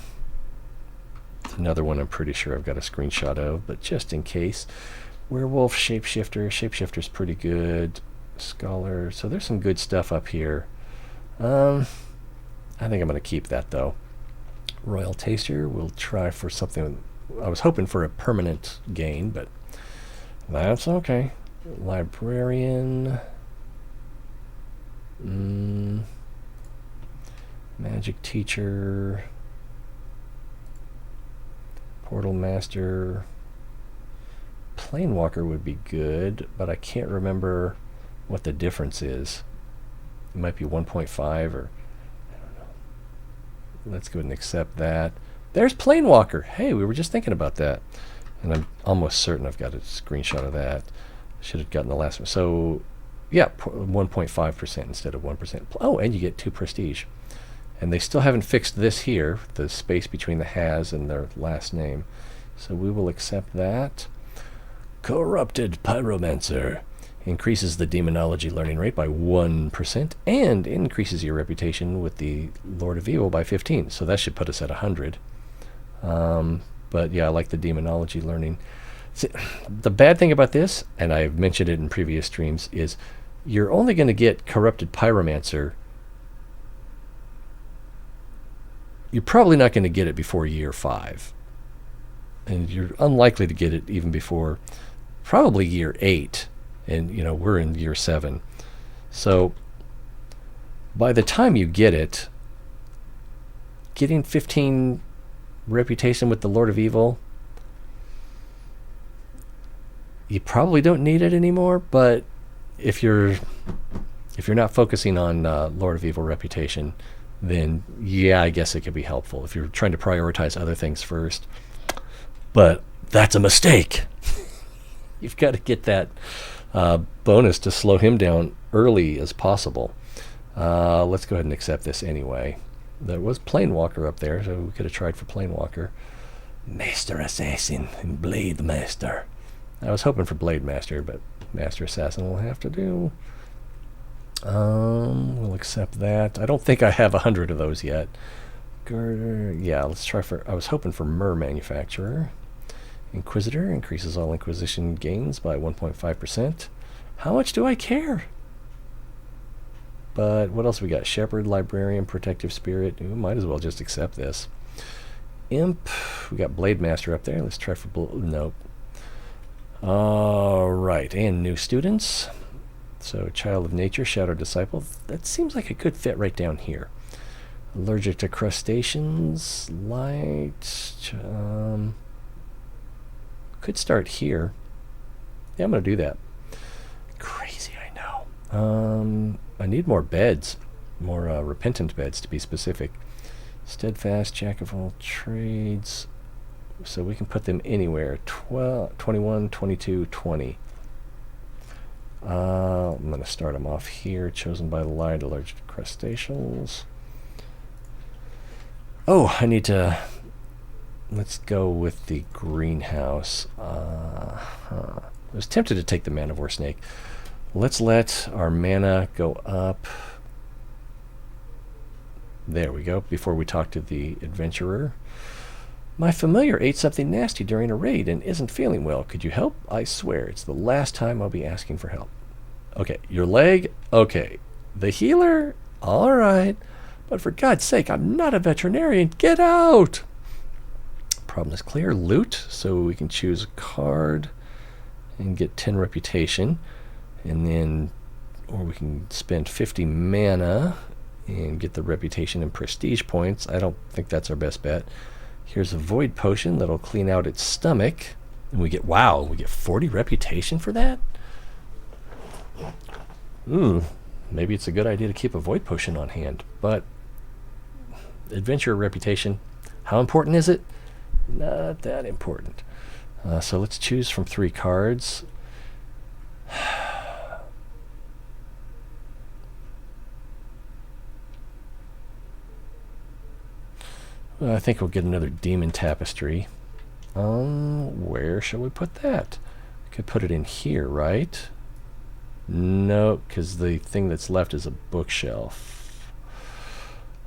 one I'm pretty sure I've got a screenshot of, but just in case. Werewolf, Shapeshifter. Shapeshifter's pretty good. Scholar. So there's some good stuff up here. I think I'm going to keep that, though. Royal Taster. We'll try for something. I was hoping for a permanent gain, but that's okay. Librarian. Magic Teacher. Portal Master. Planewalker would be good, but I can't remember what the difference is. It might be 1.5 or I don't know. Let's go ahead and accept that. There's Planewalker. Hey, we were just thinking about that. And I'm almost certain I've got a screenshot of that. Should have gotten the last one. So, yeah, 1.5% instead of 1%. Oh, and you get 2 prestige. And they still haven't fixed this here, the space between the has and their last name. So we will accept that. Corrupted Pyromancer. Increases the demonology learning rate by 1% and increases your reputation with the Lord of Evil by 15. So that should put us at 100. But yeah, I like the demonology learning. See, the bad thing about this, and I've mentioned it in previous streams, is you're only going to get Corrupted Pyromancer. You're probably not going to get it before year 5. And you're unlikely to get it even before probably year 8. And, you know, we're in year 7. So by the time you get it, getting 15 reputation with the Lord of Evil, you probably don't need it anymore. But if you're not focusing on Lord of Evil reputation, then yeah, I guess it could be helpful if you're trying to prioritize other things first. But that's a mistake. You've got to get that bonus to slow him down early as possible. Let's go ahead and accept this anyway. There was Planewalker up there, so we could have tried for Planewalker. Master Assassin and Blade Master. I was hoping for Blade Master, but Master Assassin will have to do. We'll accept that. I don't think I have 100 of those yet. Girder. Yeah, let's try for... I was hoping for Mer Manufacturer. Inquisitor increases all Inquisition gains by 1.5%. How much do I care? But what else we got? Shepherd, Librarian, Protective Spirit. We might as well just accept this. Imp. We got Blade Master up there. Let's try for... Nope. Alright, and new students. So, Child of Nature, Shadow Disciple. That seems like a good fit right down here. Allergic to crustaceans. Light. Could start here. Yeah, I'm going to do that. Crazy, I know. I need more beds. More repentant beds, to be specific. Steadfast, Jack of all trades. So we can put them anywhere. 21, 22, 20. I'm going to start them off here. Chosen by the light, allergic to crustaceans. Oh, I need to... Let's go with the greenhouse. I was tempted to take the Man-of-War Snake. Let's let our mana go up. There we go, before we talk to the adventurer. My familiar ate something nasty during a raid and isn't feeling well. Could you help? I swear, it's the last time I'll be asking for help. Okay, your leg? Okay. The healer? Alright. But for God's sake, I'm not a veterinarian. Get out! Problem is clear. Loot. So we can choose a card and get 10 reputation. And then, or we can spend 50 mana and get the reputation and prestige points. I don't think that's our best bet. Here's a void potion that'll clean out its stomach. And we get, wow, we get 40 reputation for that? Maybe it's a good idea to keep a void potion on hand. But adventure reputation, how important is it? Not that important. So let's choose from 3 cards. I think we'll get another demon tapestry. Where shall we put that? We could put it in here, right? No, because the thing that's left is a bookshelf.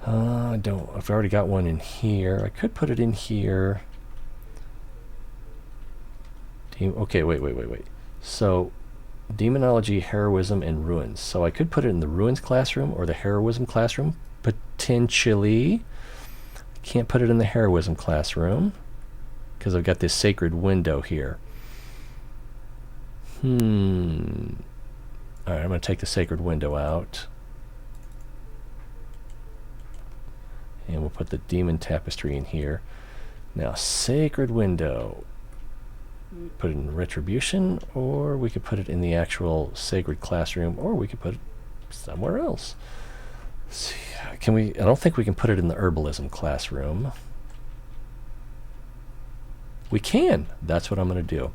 I've already got one in here. I could put it in here. Okay, wait. So, demonology, heroism, and ruins. So I could put it in the ruins classroom or the heroism classroom, potentially. Can't put it in the heroism classroom because I've got this sacred window here. Alright, I'm going to take the sacred window out. And we'll put the demon tapestry in here. Now, sacred window. Put it in retribution, or we could put it in the actual sacred classroom, or we could put it somewhere else. Let's see. Can we? I don't think we can put it in the herbalism classroom. We can. That's what I'm going to do.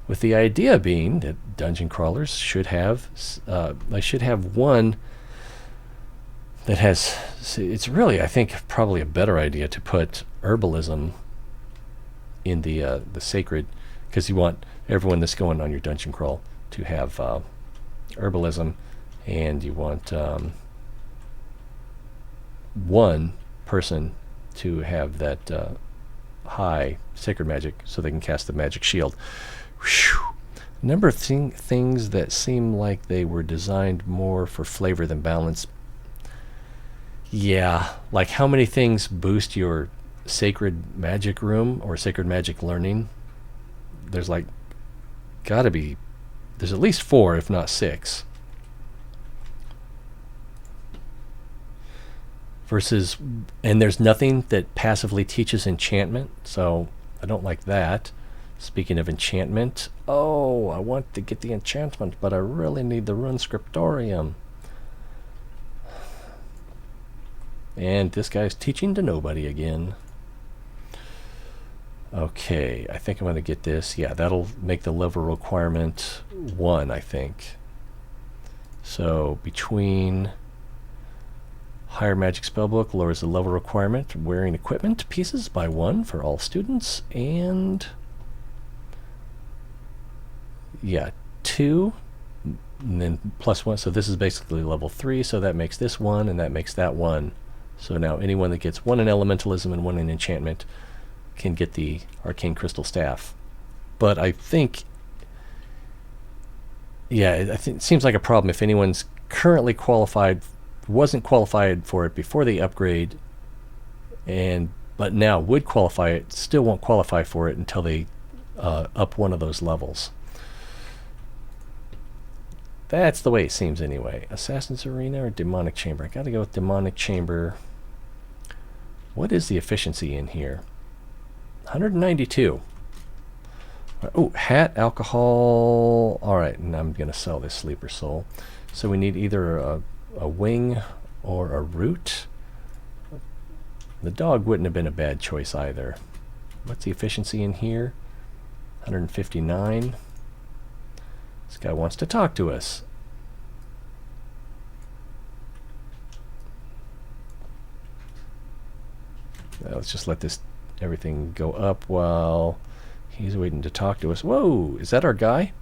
With the idea being that dungeon crawlers should have, I should have one that has. It's really, I think, probably a better idea to put herbalism in the sacred, because you want everyone that's going on your dungeon crawl to have herbalism, and you want one person to have that high sacred magic so they can cast the magic shield. Whew. A number of things that seem like they were designed more for flavor than balance. Yeah, like how many things boost your sacred magic room or sacred magic learning? There's like gotta be, there's at least 4 if not 6. Versus, and there's nothing that passively teaches enchantment, so I don't like that. Speaking of enchantment, oh, I want to get the enchantment, but I really need the Rune Scriptorium. And this guy's teaching to nobody again. Okay, I think I'm going to get this. Yeah, that'll make the level requirement 1, I think. So between higher magic spellbook lowers the level requirement, wearing equipment pieces by 1 for all students, and yeah, 2, and then plus 1. So this is basically level 3. So that makes this 1, and that makes that 1. So now anyone that gets 1 in elementalism and 1 in enchantment can get the arcane crystal staff. But I think, yeah, it seems like a problem if anyone's currently qualified, wasn't qualified for it before the upgrade, but now would qualify it, still won't qualify for it until they up one of those levels. That's the way it seems anyway. Assassin's Arena or Demonic Chamber? I gotta go with Demonic Chamber. What is the efficiency in here? 192. Oh, hat, alcohol. Alright, and I'm gonna sell this Sleeper Soul. So we need either a wing or a root. The dog wouldn't have been a bad choice either. What's the efficiency in here? 159. This guy wants to talk to us. Let's just let this everything go up while he's waiting to talk to us. Whoa, is that our guy?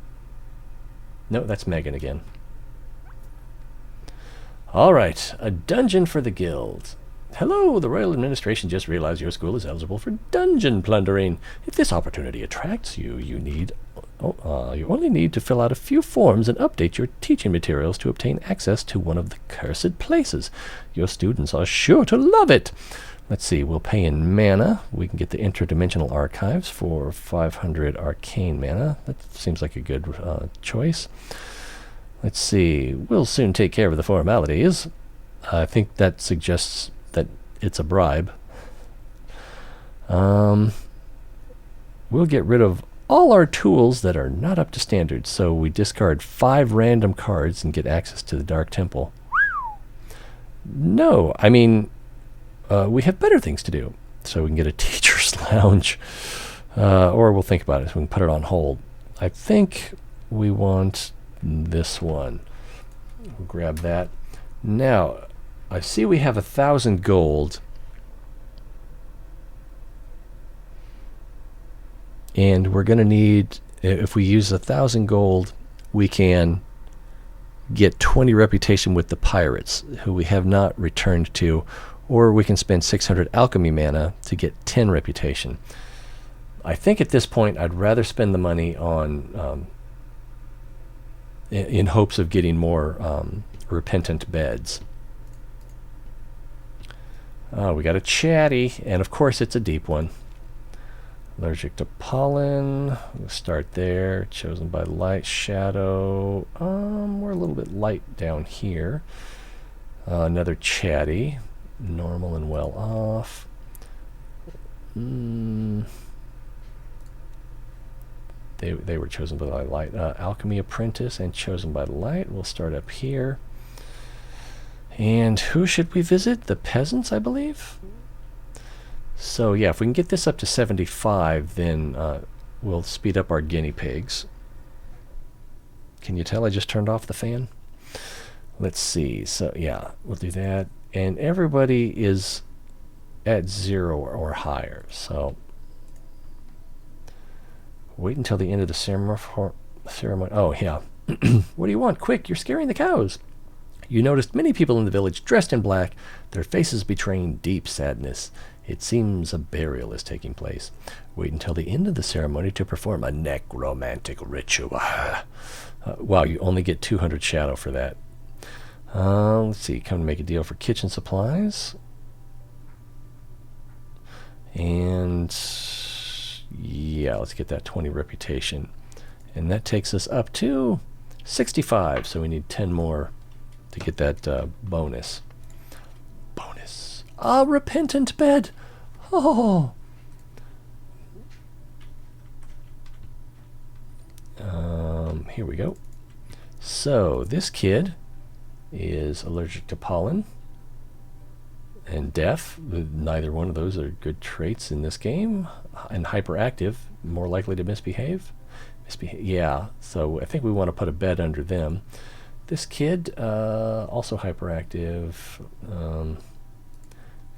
No, that's Megan again. Alright, a dungeon for the guild. Hello, the Royal Administration just realized your school is eligible for dungeon plundering. If this opportunity attracts you, you only need to fill out a few forms and update your teaching materials to obtain access to one of the cursed places. Your students are sure to love it. Let's see, we'll pay in mana. We can get the Interdimensional Archives for 500 arcane mana. That seems like a good choice. Let's see, we'll soon take care of the formalities. I think that suggests that it's a bribe. We'll get rid of all our tools that are not up to standard. So we discard 5 random cards and get access to the Dark Temple. No, I mean, we have better things to do. So we can get a teacher's lounge. Or we'll think about it. So we can put it on hold. I think we want this one. We'll grab that. Now, I see we have 1,000 gold. And we're going to need, if we use 1,000 gold, we can get 20 reputation with the pirates, who we have not returned to, or we can spend 600 alchemy mana to get 10 reputation. I think at this point I'd rather spend the money on, in hopes of getting more repentant beds. We got a Chatty, and of course it's a deep one. Allergic to pollen. We'll start there. Chosen by light. Shadow. We're a little bit light down here. Another Chatty. Normal and well off. They were chosen by light. Alchemy Apprentice and chosen by light. We'll start up here. And who should we visit? The peasants, I believe? So yeah, if we can get this up to 75, then we'll speed up our guinea pigs. Can you tell I just turned off the fan? Let's see. So yeah, we'll do that. And everybody is at 0 or higher. So wait until the end of the ceremony. Oh yeah. What do you want? Quick, you're scaring the cows. You noticed many people in the village dressed in black, their faces betraying deep sadness. It seems a burial is taking place. Wait until the end of the ceremony to perform a necromantic ritual. Wow, you only get 200 shadow for that. Let's see, come to make a deal for kitchen supplies. And yeah, let's get that 20 reputation. And that takes us up to 65, so we need 10 more to get that bonus. A repentant bed. Oh. Here we go. So this kid is allergic to pollen and deaf. Neither one of those are good traits in this game. And hyperactive, more likely to misbehave. Yeah, so I think we want to put a bed under them. This kid, also hyperactive.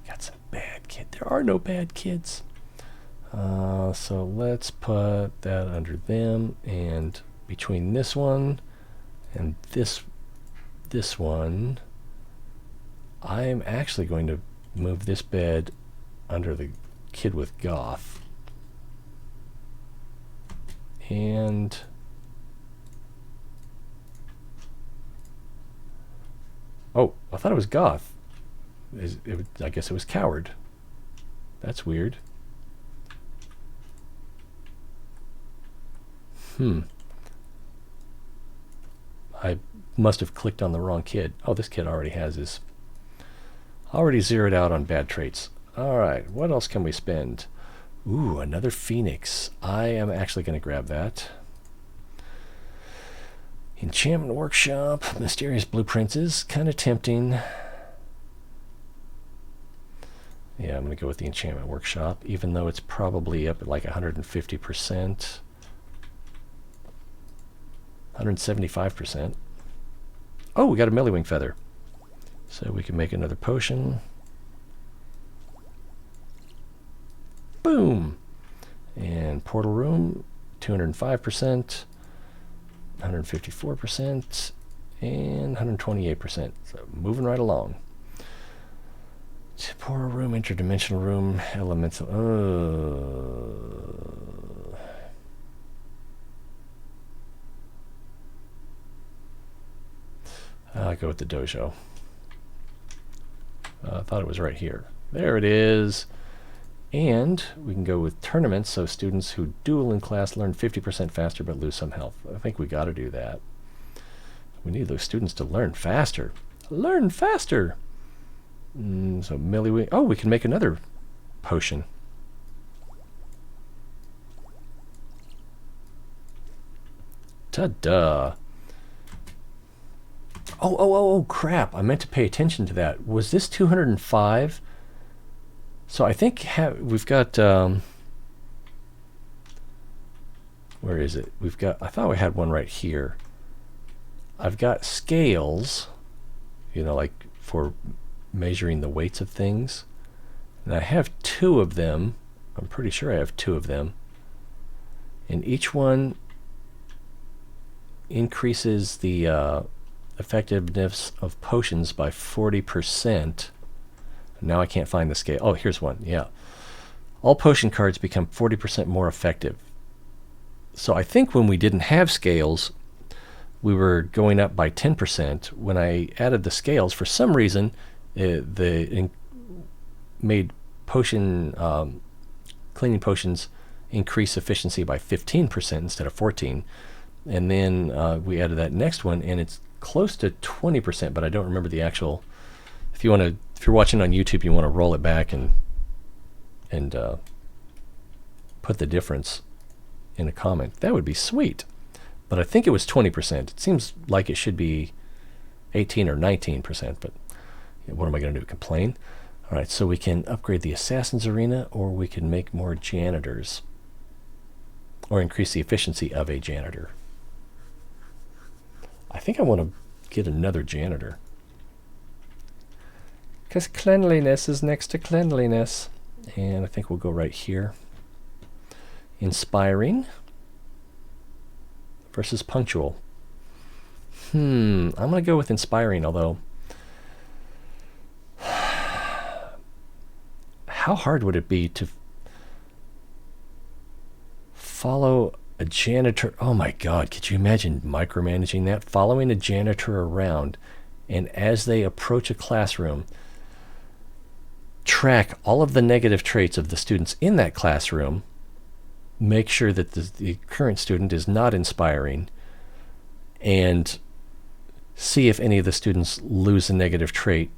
Got some bad kids. There are no bad kids. So let's put that under them, and between this one and this one, I'm actually going to move this bed under the kid with goth. And oh, I thought it was goth. I guess it was coward. That's weird. I must have clicked on the wrong kid. Oh, this kid already has his... already zeroed out on bad traits. Alright, what else can we spend? Ooh, another phoenix. I am actually going to grab that. Enchantment Workshop. Mysterious Blueprints is kind of tempting. Yeah, I'm going to go with the Enchantment Workshop, even though it's probably up at like 150%. 175%. Oh, we got a Mellywing Feather. So we can make another potion. Boom! And Portal Room, 205%, 154%, and 128%. So moving right along. Temporal room, interdimensional room, elemental. I'll go with the dojo. I thought it was right here. There it is. And we can go with tournaments, so students who duel in class learn 50% faster but lose some health. I think we got to do that. We need those students to learn faster. Learn faster! So melee. Oh, we can make another potion. Ta-da! Oh, crap. I meant to pay attention to that. Was this 205? So I think we've got... where is it? We've got... I thought we had one right here. I've got scales, you know, like for measuring the weights of things. And I have 2 of them. I'm pretty sure I have 2 of them. And each one increases the effectiveness of potions by 40%. Now I can't find the scale. Oh, here's one. Yeah. All potion cards become 40% more effective. So I think when we didn't have scales, we were going up by 10%. When I added the scales, for some reason, made potion cleaning potions increase efficiency by 15% instead of 14. And then we added that next one, and it's close to 20%, but I don't remember the actual. If you're watching on YouTube, you want to roll it back and put the difference in a comment. That would be sweet. But I think it was 20%. It seems like it should be 18 or 19%, but what am I going to do? Complain? All right, so we can upgrade the Assassin's Arena, or we can make more janitors, or increase the efficiency of a janitor. I think I want to get another janitor, because cleanliness is next to cleanliness. And I think we'll go right here. Inspiring versus punctual. I'm going to go with inspiring, although how hard would it be to follow a janitor? Oh my God, could you imagine micromanaging that? Following a janitor around, and as they approach a classroom, track all of the negative traits of the students in that classroom, make sure that the current student is not inspiring, and see if any of the students lose a negative trait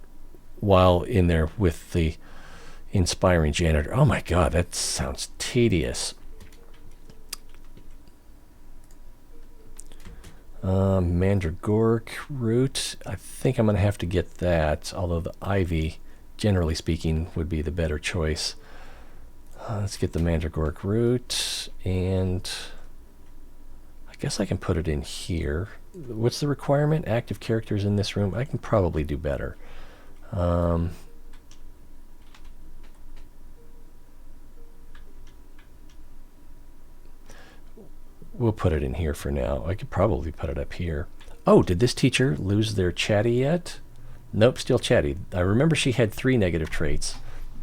while in there with the inspiring janitor. Oh my God, that sounds tedious. Mandragoric root. I think I'm going to have to get that, although the ivy, generally speaking, would be the better choice. Let's get the mandragoric root, and I guess I can put it in here. What's the requirement? Active characters in this room. I can probably do better. We'll put it in here for now. I could probably put it up here. Oh, did this teacher lose their Chatty yet? Nope, still Chatty. I remember she had 3 negative traits,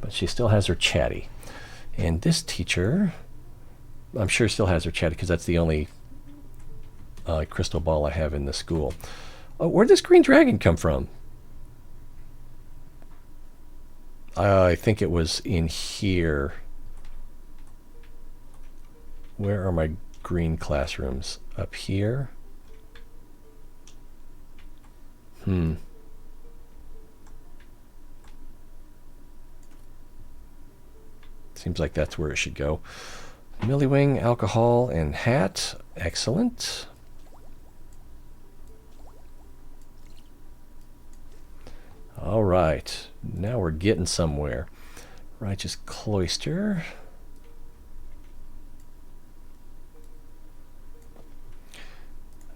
but she still has her Chatty. And this teacher, I'm sure still has her Chatty, because that's the only crystal ball I have in the school. Oh, where'd this green dragon come from? I think it was in here. Where are my green classrooms? Up here? Seems like that's where it should go. Millywing, alcohol, and hat. Excellent. All right. Now we're getting somewhere. Righteous cloister.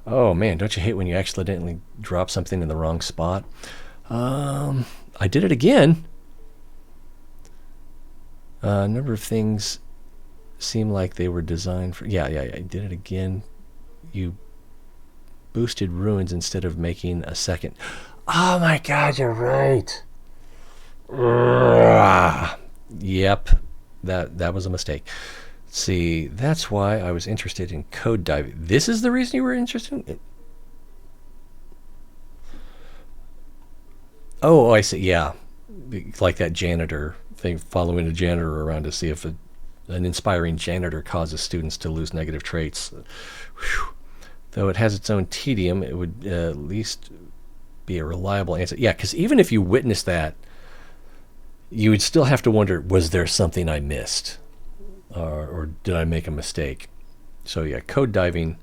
Oh man, don't you hate when you accidentally drop something in the wrong spot? I did it again. A number of things seem like they were designed for... Yeah, I did it again. You boosted ruins instead of making a second. Oh my God, you're right. Yep, that was a mistake. See, that's why I was interested in code diving. This is the reason you were interested in it? Oh, I see. Yeah, like that janitor thing, following a janitor around to see if an inspiring janitor causes students to lose negative traits. Whew. Though it has its own tedium, it would at least be a reliable answer. Yeah, because even if you witness that, you would still have to wonder, was there something I missed? Or did I make a mistake? So yeah, code diving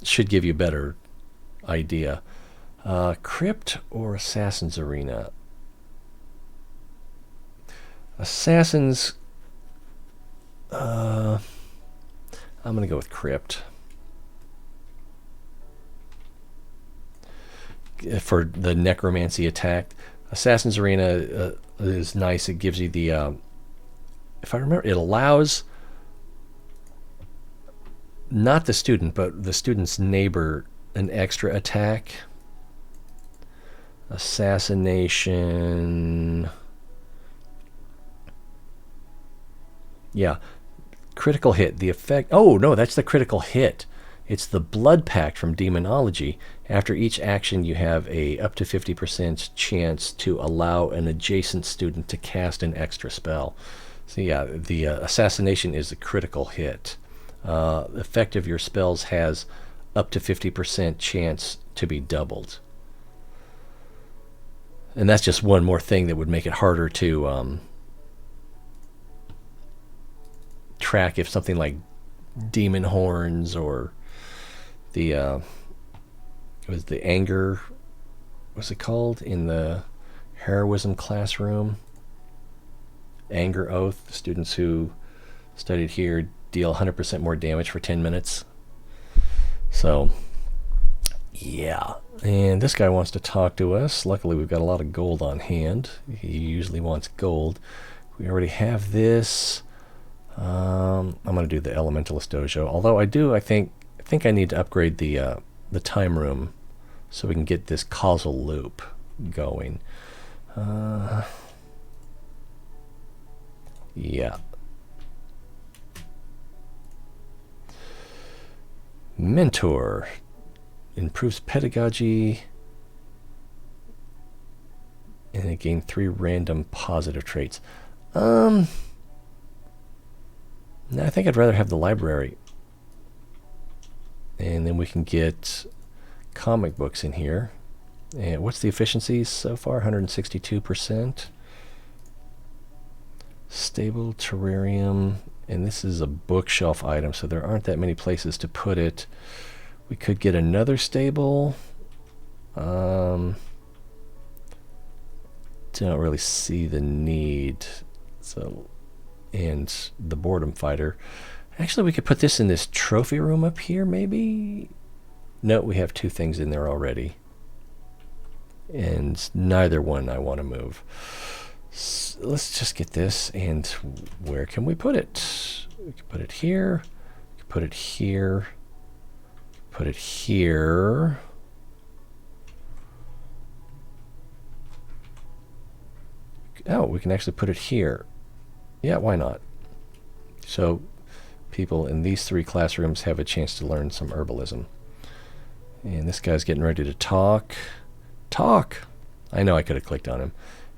should give you a better idea. Crypt or Assassin's Arena? Assassins... I'm going to go with Crypt. For the necromancy attack. Assassin's Arena is nice. It gives you the... if I remember, it allows not the student, but the student's neighbor an extra attack. Assassination. Yeah. Critical hit. The effect... Oh, no, that's the critical hit. It's the blood pact from demonology. After each action, you have a up to 50% chance to allow an adjacent student to cast an extra spell. So yeah, the assassination is a critical hit. Effect of your spells has up to 50% chance to be doubled. And that's just one more thing that would make it harder to track if something like demon horns or the it was the anger, what's it called in the heroism classroom? Anger oath. The students who studied here deal 100% more damage for 10 minutes. So yeah, and this guy wants to talk to us. Luckily we've got a lot of gold on hand. He usually wants gold. We already have this. I'm going to do the Elementalist Dojo. Although I think I need to upgrade the time room so we can get this causal loop going. Yeah. Mentor improves pedagogy, and it gained 3 random positive traits. No, I think I'd rather have the library. And then we can get comic books in here. And what's the efficiency so far? 162%. Stable terrarium. And this is a bookshelf item, so there aren't that many places to put it. We could get another stable. Don't really see the need. So, and the boredom fighter. Actually, we could put this in this trophy room up here, maybe? No, we have 2 things in there already. And neither one I want to move. So let's just get this, and where can we put it? We can put it here. We can put it here. Put it here. Oh, we can actually put it here. Yeah, why not? So people in these 3 classrooms have a chance to learn some herbalism. And this guy's getting ready to talk. Talk! I know I could have clicked on him.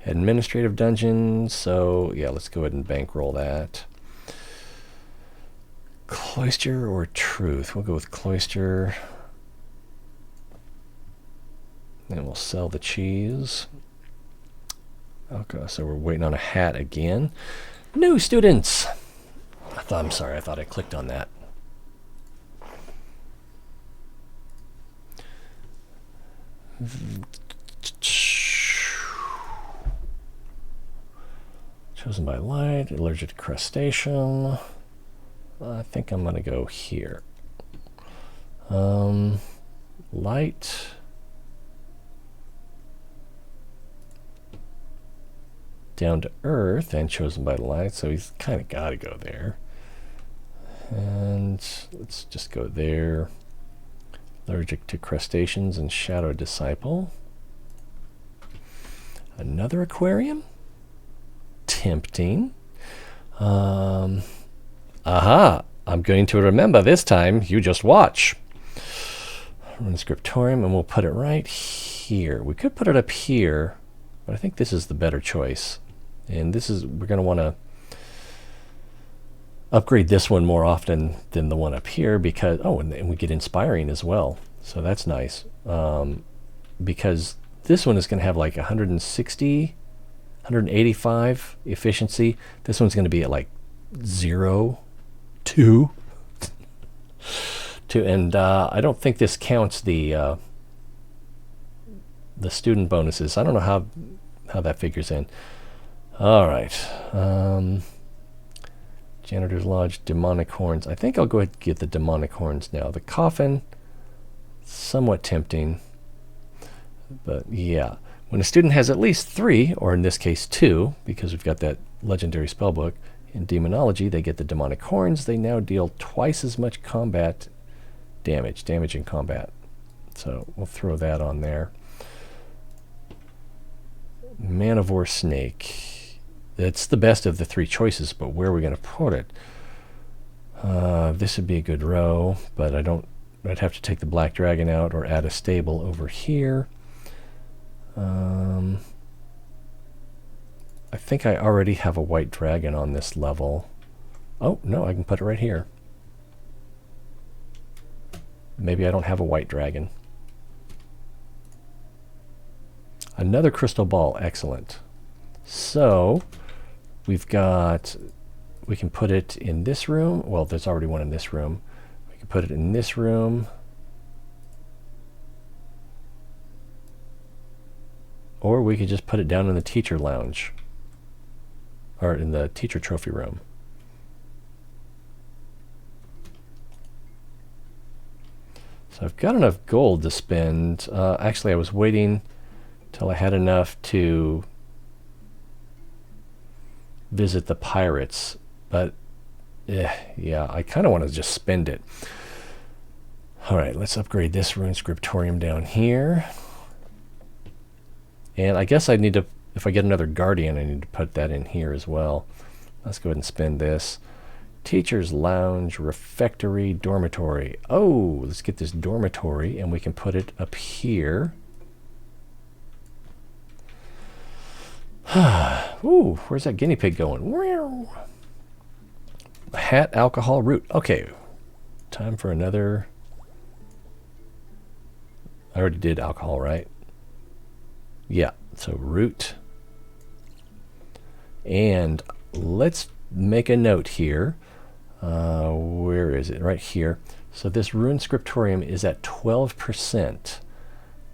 Administrative dungeon, so yeah, let's go ahead and bankroll that. Cloister or truth? We'll go with cloister. And we'll sell the cheese. Okay, so we're waiting on a hat again. New students! I'm sorry, I thought I clicked on that. Chosen by light, allergic to crustacean. I think I'm going to go here. Light. Down to earth and chosen by light, so he's kind of got to go there. And let's just go there. Allergic to crustaceans and shadow disciple. Another aquarium? Tempting. Aha! I'm going to remember this time. You just watch. Rune Scriptorium, and we'll put it right here. We could put it up here, but I think this is the better choice. And this is, we're going to want to upgrade this one more often than the one up here because, oh, and we get inspiring as well. So that's nice. Because this one is going to have like 160, 185 efficiency. This one's going to be at like 0, 2. And I don't think this counts the student bonuses. I don't know how that figures in. All right. Janitor's Lodge, demonic horns. I think I'll go ahead and get the demonic horns now. The coffin, somewhat tempting. But yeah, when a student has at least 3, or in this case 2, because we've got that legendary spellbook, in demonology they get the demonic horns. They now deal twice as much combat damage in combat. So we'll throw that on there. Man of War Snake. It's the best of the 3 choices, but where are we going to put it? This would be a good row, but I'd have to take the black dragon out or add a stable over here. I think I already have a white dragon on this level. Oh, no, I can put it right here. Maybe I don't have a white dragon. Another crystal ball, excellent. So we can put it in this room. Well, there's already one in this room. We can put it in this room. Or we could just put it down in the teacher lounge. Or in the teacher trophy room. So I've got enough gold to spend. Actually, I was waiting till I had enough to visit the pirates. But, yeah, I kind of want to just spend it. All right, let's upgrade this Rune Scriptorium down here. And I guess I need to, if I get another guardian, I need to put that in here as well. Let's go ahead and spend this. Teacher's Lounge, Refectory, Dormitory. Oh, let's get this dormitory, and we can put it up here. Ooh, where's that guinea pig going? Hat, alcohol, root. Okay, time for another. I already did alcohol, right? Yeah, so root. And let's make a note here. Where is it? Right here. So this Rune Scriptorium is at 12%.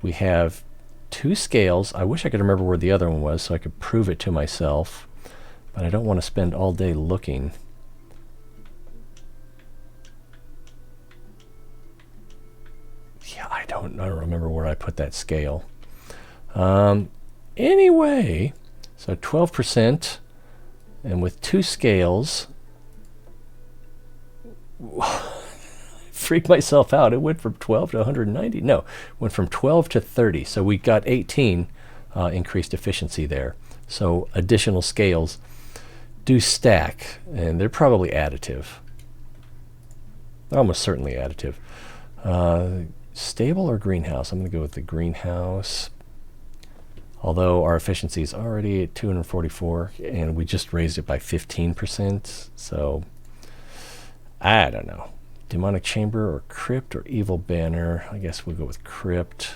We have 2 scales. I wish I could remember where the other one was so I could prove it to myself. But I don't want to spend all day looking. Yeah, I don't remember where I put that scale. Anyway, so 12%, and with 2 scales, freaked myself out. It went from 12 to 190. No, went from 12 to 30. So we got 18 increased efficiency there. So additional scales do stack, and they're probably additive. They're almost certainly additive. Stable or greenhouse? I'm going to go with the greenhouse. Although our efficiency is already at 244, and we just raised it by 15%. So I don't know. Demonic Chamber or Crypt or Evil Banner. I guess we'll go with Crypt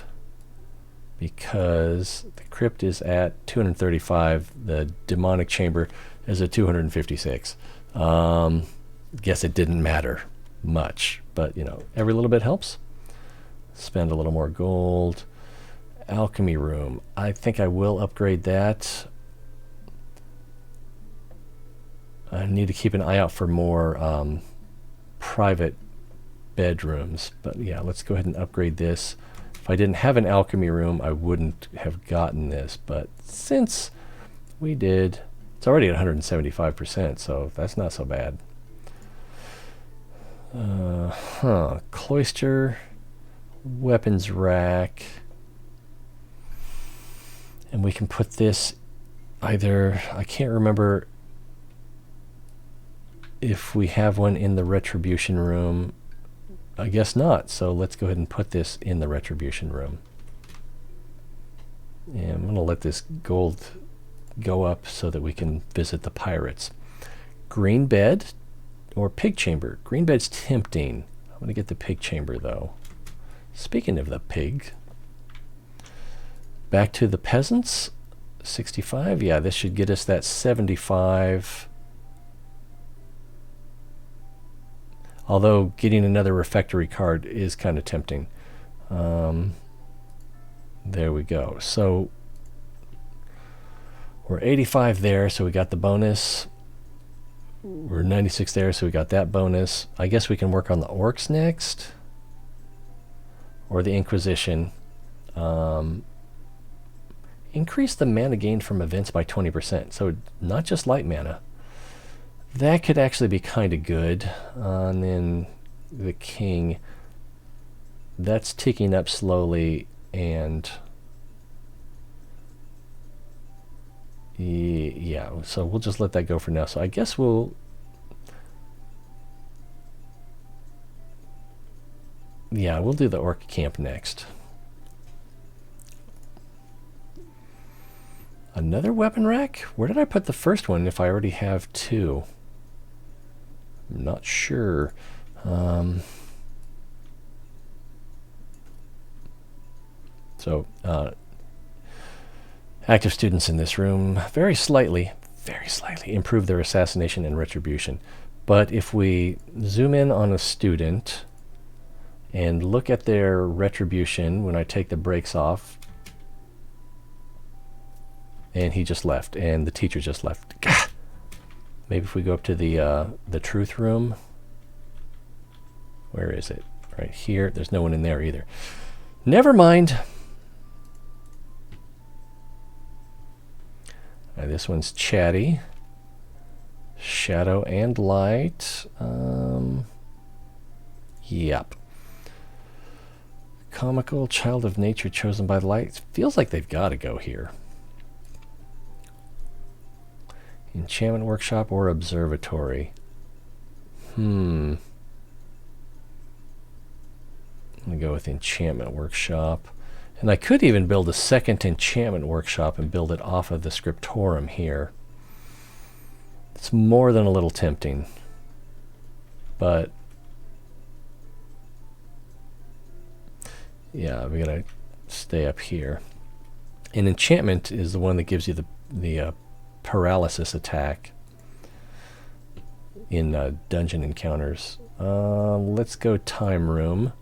because the Crypt is at 235. The Demonic Chamber is at 256. Guess it didn't matter much, but you know, every little bit helps. Spend a little more gold. Alchemy Room. I think I will upgrade that. I need to keep an eye out for more private bedrooms. But yeah, let's go ahead and upgrade this. If I didn't have an alchemy room, I wouldn't have gotten this. But since we did, it's already at 175%, so that's not so bad. Cloister, weapons rack. And we can put this either, I can't remember if we have one in the retribution room. I guess not. So let's go ahead and put this in the retribution room. And I'm going to let this gold go up so that we can visit the pirates. Green bed or pig chamber. Green bed's tempting. I'm going to get the pig chamber though. Speaking of the pig, back to the peasants. 65. Yeah, this should get us that 75. Although getting another refectory card is kind of tempting. There we go. So we're 85 there, so we got the bonus. We're 96 there, so we got that bonus. I guess we can work on the orcs next. Or the Inquisition. Increase the mana gained from events by 20%. So not just light mana. That could actually be kind of good. And then the king. That's ticking up slowly. And yeah, so we'll just let that go for now. So I guess we'll... Yeah, we'll do the orc camp next. Another weapon rack? Where did I put the first one if I already have two? I'm not sure. Active students in this room very slightly improve their assassination and retribution. But if we zoom in on a student and look at their retribution when I take the brakes off, and he just left, and the teacher just left. Gah! Maybe if we go up to the truth room. Where is it? Right here. There's no one in there either. Never mind. This one's Chatty. Shadow and light. Yep. Comical, child of nature, chosen by the light. Feels like they've got to go here. Enchantment Workshop or Observatory. I'm going to go with Enchantment Workshop. And I could even build a second Enchantment Workshop and build it off of the Scriptorium here. It's more than a little tempting. But yeah, we're going to stay up here. And Enchantment is the one that gives you the paralysis attack in dungeon encounters. Let's go time room.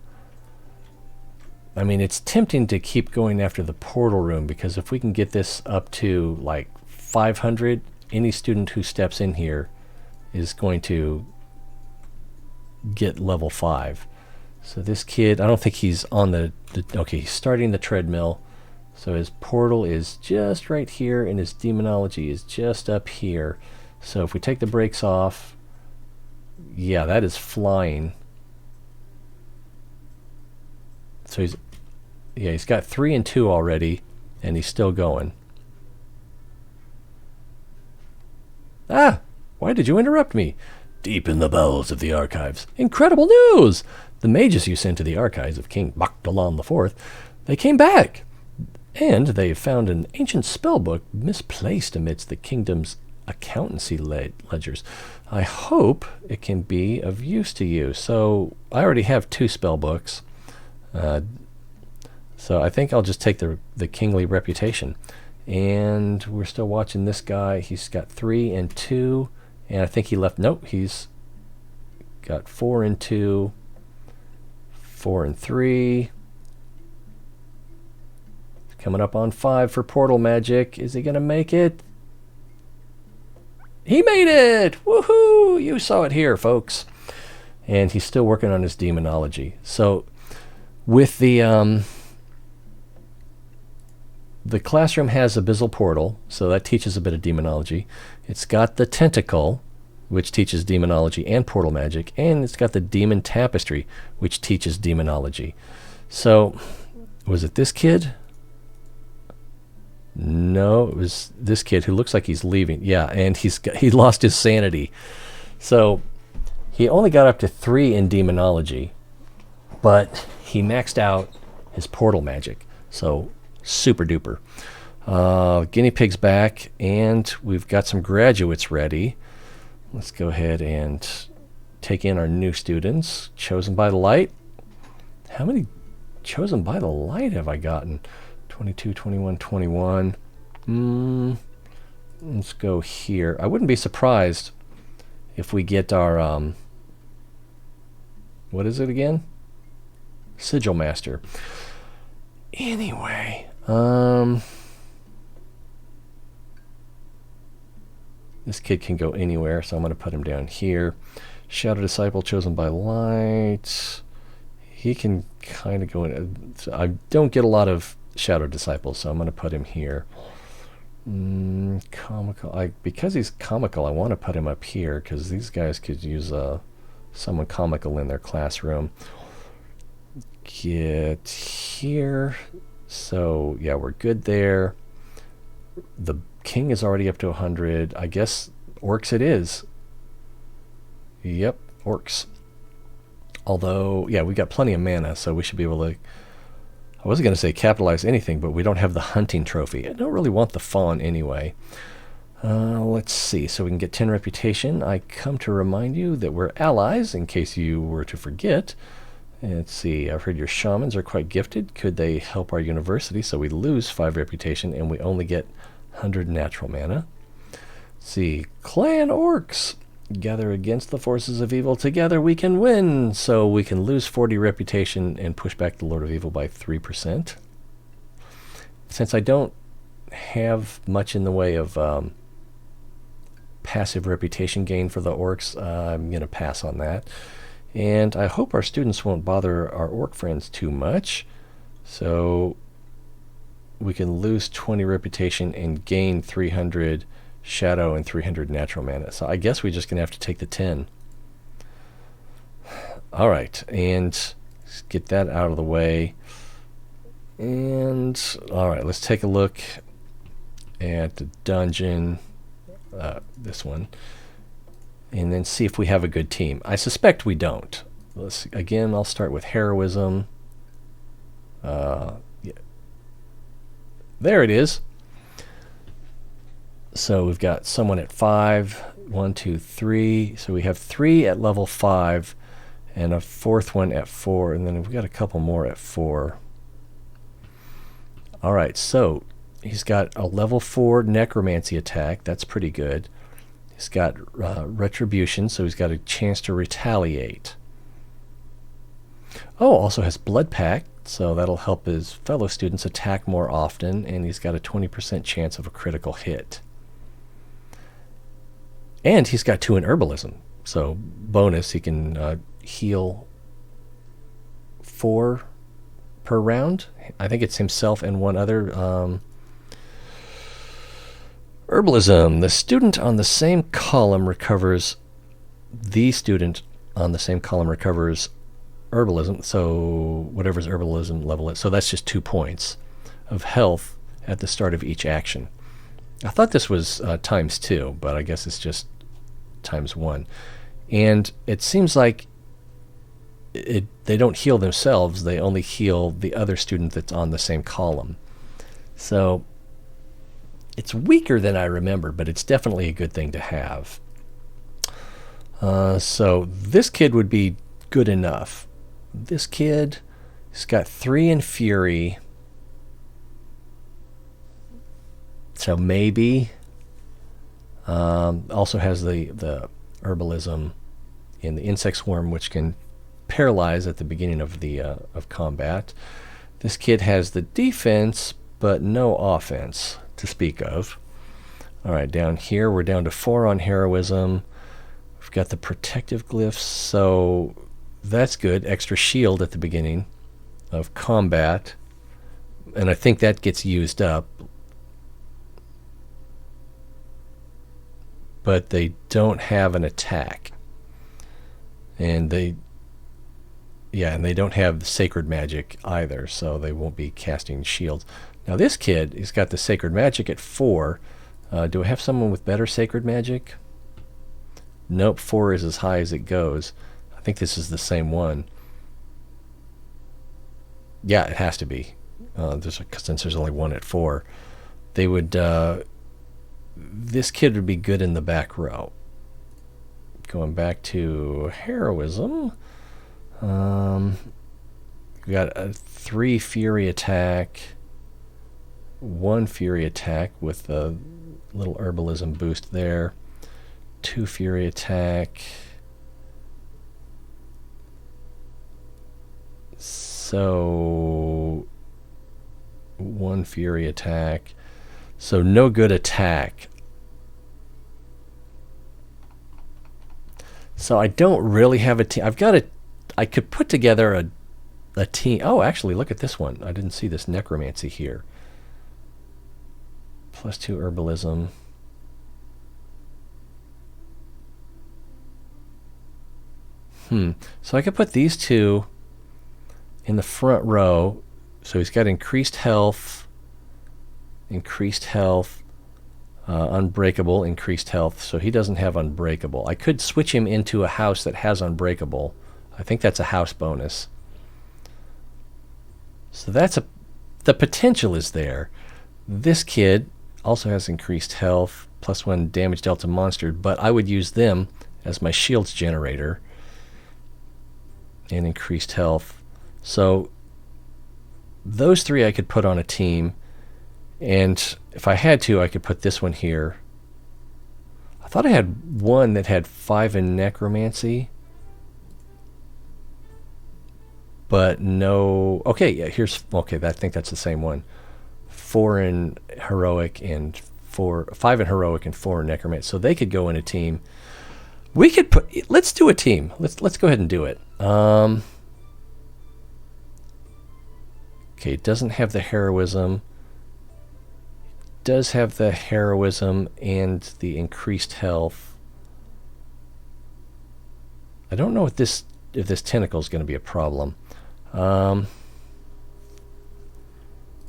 I mean, it's tempting to keep going after the portal room, because if we can get this up to like 500, any student who steps in here is going to get level 5. So this kid, I don't think he's on the okay, he's starting the treadmill. So his portal is just right here, and his demonology is just up here. So if we take the brakes off, yeah, that is flying. So he's got 3 and 2 already, and he's still going. Ah, why did you interrupt me? Deep in the bowels of the archives. Incredible news! The mages you sent to the archives of King Bakdalan IV, they came back. And they found an ancient spellbook misplaced amidst the kingdom's accountancy ledgers. I hope it can be of use to you. So I already have 2 spellbooks. So I think I'll just take the kingly reputation. And we're still watching this guy. He's got 3 and 2. And I think he left. Nope, he's got 4 and 2. 4 and 3. Coming up on 5 for portal magic. Is he going to make it? He made it! Woohoo! You saw it here, folks. And he's still working on his demonology. So with the classroom has Abyssal Portal, so that teaches a bit of demonology. It's got the Tentacle, which teaches demonology and portal magic, and it's got the Demon Tapestry, which teaches demonology. So, was it this kid? No, it was this kid who looks like he's leaving. Yeah, and he lost his sanity. So he only got up to 3 in demonology, but he maxed out his portal magic. So super duper. Guinea pig's back, and we've got some graduates ready. Let's go ahead and take in our new students. Chosen by the light. How many chosen by the light have I gotten? 22, 21, 21. Let's go here. I wouldn't be surprised if we get our, what is it again? Sigil Master. Anyway, this kid can go anywhere, so I'm going to put him down here. Shadow Disciple, chosen by light. He can kind of go in. I don't get a lot of Shadow Disciples, so I'm going to put him here. Comical. Because he's comical, I want to put him up here, because these guys could use someone comical in their classroom. Get here. So, yeah, we're good there. The king is already up to 100. I guess orcs it is. Yep, orcs. Although, yeah, we got plenty of mana, so we should be able to... I wasn't going to say capitalize anything, but we don't have the hunting trophy. I don't really want the fawn anyway. Let's see. So we can get 10 reputation. I come to remind you that we're allies, in case you were to forget. Let's see. I've heard your shamans are quite gifted. Could they help our university? So we lose 5 reputation, and we only get 100 natural mana. Let's see. Clan orcs. Gather against the forces of evil. Together we can win. So we can lose 40 reputation and push back the Lord of Evil by 3%. Since I don't have much in the way of passive reputation gain for the orcs, I'm going to pass on that. And I hope our students won't bother our orc friends too much. So we can lose 20 reputation and gain 300 shadow and 300 natural mana. So I guess we're just going to have to take the 10. All right, and let's get that out of the way. And all right, let's take a look at the dungeon, this one, and then see if we have a good team. I suspect we don't. Again, I'll start with heroism. Yeah. There it is. So we've got someone at 5, 1, 2, 3. So we have 3 at level 5 and a 4th one at 4. And then we've got a couple more at 4. All right, so he's got a level 4 necromancy attack. That's pretty good. He's got retribution, so he's got a chance to retaliate. Oh, also has blood pact, so that'll help his fellow students attack more often. And he's got a 20% chance of a critical hit. And he's got 2 in herbalism. So bonus, he can heal 4 per round. I think it's himself and 1 other. Herbalism. The student on the same column recovers... The student on the same column recovers herbalism. So whatever's herbalism level is. So that's just 2 points of health at the start of each action. I thought this was times 2, but I guess it's just times 1. And it seems like they don't heal themselves, they only heal the other student that's on the same column. So it's weaker than I remember, but it's definitely a good thing to have. So this kid would be good enough. This kid has got 3 in fury. So maybe... also has the herbalism in the insect swarm, which can paralyze at the beginning of the of combat. This kid has the defense, but no offense to speak of. All right, down here we're down to 4 on heroism. We've got the protective glyphs, so that's good. Extra shield at the beginning of combat, and I think that gets used up. But they don't have an attack. And Yeah, and they don't have sacred magic either, so they won't be casting shields. Now this kid, he's got the sacred magic at 4. Do I have someone with better sacred magic? Nope, 4 is as high as it goes. I think this is the same one. Yeah, it has to be. Since there's only one at 4. They would... this kid would be good in the back row. Going back to heroism... we got a 3 fury attack, 1 fury attack with a little herbalism boost there, 2 fury attack. So 1 fury attack. So no good attack. So I don't really have a team. I could put together a team. Oh, actually, look at this one. I didn't see this necromancy here. +2 herbalism. So I could put these two in the front row. So he's got increased health, unbreakable, increased health. So he doesn't have unbreakable. I could switch him into a house that has unbreakable. I think that's a house bonus. So the potential is there. This kid also has increased health, +1 damage dealt to monsters, but I would use them as my shields generator. And increased health. So those 3 I could put on a team. And if I had to, I could put this one here. I thought I had one that had 5 in necromancy. But no... Okay, yeah, here's... Okay, I think that's the same one. 4 in heroic and 5 in heroic and 4 in necromancy. So they could go in a team. We could put... Let's do a team. Let's go ahead and do it. Okay, it doesn't have the heroism. It does have the heroism and the increased health. I don't know if this tentacle is going to be a problem.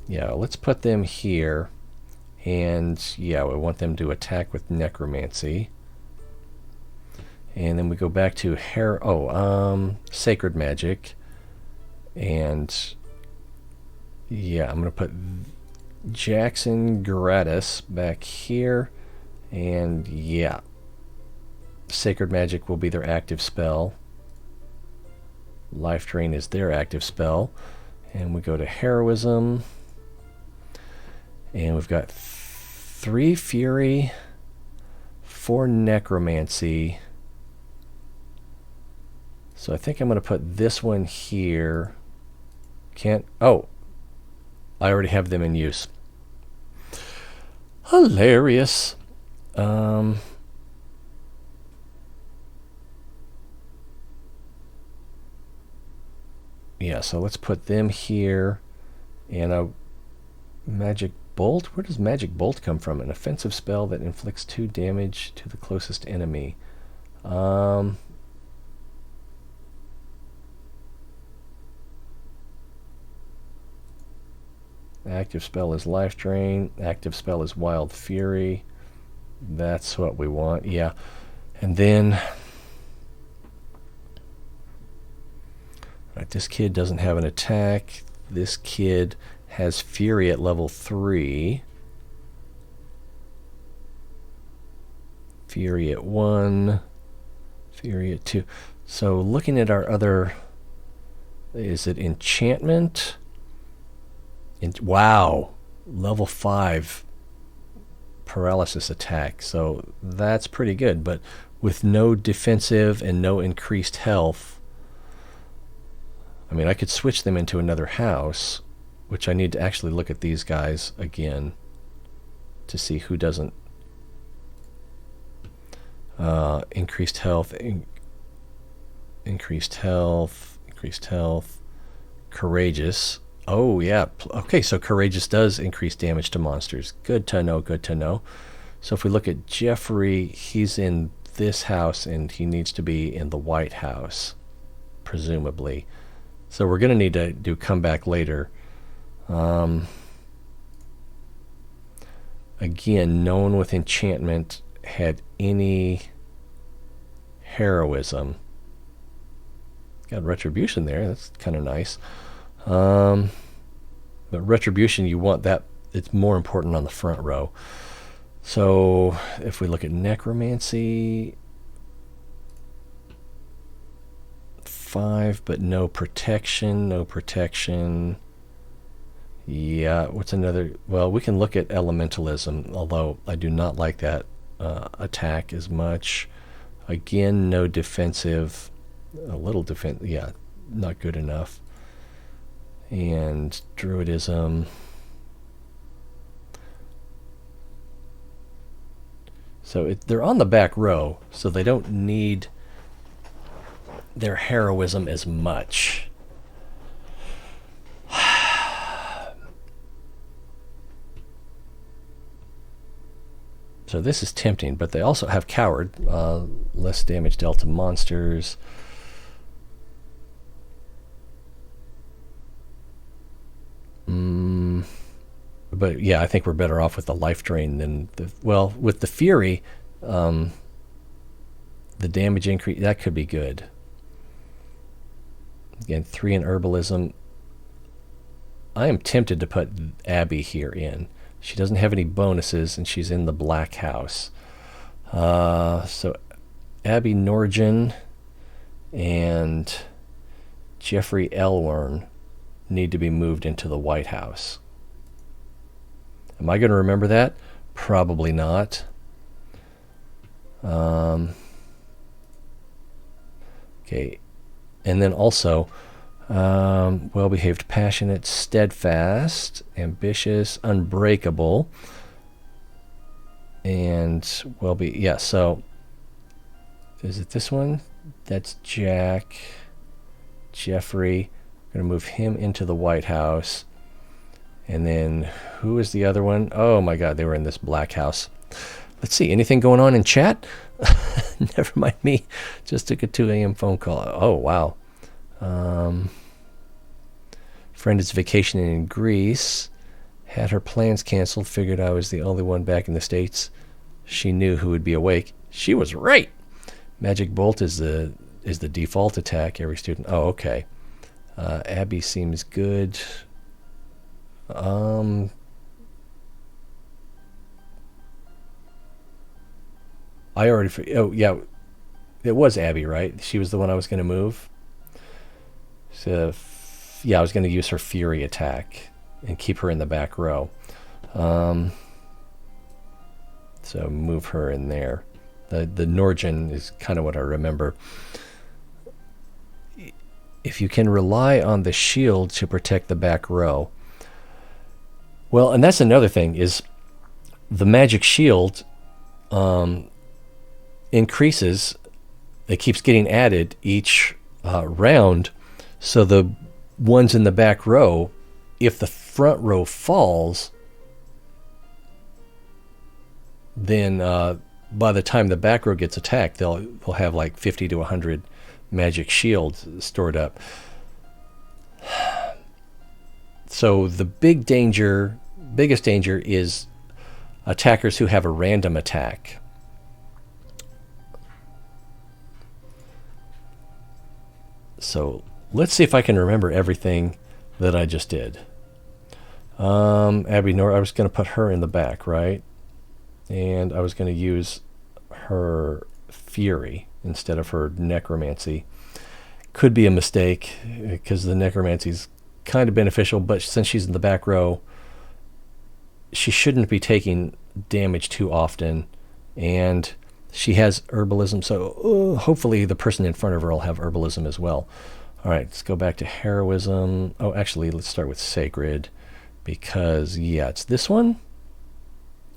Yeah, let's put them here. And yeah, we want them to attack with necromancy. And then we go back to sacred magic. And yeah, I'm going to put Jackson Gratis back here. And yeah, sacred magic will be their active spell. Life Drain is their active spell. And we go to heroism. And we've got 3 fury, 4 necromancy. So I think I'm going to put this one here. Oh, I already have them in use. Hilarious. Yeah, so let's put them here. And a magic bolt. Where does magic bolt come from? An offensive spell that inflicts 2 damage to the closest enemy. Active spell is Life Drain. Active spell is Wild Fury. That's what we want. Yeah. And then... Right, this kid doesn't have an attack. This kid has Fury at level 3. Fury at 1. Fury at 2. So looking at our other... Is it Enchantment? Wow, level 5 paralysis attack. So that's pretty good, but with no defensive and no increased health, I mean, I could switch them into another house, which I need to actually look at these guys again to see who doesn't. Increased health, increased health, increased health, courageous. Oh, yeah. Okay, so Courageous does increase damage to monsters. Good to know, good to know. So if we look at Jeffrey, he's in this house, and he needs to be in the White House, presumably. So we're going to need to do comeback later. Again, no one with enchantment had any heroism. Got retribution there. That's kind of nice. But retribution, you want that. It's more important on the front row. So if we look at necromancy, 5, but no protection, no protection. Yeah, what's another? Well, we can look at elementalism, although I do not like that attack as much. Again, no defensive. A little defense, yeah, not good enough. And druidism. So they're on the back row, so they don't need their heroism as much. So this is tempting, but they also have coward, less damage dealt to monsters. But yeah, I think we're better off with the life drain than with the fury, the damage increase, that could be good. Again, 3 in herbalism. I am tempted to put Abby here in. She doesn't have any bonuses, and she's in the black house. So Abby Norgen and Jeffrey Elwern need to be moved into the White House. Am I going to remember that? Probably not. Okay. And then also, well-behaved, passionate, steadfast, ambitious, unbreakable, and yeah, so is it this one? That's Jack. Jeffrey. I'm going to move him into the White House. And then who is the other one? Oh my God, they were in this black house. Let's see, anything going on in chat? Never mind me. Just took a 2 a.m. phone call. Oh, wow. Friend is vacationing in Greece. Had her plans canceled. Figured I was the only one back in the States. She knew who would be awake. She was right. Magic Bolt is the default attack. Every student. Oh, okay. Abby seems good. I already. Oh yeah, it was Abby, right? She was the one I was going to move. So yeah, I was going to use her fury attack and keep her in the back row. So move her in there. The Norgen is kind of what I remember. If you can rely on the shield to protect the back row. Well, and that's another thing, is the magic shield increases. It keeps getting added each round. So the ones in the back row, if the front row falls, then by the time the back row gets attacked, they'll have like 50 to 100 magic shields stored up. So the biggest danger is attackers who have a random attack. So let's see if I can remember everything that I just did. Abby Nor, I was going to put her in the back, right? And I was going to use her fury instead of her necromancy. Could be a mistake because the necromancy is kind of beneficial, but since she's in the back row, she shouldn't be taking damage too often, and she has herbalism, so hopefully the person in front of her will have herbalism as well. All right, let's go back to heroism. Oh, actually, let's start with sacred, because yeah, it's this one,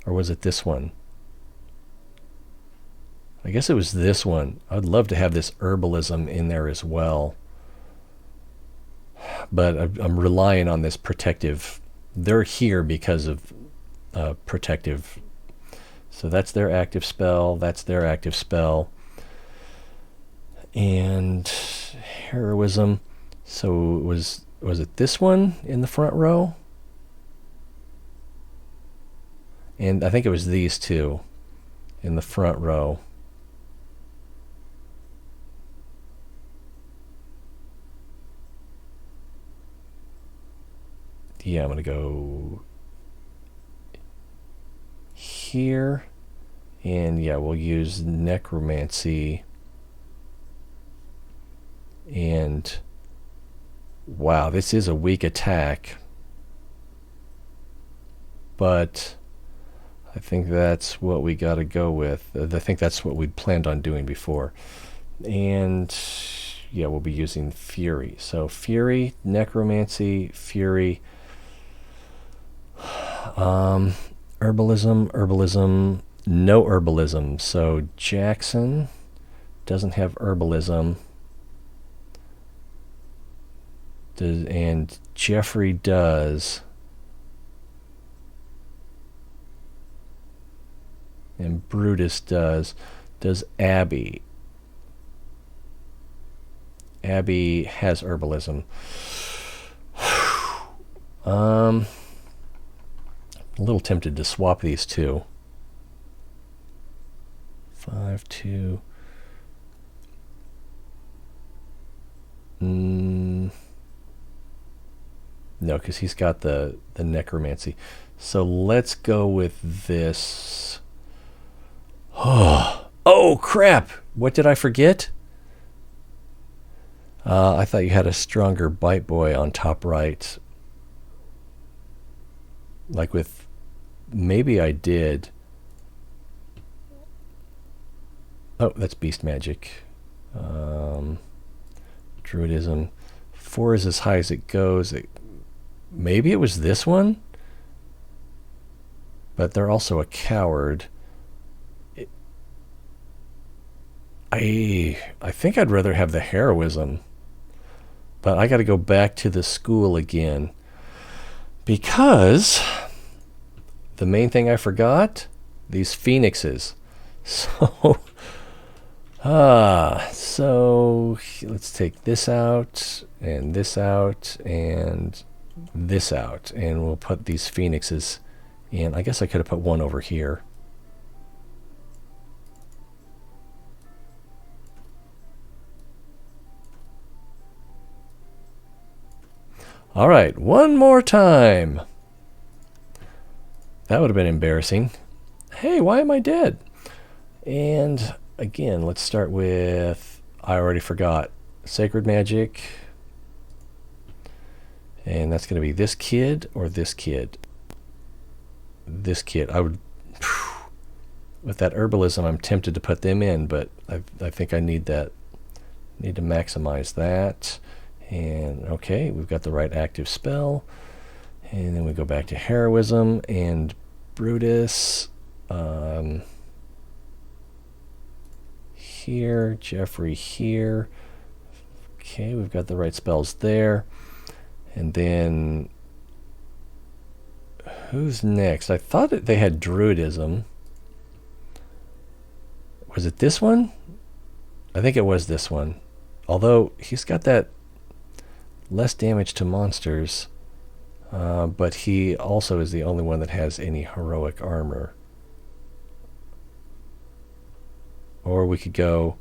or was it this one? I guess it was this one. I'd love to have this herbalism in there as well, but I'm relying on this protective. They're here because of protective. So that's their active spell. That's their active spell. And heroism. So was it this one in the front row? And I think it was these two in the front row. Yeah, I'm going to go here. And yeah, we'll use necromancy. And wow, this is a weak attack. But I think that's what we got to go with. I think that's what we'd planned on doing before. And yeah, we'll be using Fury. So Fury, Necromancy, Fury, Herbalism, no Herbalism. So Jackson doesn't have Herbalism. And Jeffrey does. And Brutus does. Does Abby? Abby has Herbalism. A little tempted to swap these two. 5, 2. No, because he's got the necromancy. So let's go with this. Oh, crap! What did I forget? I thought you had a stronger bite boy on top right. Like with... Maybe I did. Oh, that's beast magic. Druidism. 4 is as high as it goes. Maybe it was this one? But they're also a coward. I think I'd rather have the heroism. But I got to go back to the school again. Because the main thing I forgot, these phoenixes. So let's take this out and this out and this out, and we'll put these phoenixes in. I guess I could have put one over here. All right, one more time. That would have been embarrassing. Hey, why am I dead? And again, let's start with, I already forgot, Sacred Magic. And that's going to be this kid or this kid. This kid. I would, with that herbalism, I'm tempted to put them in, but I think I need that. Need to maximize that. And okay, we've got the right active spell. And then we go back to heroism and Brutus. Here, Jeffrey here. Okay, we've got the right spells there. And then who's next? I thought that they had Druidism. Was it this one? I think it was this one. Although he's got that less damage to monsters, but he also is the only one that has any heroic armor. Or we could go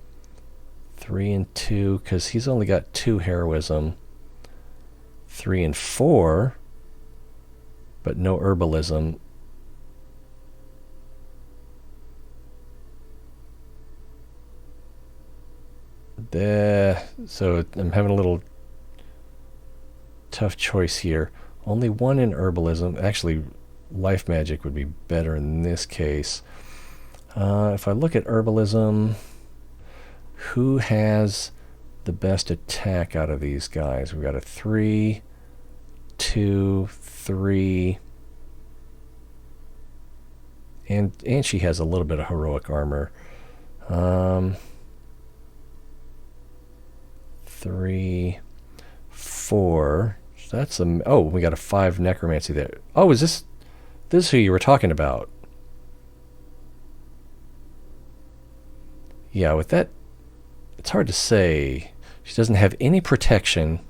3 and 2, because he's only got 2 heroism. 3 and 4, but no herbalism. So I'm having a little tough choice here. Only 1 in herbalism. Actually, life magic would be better in this case. If I look at herbalism, who has the best attack out of these guys? We've got a 3, 2, 3, and she has a little bit of heroic armor. 3, 4. That's oh, we got a 5 necromancy there. Oh, is this is who you were talking about? Yeah, with that, it's hard to say. She doesn't have any protection.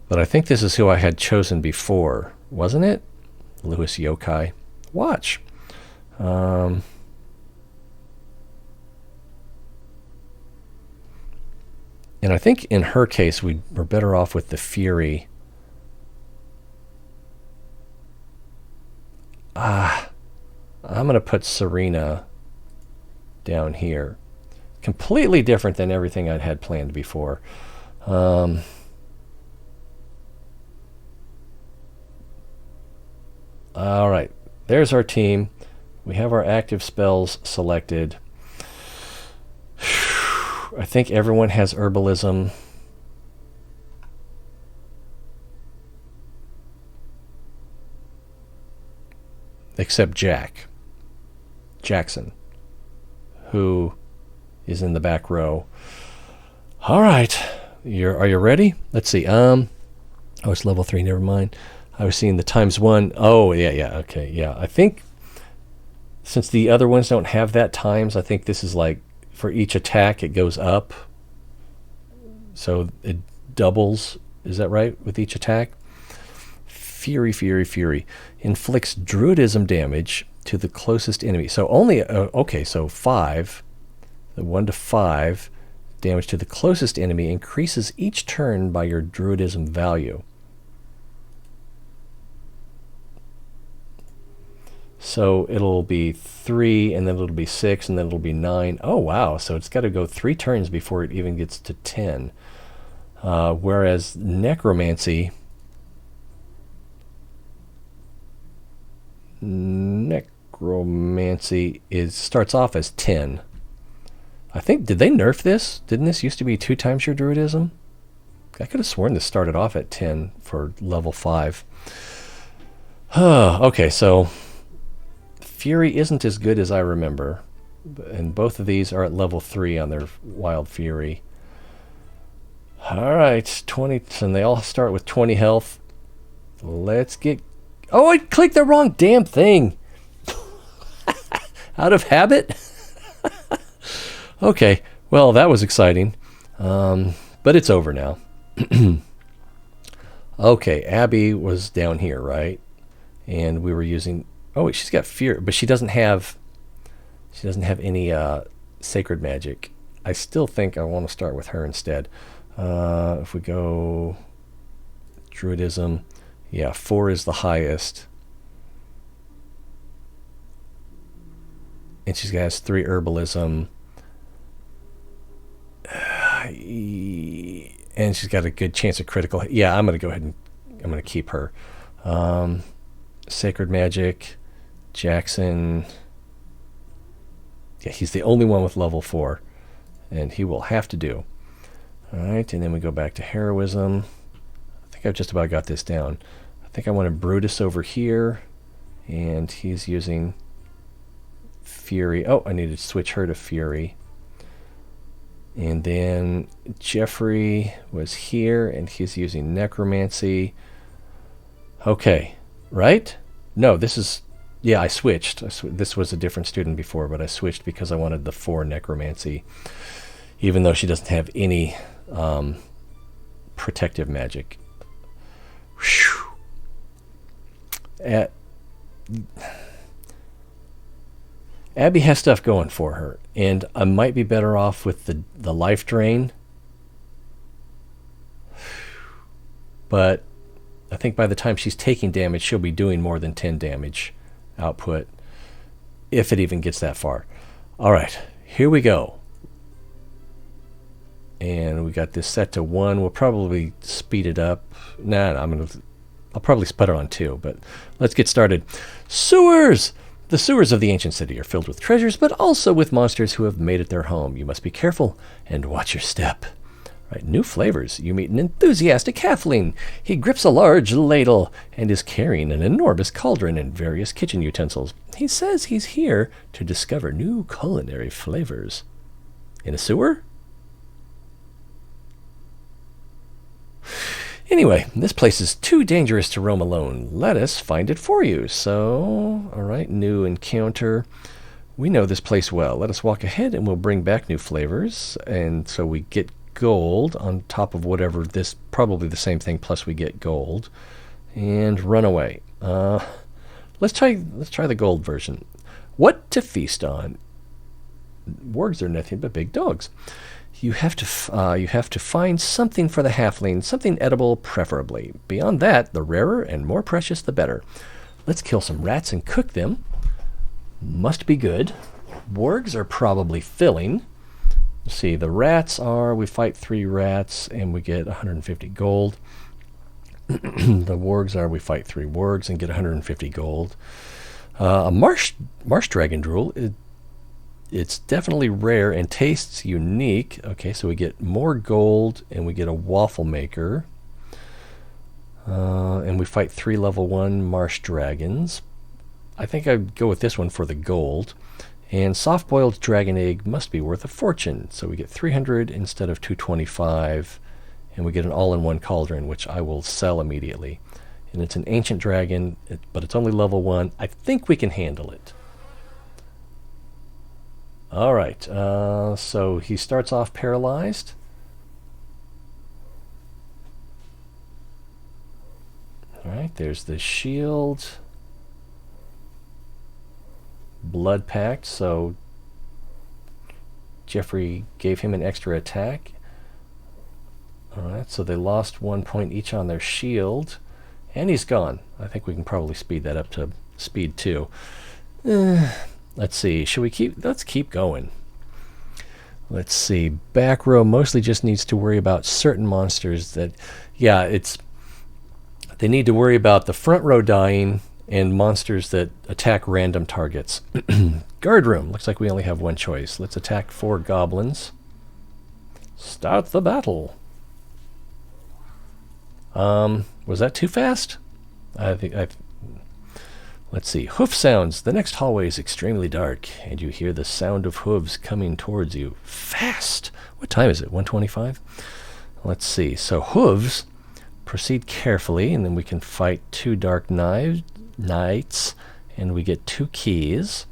But I think this is who I had chosen before, wasn't it? Lewis Yokai. Watch. And I think in her case, we're better off with the Fury. I'm going to put Serena down here. Completely different than everything I'd had planned before. All right, there's our team. We have our active spells selected. I think everyone has herbalism. Except Jackson, who is in the back row. All right, are you ready? Let's see. Oh, it's level 3. Never mind. I was seeing the ×1. Oh, yeah. Okay, yeah. I think since the other ones don't have that times, I think this is like for each attack it goes up. So it doubles. Is that right with each attack? Fury. Inflicts druidism damage to the closest enemy. So only, okay, so 5. The 1 to 5 damage to the closest enemy increases each turn by your druidism value. So it'll be 3, and then it'll be 6, and then it'll be 9. Oh, wow. So it's got to go 3 turns before it even gets to 10. Whereas necromancy starts off as 10. I think, did they nerf this? Didn't this used to be 2 times your druidism? I could have sworn this started off at 10 for level 5. Okay, so Fury isn't as good as I remember, and both of these are at level 3 on their Wild Fury. All right, 20, and they all start with 20 health. Let's get... Oh, I clicked the wrong damn thing. Out of habit? Okay, well, that was exciting. But it's over now. Okay, Abby was down here, right? And we were using... Oh, she's got fear, but she doesn't have any sacred magic. I still think I want to start with her instead. If we go druidism, yeah, 4 is the highest. And she has 3 herbalism. And she's got a good chance of critical. Yeah, I'm going to go ahead and I'm going to keep her. Sacred magic, Jackson. Yeah, he's the only one with level 4. And he will have to do. All right, and then we go back to heroism. I think I've just about got this down. I think I wanted Brutus over here. And he's using Fury. Oh, I need to switch her to Fury. And then Jeffrey was here, and he's using necromancy. Okay, right? No, this is... Yeah, I switched. This was a different student before, but I switched because I wanted the 4 necromancy, even though she doesn't have any protective magic. Abby has stuff going for her, and I might be better off with the life drain. But I think by the time she's taking damage, she'll be doing more than 10 damage output, if it even gets that far. All right, here we go. And we got this set to 1. We'll probably speed it up. I'll probably put it on 2, but let's get started. Sewers! The sewers of the ancient city are filled with treasures, but also with monsters who have made it their home. You must be careful and watch your step. Right, new flavors. You meet an enthusiastic halfling. He grips a large ladle and is carrying an enormous cauldron and various kitchen utensils. He says he's here to discover new culinary flavors. In a sewer? Anyway, this place is too dangerous to roam alone. Let us find it for you. So, all right, new encounter. We know this place well. Let us walk ahead and we'll bring back new flavors. And so we get gold on top of whatever this, probably the same thing, plus we get gold. And run away. Let's try the gold version. What to feast on? Wargs are nothing but big dogs. You have to find something for the halfling, something edible preferably. Beyond that, the rarer and more precious, the better. Let's kill some rats and cook them. Must be good. Wargs are probably filling. Let's see, the rats are, we fight 3 rats and we get 150 gold. The wargs are, we fight 3 wargs and get 150 gold. A marsh dragon drool, it's definitely rare and tastes unique. Okay, so we get more gold and we get a waffle maker. And we fight 3 level 1 marsh dragons. I think I'd go with this one for the gold. And soft-boiled dragon egg must be worth a fortune. So we get 300 instead of 225. And we get an all-in-one cauldron, which I will sell immediately. And it's an ancient dragon, but it's only level 1. I think we can handle it. All right, so he starts off paralyzed. All right, there's the shield. Blood pact, so Jeffrey gave him an extra attack. Alright, so they lost 1 point each on their shield. And he's gone. I think we can probably speed that up to speed 2. Let's see. Should we keep... Let's keep going. Let's see. Back row mostly just needs to worry about certain monsters that... Yeah, it's... They need to worry about the front row dying and monsters that attack random targets. Guard room. Looks like we only have one choice. Let's attack 4 goblins. Start the battle. Was that too fast? Let's see. Hoof sounds. The next hallway is extremely dark, and you hear the sound of hooves coming towards you. Fast! What time is it? 1:25? Let's see. So hooves. Proceed carefully, and then we can fight 2 dark knights, and we get 2 keys.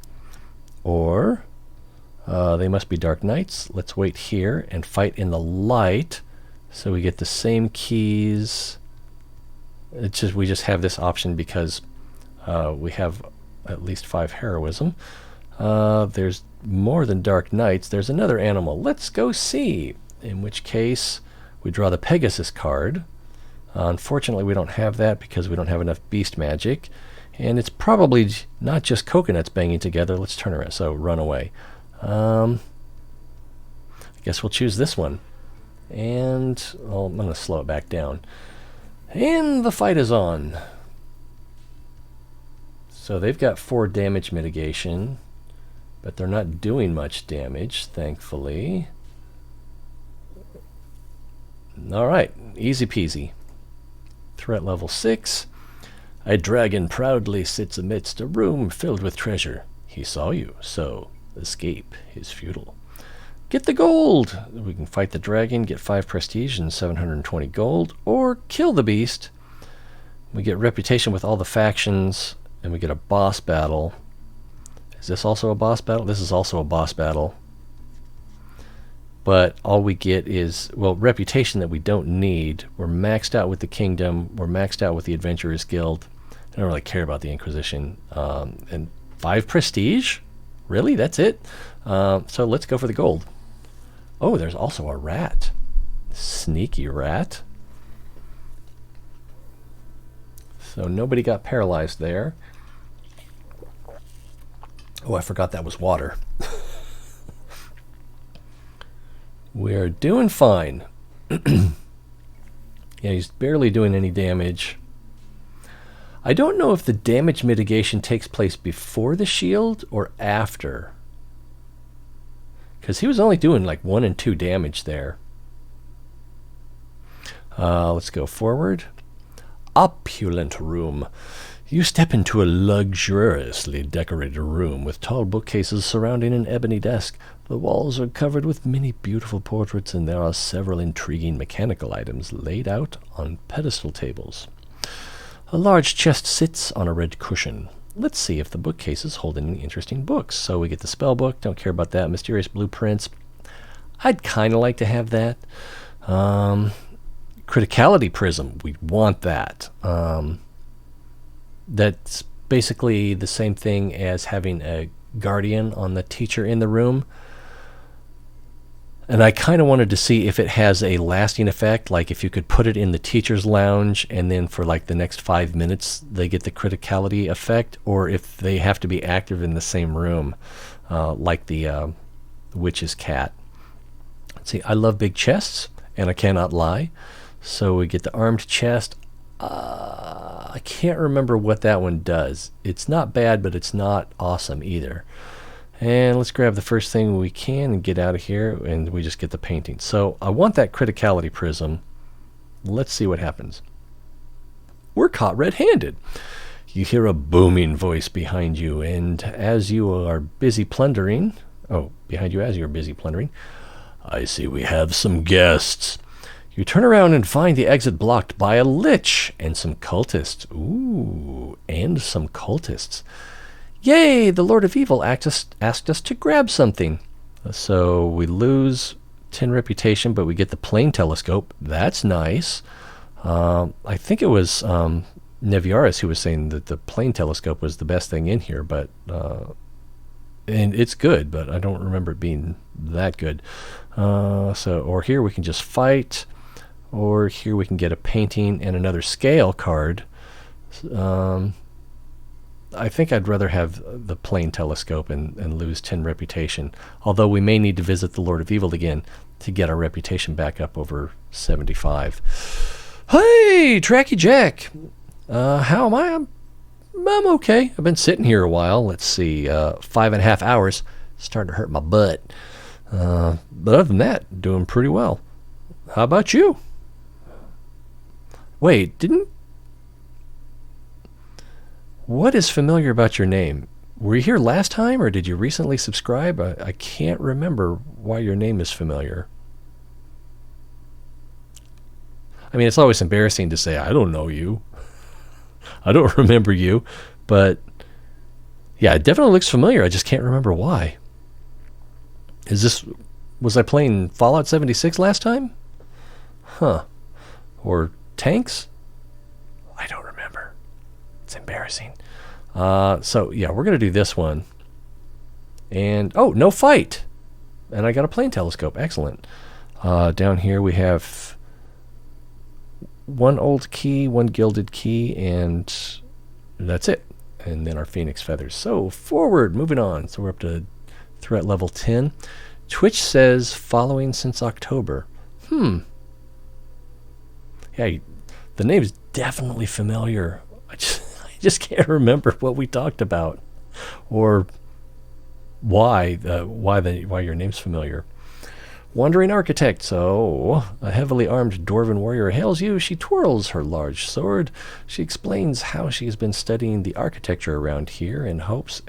Or they must be dark knights. Let's wait here and fight in the light. So we get the same keys. It's just we just have this option because we have at least 5 heroism. There's more than dark knights. There's another animal. Let's go see. In which case we draw the Pegasus card. Unfortunately, we don't have that because we don't have enough beast magic. And it's probably not just coconuts banging together. Let's turn around. So run away. I guess we'll choose this one. And I'm going to slow it back down. And the fight is on. So they've got 4 damage mitigation, but they're not doing much damage, thankfully. All right, easy peasy. Threat level 6. A dragon proudly sits amidst a room filled with treasure. He saw you, so escape is futile. Get the gold! We can fight the dragon, get 5 prestige and 720 gold, or kill the beast. We get reputation with all the factions, and we get a boss battle. Is this also a boss battle? This is also a boss battle. But all we get is, well, reputation that we don't need. We're maxed out with the kingdom. We're maxed out with the Adventurous Guild. I don't really care about the Inquisition. And 5 prestige? Really? That's it? So let's go for the gold. Oh, there's also a rat. Sneaky rat. So nobody got paralyzed there. Oh, I forgot that was water. We're doing fine. Yeah, he's barely doing any damage. I don't know if the damage mitigation takes place before the shield or after. Because he was only doing like 1 and 2 damage there. Let's go forward. Opulent room. You step into a luxuriously decorated room with tall bookcases surrounding an ebony desk. The walls are covered with many beautiful portraits, and there are several intriguing mechanical items laid out on pedestal tables. A large chest sits on a red cushion. Let's see if the bookcases hold any interesting books. So we get the spell book. Don't care about that. Mysterious blueprints. I'd kind of like to have that. Criticality Prism, we want that. That's basically the same thing as having a guardian on the teacher in the room. And I kind of wanted to see if it has a lasting effect, like if you could put it in the teacher's lounge and then for like the next 5 minutes they get the criticality effect, or if they have to be active in the same room, like the witch's cat. See, I love big chests, and I cannot lie. So we get the armed chest. I can't remember what that one does. It's not bad, but it's not awesome either. And let's grab the first thing we can and get out of here, and we just get the painting. So I want that Criticality Prism. Let's see what happens. We're caught red-handed. You hear a booming voice behind you, and as you are busy plundering... Oh, behind you as you're busy plundering. I see we have some guests. You turn around and find the exit blocked by a lich and some cultists. Ooh, and some cultists. Yay, the Lord of Evil asked us to grab something. So we lose 10 reputation, but we get the plane telescope. That's nice. I think it was Neviaris who was saying that the plane telescope was the best thing in here, but and it's good, but I don't remember it being that good. Or here we can just fight, or here we can get a painting and another scale card. I think I'd rather have the plane telescope and lose 10 reputation, although we may need to visit the Lord of Evil again to get our reputation back up over 75. Hey, Tracky Jack! How am I? I'm okay. I've been sitting here a while. Let's see, 5.5 hours. Starting to hurt my butt. But other than that, doing pretty well. How about you? Wait, what is familiar about your name? Were you here last time, or did you recently subscribe? I can't remember why your name is familiar. I mean, it's always embarrassing to say, I don't know you. I don't remember you. But, yeah, it definitely looks familiar. I just can't remember why. Was I playing Fallout 76 last time? Huh. Or tanks? I don't remember. It's embarrassing. So, yeah, we're going to do this one. And, oh, no fight. And I got a plane telescope. Excellent. Down here we have one old key, one gilded key, and that's it. And then our phoenix feathers. So, forward, moving on. So we're up to threat level 10. Twitch says following since October. Yeah, the name's definitely familiar. I just can't remember what we talked about, or why your name's familiar. Wandering Architect. So, a heavily armed dwarven warrior hails you. She twirls her large sword. She explains how she has been studying the architecture around here in hopes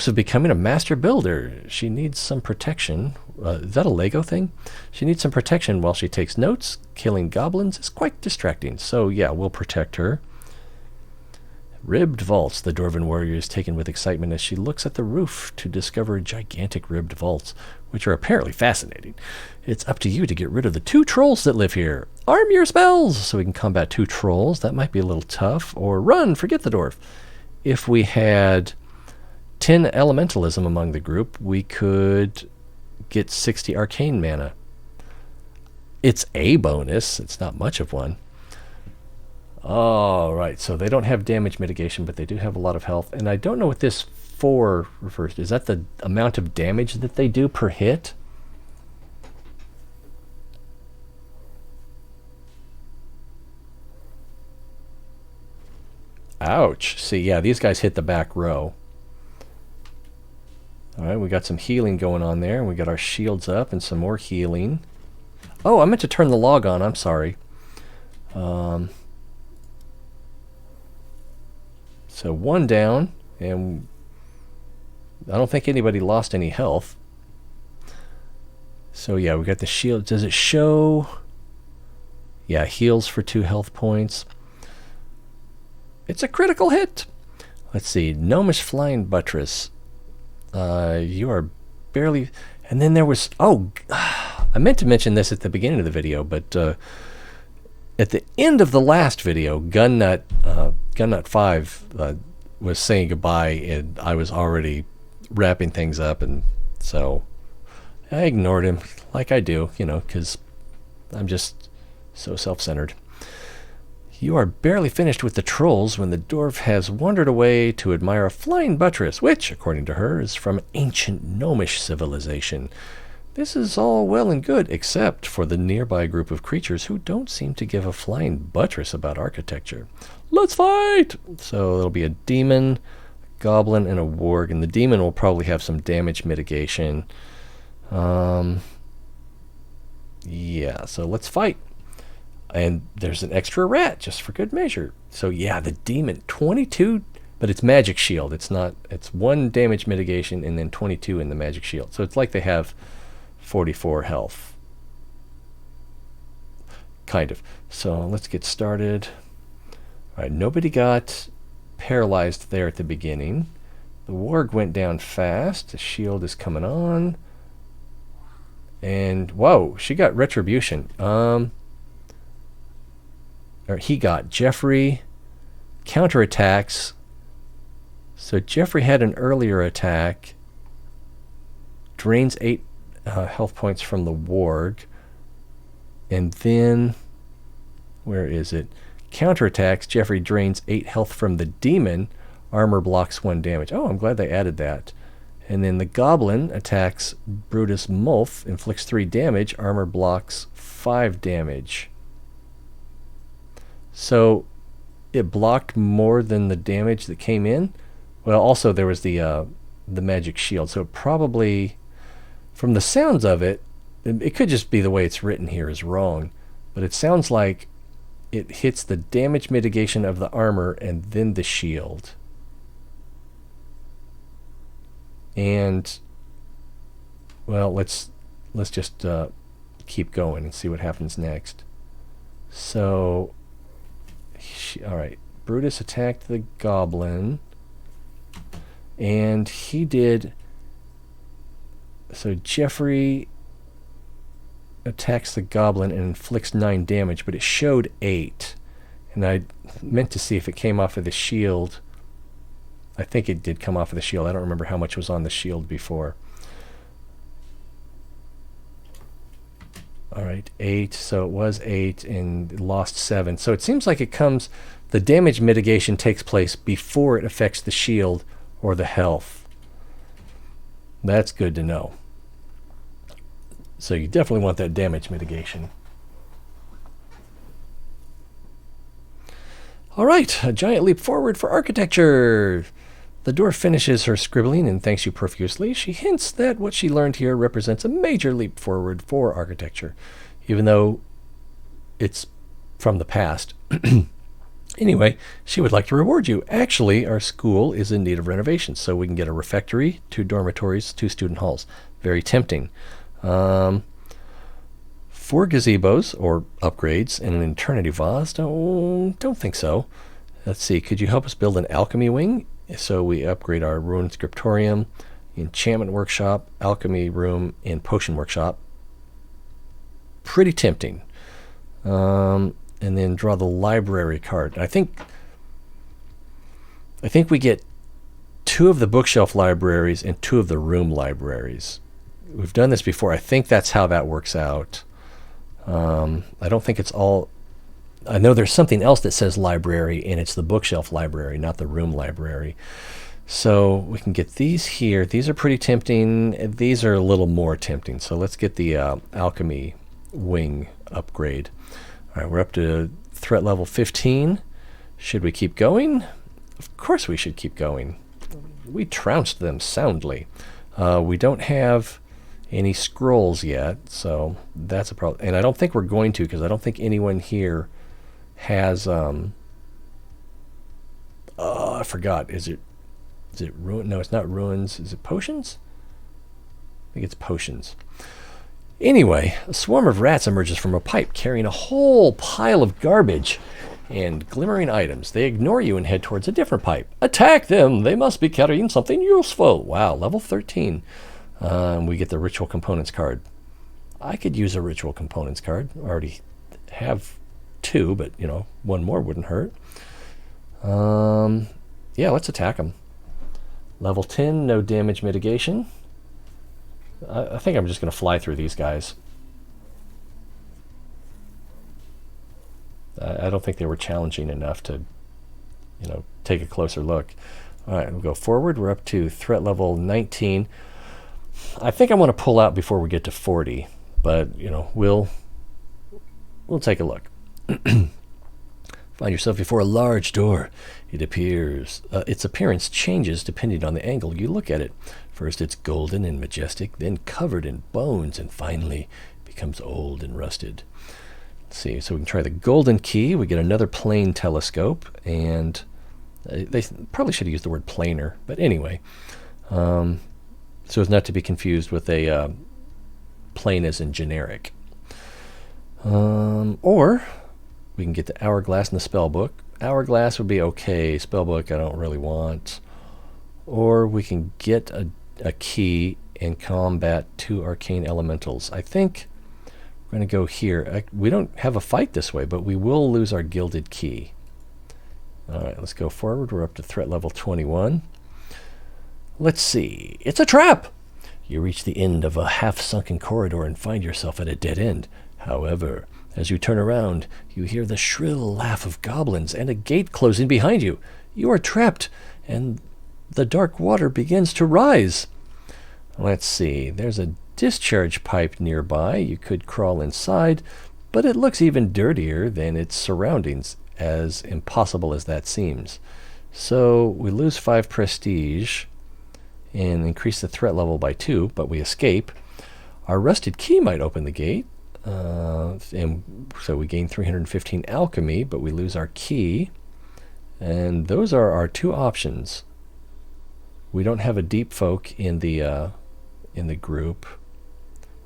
of becoming a master builder. She needs some protection. Is that a Lego thing? She needs some protection while she takes notes. Killing goblins is quite distracting. So, yeah, we'll protect her. Ribbed vaults. The dwarven warrior is taken with excitement as she looks at the roof to discover gigantic ribbed vaults, which are apparently fascinating. It's up to you to get rid of the 2 trolls that live here. Arm your spells so we can combat 2 trolls. That might be a little tough. Or run, forget the dwarf. If we had 10 elementalism among the group, we could get 60 arcane mana. It's a bonus. It's not much of one. All right, so they don't have damage mitigation, but they do have a lot of health. And I don't know what this 4 refers to. Is that the amount of damage that they do per hit? Ouch. See, yeah, these guys hit the back row. All right, we got some healing going on there. We got our shields up and some more healing. Oh, I meant to turn the log on. I'm sorry. So 1 down, and I don't think anybody lost any health. So yeah, we got the shield. Does it show? Yeah, heals for 2 health points. It's a critical hit. Let's see. Gnomish Flying Buttress. You are barely... And then there was... Oh, I meant to mention this at the beginning of the video, but at the end of the last video, Gunnut 5 was saying goodbye, and I was already wrapping things up, and so I ignored him, like I do, you know, because I'm just so self-centered. You are barely finished with the trolls when the dwarf has wandered away to admire a flying buttress, which, according to her, is from ancient gnomish civilization. This is all well and good, except for the nearby group of creatures who don't seem to give a flying buttress about architecture. Let's fight! So it'll be a demon, a goblin, and a warg, and the demon will probably have some damage mitigation. Yeah, so let's fight. And there's an extra rat, just for good measure. So yeah, the demon, 22, but it's magic shield. It's not, it's 1 damage mitigation and then 22 in the magic shield. So it's like they have 44 health. Kind of. So let's get started. All right, nobody got paralyzed there at the beginning. The warg went down fast. The shield is coming on. And, whoa, she got retribution. Or he got Jeffrey counterattacks. So Jeffrey had an earlier attack. Drains 8 health points from the warg. And then, where is it? Counterattacks. Jeffrey drains 8 health from the demon. Armor blocks 1 damage. Oh, I'm glad they added that. And then the goblin attacks Brutus Mulf, inflicts 3 damage. Armor blocks 5 damage. So it blocked more than the damage that came in. Well, also there was the magic shield. So it probably, from the sounds of it, it could just be the way it's written here is wrong. But it sounds like it hits the damage mitigation of the armor and then the shield. And, well, let's just keep going and see what happens next. So... all right, Brutus attacked the goblin, and he did. So Jeffrey attacks the goblin and inflicts 9 damage, but it showed 8, and I meant to see if it came off of the shield. I think it did come off of the shield. I don't remember how much was on the shield before. All right, 8, so it was 8 and lost 7. So it seems like it comes, the damage mitigation takes place before it affects the shield or the health. That's good to know. So you definitely want that damage mitigation. All right, a giant leap forward for architecture. The dwarf finishes her scribbling and thanks you profusely. She hints that what she learned here represents a major leap forward for architecture, even though it's from the past. Anyway, she would like to reward you. Actually, our school is in need of renovation, so we can get a refectory, 2 dormitories, 2 student halls. Very tempting. 4 gazebos, or upgrades, and an eternity vase. Don't think so. Let's see, could you help us build an alchemy wing? So we upgrade our Rune Scriptorium, Enchantment Workshop, Alchemy Room, and Potion Workshop. Pretty tempting. And then draw the library card. I think we get 2 of the bookshelf libraries and 2 of the room libraries. We've done this before. I think that's how that works out. I don't think it's all... I know there's something else that says library, and it's the bookshelf library, not the room library. So we can get these here. These are pretty tempting. These are a little more tempting. So let's get the alchemy wing upgrade. All right, we're up to threat level 15. Should we keep going? Of course we should keep going. We trounced them soundly. We don't have any scrolls yet, so that's a problem. And I don't think we're going to, because I don't think anyone here has I forgot. Is it ruin? No, it's not ruins. Is it potions? I think it's potions. Anyway, a swarm of rats emerges from a pipe carrying a whole pile of garbage and glimmering items. They ignore you and head towards a different pipe. Attack them! They must be carrying something useful. Wow, level 13. We get the ritual components card. I could use a ritual components card. I already have 2, but you know, 1 more wouldn't hurt. Yeah, let's attack them. Level 10, no damage mitigation. I think I'm just going to fly through these guys. I don't think they were challenging enough to, you know, take a closer look. All right, we'll go forward. We're up to threat level 19. I think I want to pull out before we get to 40, but you know, we'll take a look. Find yourself before a large door. It appears, its appearance changes depending on the angle you look at it. First it's golden and majestic, then covered in bones, and finally becomes old and rusted. Let's see, so we can try the golden key. We get another plane telescope, and they probably should have used the word planar, but anyway, so as not to be confused with a plane as in generic. Or we can get the hourglass in the spell book. Hourglass would be okay. Spellbook I don't really want. Or we can get a key and combat 2 arcane elementals. I think we're going to go here. We don't have a fight this way, but we will lose our gilded key. All right, let's go forward. We're up to threat level 21. Let's see. It's a trap! You reach the end of a half-sunken corridor and find yourself at a dead end. However, as you turn around, you hear the shrill laugh of goblins and a gate closing behind you. You are trapped, and the dark water begins to rise. Let's see. There's a discharge pipe nearby. You could crawl inside, but it looks even dirtier than its surroundings, as impossible as that seems. So we lose 5 prestige and increase the threat level by 2, but we escape. Our rusted key might open the gate. And so we gain 315 alchemy, but we lose our key. And those are our 2 options. We don't have a deep folk in the group,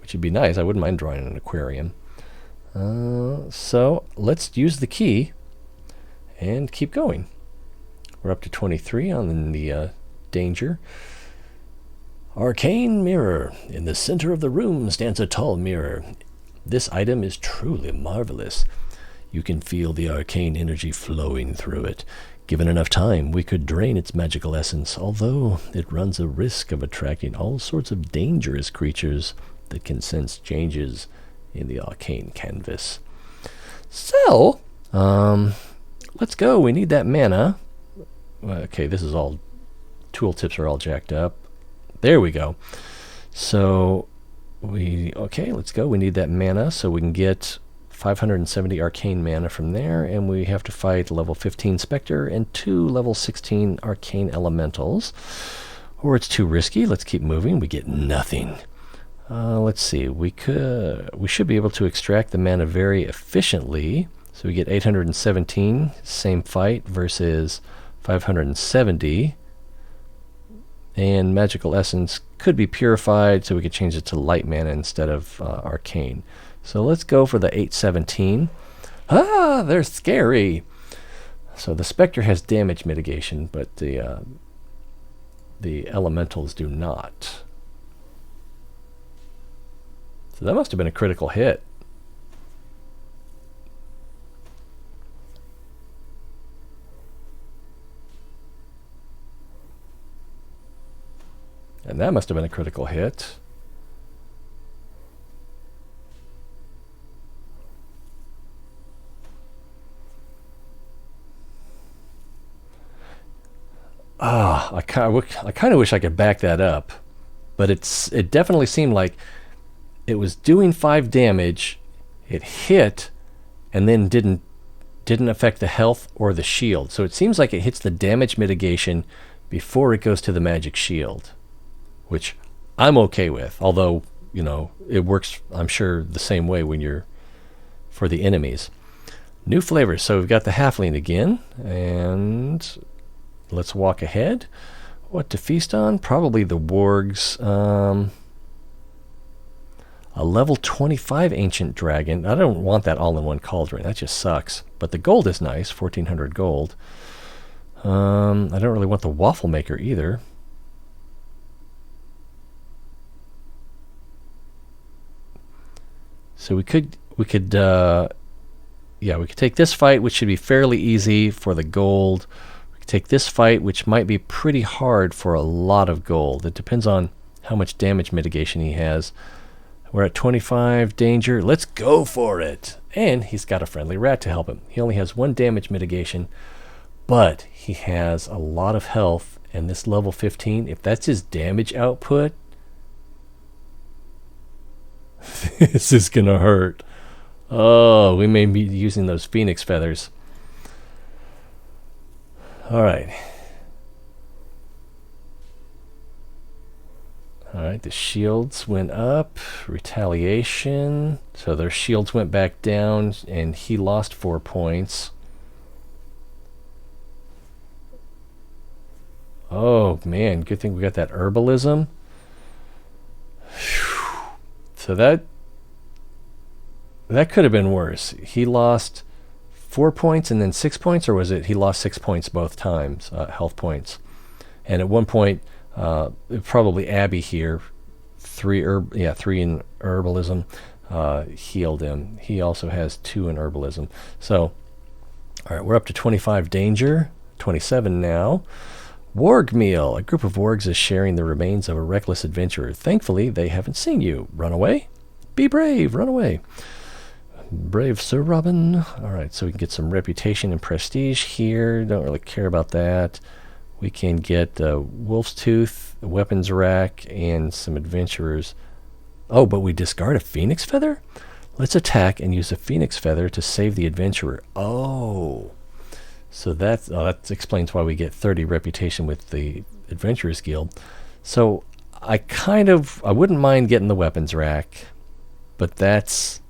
which would be nice. I wouldn't mind drawing an aquarium. So let's use the key and keep going. We're up to 23 on the danger. Arcane mirror. In the center of the room stands a tall mirror. This item is truly marvelous. You can feel the arcane energy flowing through it. Given enough time, we could drain its magical essence, although it runs a risk of attracting all sorts of dangerous creatures that can sense changes in the arcane canvas. So, let's go. We need that mana. Okay, this is all, tooltips are all jacked up. There we go. So, okay, let's go. We need that mana so we can get 570 arcane mana from there, and we have to fight level 15 Spectre and 2 level 16 arcane elementals. Or it's too risky. Let's keep moving. We get nothing. Let's see. We should be able to extract the mana very efficiently. So we get 817, same fight, versus 570. And magical essence could be purified, so we could change it to light mana instead of arcane. So let's go for the 817. Ah, they're scary. So the Spectre has damage mitigation, but the elementals do not. So that must have been a critical hit. And that must have been a critical hit. I kind of wish I could back that up, but it definitely seemed like it was doing 5 damage, it hit, and then didn't affect the health or the shield. So it seems like it hits the damage mitigation before it goes to the magic shield, which I'm okay with, although, you know, it works, I'm sure, the same way when you're for the enemies. New flavors. So we've got the halfling again, and let's walk ahead. What to feast on? Probably the wargs. A level 25 ancient dragon. I don't want that all-in-one cauldron. That just sucks. But the gold is nice, 1,400 gold. I don't really want the waffle maker either. So we could take this fight, which should be fairly easy for the gold. We could take this fight, which might be pretty hard for a lot of gold. It depends on how much damage mitigation he has. We're at 25 danger. Let's go for it. And he's got a friendly rat to help him. He only has 1 damage mitigation, but he has a lot of health. And this level 15, if that's his damage output, this is going to hurt. Oh, we may be using those phoenix feathers. All right. All right, the shields went up. Retaliation. So their shields went back down, and he lost 4 points. Oh, man. Good thing we got that herbalism. Whew. So that could have been worse. He lost 4 points and then 6 points, or was it he lost 6 points both times, health points? And at one point, probably Abby here, 3 in herbalism, healed him. He also has 2 in herbalism. So, all right, we're up to 25 danger, 27 now. Warg meal. A group of wargs is sharing the remains of a reckless adventurer. Thankfully, they haven't seen you. Run away? Be brave. Run away. Brave Sir Robin. All right, so we can get some reputation and prestige here. Don't really care about that. We can get Wolf's Tooth, a weapons rack, and some adventurers. Oh, but we discard a phoenix feather? Let's attack and use a phoenix feather to save the adventurer. Oh. So that explains why we get 30 reputation with the Adventurers Guild. So I wouldn't mind getting the weapons rack, but that's,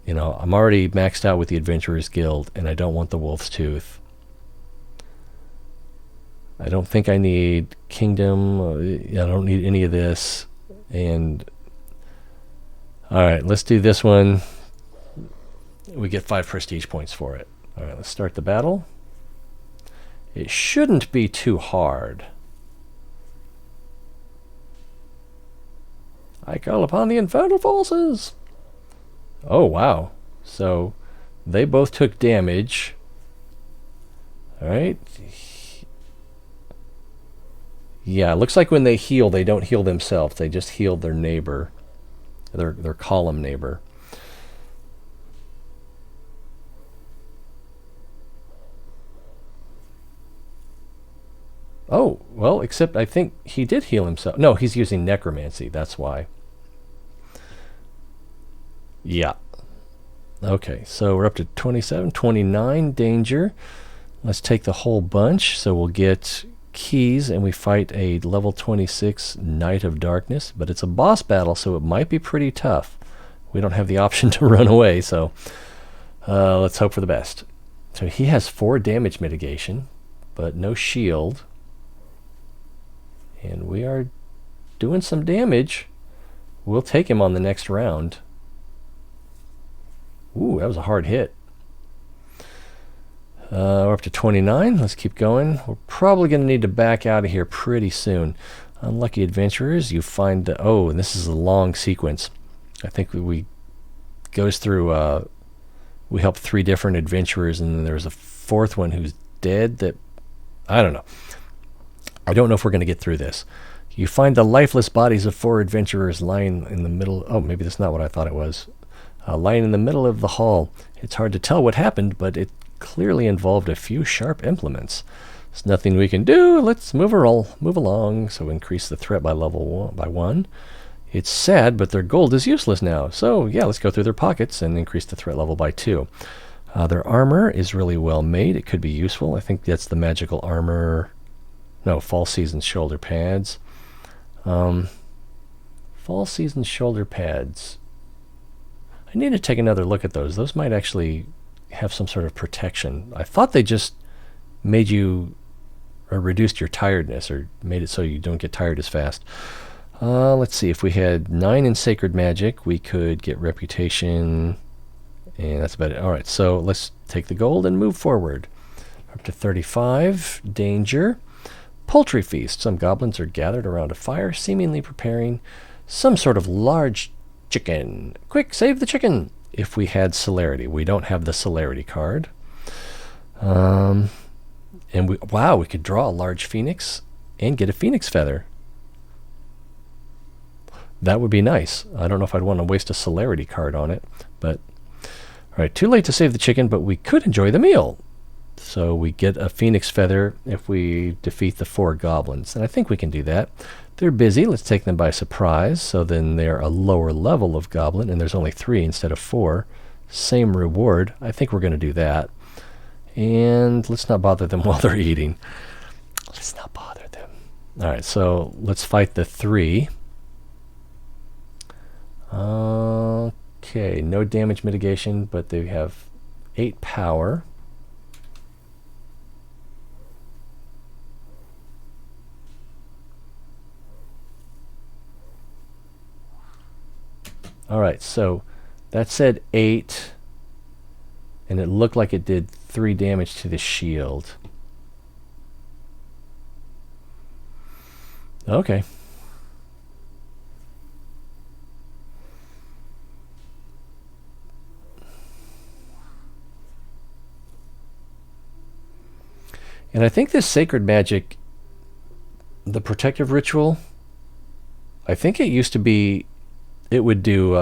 I'm already maxed out with the Adventurers Guild, and I don't want the Wolf's Tooth. I don't think I need Kingdom. I don't need any of this. And all right, let's do this one. We get 5 prestige points for it. All right, let's start the battle. It shouldn't be too hard. I call upon the infernal forces. Oh, wow. So they both took damage. All right. Yeah, it looks like when they heal, they don't heal themselves. They just heal their neighbor, their column neighbor. Oh, well, except I think he did heal himself. No, he's using necromancy. That's why. Yeah. Okay, so we're up to 27, 29 danger. Let's take the whole bunch. So we'll get keys, and we fight a level 26 Knight of Darkness. But it's a boss battle, so it might be pretty tough. We don't have the option to run away, so let's hope for the best. So he has 4 damage mitigation, but no shield. And we are doing some damage. We'll take him on the next round. Ooh, that was a hard hit. We're up to 29. Let's keep going. We're probably going to need to back out of here pretty soon. Unlucky adventurers, you find... oh, and this is a long sequence. I think we goes through... we help 3 different adventurers, and then there's a 4th one who's dead that... I don't know. I don't know if we're going to get through this. You find the lifeless bodies of 4 adventurers lying in the middle... oh, maybe that's not what I thought it was. Lying in the middle of the hall. It's hard to tell what happened, but it clearly involved a few sharp implements. There's nothing we can do. Let's move along. So increase the threat by level 1. It's sad, but their gold is useless now. So yeah, let's go through their pockets and increase the threat level by 2. Their armor is really well made. It could be useful. I think that's the magical armor... no, fall season shoulder pads. Fall season shoulder pads. I need to take another look at those. Those might actually have some sort of protection. I thought they just made you... or reduced your tiredness, or made it so you don't get tired as fast. Let's see. If we had 9 in sacred magic, we could get reputation. And that's about it. All right, so let's take the gold and move forward. Up to 35. Danger. Poultry feast. Some goblins are gathered around a fire, seemingly preparing some sort of large Chicken. Quick, save the chicken. If we had celerity. We don't have the celerity card. And wow, we could draw a large phoenix and get a phoenix feather. That would be nice. I don't know if I'd want to waste a celerity card on it, but all right, too late to save the chicken, but we could enjoy the meal. So we get a phoenix feather if we defeat the 4 goblins, and I think we can do that. They're busy. Let's take them by surprise. So then they're a lower level of goblin, and there's only 3 instead of 4. Same reward. I think we're going to do that. And let's not bother them while they're eating. Let's not bother them. All right, so let's fight the 3. Okay, no damage mitigation, but they have 8 power. All right, so that said 8, and it looked like it did 3 damage to the shield. Okay. And I think this sacred magic, the protective ritual, I think it used to be, it would do,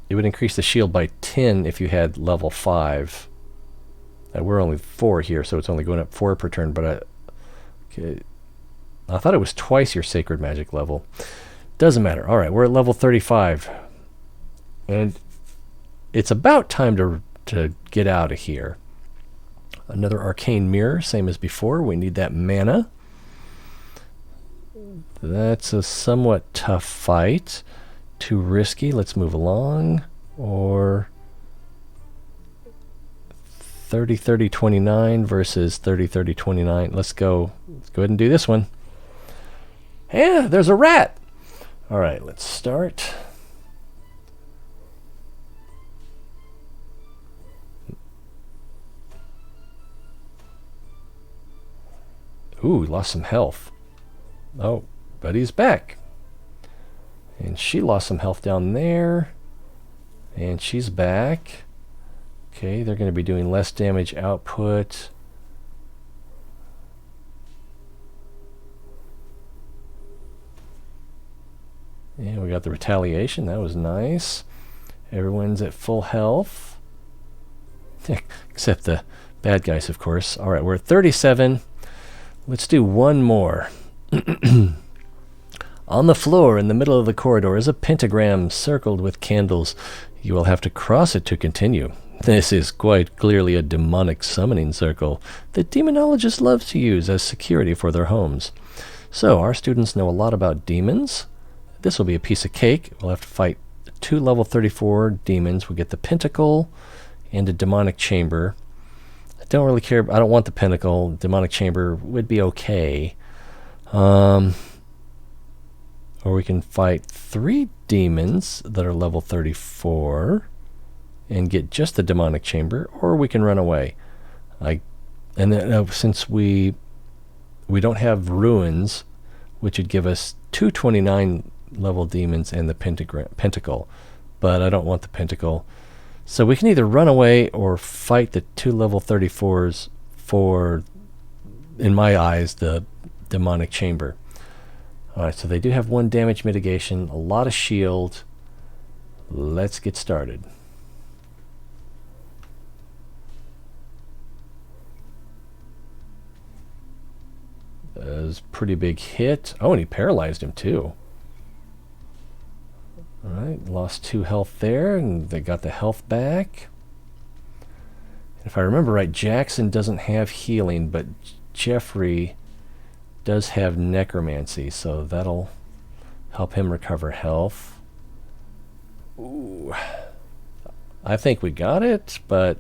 it would increase the shield by 10 if you had level 5. We're only 4 here, so it's only going up 4 per turn, but I thought it was twice your sacred magic level. Doesn't matter. All right, we're at level 35. And it's about time to get out of here. Another arcane mirror, same as before. We need that mana. That's a somewhat tough fight. Too risky. Let's move along. Or 30, 30, 29 versus 30, 30, 29. Let's go ahead and do this one. Yeah, there's a rat. All right, let's start. Ooh, lost some health. Oh, but he's back. And she lost some health down there. And she's back. Okay, they're going to be doing less damage output. And we got the retaliation. That was nice. Everyone's at full health. Except the bad guys, of course. All right, we're at 37. Let's do one more. On the floor in the middle of the corridor is a pentagram circled with candles. You will have to cross it to continue. This is quite clearly a demonic summoning circle that demonologists love to use as security for their homes. So our students know a lot about demons. This will be a piece of cake. We'll have to fight 2 level 34 demons. We get the pentacle and a demonic chamber. I don't really care. I don't want the pentacle. Demonic chamber would be okay. Or we can fight 3 demons that are level 34 and get just the demonic chamber, or we can run away. Since we don't have ruins, which would give us 2 29 level demons and the pentacle, but I don't want the pentacle. So we can either run away or fight the 2 level 34s for, in my eyes, the demonic chamber. Alright, so they do have 1 damage mitigation, a lot of shield. Let's get started. That was a pretty big hit. Oh, and he paralyzed him too. Alright, lost 2 health there, and they got the health back. If I remember right, Jackson doesn't have healing, but Jeffrey does have necromancy, so that'll help him recover health. Ooh. I think we got it, but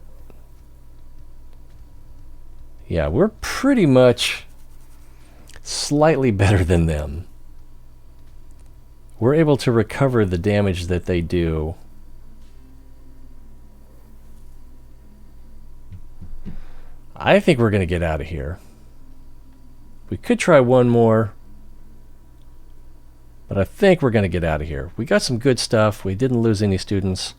yeah, we're pretty much slightly better than them. We're able to recover the damage that they do. I think we're going to get out of here. We could try one more. But I think we're going to get out of here. We got some good stuff. We didn't lose any students.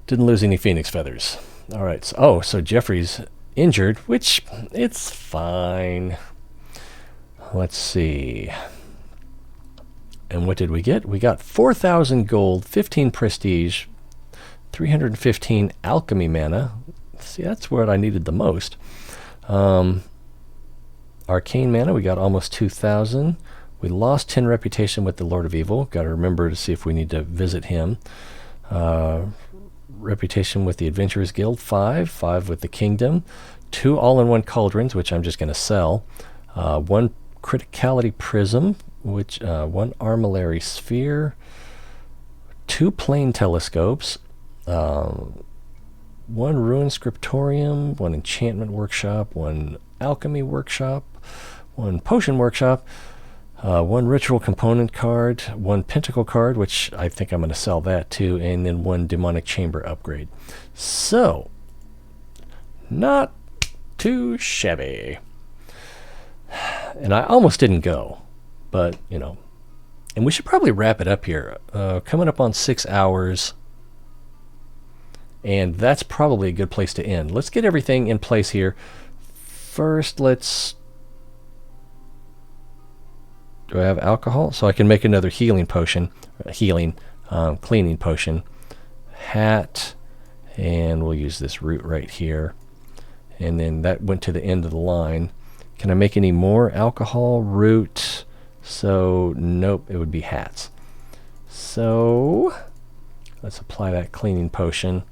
Didn't lose any phoenix feathers. All right. So Jeffrey's injured, which it's fine. Let's see. And what did we get? We got 4,000 gold, 15 prestige, 315 alchemy mana. See, that's what I needed the most. Arcane mana, we got almost 2,000. We lost 10 reputation with the Lord of Evil. Got to remember to see if we need to visit him. Reputation with the Adventurous Guild, 5 with the Kingdom, 2 all-in-one cauldrons, which I'm just going to sell, 1 Criticality Prism, which 1 Armillary Sphere, 2 Plane Telescopes, 1 Rune Scriptorium, 1 Enchantment Workshop, 1 Alchemy Workshop, 1 Potion Workshop, 1 Ritual Component card, 1 Pentacle card, which I think I'm going to sell that too, and then 1 Demonic Chamber upgrade. So, not too shabby. And I almost didn't go, but, you know. And we should probably wrap it up here. Coming up on 6 hours. And that's probably a good place to end. Let's get everything in place here. First, let's... Do I have alcohol? So I can make another healing potion. Cleaning potion. Hat. And we'll use this root right here. And then that went to the end of the line. Can I make any more alcohol? Root. So, nope, it would be hats. So, let's apply that cleaning potion.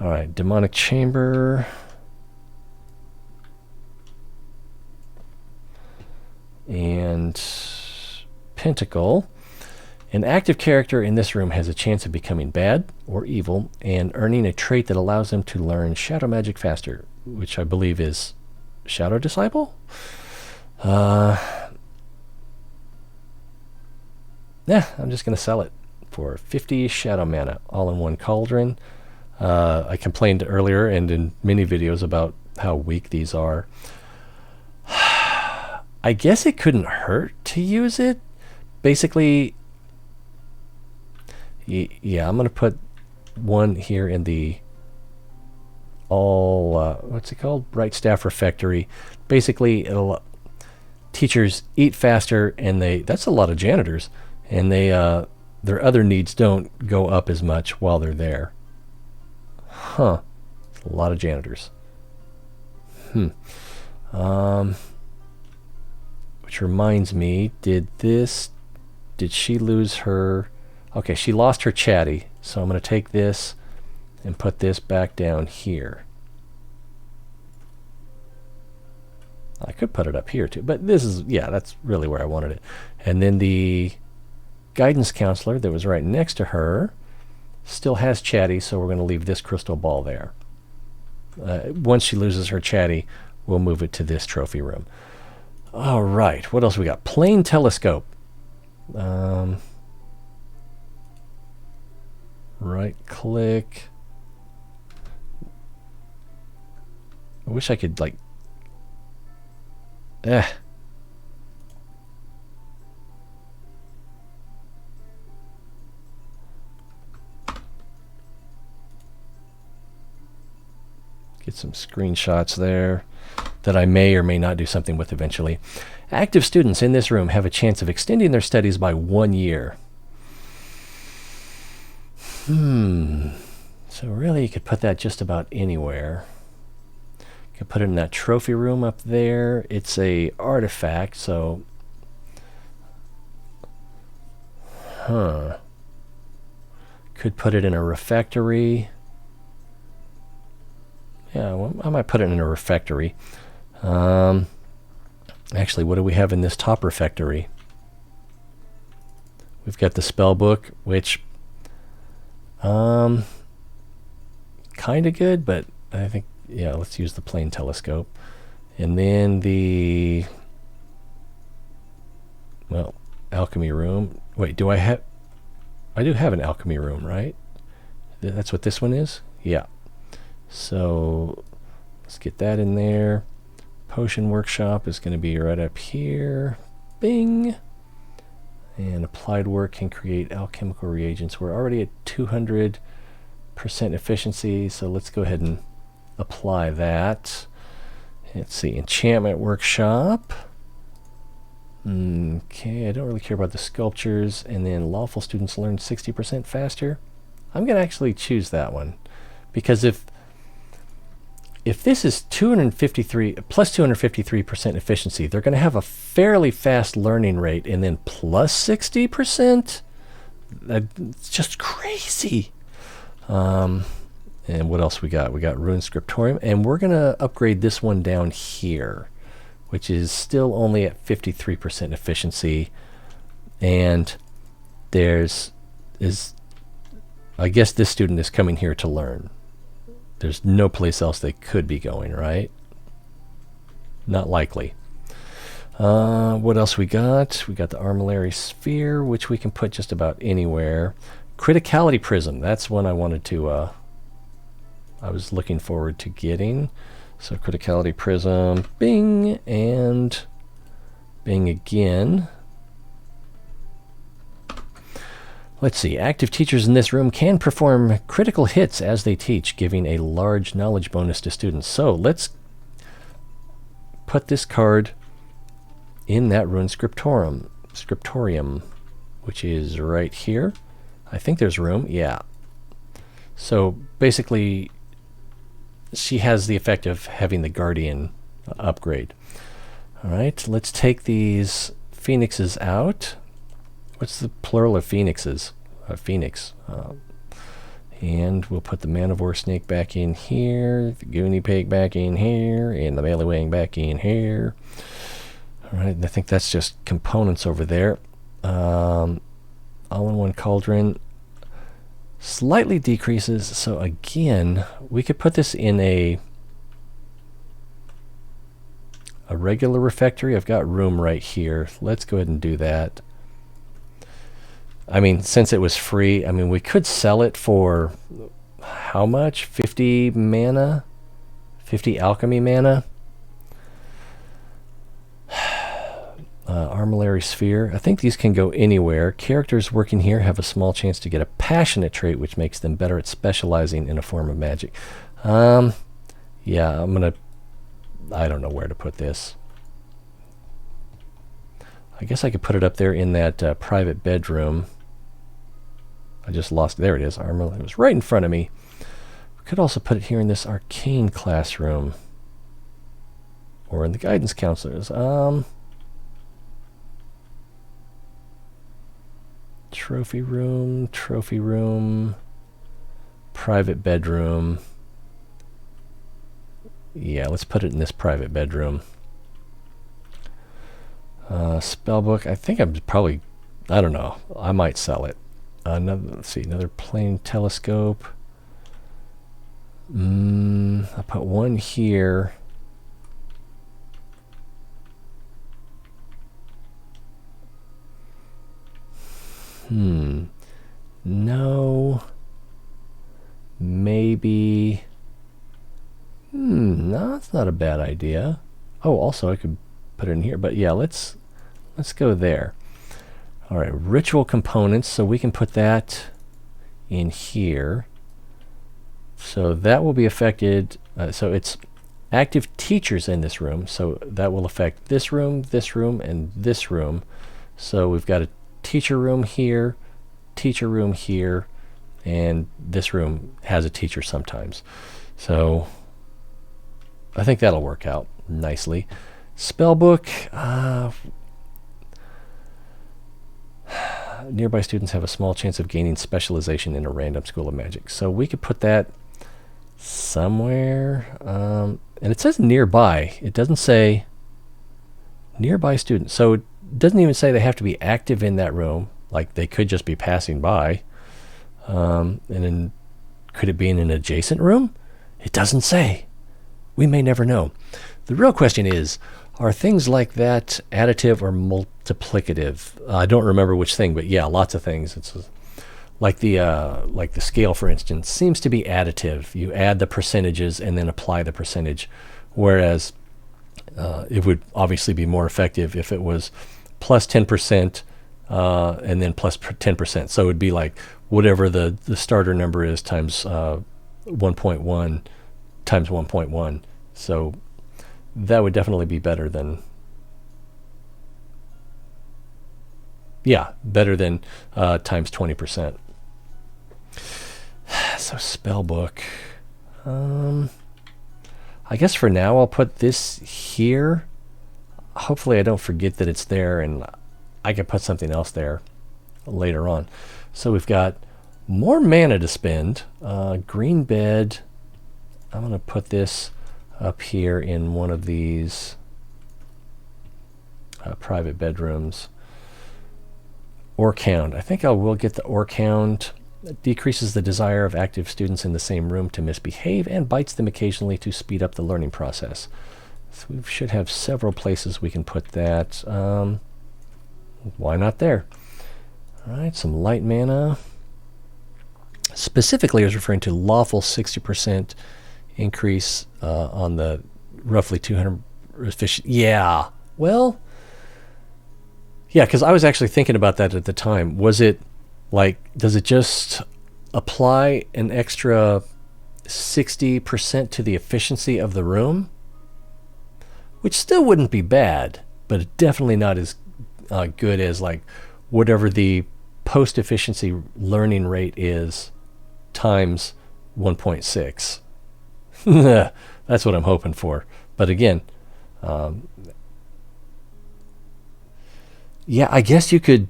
Alright, demonic chamber. And pentacle. An active character in this room has a chance of becoming bad or evil and earning a trait that allows them to learn shadow magic faster, which I believe is Shadow Disciple? Yeah, I'm just going to sell it for 50 shadow mana, all in one cauldron. I complained earlier and in many videos about how weak these are. I guess it couldn't hurt to use it. Basically, yeah, I'm going to put one here in the what's it called? Bright Staff Refectory. Basically, teachers eat faster, and that's a lot of janitors, and their other needs don't go up as much while they're there. Huh. A lot of janitors. Which reminds me, did she lose her... Okay, she lost her Chatty, so I'm going to take this and put this back down here. I could put it up here too, but this is, yeah, that's really where I wanted it. And then the guidance counselor that was right next to her still has Chatty, so we're going to leave this crystal ball there. Once she loses her Chatty, we'll move it to this trophy room. All right, what else we got? Plane telescope. Right click. I wish I could, like... Get some screenshots there that I may or may not do something with eventually. Active students in this room have a chance of extending their studies by 1 year. So really you could put that just about anywhere. You could put it in that trophy room up there. It's a artifact, so... Could put it in a refectory. Yeah, well, I might put it in a refectory. Actually, what do we have in this top refectory? We've got the spell book, which... kind of good, but I think, yeah, let's use the plane telescope. And then the, well, alchemy room. Wait, do I have, I do have an alchemy room, right? That's what this one is? Yeah. So let's get that in there. Potion workshop is going to be right up here. Bing. And applied work can create alchemical reagents. We're already at 200% efficiency, so let's go ahead and apply that. Let's see, Enchantment Workshop. Okay, I don't really care about the sculptures. And then lawful students learn 60% faster. I'm going to actually choose that one, because if this is 253 plus 253% efficiency, they're going to have a fairly fast learning rate, and then plus 60%. It's just crazy. And what else we got? We got Rune Scriptorium, and we're going to upgrade this one down here, which is still only at 53% efficiency. And I guess this student is coming here to learn. There's no place else they could be going, right? Not likely. What else we got? We got the Armillary Sphere, which we can put just about anywhere. Criticality Prism, that's one I wanted to, I was looking forward to getting. So Criticality Prism, bing, and bing again. Let's see, active teachers in this room can perform critical hits as they teach, giving a large knowledge bonus to students. So let's put this card in that Rune Scriptorium, which is right here. I think there's room, yeah. So basically, she has the effect of having the Guardian upgrade. All right, let's take these Phoenixes out. What's the plural of Phoenixes? Phoenix. And we'll put the Man of War Snake back in here, the Goonie Pig back in here, and the Bailiwing back in here. All right, and I think that's just components over there. All-in-one Cauldron slightly decreases, so again, we could put this in a regular refectory. I've got room right here. Let's go ahead and do that. I mean, since it was free, I mean, we could sell it for how much? 50 mana? 50 alchemy mana? Armillary Sphere. I think these can go anywhere. Characters working here have a small chance to get a passionate trait, which makes them better at specializing in a form of magic. Yeah, I don't know where to put this. I guess I could put it up there in that private bedroom. I just lost. There it is. Armor. It was right in front of me. We could also put it here in this arcane classroom, or in the guidance counselors. Trophy room, private bedroom. Yeah, let's put it in this private bedroom. Spellbook, I think I'm probably, I don't know, I might sell it. Let's see, another plane telescope. I'll put one here. No. Maybe. No, that's not a bad idea. Oh, also I could put it in here, but yeah, let's go there. All right, ritual components, so we can put that in here. So that will be affected, so it's active teachers in this room, so that will affect this room, and this room. So we've got a teacher room here, and this room has a teacher sometimes. So I think that'll work out nicely. Spellbook, nearby students have a small chance of gaining specialization in a random school of magic. So we could put that somewhere. And it says nearby. It doesn't say nearby students. So it doesn't even say they have to be active in that room. Like they could just be passing by. And then could it be in an adjacent room? It doesn't say. We may never know. The real question is, are things like that additive or multiplicative? I don't remember which thing, but yeah, lots of things. It's like the scale, for instance, seems to be additive. You add the percentages and then apply the percentage, whereas it would obviously be more effective if it was plus 10% and then plus 10%. So it would be like whatever the starter number is times 1.1 times 1.1. So that would definitely be better than, better than times 20%. So spellbook. I guess for now I'll put this here. Hopefully I don't forget that it's there, and I can put something else there later on. So we've got more mana to spend. Green bed. I'm going to put this up here in one of these private bedrooms. Orc Hound. I think I will get the Orc Hound. It decreases the desire of active students in the same room to misbehave and bites them occasionally to speed up the learning process. So we should have several places we can put that. Why not there? All right, some light mana. Specifically, I was referring to lawful 60% increase on the roughly 200 efficient. Yeah, well, yeah, because I was actually thinking about that at the time. Was it like, does it just apply an extra 60% to the efficiency of the room? Which still wouldn't be bad, but definitely not as good as like whatever the post-efficiency learning rate is times 1.6. That's what I'm hoping for. But again, yeah, I guess you could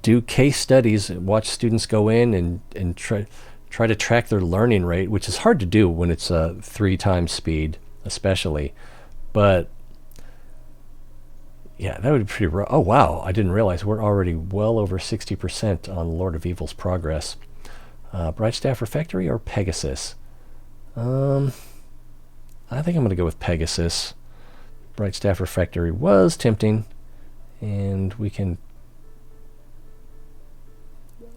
do case studies and watch students go in and try to track their learning rate, which is hard to do when it's 3 times speed, especially. But yeah, that would be pretty rough. Oh wow, I didn't realize we're already well over 60% on Lord of Evil's progress. Brightstaff Refectory or Pegasus? I think I'm going to go with Pegasus. Brightstaff Refectory was tempting, and we can,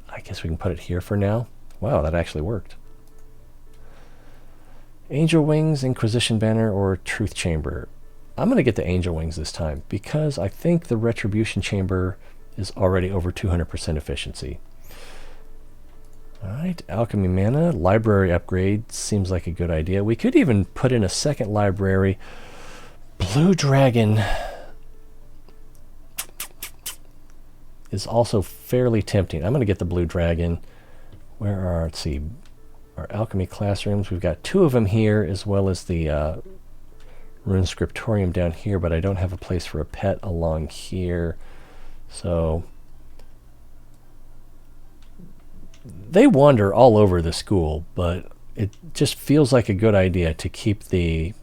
I guess we can put it here for now. Wow, that actually worked. Angel Wings, Inquisition Banner, or Truth Chamber? I'm going to get the Angel Wings this time because I think the Retribution Chamber is already over 200% efficiency. All right, Alchemy Mana, Library Upgrade seems like a good idea. We could even put in a second library. Blue Dragon is also fairly tempting. I'm going to get the Blue Dragon. Where are, let's see, our alchemy classrooms? We've got 2 of them here, as well as the Rune Scriptorium down here, but I don't have a place for a pet along here. So they wander all over the school, but it just feels like a good idea to keep the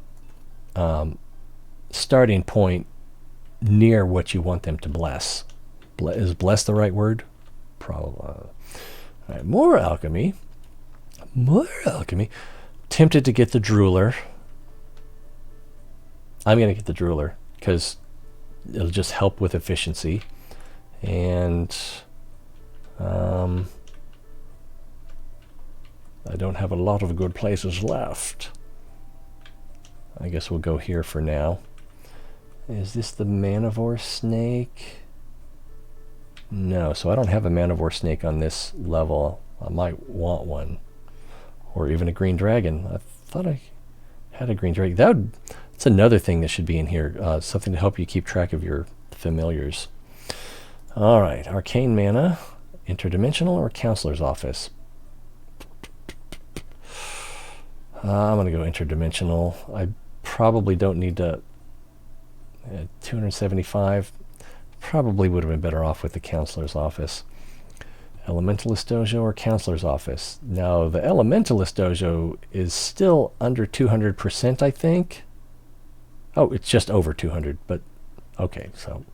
starting point near what you want them to bless. Is bless the right word? Probably. All right, more alchemy. More alchemy. Tempted to get the Drooler. I'm going to get the Drooler because it'll just help with efficiency. And I don't have a lot of good places left. I guess we'll go here for now. Is this the Manivore Snake? No, so I don't have a Manivore Snake on this level. I might want one. Or even a Green Dragon. I thought I had a Green Dragon. That's another thing that should be in here. Something to help you keep track of your familiars. All right, Arcane Mana, Interdimensional, or Counselor's Office? I'm going to go Interdimensional. I probably don't need to... 275. Probably would have been better off with the Counselor's Office. Elementalist Dojo or Counselor's Office? Now, the Elementalist Dojo is still under 200%, I think. Oh, it's just over 200, but okay, so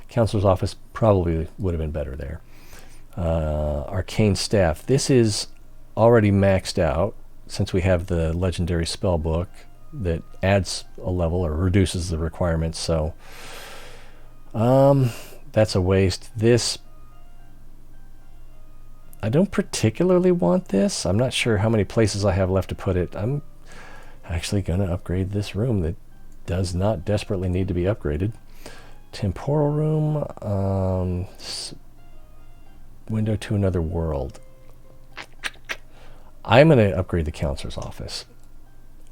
Counselor's Office probably would have been better there. Arcane Staff. This is already maxed out since we have the Legendary Spellbook that adds a level or reduces the requirements, so that's a waste. This, I don't particularly want this. I'm not sure how many places I have left to put it. I'm actually going to upgrade this room that does not desperately need to be upgraded. Temporal room, window to another world. I'm going to upgrade the counselor's office.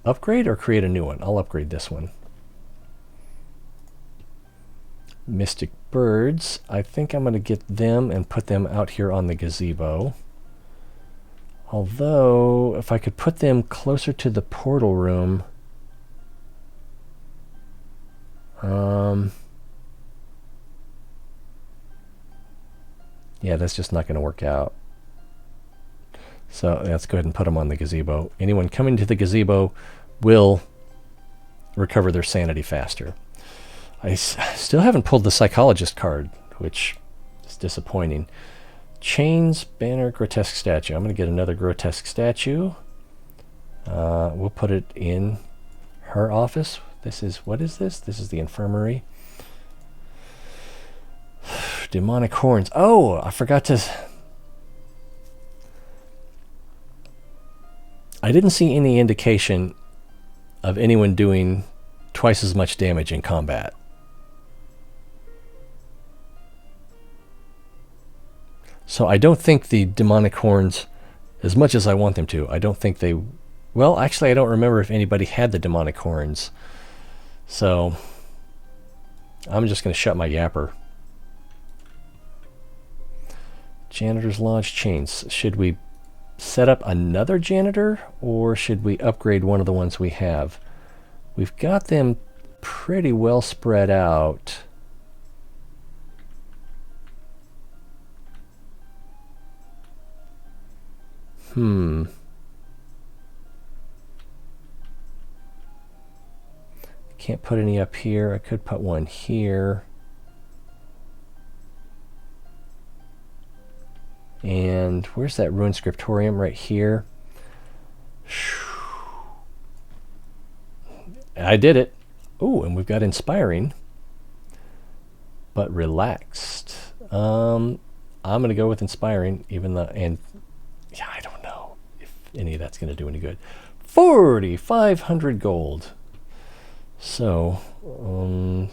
Upgrade or create a new one? I'll upgrade this one. Mystic birds. I think I'm going to get them and put them out here on the gazebo. Although, if I could put them closer to the portal room... yeah, that's just not going to work out. So let's go ahead and put them on the gazebo. Anyone coming to the gazebo will recover their sanity faster. I still haven't pulled the psychologist card, which is disappointing. Chains, banner, grotesque statue. I'm going to get another grotesque statue. We'll put it in her office. This is, what is this? This is the infirmary. Demonic horns. Oh, I forgot to... I didn't see any indication of anyone doing twice as much damage in combat. So I don't think the demonic horns, as much as I want them to, I don't think they... Well, actually, I don't remember if anybody had the demonic horns. So I'm just going to shut my yapper. Janitor's Lodge chains. Should we set up another janitor, or should we upgrade one of the ones we have? We've got them pretty well spread out. Can't put any up here. I could put one here. And where's that Rune Scriptorium? Right here. I did it. Oh, and we've got inspiring, but relaxed. I'm going to go with inspiring, even though, and yeah, I don't know if any of that's going to do any good. 4,500 gold. So, I'm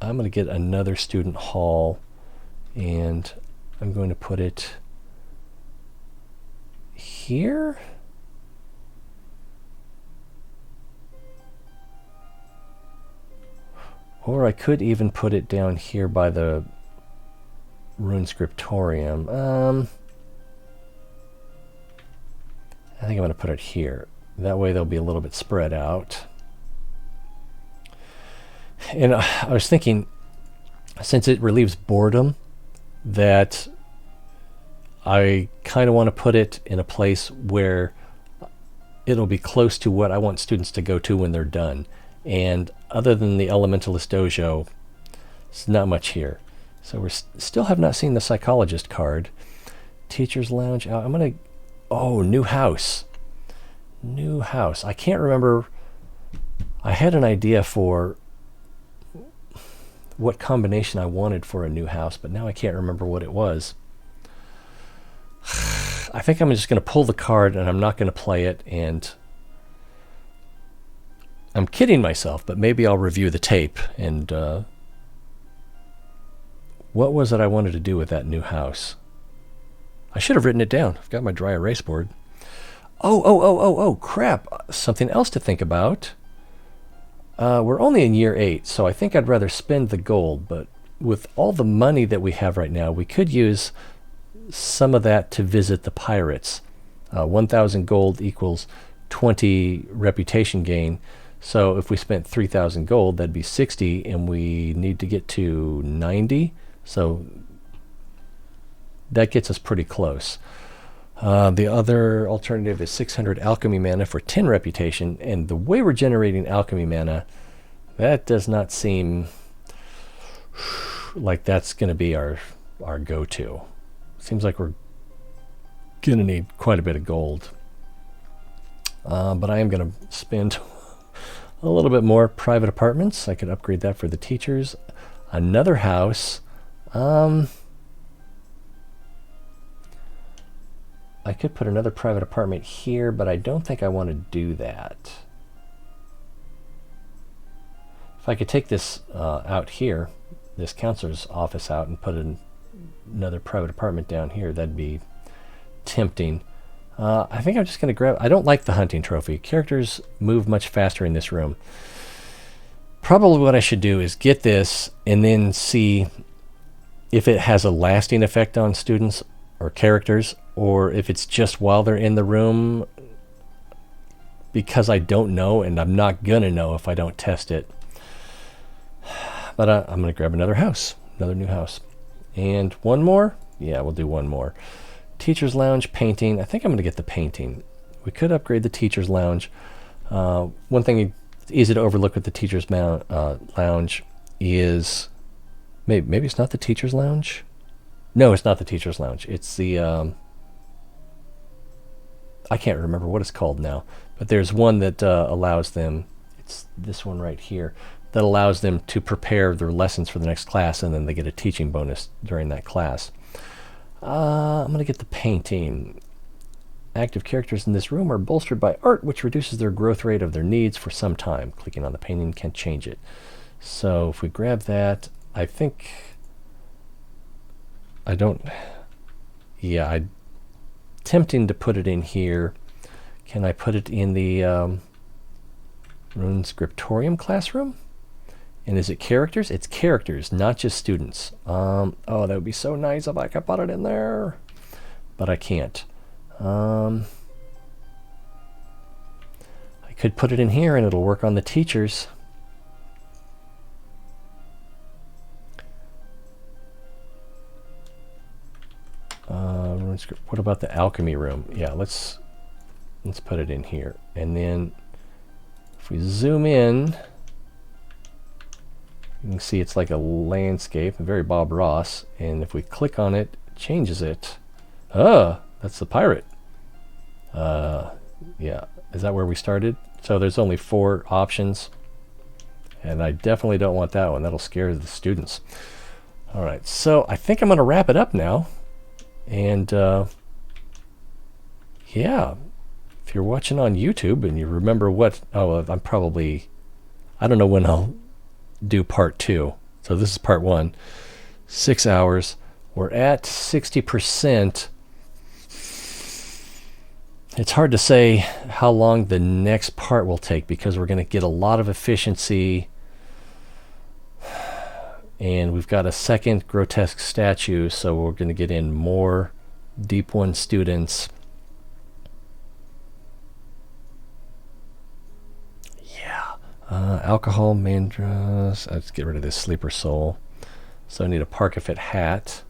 going to get another student hall, and I'm going to put it here. Or I could even put it down here by the Rune Scriptorium. I think I'm going to put it here. That way they'll be a little bit spread out. And I was thinking, since it relieves boredom, that I kind of want to put it in a place where it'll be close to what I want students to go to when they're done. And other than the Elementalist Dojo, it's not much here. So we still have not seen the Psychologist card. Teacher's Lounge. I'm going to... Oh, new house. New house. I can't remember. I had an idea for what combination I wanted for a new house, but now I can't remember what it was. I think I'm just going to pull the card and I'm not going to play it, and I'm kidding myself, but maybe I'll review the tape. And what was it I wanted to do with that new house? I should have written it down. I've got my dry erase board. Oh, crap. Something else to think about. We're only in year 8, so I think I'd rather spend the gold, but with all the money that we have right now, we could use some of that to visit the pirates. 1,000 gold equals 20 reputation gain. So if we spent 3,000 gold, that'd be 60, and we need to get to 90. So that gets us pretty close. The other alternative is 600 alchemy mana for 10 reputation, and the way we're generating alchemy mana, that does not seem like that's going to be our go-to. Seems like we're going to need quite a bit of gold. But I am going to spend a little bit more. Private apartments. I could upgrade that for the teachers. Another house. I could put another private apartment here, but I don't think I want to do that. If I could take this out here, this counselor's office out, and put another private apartment down here, that'd be tempting. I think I'm just going to grab... I don't like the hunting trophy. Characters move much faster in this room. Probably what I should do is get this and then see if it has a lasting effect on students or characters, or if it's just while they're in the room, because I don't know, and I'm not going to know if I don't test it. But I'm going to grab another house, another new house. And one more? Yeah, we'll do one more. Teacher's Lounge, painting. I think I'm going to get the painting. We could upgrade the Teacher's Lounge. One thing easy to overlook with the Teacher's Lounge is... Maybe it's not the Teacher's Lounge? No, it's not the Teacher's Lounge. It's the... I can't remember what it's called now. But there's one that allows them... It's this one right here. That allows them to prepare their lessons for the next class, and then they get a teaching bonus during that class. I'm going to get the painting. Active characters in this room are bolstered by art, which reduces their growth rate of their needs for some time. Clicking on the painting can change it. So if we grab that, I think... I don't... Yeah, I'm tempting to put it in here. Can I put it in the Rune Scriptorium classroom? And is it characters? It's characters, not just students. Oh, that would be so nice if I could put it in there. But I can't. I could put it in here and it'll work on the teachers. What about the alchemy room? Yeah, let's put it in here. And then if we zoom in... You can see it's like a landscape, very Bob Ross, and if we click on it, it changes it. That's the pirate. Yeah, is that where we started? So there's only 4 options, and I definitely don't want that one. That'll scare the students. All right, so I think I'm going to wrap it up now. And yeah, if you're watching on YouTube and you remember what... Oh, I don't know when I'll do part 2. So this is part 1. 6 hours. We're at 60%. It's hard to say how long the next part will take, because we're going to get a lot of efficiency, and we've got a second grotesque statue, so we're going to get in more Deep 1 students. Alcohol, mandras. Let's get rid of this sleeper soul. So I need a Parkafit hat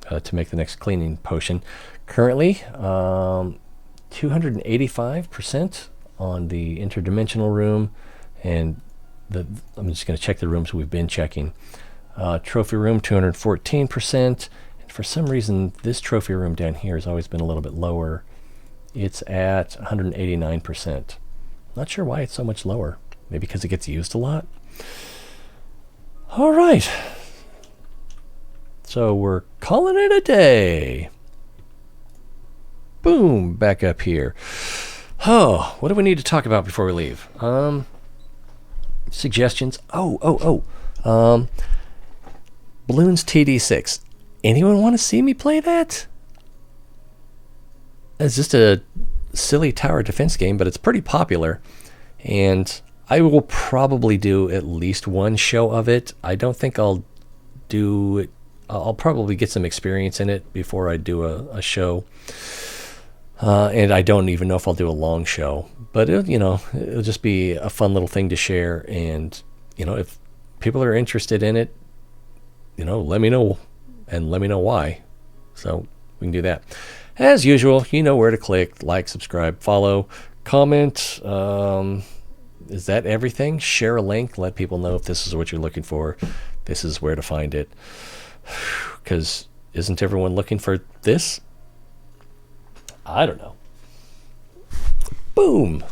to make the next cleaning potion. Currently, 285% on the Interdimensional Room, and I'm just going to check the rooms we've been checking. Trophy Room, 214%, and for some reason, this Trophy Room down here has always been a little bit lower. It's at 189%. Not sure why it's so much lower. Maybe because it gets used a lot. All right. So we're calling it a day. Boom, back up here. Oh, what do we need to talk about before we leave? Suggestions. Balloons TD6. Anyone want to see me play that? It's just a silly tower defense game, but it's pretty popular, and I will probably do at least one show of it. I don't think I'll do it. I'll probably get some experience in it before I do a show, and I don't even know if I'll do a long show, but it'll just be a fun little thing to share. And if people are interested in it, let me know, and let me know why, so we can do that. As usual, you know where to click: like, subscribe, follow, comment. Is that everything? Share a link. Let people know if this is what you're looking for. This is where to find it. Because isn't everyone looking for this? I don't know. Boom.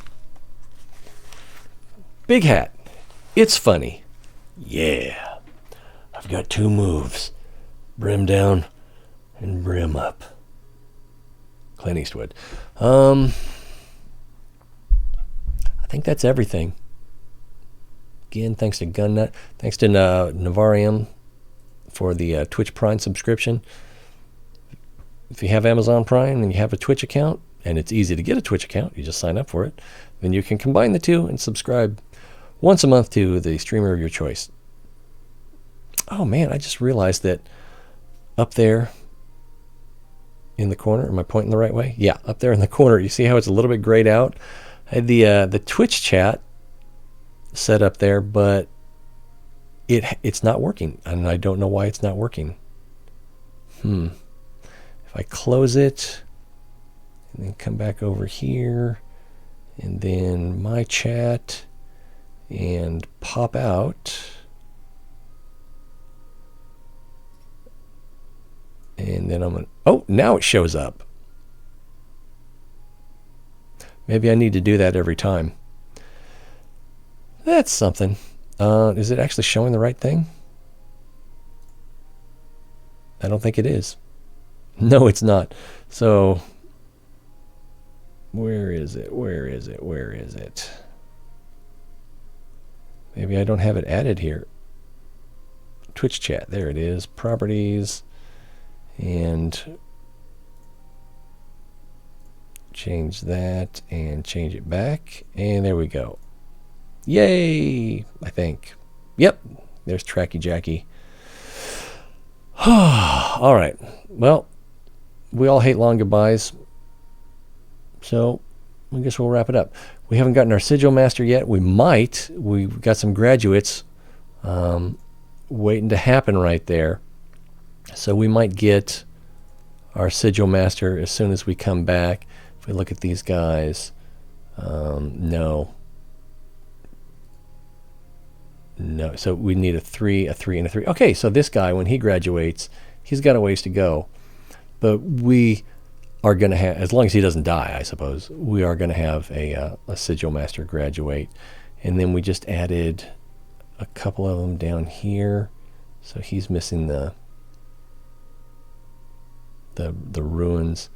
Big hat. It's funny. Yeah. I've got 2 moves. Brim down and brim up. Clint Eastwood. I think that's everything. again, thanks to Gunnut. Thanks to Navarium for the Twitch Prime subscription. If you have Amazon Prime and you have a Twitch account, and it's easy to get a Twitch account, you just sign up for it, then you can combine the two and subscribe once a month to the streamer of your choice. Oh man, I just realized that up there in the corner, am I pointing the right way? Yeah, up there in the corner, you see how it's a little bit grayed out? I had the Twitch chat set up there, but it's not working, and I don't know why it's not working. If I close it and then come back over here and then my chat and pop out, and then I'm going to, oh, now it shows up. Maybe I need to do that every time. That's something. Is it actually showing the right thing? I don't think it is. No, it's not. So, where is it? Where is it? Where is it? Maybe I don't have it added here. Twitch chat. There it is. Properties. And change that and change it back. And there we go. Yay! I think. Yep. There's Tracky Jacky. All right. Well, we all hate long goodbyes. So I guess we'll wrap it up. We haven't gotten our Sigil Master yet. We might. We've got some graduates waiting to happen right there. So we might get our Sigil Master as soon as we come back. If we look at these guys, no. No, so we need a 3, a 3, and a 3. Okay, so this guy, when he graduates, he's got a ways to go. But we are going to have, as long as he doesn't die, I suppose, we are going to have a Sigil Master graduate. And then we just added a couple of them down here. So he's missing the ruins.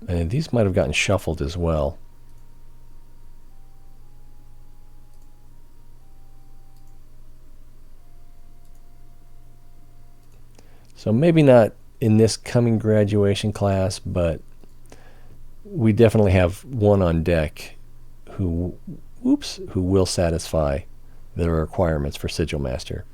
And these might have gotten shuffled as well. So maybe not in this coming graduation class, but we definitely have one on deck who will satisfy the requirements for Sigil Master.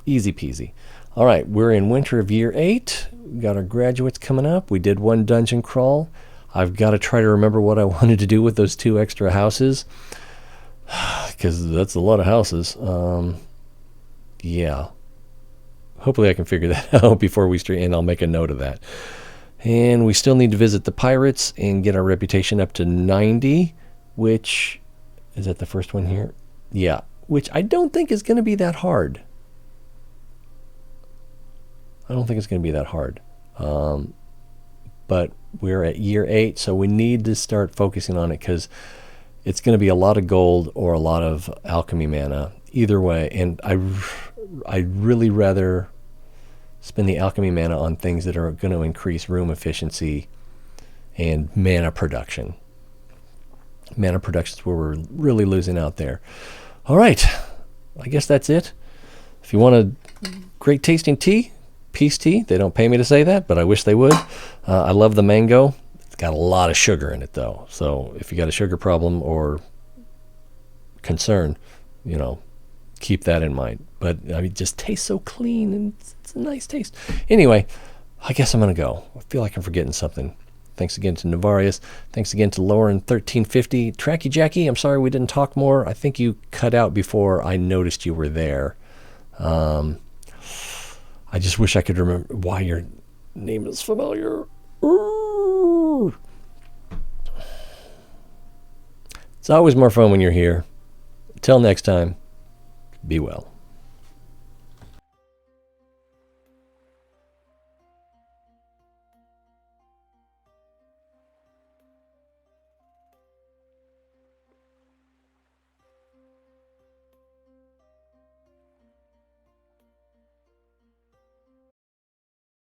Easy peasy. All right, we're in winter of year 8. We've got our graduates coming up. We did one dungeon crawl. I've got to try to remember what I wanted to do with those 2 extra houses, because that's a lot of houses. Yeah. Hopefully I can figure that out before we stream, and I'll make a note of that. And we still need to visit the pirates and get our reputation up to 90, which, is that the first one here? Yeah, which I don't think is going to be that hard. I don't think it's going to be that hard. But we're at year 8, so we need to start focusing on it, because it's going to be a lot of gold or a lot of alchemy mana. Either way, and I'd really rather spend the alchemy mana on things that are going to increase room efficiency and mana production. Mana production is where we're really losing out there. All right, I guess that's it. If you want a great tasting tea, peace tea. They don't pay me to say that, but I wish they would. I love the mango. It's got a lot of sugar in it, though. So if you got a sugar problem or concern, keep that in mind. But I mean, it just tastes so clean, and it's a nice taste. Anyway, I guess I'm going to go. I feel like I'm forgetting something. Thanks again to Navarius. Thanks again to Lauren1350. Tracky Jacky, I'm sorry we didn't talk more. I think you cut out before I noticed you were there. I just wish I could remember why your name is familiar. Ooh. It's always more fun when you're here. Till next time, be well.